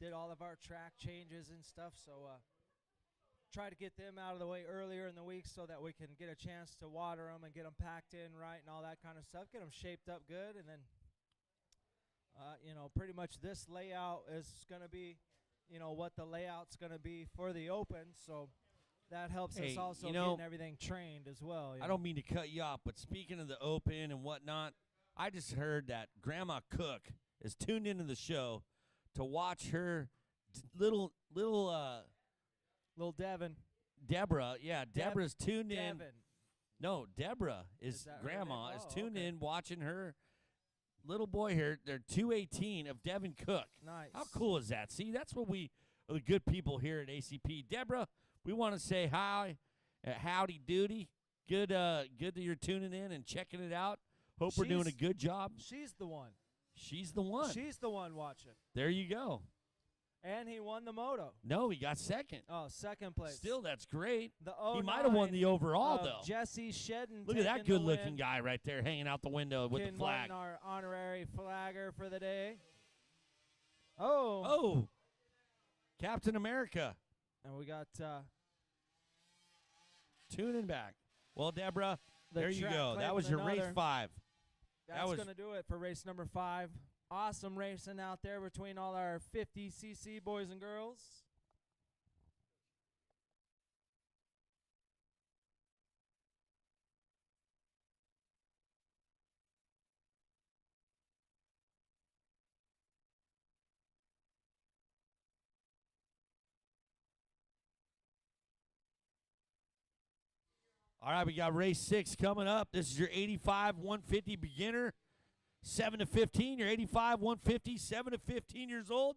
did all of our track changes and stuff. So try to get them out of the way earlier in the week so that we can get a chance to water them and get them packed in right and all that kind of stuff. Get them shaped up good. And then, pretty much this layout is going to be, what the layout's going to be for the Open. So that helps us also getting everything trained as well. I don't mean to cut you off, but speaking of the Open and whatnot, I just heard that Grandma Cook is tuned into the show to watch her little Devin. Deborah. Yeah, Deborah's tuned in. Devin. No, Deborah is that her Grandma name? is Oh, tuned okay. in watching her little boy here. They're 218 of Devin Cook. Nice. How cool is that? See, that's what we are, the good people here at ACP. Deborah, we want to say hi, howdy doody. Good that you're tuning in and checking it out. Hope we're doing a good job. She's the one. She's the one. She's the one watching. There you go. And he won the moto. No, he got second. Oh, second place. Still, that's great. The He might have won the overall, of though. Jesse Shedden. Look at that taking the good-looking win. guy right there hanging out the window with Ken the flag. Martin, our honorary flagger for the day. Oh. Oh, Captain America. And we got Tuning back. Well, Deborah, the there you track go. claim That was with your race another. 5. That's was- going to do it for race number 5. Awesome racing out there between all our 50cc boys and girls. All right, we got race 6 coming up. This is your 85 150 beginner, 7 to 15. Your 85 150, 7 to 15 years old.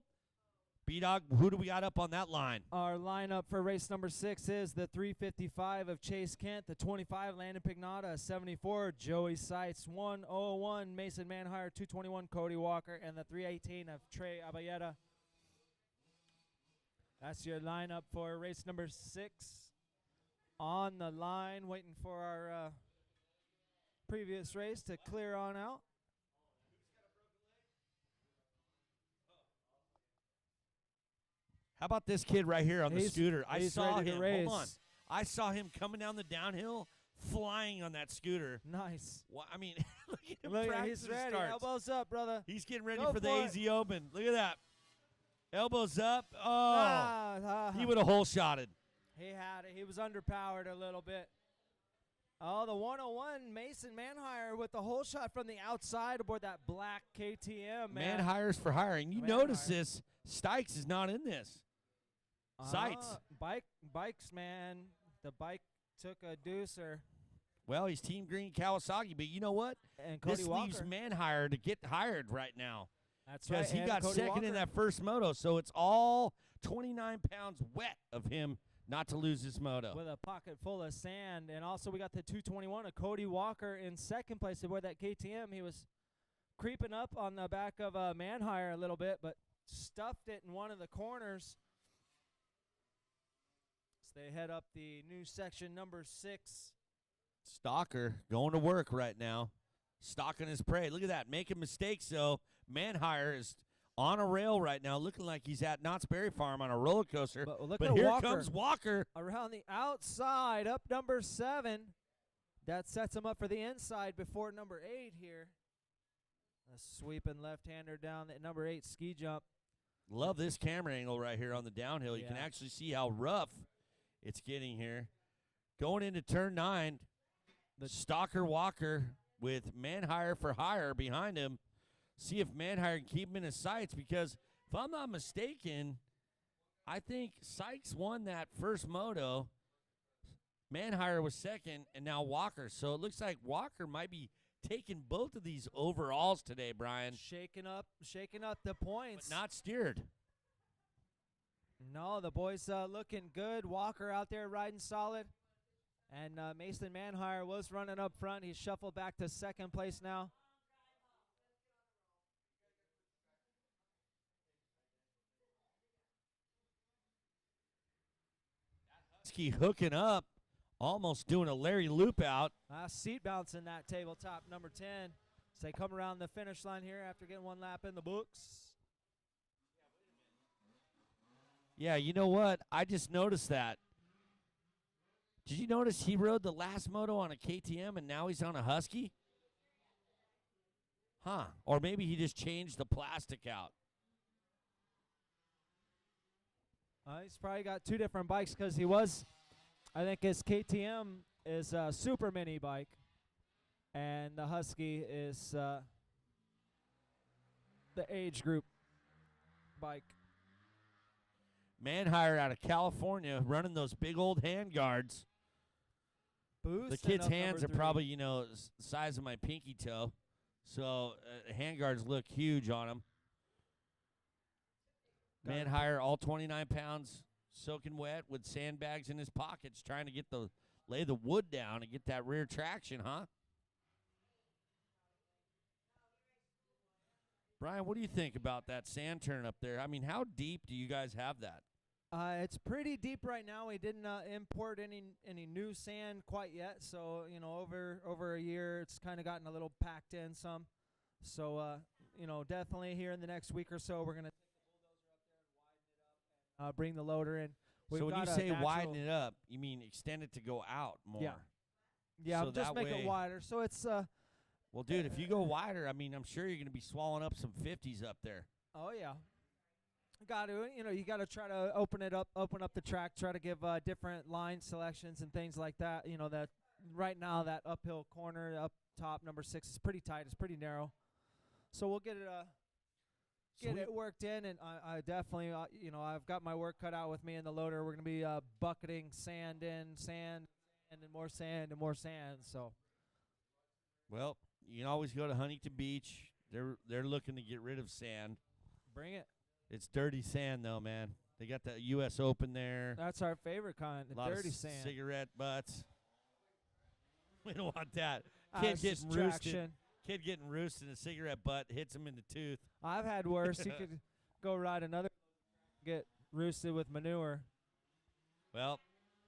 B-Dog, who do we got up on that line? Our lineup for race number 6 is the 355 of Chase Kent, the 25 Landon Pignata, 74 Joey Seitz, 101 Mason Manhire, 221 Cody Walker, and the 318 of Trey Abayeta. That's your lineup for race number 6. On the line, waiting for our previous race to clear on out. How about this kid right here on the He's- scooter? I he's saw ready to him. race. Hold on. I saw him coming down the downhill, flying on that scooter. Nice. Well, I mean, look at him Look, practicing he's ready. starts. Elbows up, brother. He's getting ready Go for the for it. AZ Open. Look at that. Elbows up. Oh, he would have hole shotted. He had it. He was underpowered a little bit. Oh, the 101 Mason Manhire with the hole shot from the outside aboard that black KTM, man. Man hires for hiring. You Man notice hire. this. Stykes is not in this. Sights. Bikes, man. The bike took a deucer. Well, he's Team Green Kawasaki, but you know what? And Cody This Walker. leaves Manhire to get hired right now That's right. because he and got Cody second in Walker. that first moto, so it's all 29 pounds wet of him not to lose this moto. With a pocket full of sand. And also we got the 221 of Cody Walker in second place aboard that KTM. He was creeping up on the back of Manhire a little bit, but stuffed it in one of the corners. So they head up the new section number 6. Stalker going to work right now, stalking his prey. Look at that, making mistakes though. Manhire is on a rail right now, looking like he's at Knott's Berry Farm on a roller coaster. But look But at here Walker. comes Walker. Around the outside, up number 7. That sets him up for the inside before number 8 here. A sweeping left-hander down the number 8 ski jump. Love this camera angle right here on the downhill. You can Yeah. actually see how rough it's getting here. Going into turn 9, the Stalker Walker with Manhire for hire behind him. See if Manhire can keep him in his sights because if I'm not mistaken, I think Sykes won that first moto. Manhire was second, and now Walker. So it looks like Walker might be taking both of these overalls today, Brian, Shaking up the points. but not steered. No, the boys looking good. Walker out there riding solid. And Mason Manhire was running up front. He's shuffled back to second place now. Husky hooking up, almost doing a Larry loop out. Seat bouncing that tabletop, number 10. As they come around the finish line here after getting one lap in the books. Yeah, you know what? I just noticed that. Did you notice he rode the last moto on a KTM and now he's on a Husky? Huh. Or maybe he just changed the plastic out. He's probably got two different bikes because he was, I think his KTM is a super mini bike. And the Husky is the age group bike. Manhire out of California running those big old hand guards. Boost The kids' hands are probably, the size of my pinky toe. So hand guards look huge on them. Manhire, all 29 pounds, soaking wet with sandbags in his pockets, trying to lay the wood down and get that rear traction, huh? Brian, what do you think about that sand turn up there? I mean, how deep do you guys have that? It's pretty deep right now. We didn't import any new sand quite yet, so over a year, it's kind of gotten a little packed in some. So definitely here in the next week or so, we're gonna take the bulldozer up there and widen it up, and bring the loader in. So when you say widen it up, you mean extend it to go out more? Yeah, so just make it wider. So it's well, dude, if you go wider, I mean, I'm sure you're gonna be swallowing up some 50s up there. Oh yeah. Got to, you got to try to open up the track, try to give different line selections and things like that. That right now that uphill corner up top, number 6, is pretty tight. It's pretty narrow. So we'll get it worked in, and I definitely, I've got my work cut out with me in the loader. We're gonna be bucketing sand and more sand and more sand. So, well, you can always go to Huntington Beach. They're looking to get rid of sand. Bring it. It's dirty sand, though, man. They got the U.S. Open there. That's our favorite kind, the dirty sand. Cigarette butts. We don't want that. Kid getting roosted. Kid getting roosted in a cigarette butt hits him in the tooth. I've had worse. You could go ride another, get roosted with manure. Well,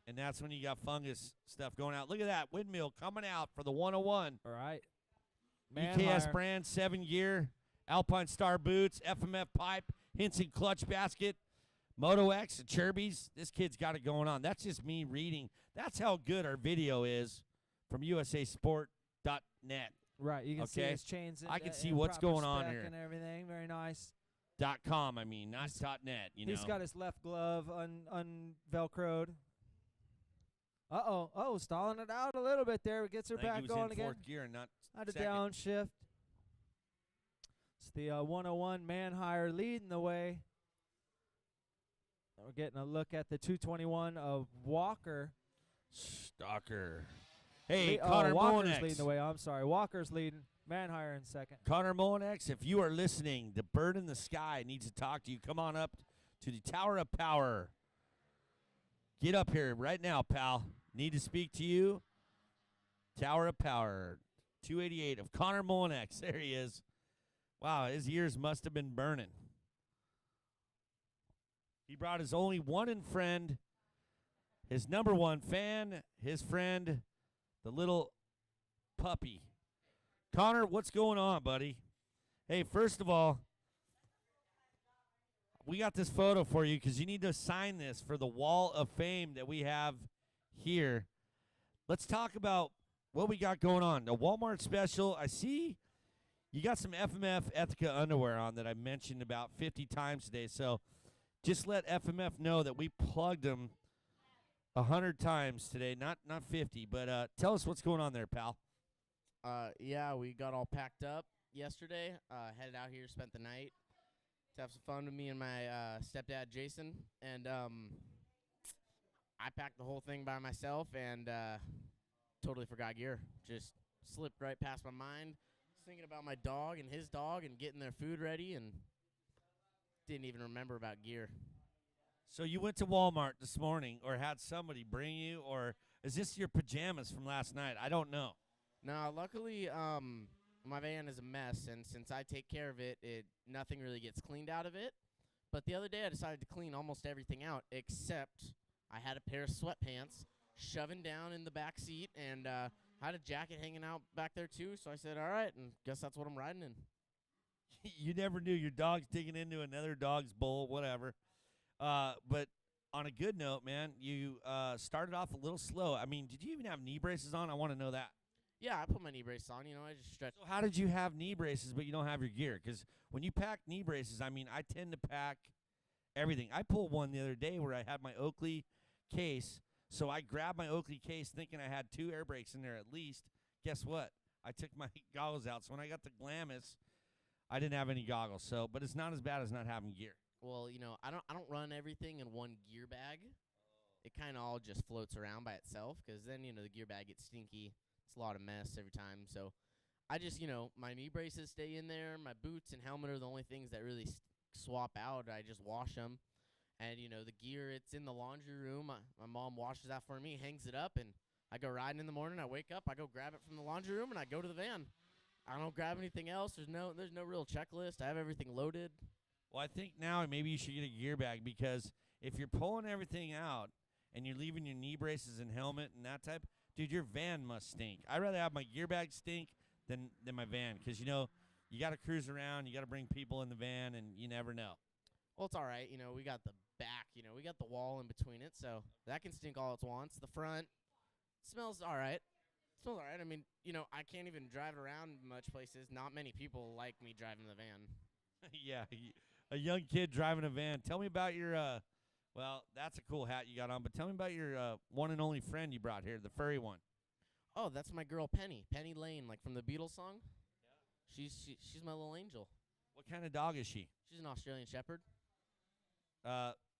and that's when you got fungus stuff going out. Look at that windmill coming out for the 101. All right. EKS brand, 7-gear, Alpine Star boots, FMF pipe, Hinson clutch basket, Moto X, and Chirby's. This kid's got it going on. That's just me reading. That's how good our video is from usasport.net. Right, you can see his chains. I can see what's going on here. And everything, very nice. .com, I mean, not .net. He's got his left glove unvelcroed. Stalling it out a little bit there. Gets her back going again. Fourth gear, not a downshift. It's the 101 Manhire leading the way. We're getting a look at the 221 of Walker. Stalker. Hey, Connor Walker's leading the way. I'm sorry. Walker's leading. Manhire in second. Connor Monex, if you are listening, the bird in the sky needs to talk to you. Come on up to the Tower of Power. Get up here right now, pal. Need to speak to you. Tower of Power. 288 of Connor Monex. There he is. Wow, his ears must have been burning. He brought his only one and friend, his number one fan, his friend, the little puppy. Connor, what's going on, buddy? Hey, first of all, we got this photo for you because you need to sign this for the Wall of Fame that we have here. Let's talk about what we got going on. The Walmart special, I see you got some FMF Ethica underwear on that I mentioned about 50 times today. So just let FMF know that we plugged them 100 times today. Not 50, but tell us what's going on there, pal. Yeah, we got all packed up yesterday, headed out here, spent the night to have some fun with me and my stepdad, Jason. And I packed the whole thing by myself and totally forgot gear. Just slipped right past my mind. Thinking about my dog and his dog and getting their food ready, and didn't even remember about gear. So you went to Walmart this morning, or had somebody bring you, or is this your pajamas from last night? I don't know. No, luckily, my van is a mess, and since I take care of it, nothing really gets cleaned out of it. But the other day, I decided to clean almost everything out, except I had a pair of sweatpants shoving down in the back seat, and had a jacket hanging out back there too. So I said, all right, and guess that's what I'm riding in. You never knew your dog's digging into another dog's bowl, whatever. But on a good note, man, you started off a little slow. I mean, did you even have knee braces on? I want to know that. Yeah, I put my knee brace on. I just stretch. So how did you have knee braces but you don't have your gear? Because when you pack knee braces, I mean, I tend to pack everything. I pulled one the other day where I had my Oakley case. So I grabbed my Oakley case thinking I had 2 air brakes in there at least. Guess what? I took my goggles out. So when I got the Glamis, I didn't have any goggles. So, but it's not as bad as not having gear. Well, I don't run everything in one gear bag. It kind of all just floats around by itself, because then the gear bag gets stinky. It's a lot of mess every time. So I just my knee braces stay in there. My boots and helmet are the only things that really swap out. I just wash them. And, the gear, it's in the laundry room. My mom washes that for me, hangs it up, and I go riding in the morning. I wake up, I go grab it from the laundry room, and I go to the van. I don't grab anything else. There's no real checklist. I have everything loaded. Well, I think now maybe you should get a gear bag, because if you're pulling everything out and you're leaving your knee braces and helmet and that type, dude, your van must stink. I'd rather have my gear bag stink than my van, because, you got to cruise around. You got to bring people in the van, and you never know. Well, it's all right. We got the back. We got the wall in between it, so that can stink all it wants. The front smells all right. Smells all right. I mean, I can't even drive around much places. Not many people like me driving the van. Yeah, a young kid driving a van. Tell me about your, well, that's a cool hat you got on, but tell me about your one and only friend you brought here, the furry one. Oh, that's my girl Penny. Penny Lane, like from the Beatles song. Yeah. She's my little angel. What kind of dog is she? She's an Australian Shepherd.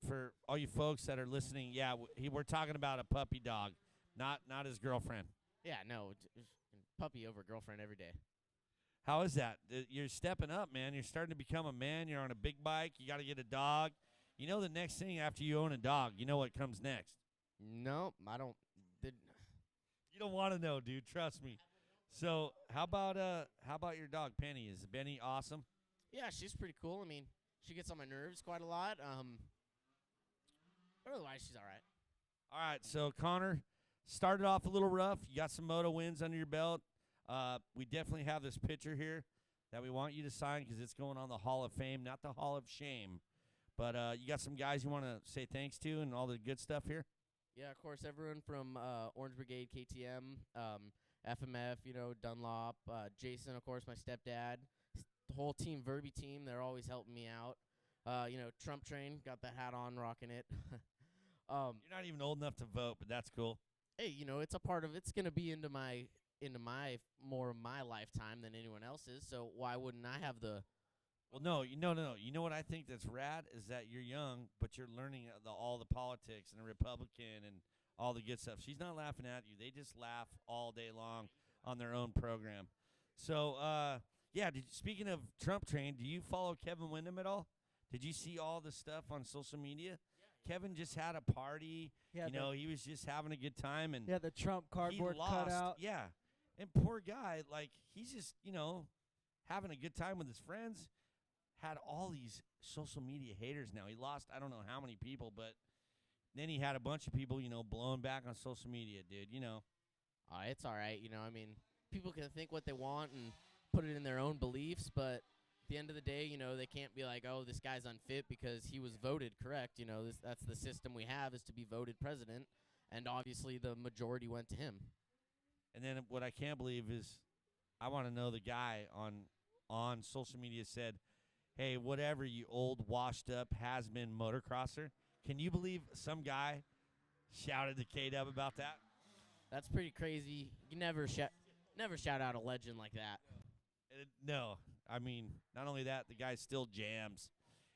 For all you folks that are listening, yeah, we're talking about a puppy dog, not his girlfriend. Yeah, no, puppy over girlfriend every day. How is that? You're stepping up, man. You're starting to become a man. You're on a big bike. You got to get a dog. The next thing after you own a dog, you know what comes next? No, I don't. You don't want to know, dude. Trust me. So how about your dog, Penny? Is Benny awesome? Yeah, she's pretty cool. I mean, she gets on my nerves quite a lot. But otherwise, she's all right. All right, so Connor started off a little rough. You got some moto wins under your belt. We definitely have this picture here that we want you to sign, because it's going on the Hall of Fame, not the Hall of Shame. But you got some guys you want to say thanks to and all the good stuff here? Yeah, of course, everyone from Orange Brigade, KTM, FMF, Dunlop, Jason, of course, my stepdad, the whole team, Verby team, they're always helping me out. Trump Train, got the hat on, rocking it. You're not even old enough to vote, but that's cool. Hey, it's a part of it's going to be into my more of my lifetime than anyone else's, so why wouldn't I have the Well, no. You know what I think that's rad is that you're young, but you're learning all the politics and the Republican and all the good stuff. She's not laughing at you. They just laugh all day long on their own program. So, yeah, speaking of Trump Train, do you follow Kevin Windham at all? Did you see all the stuff on social media? Yeah. Kevin just had a party. Yeah, he was just having a good time. And yeah, the Trump cardboard he lost, cutout. Yeah. And poor guy, he's just, having a good time with his friends. Had all these social media haters now. He lost I don't know how many people, but then he had a bunch of people, blowing back on social media, dude, It's all right, I mean, people can think what they want and put it in their own beliefs, but at the end of the day, they can't be like, oh, this guy's unfit because he was voted correct. That's the system we have, is to be voted president, and obviously the majority went to him. And then what I can't believe is I want to know the guy on social media said, hey, whatever, you old, washed-up, has-been motocrosser. Can you believe some guy shouted to K-Dub about that? That's pretty crazy. You never shout out a legend like that. No. I mean, not only that, the guy still jams.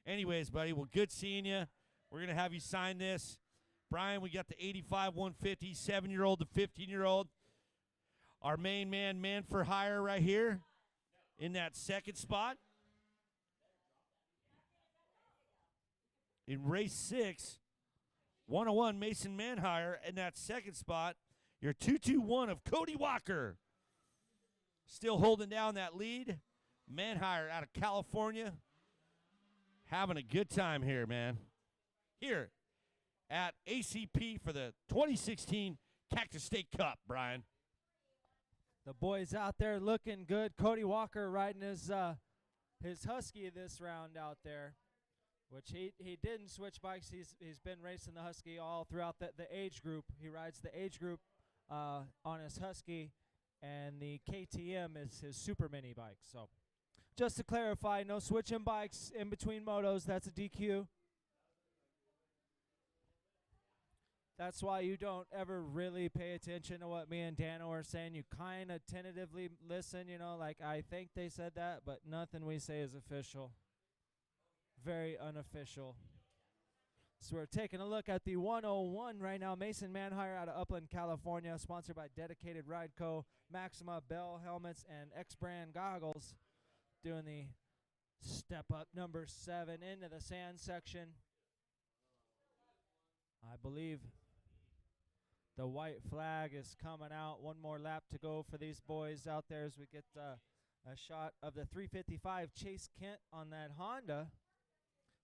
Anyways, buddy, well, good seeing you. We're going to have you sign this. Brian, we got the 85 150, 7-year-old to 15-year-old. Our main man for hire right here in that second spot. In race 6, 101 Mason Manhire in that second spot. Your 221 of Cody Walker. Still holding down that lead. Manhire out of California. Having a good time here, man. Here at ACP for the 2016 Cactus State Cup, Brian. The boys out there looking good. Cody Walker riding his Husky this round out there, which he didn't switch bikes. He's been racing the Husky all throughout the age group. He rides the age group on his Husky, and the KTM is his super mini bike. So just to clarify, no switching bikes in between motos. That's a DQ. That's why you don't ever really pay attention to what me and Dano are saying. You kind of tentatively listen, like I think they said that, but nothing we say is official. Very unofficial. So we're taking a look at the 101 right now. Mason Manhire out of Upland, California, sponsored by Dedicated Ride Co., Maxima Bell Helmets, and X-Brand Goggles. Doing the step up number 7 into the sand section. I believe the white flag is coming out. One more lap to go for these boys out there as we get a shot of the 355 Chase Kent on that Honda.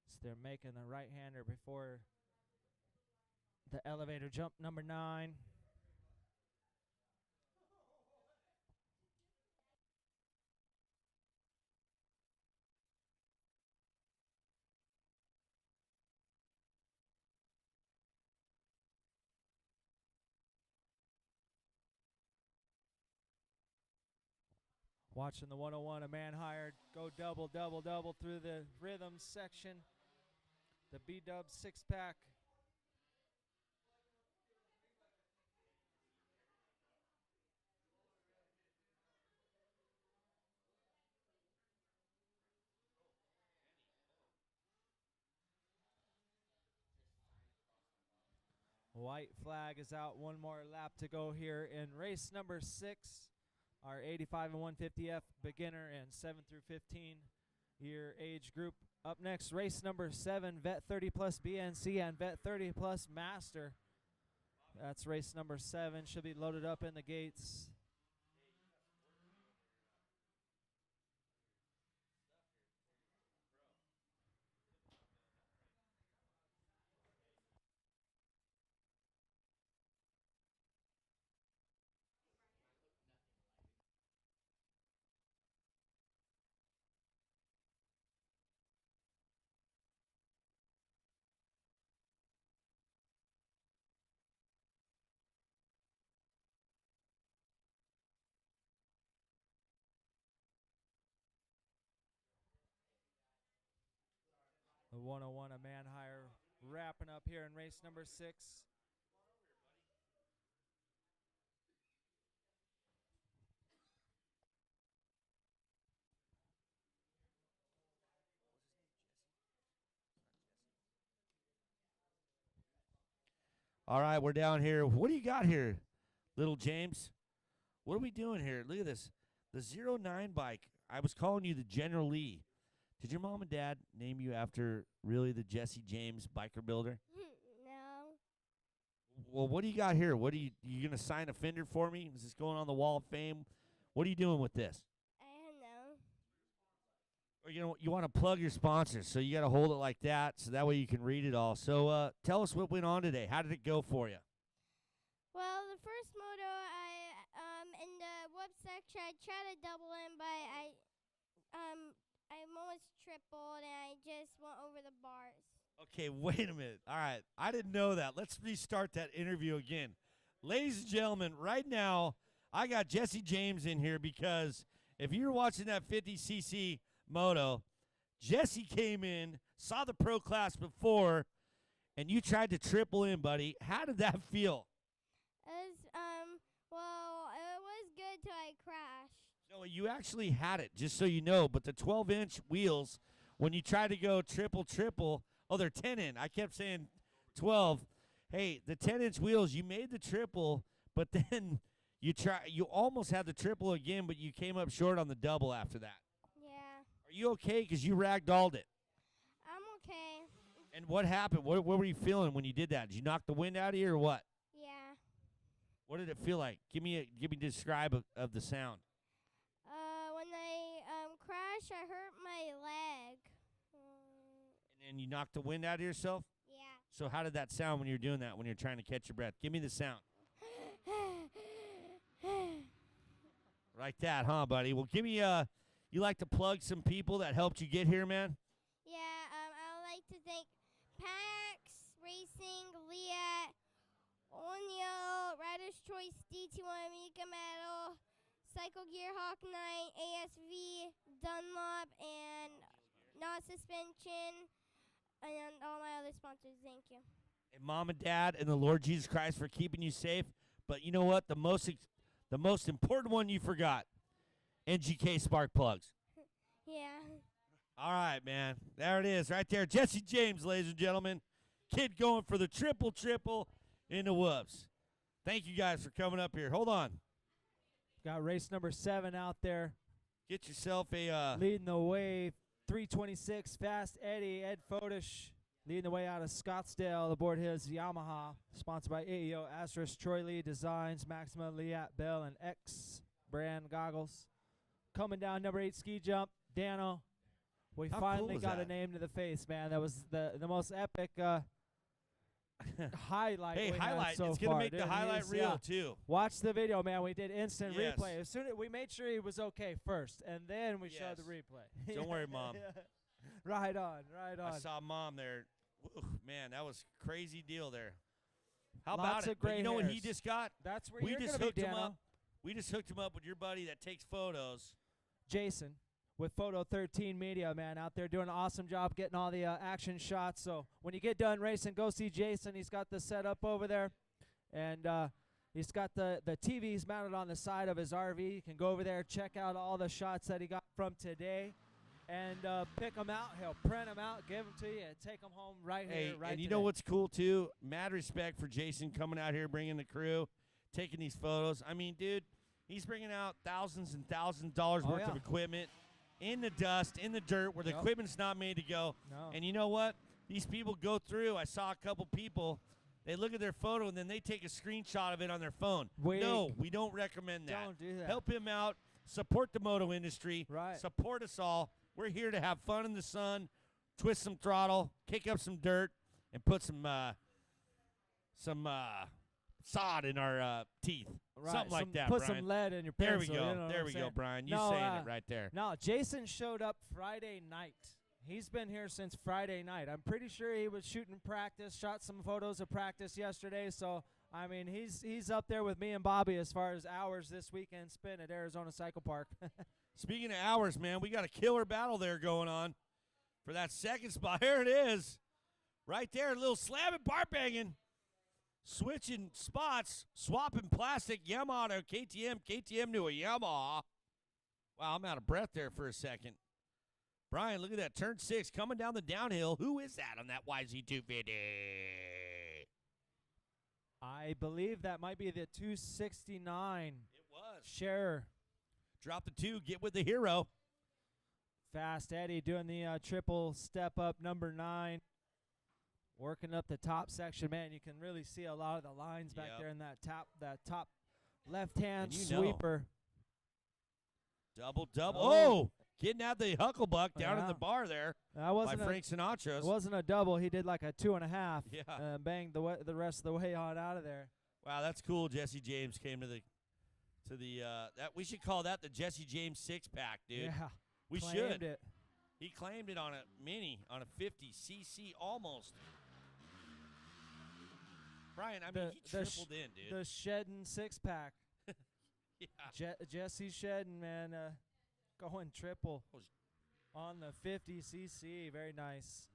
So they're making the right-hander before the elevator jump number 9. Watching the 101, a Manhire go double through the rhythm section. The B-Dub 6-pack. White flag is out. One more lap to go here in race number 6. Our 85 and 150F beginner and 7 through 15 year age group. Up next, race number 7, Vet 30 plus BNC and Vet 30 plus Master. That's race number 7. Should be loaded up in the gates. The 101, a Manhire wrapping up here in race number 6. All right, we're down here. What do you got here, little James? What are we doing here? Look at this. The 09 bike. I was calling you the General Lee. Did your mom and dad name you after really the Jesse James biker builder? No. Well, what do you got here? What are you gonna sign a fender for me? Is this going on the Wall of Fame? What are you doing with this? I don't know. Or you want to plug your sponsors, so you got to hold it like that, so that way you can read it all. So tell us what went on today. How did it go for you? Well, the first moto, in the whoop section, I tried to double in, but I almost tripled, and I just went over the bars. Okay, wait a minute. All right, I didn't know that. Let's restart that interview again. Ladies and gentlemen, right now, I got Jesse James in here because if you're watching that 50cc moto, Jesse came in, saw the pro class before, and you tried to triple in, buddy. How did that feel? It was good till I crashed. No, you actually had it, just so you know, but the 12-inch wheels, when you try to go triple, oh, they're 10 in. I kept saying 12. Hey, the 10-inch wheels, you made the triple, but then You almost had the triple again, but you came up short on the double after that. Yeah. Are you okay? Because you ragdolled it. I'm okay. And what happened? What were you feeling when you did that? Did you knock the wind out of you or what? Yeah. What did it feel like? Give me a describe of the sound. When I crashed, I hurt my leg. And you knocked the wind out of yourself? Yeah. So how did that sound when you're doing that, when you're trying to catch your breath? Give me the sound. Like that, huh, buddy? Well, give me you like to plug some people that helped you get here, man? Yeah, I would like to thank Pax Racing, Liat, O'Neill, Rider's Choice, D2M, Mika Metal, Cycle Gear Hawk 9, ASV, Dunlop, and Not Suspension, and all my other sponsors. Thank you. And Mom and Dad and the Lord Jesus Christ for keeping you safe. But you know what? The most important one you forgot. NGK Spark Plugs. Yeah. All right, man. There it is right there. Jesse James, ladies and gentlemen. Kid going for the triple in the whoops. Thank you guys for coming up here. Hold on. Got race number 7 out there. Get yourself a Leading the way, 326, Fast Eddie, Ed Fodish. Leading the way out of Scottsdale, the board his Yamaha. Sponsored by AEO, Astros, Troy Lee Designs, Maxima, Liat, Bell, and X brand goggles. Coming down number 8 ski jump, Dano. We How finally cool was got a that? name to the face, man. That was the most epic highlight. hey, we highlight. Had so it's going to far, make the dude. highlight He's- reel, yeah. too. Watch the video, man. We did instant Yes. replay. As soon as we made sure he was okay first, and then we showed the Yes. replay. Don't worry, Mom. Right on, right on. I saw Mom there. Woo, man, that was a crazy deal there. How Lots about of it? But gray you know what he hairs. just got? That's where We you're just gonna hooked be, him Dano. up. We just hooked him up with your buddy that takes photos. Jason with Photo 13 Media, man, out there doing an awesome job getting all the action shots. So when you get done racing, go see Jason. He's got the setup over there, and he's got the TVs mounted on the side of his RV. You can go over there, check out all the shots that he got from today, and pick them out. He'll print them out, give them to you, and take them home right Hey, here, right and you today. know what's cool, too? Mad respect for Jason coming out here, bringing the crew, taking these photos. I mean, dude, he's bringing out thousands and thousands of dollars Oh, worth yeah. of equipment in the dust, in the dirt, where the Yep. equipment's not made to go. No. And you know what? These people go through. I saw a couple people. They look at their photo, and then they take a screenshot of it on their phone. No, we don't recommend that. Don't do that. Help him out. Support the moto industry. Right. Support us all. We're here to have fun in the sun, twist some throttle, kick up some dirt, and put some sod in our teeth. Right, Something like that, Put Brian. some lead in your There we pencil. go. You know what There I'm we go, saying? Brian. You No, saying it right there. No, Jason showed up Friday night. He's been here since Friday night. I'm pretty sure he was shooting practice, shot some photos of practice yesterday. So, I mean, he's up there with me and Bobby as far as hours this weekend spent at Arizona Cycle Park. Speaking of hours, man, we got a killer battle there going on for that second spot. Here it is. Right there, a little slamming, bar banging. Switching spots, swapping plastic, Yamaha to KTM, KTM to a Yamaha. Wow, I'm out of breath there for a second. Brian, look at that. Turn 6 coming down the downhill. Who is that on that YZ250? I believe that might be the 269. It was. Sharer. Drop the 2, get with the hero. Fast Eddie doing the triple step up, number 9. Working up the top section, man. You can really see a lot of the lines back Yep. there in that top left-hand And you know. sweeper. Double. Oh. Oh, getting out the hucklebuck down in Yeah. the bar there That by wasn't Frank Sinatra's. It wasn't a double. He did like a 2.5. Yeah. Banged the rest of the way on out of there. Wow, that's cool. Jesse James came to the that we should call that the Jesse James 6-pack, dude. Yeah. We claimed should. it. He claimed it on a mini, on a 50cc almost. Brian, I mean, he tripled in, dude. The Shedden 6-pack. Yeah. Jesse Shedden, man, going triple on the 50cc. Very nice.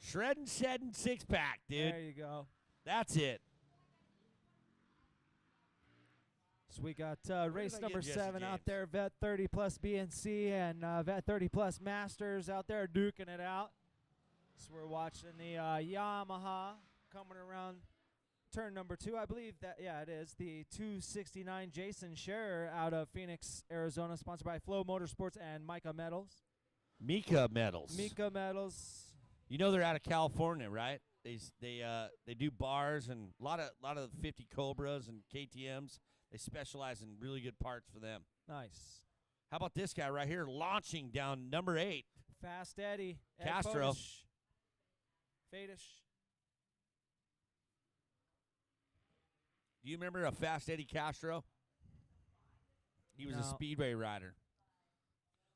Shredding 6-pack, dude. There you go. That's it. So we got race I number get Jesse 7 out James? there, Vet 30 plus BNC and Vet 30 plus Masters out there duking it out. So we're watching the Yamaha coming around turn number 2. I believe that, yeah, it is. The 269 Jason Scherer out of Phoenix, Arizona, sponsored by Flow Motorsports and Micah Metals. Mika medals. Mika Metals. You know they're out of California, right? They do bars and a lot of 50 Cobras and KTM's. They specialize in really good parts for them. Nice. How about this guy right here launching down number 8? Fast Eddie. Ed Castro. Fadish. Do you remember a Fast Eddie Castro? He was a No. speedway rider.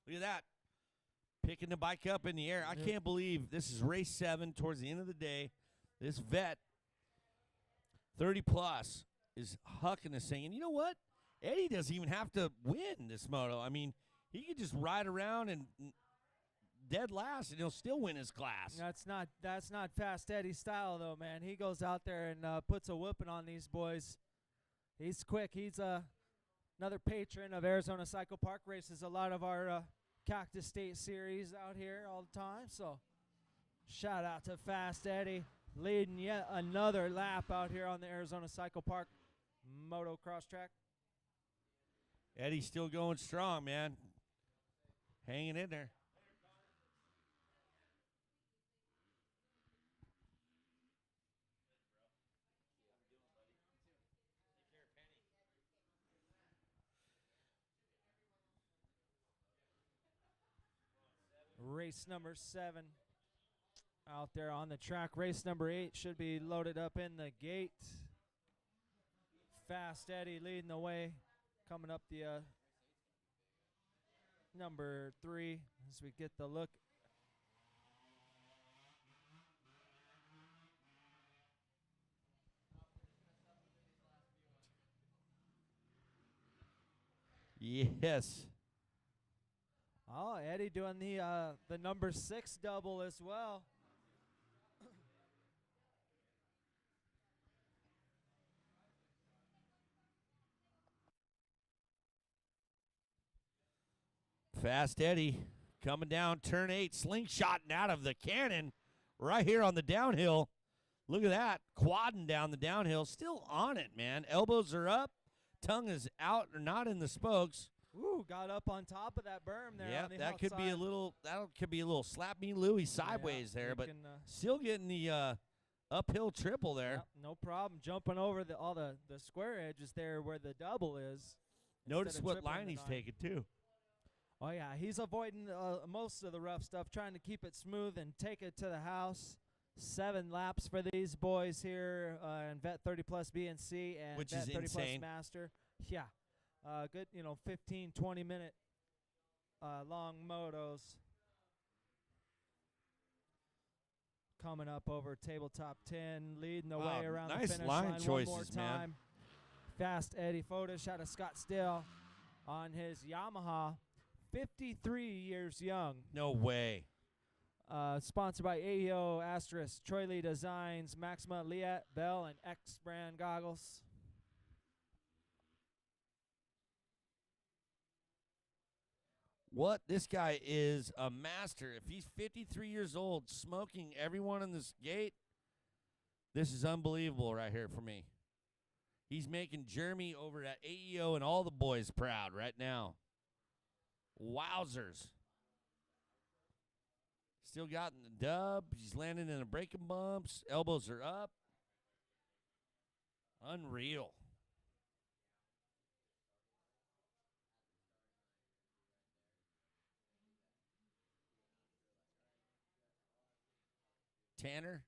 Look at that. Picking the bike up in the air. I Yep. can't believe this is race 7 towards the end of the day. This vet, 30 plus, is hucking this thing. And you know what? Eddie doesn't even have to win this moto. I mean, he could just ride around and dead last, and he'll still win his class. That's not Fast Eddie style though, man. He goes out there and puts a whooping on these boys. He's quick. He's another patron of Arizona Cycle Park. Races a lot of our Cactus State series out here all the time. So shout out to Fast Eddie leading yet another lap out here on the Arizona Cycle Park motocross track. Eddie's still going strong, man. Hanging in there. Race number 7 out there on the track. Race number 8 should be loaded up in the gate. Fast Eddie leading the way. Coming up the number 3 as we get the look. Yes. Oh, Eddie doing the number 6 double as well. Fast Eddie coming down turn 8, slingshotting out of the cannon right here on the downhill. Look at that, quadding down the downhill, still on it, man. Elbows are up, tongue is out or not in the spokes. Ooh, got up on top of that berm there. Yeah, on the that could be a outside. little. That could be a little slap me Louie sideways Yeah, there, you but can, still getting the uphill triple there. yep, no problem. Jumping over all the square edges there where the double is. Notice instead of what tripling line it he's on. taking too. Oh, yeah, he's avoiding most of the rough stuff, trying to keep it smooth and take it to the house. 7 laps for these boys here in Vet 30 plus BNC and Which Vet is 30 insane. plus Master. Yeah, good, 15, 20-minute long motos. Coming up over tabletop 10, leading the way around nice the finish line line choices, one more man. time. Fast Eddie Fodish out of Scottsdale on his Yamaha, 53 years young. No way. Sponsored by AEO, Asterisk, Troy Lee Designs, Maxima, Liat, Bell, and X brand goggles. What? This guy is a master. If he's 53 years old, smoking everyone in this gate, this is unbelievable right here for me. He's making Jeremy over at AEO and all the boys proud right now. Wowzers. Still got in the dub. He's landing in the braking bumps. Elbows are up. Unreal. Tanner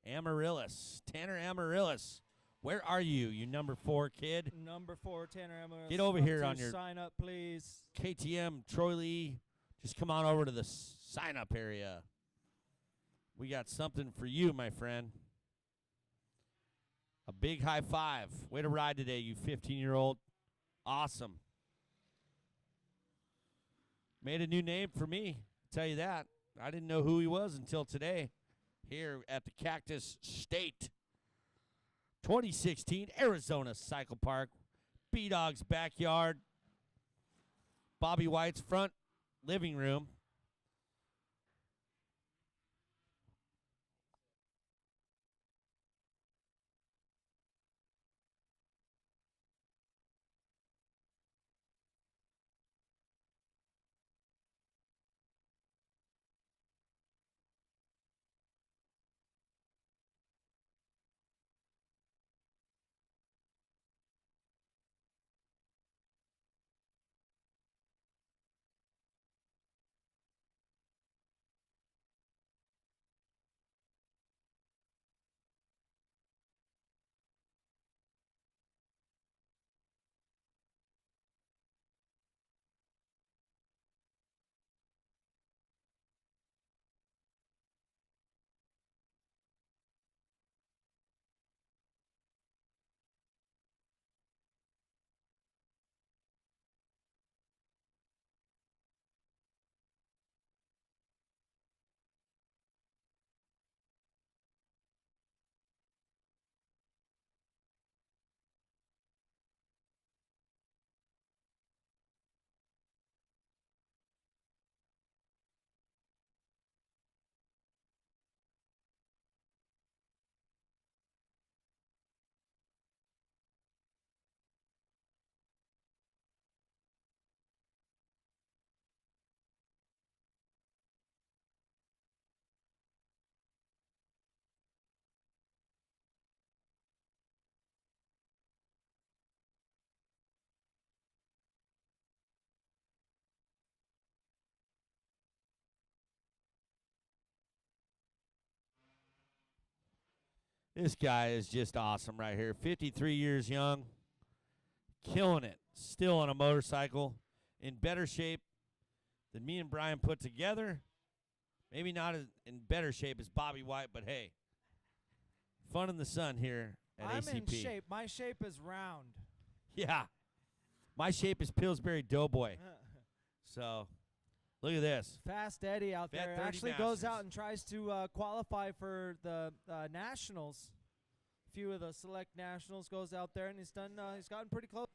Amaryllis. Tanner Amaryllis. Where are you, you number 4 kid? Number 4, Tanner Emma. Get over here on your sign up, please. KTM, Troy Lee. Just come on over to the sign-up area. We got something for you, my friend. A big high five. Way to ride today, you 15-year-old. Awesome. Made a new name for me, tell you that. I didn't know who he was until today here at the Cactus State 2016 Arizona Cycle Park, B-Dog's backyard, Bobby White's front living room. This guy is just awesome right here. 53 years young, killing it. Still on a motorcycle, in better shape than me and Brian put together. Maybe not as in better shape as Bobby White, but hey, fun in the sun here at I'm ACP. in shape. My shape is round. Yeah. My shape is Pillsbury Doughboy. So, look at this. Fast Eddie out Vet there 30 actually goes Masters. out and tries to qualify for the nationals. Few of the select nationals goes out there and he's done. He's gotten pretty close.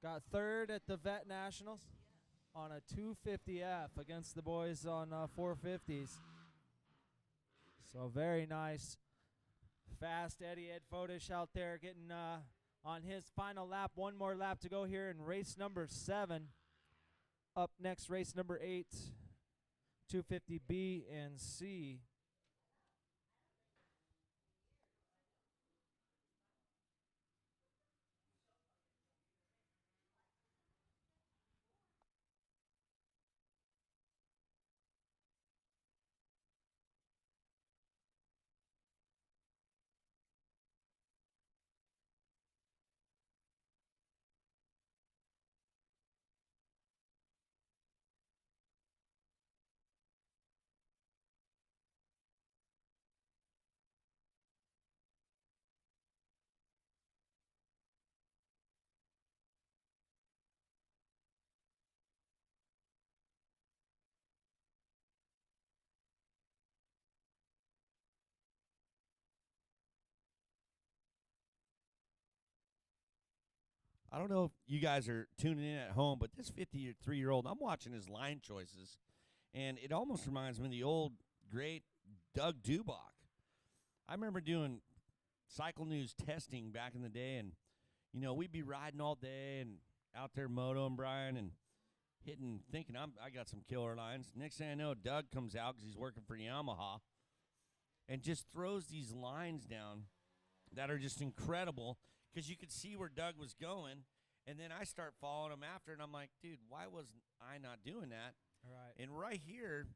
Got third at the vet nationals on a 250F against the boys on 450s. So very nice. Fast Eddie Ed Fodish out there getting on his final lap. One more lap to go here in race number 7. Up next, race number 8, 250B and C. I don't know if you guys are tuning in at home, but this 53-year-old, I'm watching his line choices, and it almost reminds me of the old, great Doug Dubach. I remember doing Cycle News testing back in the day, and, you know, we'd be riding all day and out there motoing, Brian, and hitting, thinking I got some killer lines. Next thing I know, Doug comes out because he's working for Yamaha and just throws these lines down that are just incredible because you could see where Doug was going. And then I start following him after, and I'm like, dude, why was I not doing that? Right. And right here,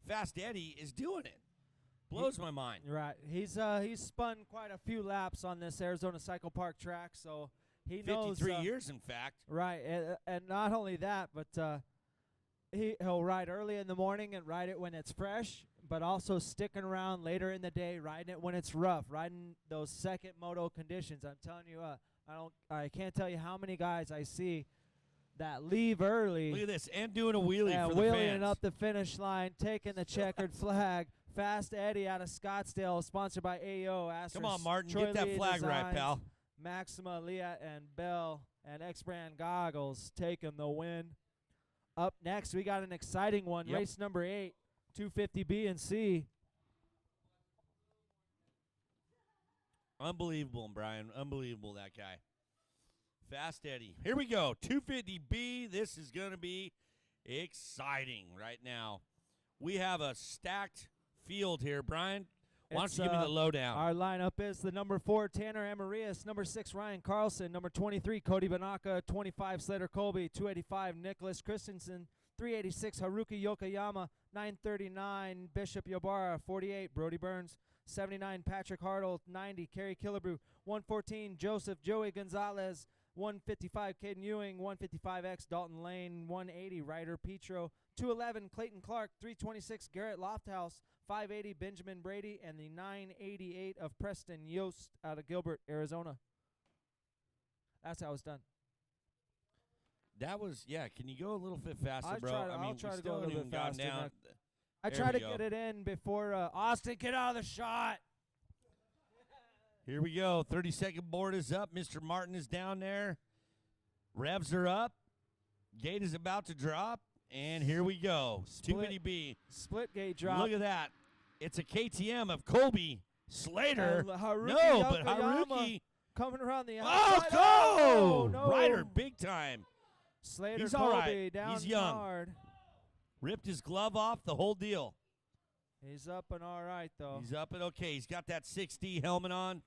Fast Eddie is doing it. Blows my mind. Right. He's spun quite a few laps on this Arizona Cycle Park track, so he knows 53 years, in fact. Right, and not only that, but he'll ride early in the morning and ride it when it's fresh, but also sticking around later in the day, riding it when it's rough, riding those second moto conditions. I'm telling you, I can't tell you how many guys I see that leave early. Look at this, and doing a wheelie and for the wheeling fans. it up the finish line, taking the checkered flag. Fast Eddie out of Scottsdale, sponsored by AO. Come on, Astros, Martin, Troy get that Lee flag right, Designs, pal. Maxima, Leah, and Bell, and X-Brand Goggles taking the win. Up next, we got an exciting one. Yep. Race number 8, 250 B and C. Unbelievable, Brian. Unbelievable, that guy. Fast Eddie. Here we go. 250B. This is going to be exciting right now. We have a stacked field here. Brian, why don't you give me the lowdown? Our lineup is the number 4, Tanner Amarias, number 6, Ryan Carlson, number 23, Cody Banaka, 25, Slater Colby, 285, Nicholas Christensen, 386, Haruki Yokoyama, 939, Bishop Yobara, 48, Brody Burns, 79, Patrick Hartle, 90, Kerry Killebrew, 114, Joseph Joey Gonzalez, 155, Caden Ewing, 155X, Dalton Lane, 180, Ryder Petro, 211, Clayton Clark, 326, Garrett Lofthouse, 580, Benjamin Brady, and the 988 of Preston Yost out of Gilbert, Arizona. That's how it's done. That was, yeah, can you go a little bit faster, I'll bro? try to- I mean, I'll try we to still go a haven't little even bit gone faster down. than I There try we to go. get it in before Austin, get out of the shot. Here we go. 30-second board is up. Mr. Martin is down there. Revs are up. Gate is about to drop. And here we go. Split. 250B. Split gate drop. Look at that. It's a KTM of Colby Slater. And Haruki No, but Yokoyama Haruki. coming around the Oh, outside. go! no. Ryder, big time. Slater He's all Colby right. down He's young. hard. Ripped his glove off, the whole deal. He's up and all right, though. He's up and okay. He's got that 6D helmet on.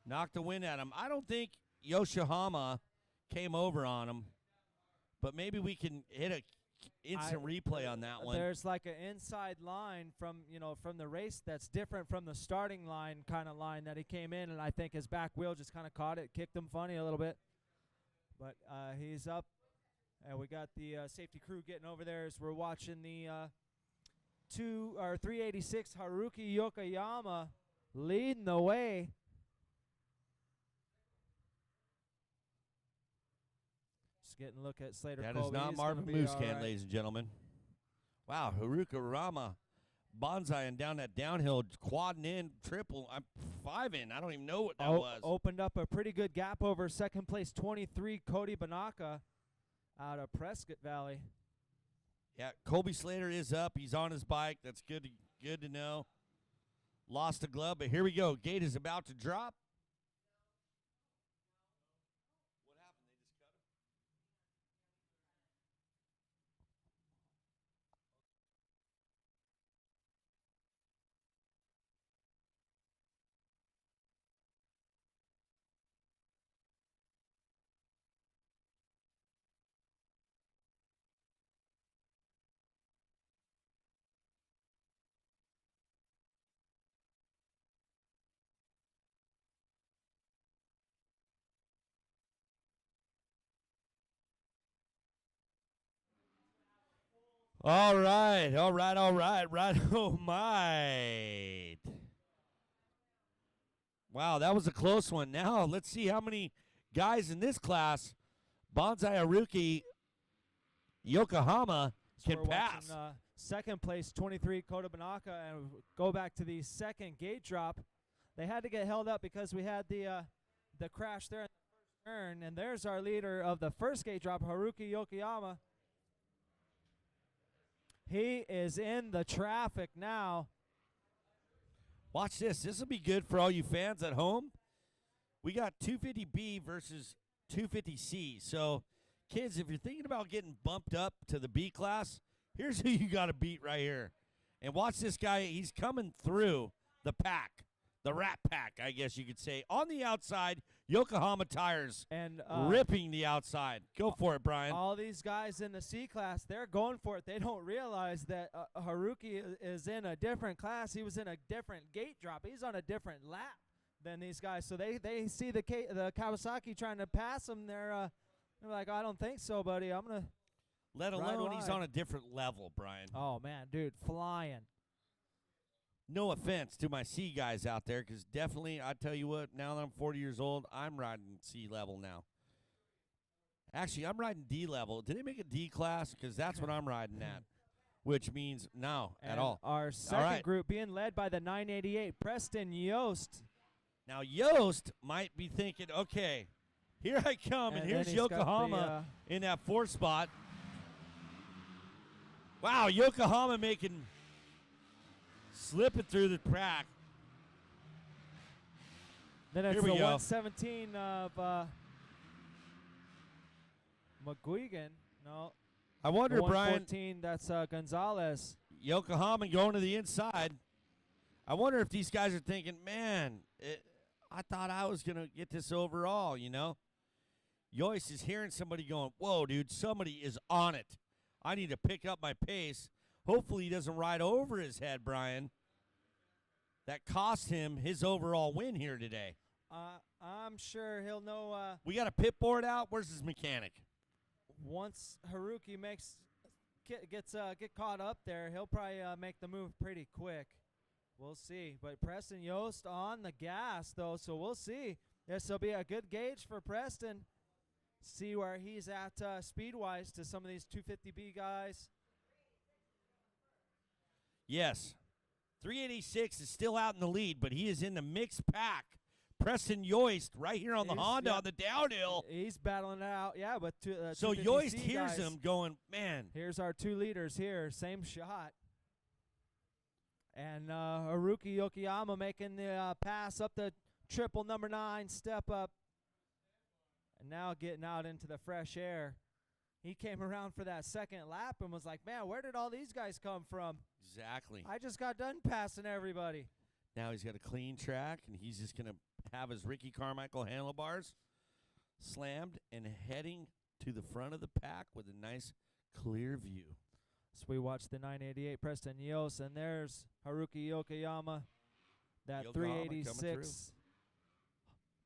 Knocked the wind at him. I don't think Yoshihama came over on him, but maybe we can hit a instant replay on that one. There's like an inside line from the race that's different from the starting line kind of line that he came in, and I think his back wheel just kind of caught it, kicked him funny a little bit. But he's up, and we got the safety crew getting over there as we're watching the 386 Haruki Yokoyama leading the way. Just getting a look at Slater That Colby. is not He's Marvin gonna be all Muscan, right. ladies and gentlemen. Wow, Haruka Rama bonsai and down that downhill, quadding in, triple, I'm 5 in. I don't even know what that was. Opened up a pretty good gap over second place 23 Cody Banaka out of Prescott Valley. Yeah, Colby Slater is up. He's on his bike. That's good to know. Lost a glove, but here we go. Gate is about to drop. What happened? They just cut him? All right. Right. Oh, my. Wow, that was a close one. Now, let's see how many guys in this class Bonsai Haruki Yokohama So can we're pass. watching, second place 23 Cody Banaka, and go back to the second gate drop. They had to get held up because we had the crash there in the first turn, and there's our leader of the first gate drop, Haruki Yokoyama. He is in the traffic now. Watch this. This will be good for all you fans at home. We got 250B versus 250C. So, kids, if you're thinking about getting bumped up to the B class, here's who you got to beat right here. And watch this guy. He's coming through the pack, the Rat Pack, I guess you could say. On the outside, Yokohama tires And ripping the outside. Go for it, Brian. all these guys in the C class, they're going for it. They don't realize that Haruki is in a different class. He was in a different gate drop. He's on a different lap than these guys. So they see the Kawasaki trying to pass him. They're like, I don't think so, buddy. I'm going to. Let right alone he's wide. on a different level, Brian. Oh, man, dude, flying. No offense to my C guys out there, because definitely, I tell you what, now that I'm 40 years old, I'm riding C level now. Actually, I'm riding D level. Did they make a D class? Because that's what I'm riding at, which means no at And all. Our second right. group being led by the 988, Preston Yost. Now, Yost might be thinking, okay, here I come, and then here's he's got the, Yokohama in that fourth spot. Wow, Yokohama slipping through the crack. Then it's Here the we go. 117 of McGuigan. No, I wonder, the Brian, 114, that's Gonzalez. Yokohama going to the inside. I wonder if these guys are thinking, man, I thought I was going to get this overall, you know? Yost is hearing somebody going, whoa, dude, somebody is on it. I need to pick up my pace. Hopefully he doesn't ride over his head, Brian. That cost him his overall win here today. I'm sure he'll know We got a pit board out. Where's his mechanic? once Haruki get caught up there, he'll probably make the move pretty quick. We'll see. But Preston Yost on the gas, though, so we'll see. This will be a good gauge for Preston. See where he's at speed-wise to some of these 250B guys. Yes. 386 is still out in the lead, but he is in the mixed pack. Preston Yost right here on the Honda on the downhill. He's battling it out, yeah, but So 250C Yost hears guys. him going, man. Here's our 2 leaders here, same shot. And Haruki Yokoyama making the pass up the triple number 9, step up. And now getting out into the fresh air. He came around for that second lap and was like, man, where did all these guys come from? Exactly. I just got done passing everybody. Now he's got a clean track, and he's just going to have his Ricky Carmichael handlebars slammed and heading to the front of the pack with a nice clear view. So we watch the 988 Preston Yost, and there's Haruki Yokoyama, that Yokohama coming 386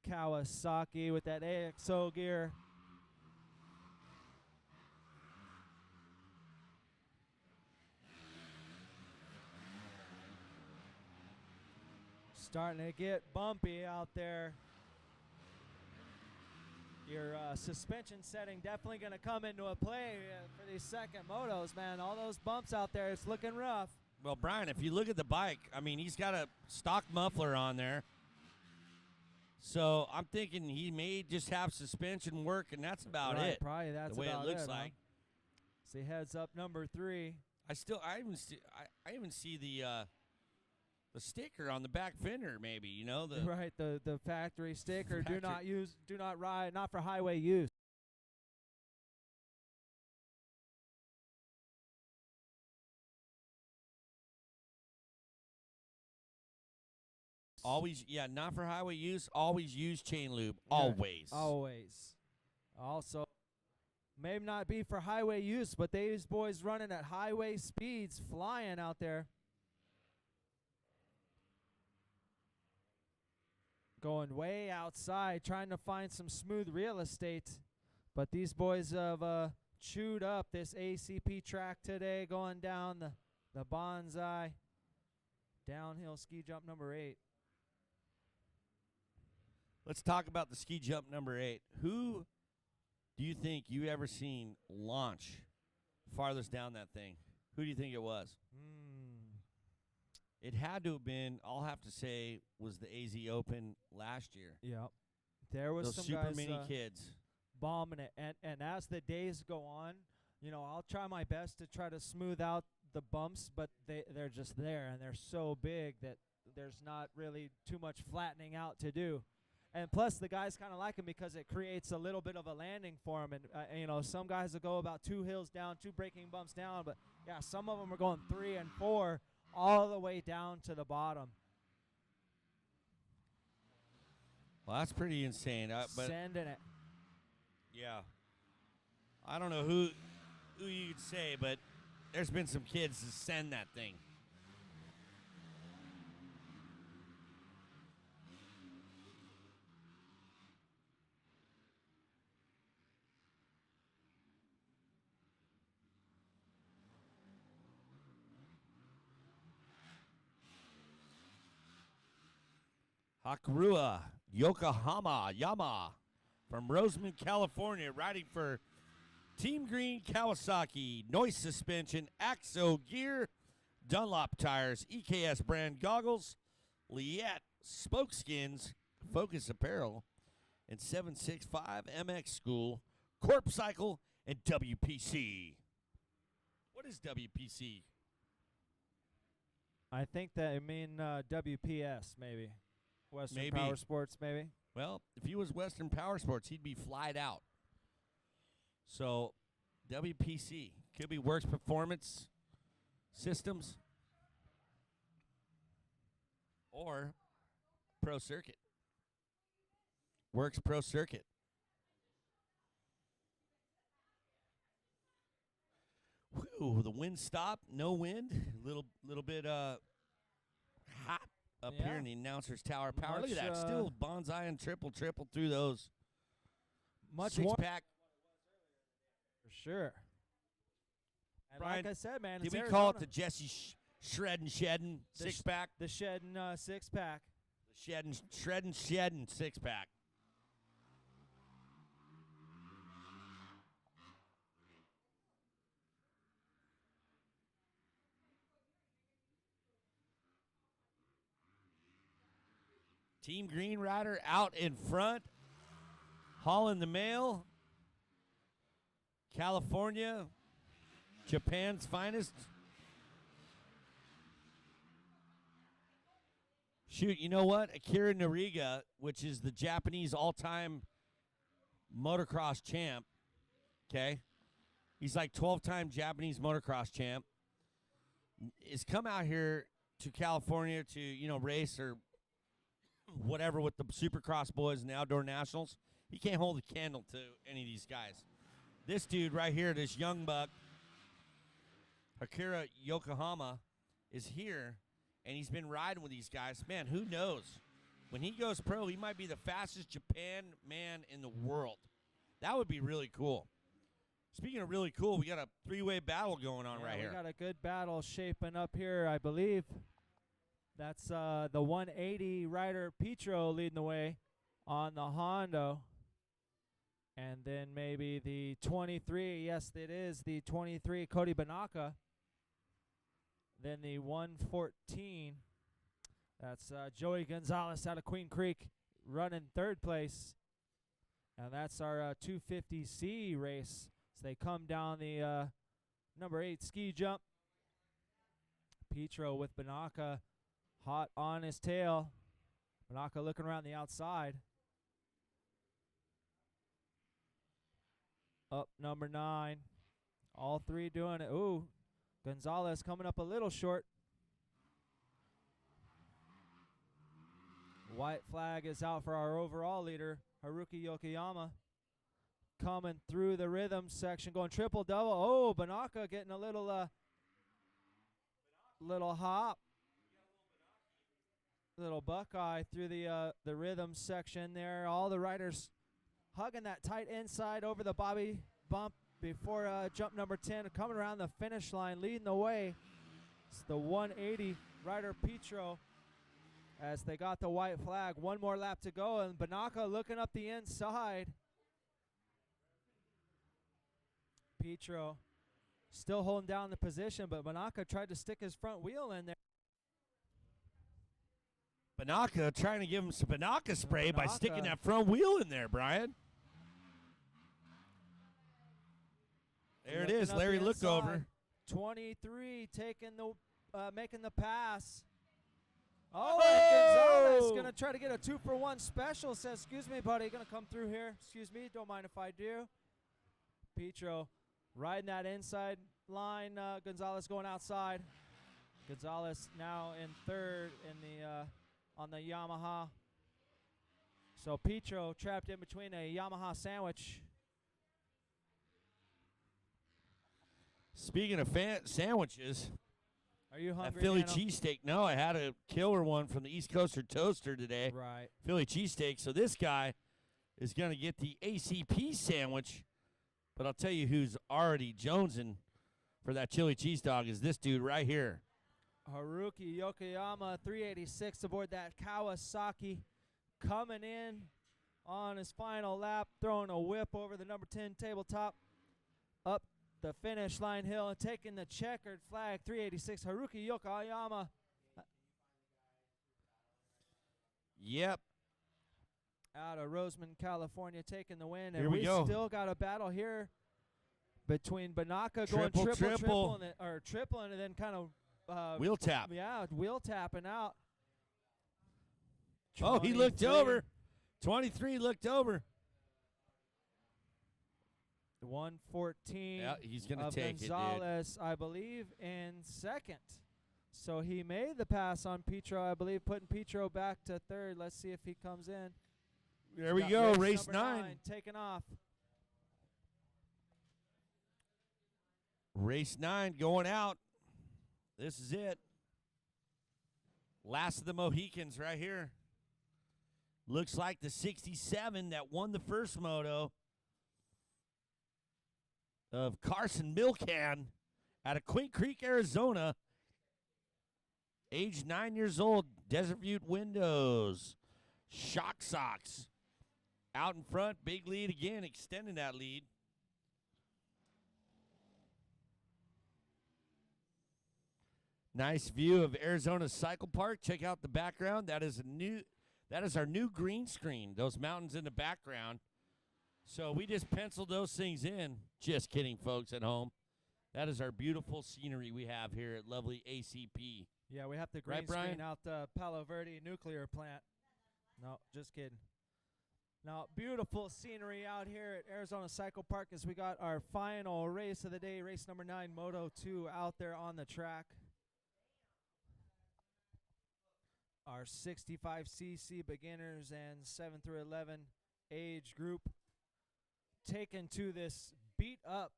Kawasaki with that AXO gear. Starting to get bumpy out there. Your suspension setting definitely going to come into a play for these second motos, man. All those bumps out there, it's looking rough. Well, Brian, if you look at the bike, I mean, he's got a stock muffler on there. So I'm thinking he may just have suspension work, and that's about Right, it. Probably that's the way about it looks huh? like. See, heads up number 3. I even see the sticker on the back fender, maybe, you know, the Right, the factory sticker. Factory. Do not ride, not for highway use. always, yeah, not for highway use. Always use chain lube. Always. Always. Also, may not be for highway use, but these boys running at highway speeds, flying out there. Going way outside, trying to find some smooth real estate. But these boys have chewed up this ACP track today, going down the Bonsai. Downhill ski jump number 8. Let's talk about the ski jump number 8. Who do you think you ever seen launch farthest down that thing? Who do you think it was? It had to have been, I'll have to say, was the AZ Open last year. Yep. There was Those some super guys mini kids. bombing it. And as the days go on, you know, I'll try my best to try to smooth out the bumps, but they're just there, and they're so big that there's not really too much flattening out to do. And plus, the guys kind of like them because it creates a little bit of a landing for them. And, you know, some guys will go about 2 hills down, 2 braking bumps down. But, yeah, some of them are going 3 and 4 all the way down to the bottom. Well, that's pretty insane. But Sending it. yeah, I don't know who you'd say, but there's been some kids to send that thing. Hakurua Yokohama Yama from Roseman, California, riding for Team Green Kawasaki. Noise suspension, Axo gear, Dunlop tires, EKS brand goggles, Liette spokeskins, Focus apparel, and 765 MX School, Corp Cycle, and WPC. What is WPC? I think that mean WPS maybe. Western Maybe. Power Sports maybe. Well, if he was Western Power Sports, he'd be flied out. So, WPC could be Works Performance Systems or Pro Circuit. Works Pro Circuit. Whew, the wind stopped. No wind. Little bit hot up Yeah. here in the announcer's tower. Power. Look at Much, that. Still bonsai and triple through those. Much Six more pack. for sure. And Brian, like I said, man, Did it's we Arizona. call it the Jesse shedding The six pack? The shedding six pack. Shedding six pack. Team Green Rider out in front, hauling the mail. California, Japan's finest. Shoot, you know what? Akira Nariga, which is the Japanese all-time motocross champ, okay? He's like 12-time Japanese motocross champ. Is come out here to California to, race or whatever with the Supercross boys and the Outdoor Nationals. He can't hold a candle to any of these guys. This dude right here, this young buck, Akira Yokohama, is here, and he's been riding with these guys. Man, who knows? When he goes pro, he might be the fastest Japan man in the world. That would be really cool. Speaking of really cool, we got a three-way battle going on right here. We got a good battle shaping up here, I believe. That's the 180 rider Petro leading the way on the Hondo. And then maybe the 23, yes, it is the 23 Cody Banaka. Then the 114, that's Joey Gonzalez out of Queen Creek running third place. And that's our 250C race. So they come down the number 8 ski jump. Petro with Banaka hot on his tail. Banaka looking around the outside. Up number 9. All three doing it. Ooh, Gonzalez coming up a little short. White flag is out for our overall leader, Haruki Yokoyama. Coming through the rhythm section, going triple double. Oh, Banaka getting a little hop. Little Buckeye through the rhythm section there. All the riders hugging that tight inside over the Bobby bump before jump number 10. Coming around the finish line, leading the way. It's the 180 rider Petro as they got the white flag. One more lap to go, and Banaka looking up the inside. Petro still holding down the position, but Banaka tried to stick his front wheel in there. Banaka trying to give him some Banaka spray by Banaka. sticking that front wheel in there, Brian. There it Looking is, up Larry the Lookover. inside. 23 taking the making the pass. Oh, and Gonzalez gonna try to get a 2-for-1 special. Says, "Excuse me, buddy, gonna come through here. Excuse me, don't mind if I do." Petro riding that inside line. Gonzalez going outside. Gonzalez now in third in the on the Yamaha. So Petro trapped in between a Yamaha sandwich. Speaking of sandwiches, Are you a hungry, Philly Dano? cheesesteak. No, I had a killer one from the East Coaster Toaster today. Right. Philly cheesesteak. So this guy is going to get the ACP sandwich. But I'll tell you who's already jonesing for that chili cheese dog is this dude right here. Haruki Yokoyama, 386 aboard that Kawasaki coming in on his final lap, throwing a whip over the number 10 tabletop, up the finish line hill, and taking the checkered flag, 386 Haruki Yokoyama. Yep. Out of Roseman, California, taking the win. And Here we go. Still got a battle here between Banaka Triple, going triple, triple. and then, or triple, and then kind of Wheel tap. Yeah, wheel tapping out. Oh, he looked 23. over. 23 looked over. 114. Yeah, he's going to of take it, dude. Gonzalez, I believe, in second. So he made the pass on Petro, I believe, putting Petro back to third. Let's see if he comes in. There we Got go, race number 9. taking off. Race 9 going out. This is it. Last of the Mohicans right here. Looks like the 67 that won the first moto of Carson Milcan out of Queen Creek, Arizona. Age 9 years old. Desert View windows. Shock socks. Out in front. Big lead again. Extending that lead. Nice view of Arizona Cycle Park. Check out the background. That is our new green screen. Those mountains in the background. So we just penciled those things in. Just kidding, folks at home. That is our beautiful scenery we have here at lovely ACP. Yeah, we have the green Right, Brian? screen out the Palo Verde nuclear plant. No, just kidding. Now, beautiful scenery out here at Arizona Cycle Park as we got our final race of the day, race number 9, Moto 2, out there on the track. Our 65cc beginners and 7 through 11 age group taken to this beat up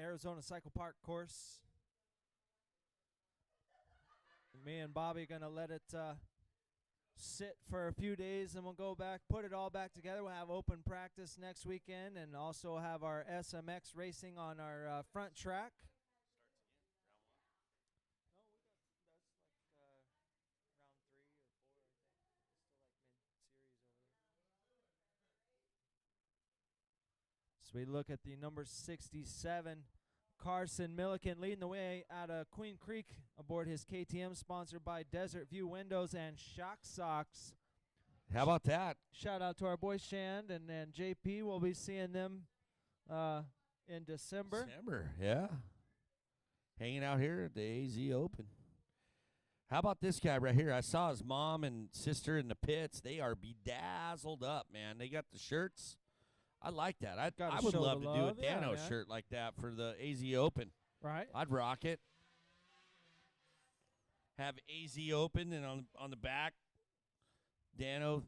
Arizona Cycle Park course. Me and Bobby gonna let it sit for a few days, and we'll go back, put it all back together. We'll have open practice next weekend, and also have our SMX racing on our front track. So we look at the number 67, Carson Milliken, leading the way out of Queen Creek aboard his KTM, sponsored by Desert View Windows and Shock Socks. How about that? Shout out to our boy Shand and JP. We'll be seeing them in December. Yeah. Hanging out here at the AZ Open. How about this guy right here? I saw his mom and sister in the pits. They are bedazzled up, man. They got the shirts. I like that. Gotta I would show love the to do a love. Yeah, Dano man. shirt like that for the AZ Open. Right. I'd rock it. Have AZ Open and on the back, Dano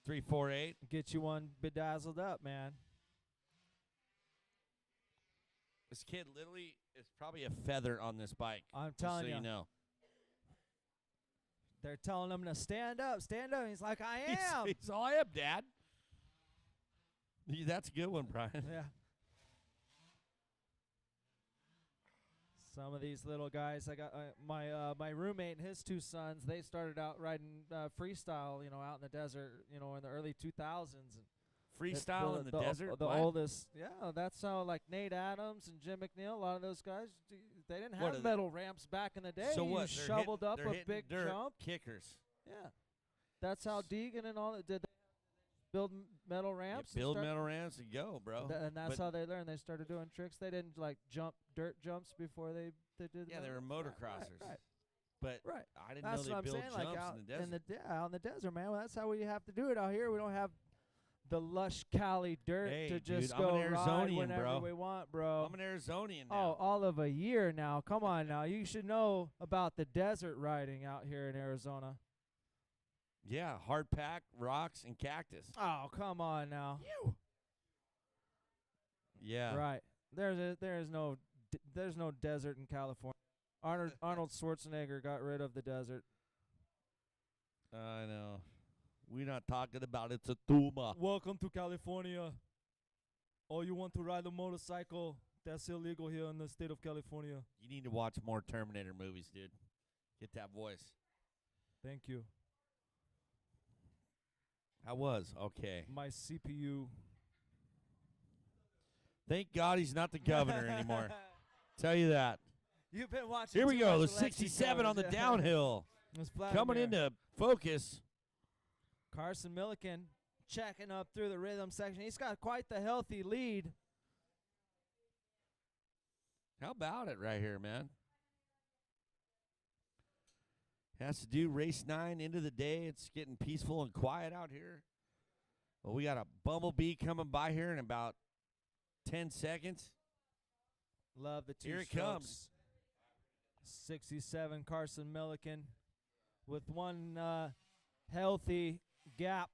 348. Get you one bedazzled up, man. This kid literally is probably a feather on this bike. I'm just telling so you. you know. They're telling him to stand up, stand up. He's like, I am. He's all I am, Dad. That's a good one, Brian. Yeah. Some of these little guys, I got my roommate and his 2 sons. They started out riding freestyle, out in the desert, in the early 2000s. And Freestyle in the desert? The What? oldest, yeah. That's how like Nate Adams and Jim McNeil. A lot of those guys, they didn't What have are they- metal ramps back in the day. So You what? They're shoveled hitting- up they're a hitting big dirt jump. kickers. Yeah, that's how Deegan and all that did. They build metal ramps. You and build start- metal ramps and go, bro. and that's But- how they learned. They started doing tricks. They didn't like jump dirt jumps before they did. Yeah, they were motocrossers. Right. But Right. I didn't That's know what they I'm built saying. jumps Like out in the desert. out in the desert, man. Well, that's how we have to do it out here. We don't have the lush Cali dirt Hey, to dude, just I'm go an ride Arizonian, whenever bro. we want, bro. I'm an Arizonian Oh, now. all of a year now. Come on now. You should know about the desert riding out here in Arizona. Yeah, hard pack, rocks, and cactus. Oh, come on now. Yeah. Right. There's no desert in California. Arnold Schwarzenegger got rid of the desert. I know. We're not talking about it's a tumor. Welcome to California. Oh, you want to ride a motorcycle? That's illegal here in the state of California. You need to watch more Terminator movies, dude. Get that voice. Thank you. I was. Okay. My CPU. Thank God he's not the governor anymore. Tell you that. You've been watching. Here we too go. much The election 67 on the shows. downhill. It's Coming Vladimir. into focus. Carson Milliken checking up through the rhythm section. He's got quite the healthy lead. How about it right here, man? Has to do race 9 into the day. It's getting peaceful and quiet out here. Well, we got a bumblebee coming by here in about 10 seconds. Love the two Here it strokes. comes. 67 Carson Milliken with one healthy gap.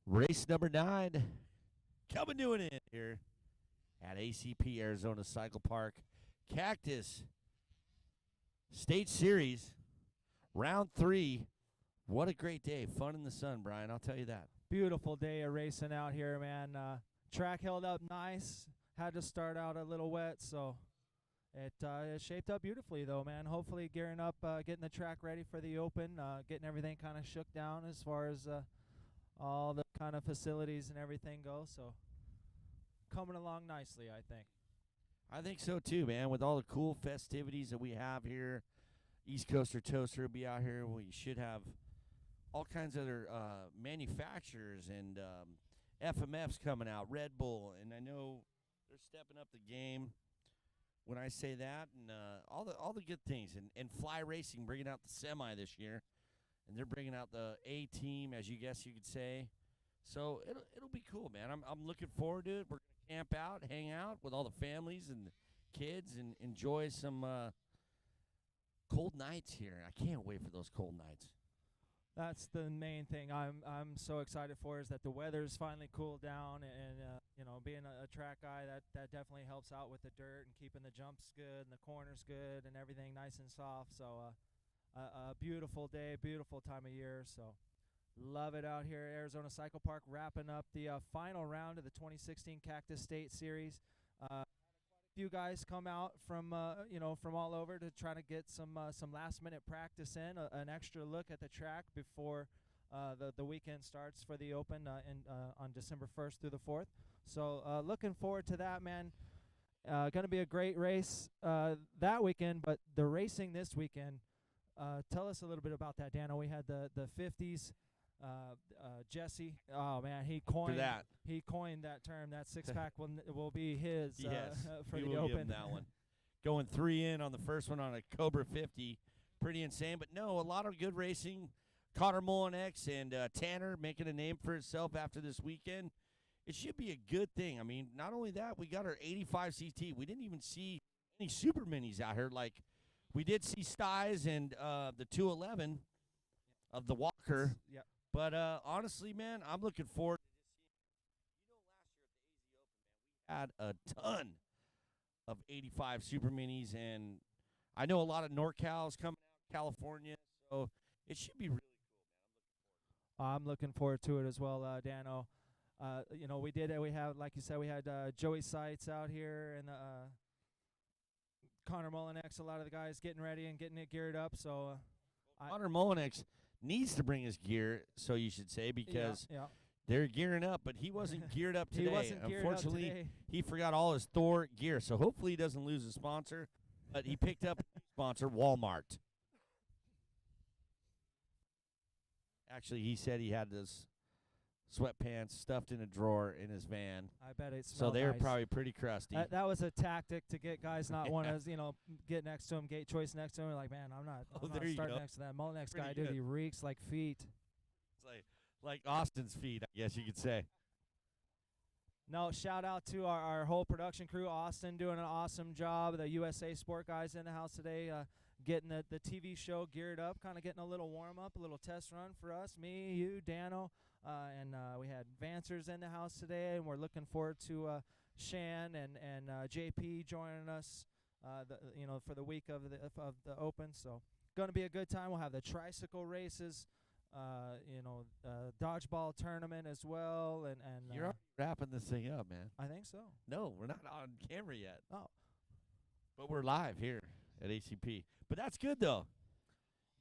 Race number 9 coming to an end here at ACP Arizona Cycle Park. Cactus State Series, round 3. What a great day. Fun in the sun, Brian. I'll tell you that. Beautiful day of racing out here, man. Track held up nice. Had to start out a little wet, so it shaped up beautifully, though, man. Hopefully gearing up, getting the track ready for the Open, getting everything kind of shook down as far as all the kind of facilities and everything go. So coming along nicely, I think. I think so, too, man. With all the cool festivities that we have here, East Coaster Toaster will be out here. We should have all kinds of other manufacturers and FMFs coming out, Red Bull, and I know they're stepping up the game when I say that, and all the good things. And Fly Racing bringing out the semi this year, and they're bringing out the A team, as you guess you could say. So it'll be cool, man. I'm looking forward to it. We're gonna camp out, hang out with all the families and the kids, and enjoy some cold nights here. I can't wait for those cold nights. That's the main thing I'm so excited for, is that the weather's finally cooled down, and you know, being a track guy, that definitely helps out with the dirt and keeping the jumps good and the corners good and everything nice and soft. So a beautiful day, beautiful time of year. So love it out here at Arizona Cycle Park, wrapping up the final round of the 2016 Cactus State Series. Few guys come out from from all over to try to get some last minute practice in, an extra look at the track before the weekend starts for the Open on December 1st through the 4th. So looking forward to that, man. Going to be a great race that weekend, but the racing this weekend. Tell us a little bit about that, Dano. We had the 50s. Jesse, oh man, he coined that term. That six pack will be his. Yes, for he the will Open. give him that one. Going 3 in on the first one on a Cobra 50, pretty insane. But no, a lot of good racing. Connor Mullinex and Tanner making a name for itself after this weekend. It should be a good thing. I mean, not only that, we got our 85 CT. We didn't even see any super minis out here. Like we did see Styes and the 211 of the Walker. Yep. But honestly, man, I'm looking forward to just seeing. Last year at the AZ Open, man, we had a ton of 85 Super Minis, and I know a lot of NorCal's coming out, California, so it should be really cool, man. I'm looking forward to it as well, Dano. We have, like you said, we had Joey Seitz out here, and Connor Mullinex, a lot of the guys getting ready and getting it geared up. So Connor Mullinex needs to bring his gear, so you should say, because they're gearing up, but he wasn't geared up today. He wasn't geared up Unfortunately, today. he forgot all his Thor gear, so hopefully he doesn't lose a sponsor, but he picked up a sponsor, Walmart. Actually, he said he had this sweatpants stuffed in a drawer in his van. I bet it So smelled they were nice. probably pretty crusty. That was a tactic to get guys not want to, get next to him, gate choice next to him. Like, man, I'm not there you starting go. next to that Mullinex Pretty guy, dude. good. He reeks like feet. It's like Austin's feet, I guess you could say. No, shout out to our whole production crew. Austin doing an awesome job. The USA Sport guys in the house today, getting the TV show geared up, kind of getting a little warm up, a little test run for us, me, you, Dano. And we had Vancers in the house today, and we're looking forward to Shan and JP joining us, for the week of the Open. So going to be a good time. We'll have the tricycle races, dodgeball tournament as well, and You're already wrapping this thing up, man. I think so. No, we're not on camera yet. Oh, But we're live here at ACP. But that's good, though.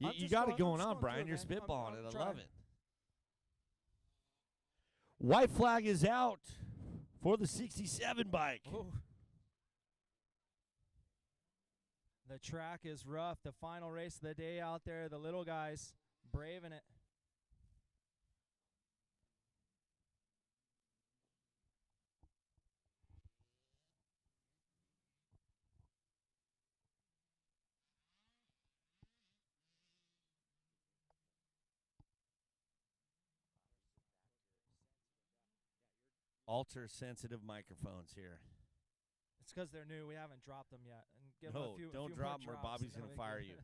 I'm You just got it going- going I'm on, just going Brian. through You're it, man. spitballing I'm it. I trying. love it. White flag is out for the 67 bike. Ooh. The track is rough. The final race of the day out there. The little guys braving it. Ultra sensitive microphones here. It's because they're new. We haven't dropped them yet. And give 'em No, a few, don't few drop more 'em or drops Bobby's and gonna then we fire can- you.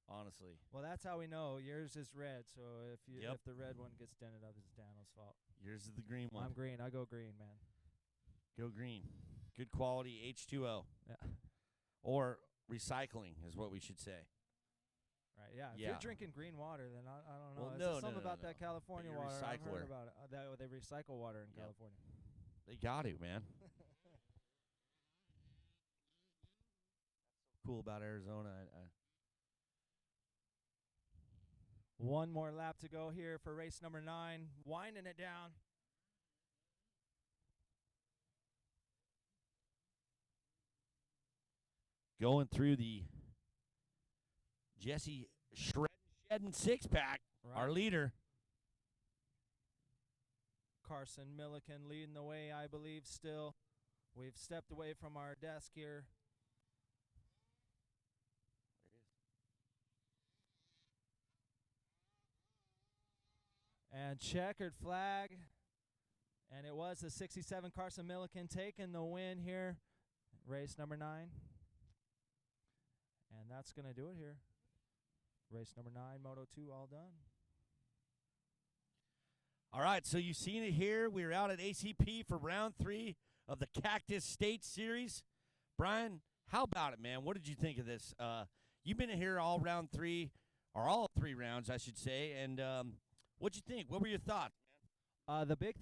honestly. Well, that's how we know yours is red. So if Yep. if the red one gets dented up, it's Daniel's fault. Yours is the green one. I'm green. I go green, man. Go green. Good quality H2O. Yeah. Or recycling is what we should say. Right. Yeah. If Yeah. you're drinking green water, then I don't know. Well, It's no, something no, about no. that California But you're a water. I've heard recycler. about it. That they recycle water in Yep. California. They got to, man. Cool about Arizona. One more lap to go here for race number 9. Winding it down. Going through the Jesse Shedding six-pack, our leader. Carson Milliken leading the way, I believe, still. We've stepped away from our desk here. And checkered flag. And it was the 67 Carson Milliken taking the win here. Race number 9. And that's going to do it here. Race number 9, Moto 2, all done. All right, so you've seen it here. We're out at ACP for round 3 of the Cactus State Series. Brian, how about it, man? What did you think of this? You've been here all round 3, or all 3 rounds, I should say. And what'd you think? What were your thoughts? The big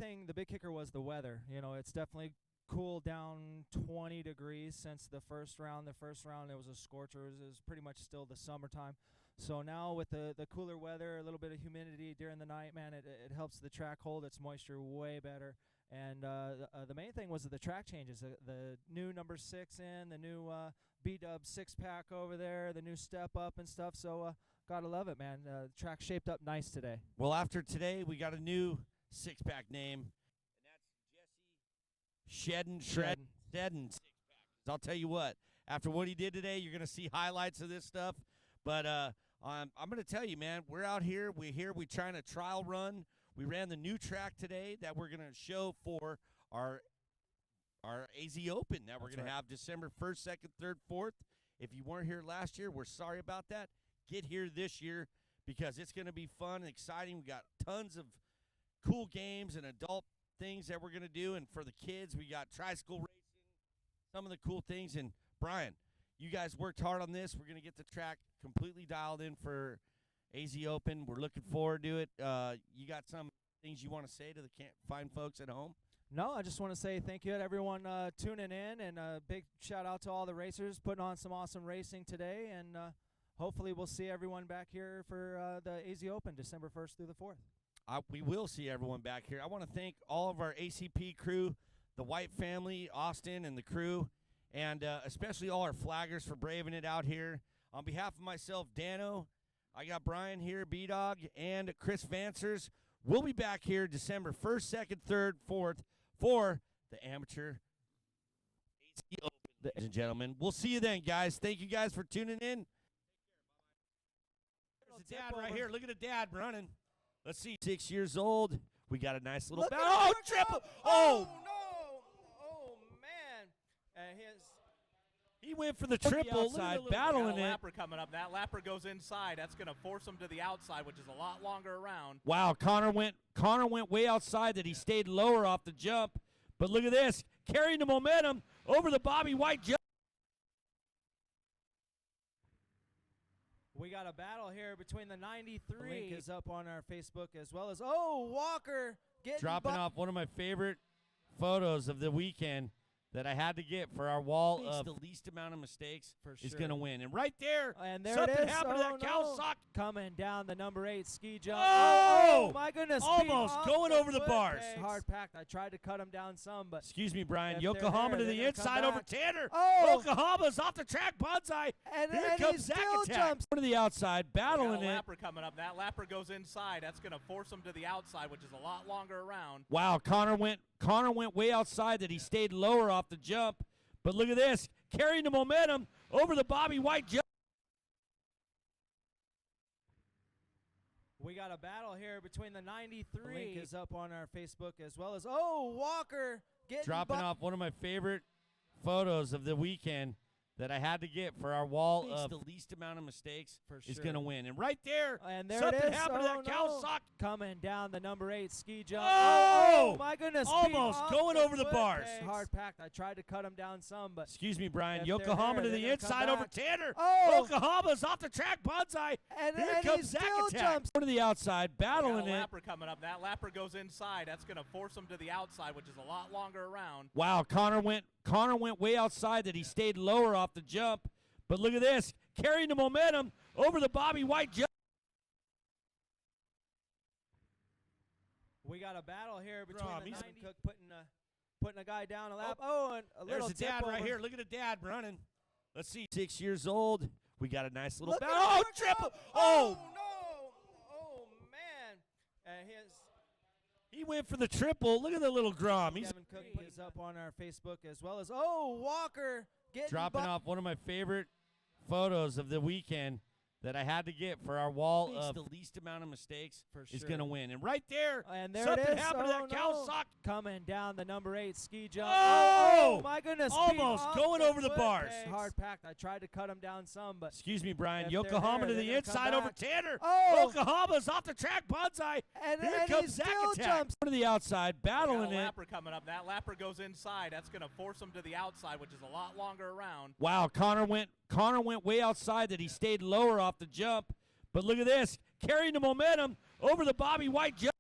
kicker was the weather. You know, it's definitely cooled down 20 degrees since the first round. The first round, it was a scorcher. It was pretty much still the summertime. So now with the cooler weather, a little bit of humidity during the night, man, it helps the track hold its moisture way better. And the main thing was the track changes. The new number 6 in, the new B-Dub 6-pack over there, the new step up and stuff. So gotta love it, man. The track shaped up nice today. Well, after today, we got a new 6-pack name, and that's Jesse Shedding 6-pack. I'll tell you what, after what he did today, you're going to see highlights of this stuff. But I'm going to tell you, man, we're out here. We're trying to trial run. We ran the new track today that we're going to show for our AZ Open that we're going to have December 1st, 2nd, 3rd, 4th. If you weren't here last year, we're sorry about that. Get here this year because it's going to be fun and exciting. We got tons of cool games and adult things that we're going to do. And for the kids, we got tricycle racing, some of the cool things. And Brian, you guys worked hard on this. We're going to get the track completely dialed in for AZ Open. We're looking forward to it. You got some things you want to say to the fine folks at home? No, I just want to say thank you to everyone tuning in, and a big shout out to all the racers putting on some awesome racing today. And hopefully we'll see everyone back here for the AZ Open December 1st through the 4th. We will see everyone back here. I want to thank all of our ACP crew, the White family, Austin, and the crew, and especially all our flaggers for braving it out here. On behalf of myself, Dano, I got Brian here, B-Dog, and Chris Vancers. We'll be back here December 1st, 2nd, 3rd, 4th for the Amateur AZ Open, ladies and gentlemen. We'll see you then, guys. Thank you guys for tuning in. There's the dad right here. Look at the dad running. Let's see, 6 years old. We got a nice little battle. Oh, triple! Oh, no! Oh, man. He went for the triple outside, battling it. Lapper coming up. That lapper goes inside. That's going to force him to the outside, which is a lot longer around. Wow, Connor went way outside that he stayed lower off the jump. But look at this, carrying the momentum over the Bobby White jump. We got a battle here between the 93. The link is up on our Facebook as well as, Walker getting dropping off one of my favorite photos of the weekend that I had to get for our wall of the least amount of mistakes is going to win. And right there, and there something it is. happened to that Kawasaki. Coming down the number 8 ski jump. Oh, my goodness. Almost going over the bars. Hard packed. I tried to cut him down some, but. Excuse me, Brian. If Yokohama they're to the inside over Tanner. Oh. Yokohama's off the track. Bonsai. And here and comes he Zack still Attack. jumps. To the outside, battling We got a it. lapper coming up. That lapper goes inside. That's going to force him to the outside, which is a lot longer around. Wow, Connor went way outside that he stayed lower off the jump. But look at this, carrying the momentum over the Bobby White jump. We got a battle here between the 93. The link is up on our Facebook as well as, Walker getting dropping off one of my favorite photos of the weekend that I had to get for our wall Makes of the the least amount of mistakes For is sure. going to win. And right there, And there something it is. happened to that cow no. sock. Coming down the number 8 ski jump. Oh! My goodness. Almost Pete, off going over the foot bars. pegs. Hard packed. I tried to cut him down some, but Excuse me, Brian. If they're Yokohama there, to they're the gonna come inside over back. Tanner. Oh! Yokohama's off the track. Bonsai. and, Here and he comes Zach still Attack. jumps. To the outside, We got battling a it. lapper coming up. That lapper goes inside. That's going to force him to the outside, which is a lot longer around. Wow, Connor went way outside that he stayed lower off the jump. But look at this, carrying the momentum over the Bobby White jump. We got a battle here between Grom, the he's- 90 cook putting a guy down a lap. Oh, and a There's little the tip dad right over. here. Look at the dad running. Let's see, 6 years old. We got a nice little Look at battle. him, Oh, look at triple. him. Oh, no. Oh, man. And he went for the triple. Look at the little Grom. He's Kevin Cook is up on our Facebook as well as, Walker getting dropping bu- off one of my favorite photos of the weekend that I had to get for our wall Makes of the the least amount of mistakes For is sure. going to win. And right there, And there something it is. happened to that cow no. sock. Coming down the number 8 ski jump. Oh! My goodness. Pete, Almost off going over the foot bars. pegs. Hard packed. I tried to cut him down some, but Excuse me, Brian. If they're Yokohama there, to the they're gonna come inside over back. Tanner. Oh! Yokohama's off the track. Bonsai. and, Here and comes he Zach still Attack. jumps. To the outside, We got battling a it. lapper coming up. That lapper goes inside. That's going to force him to the outside, which is a lot longer around. Wow, Connor went way outside that he stayed lower off the jump. But look at this, carrying the momentum over the Bobby White jump.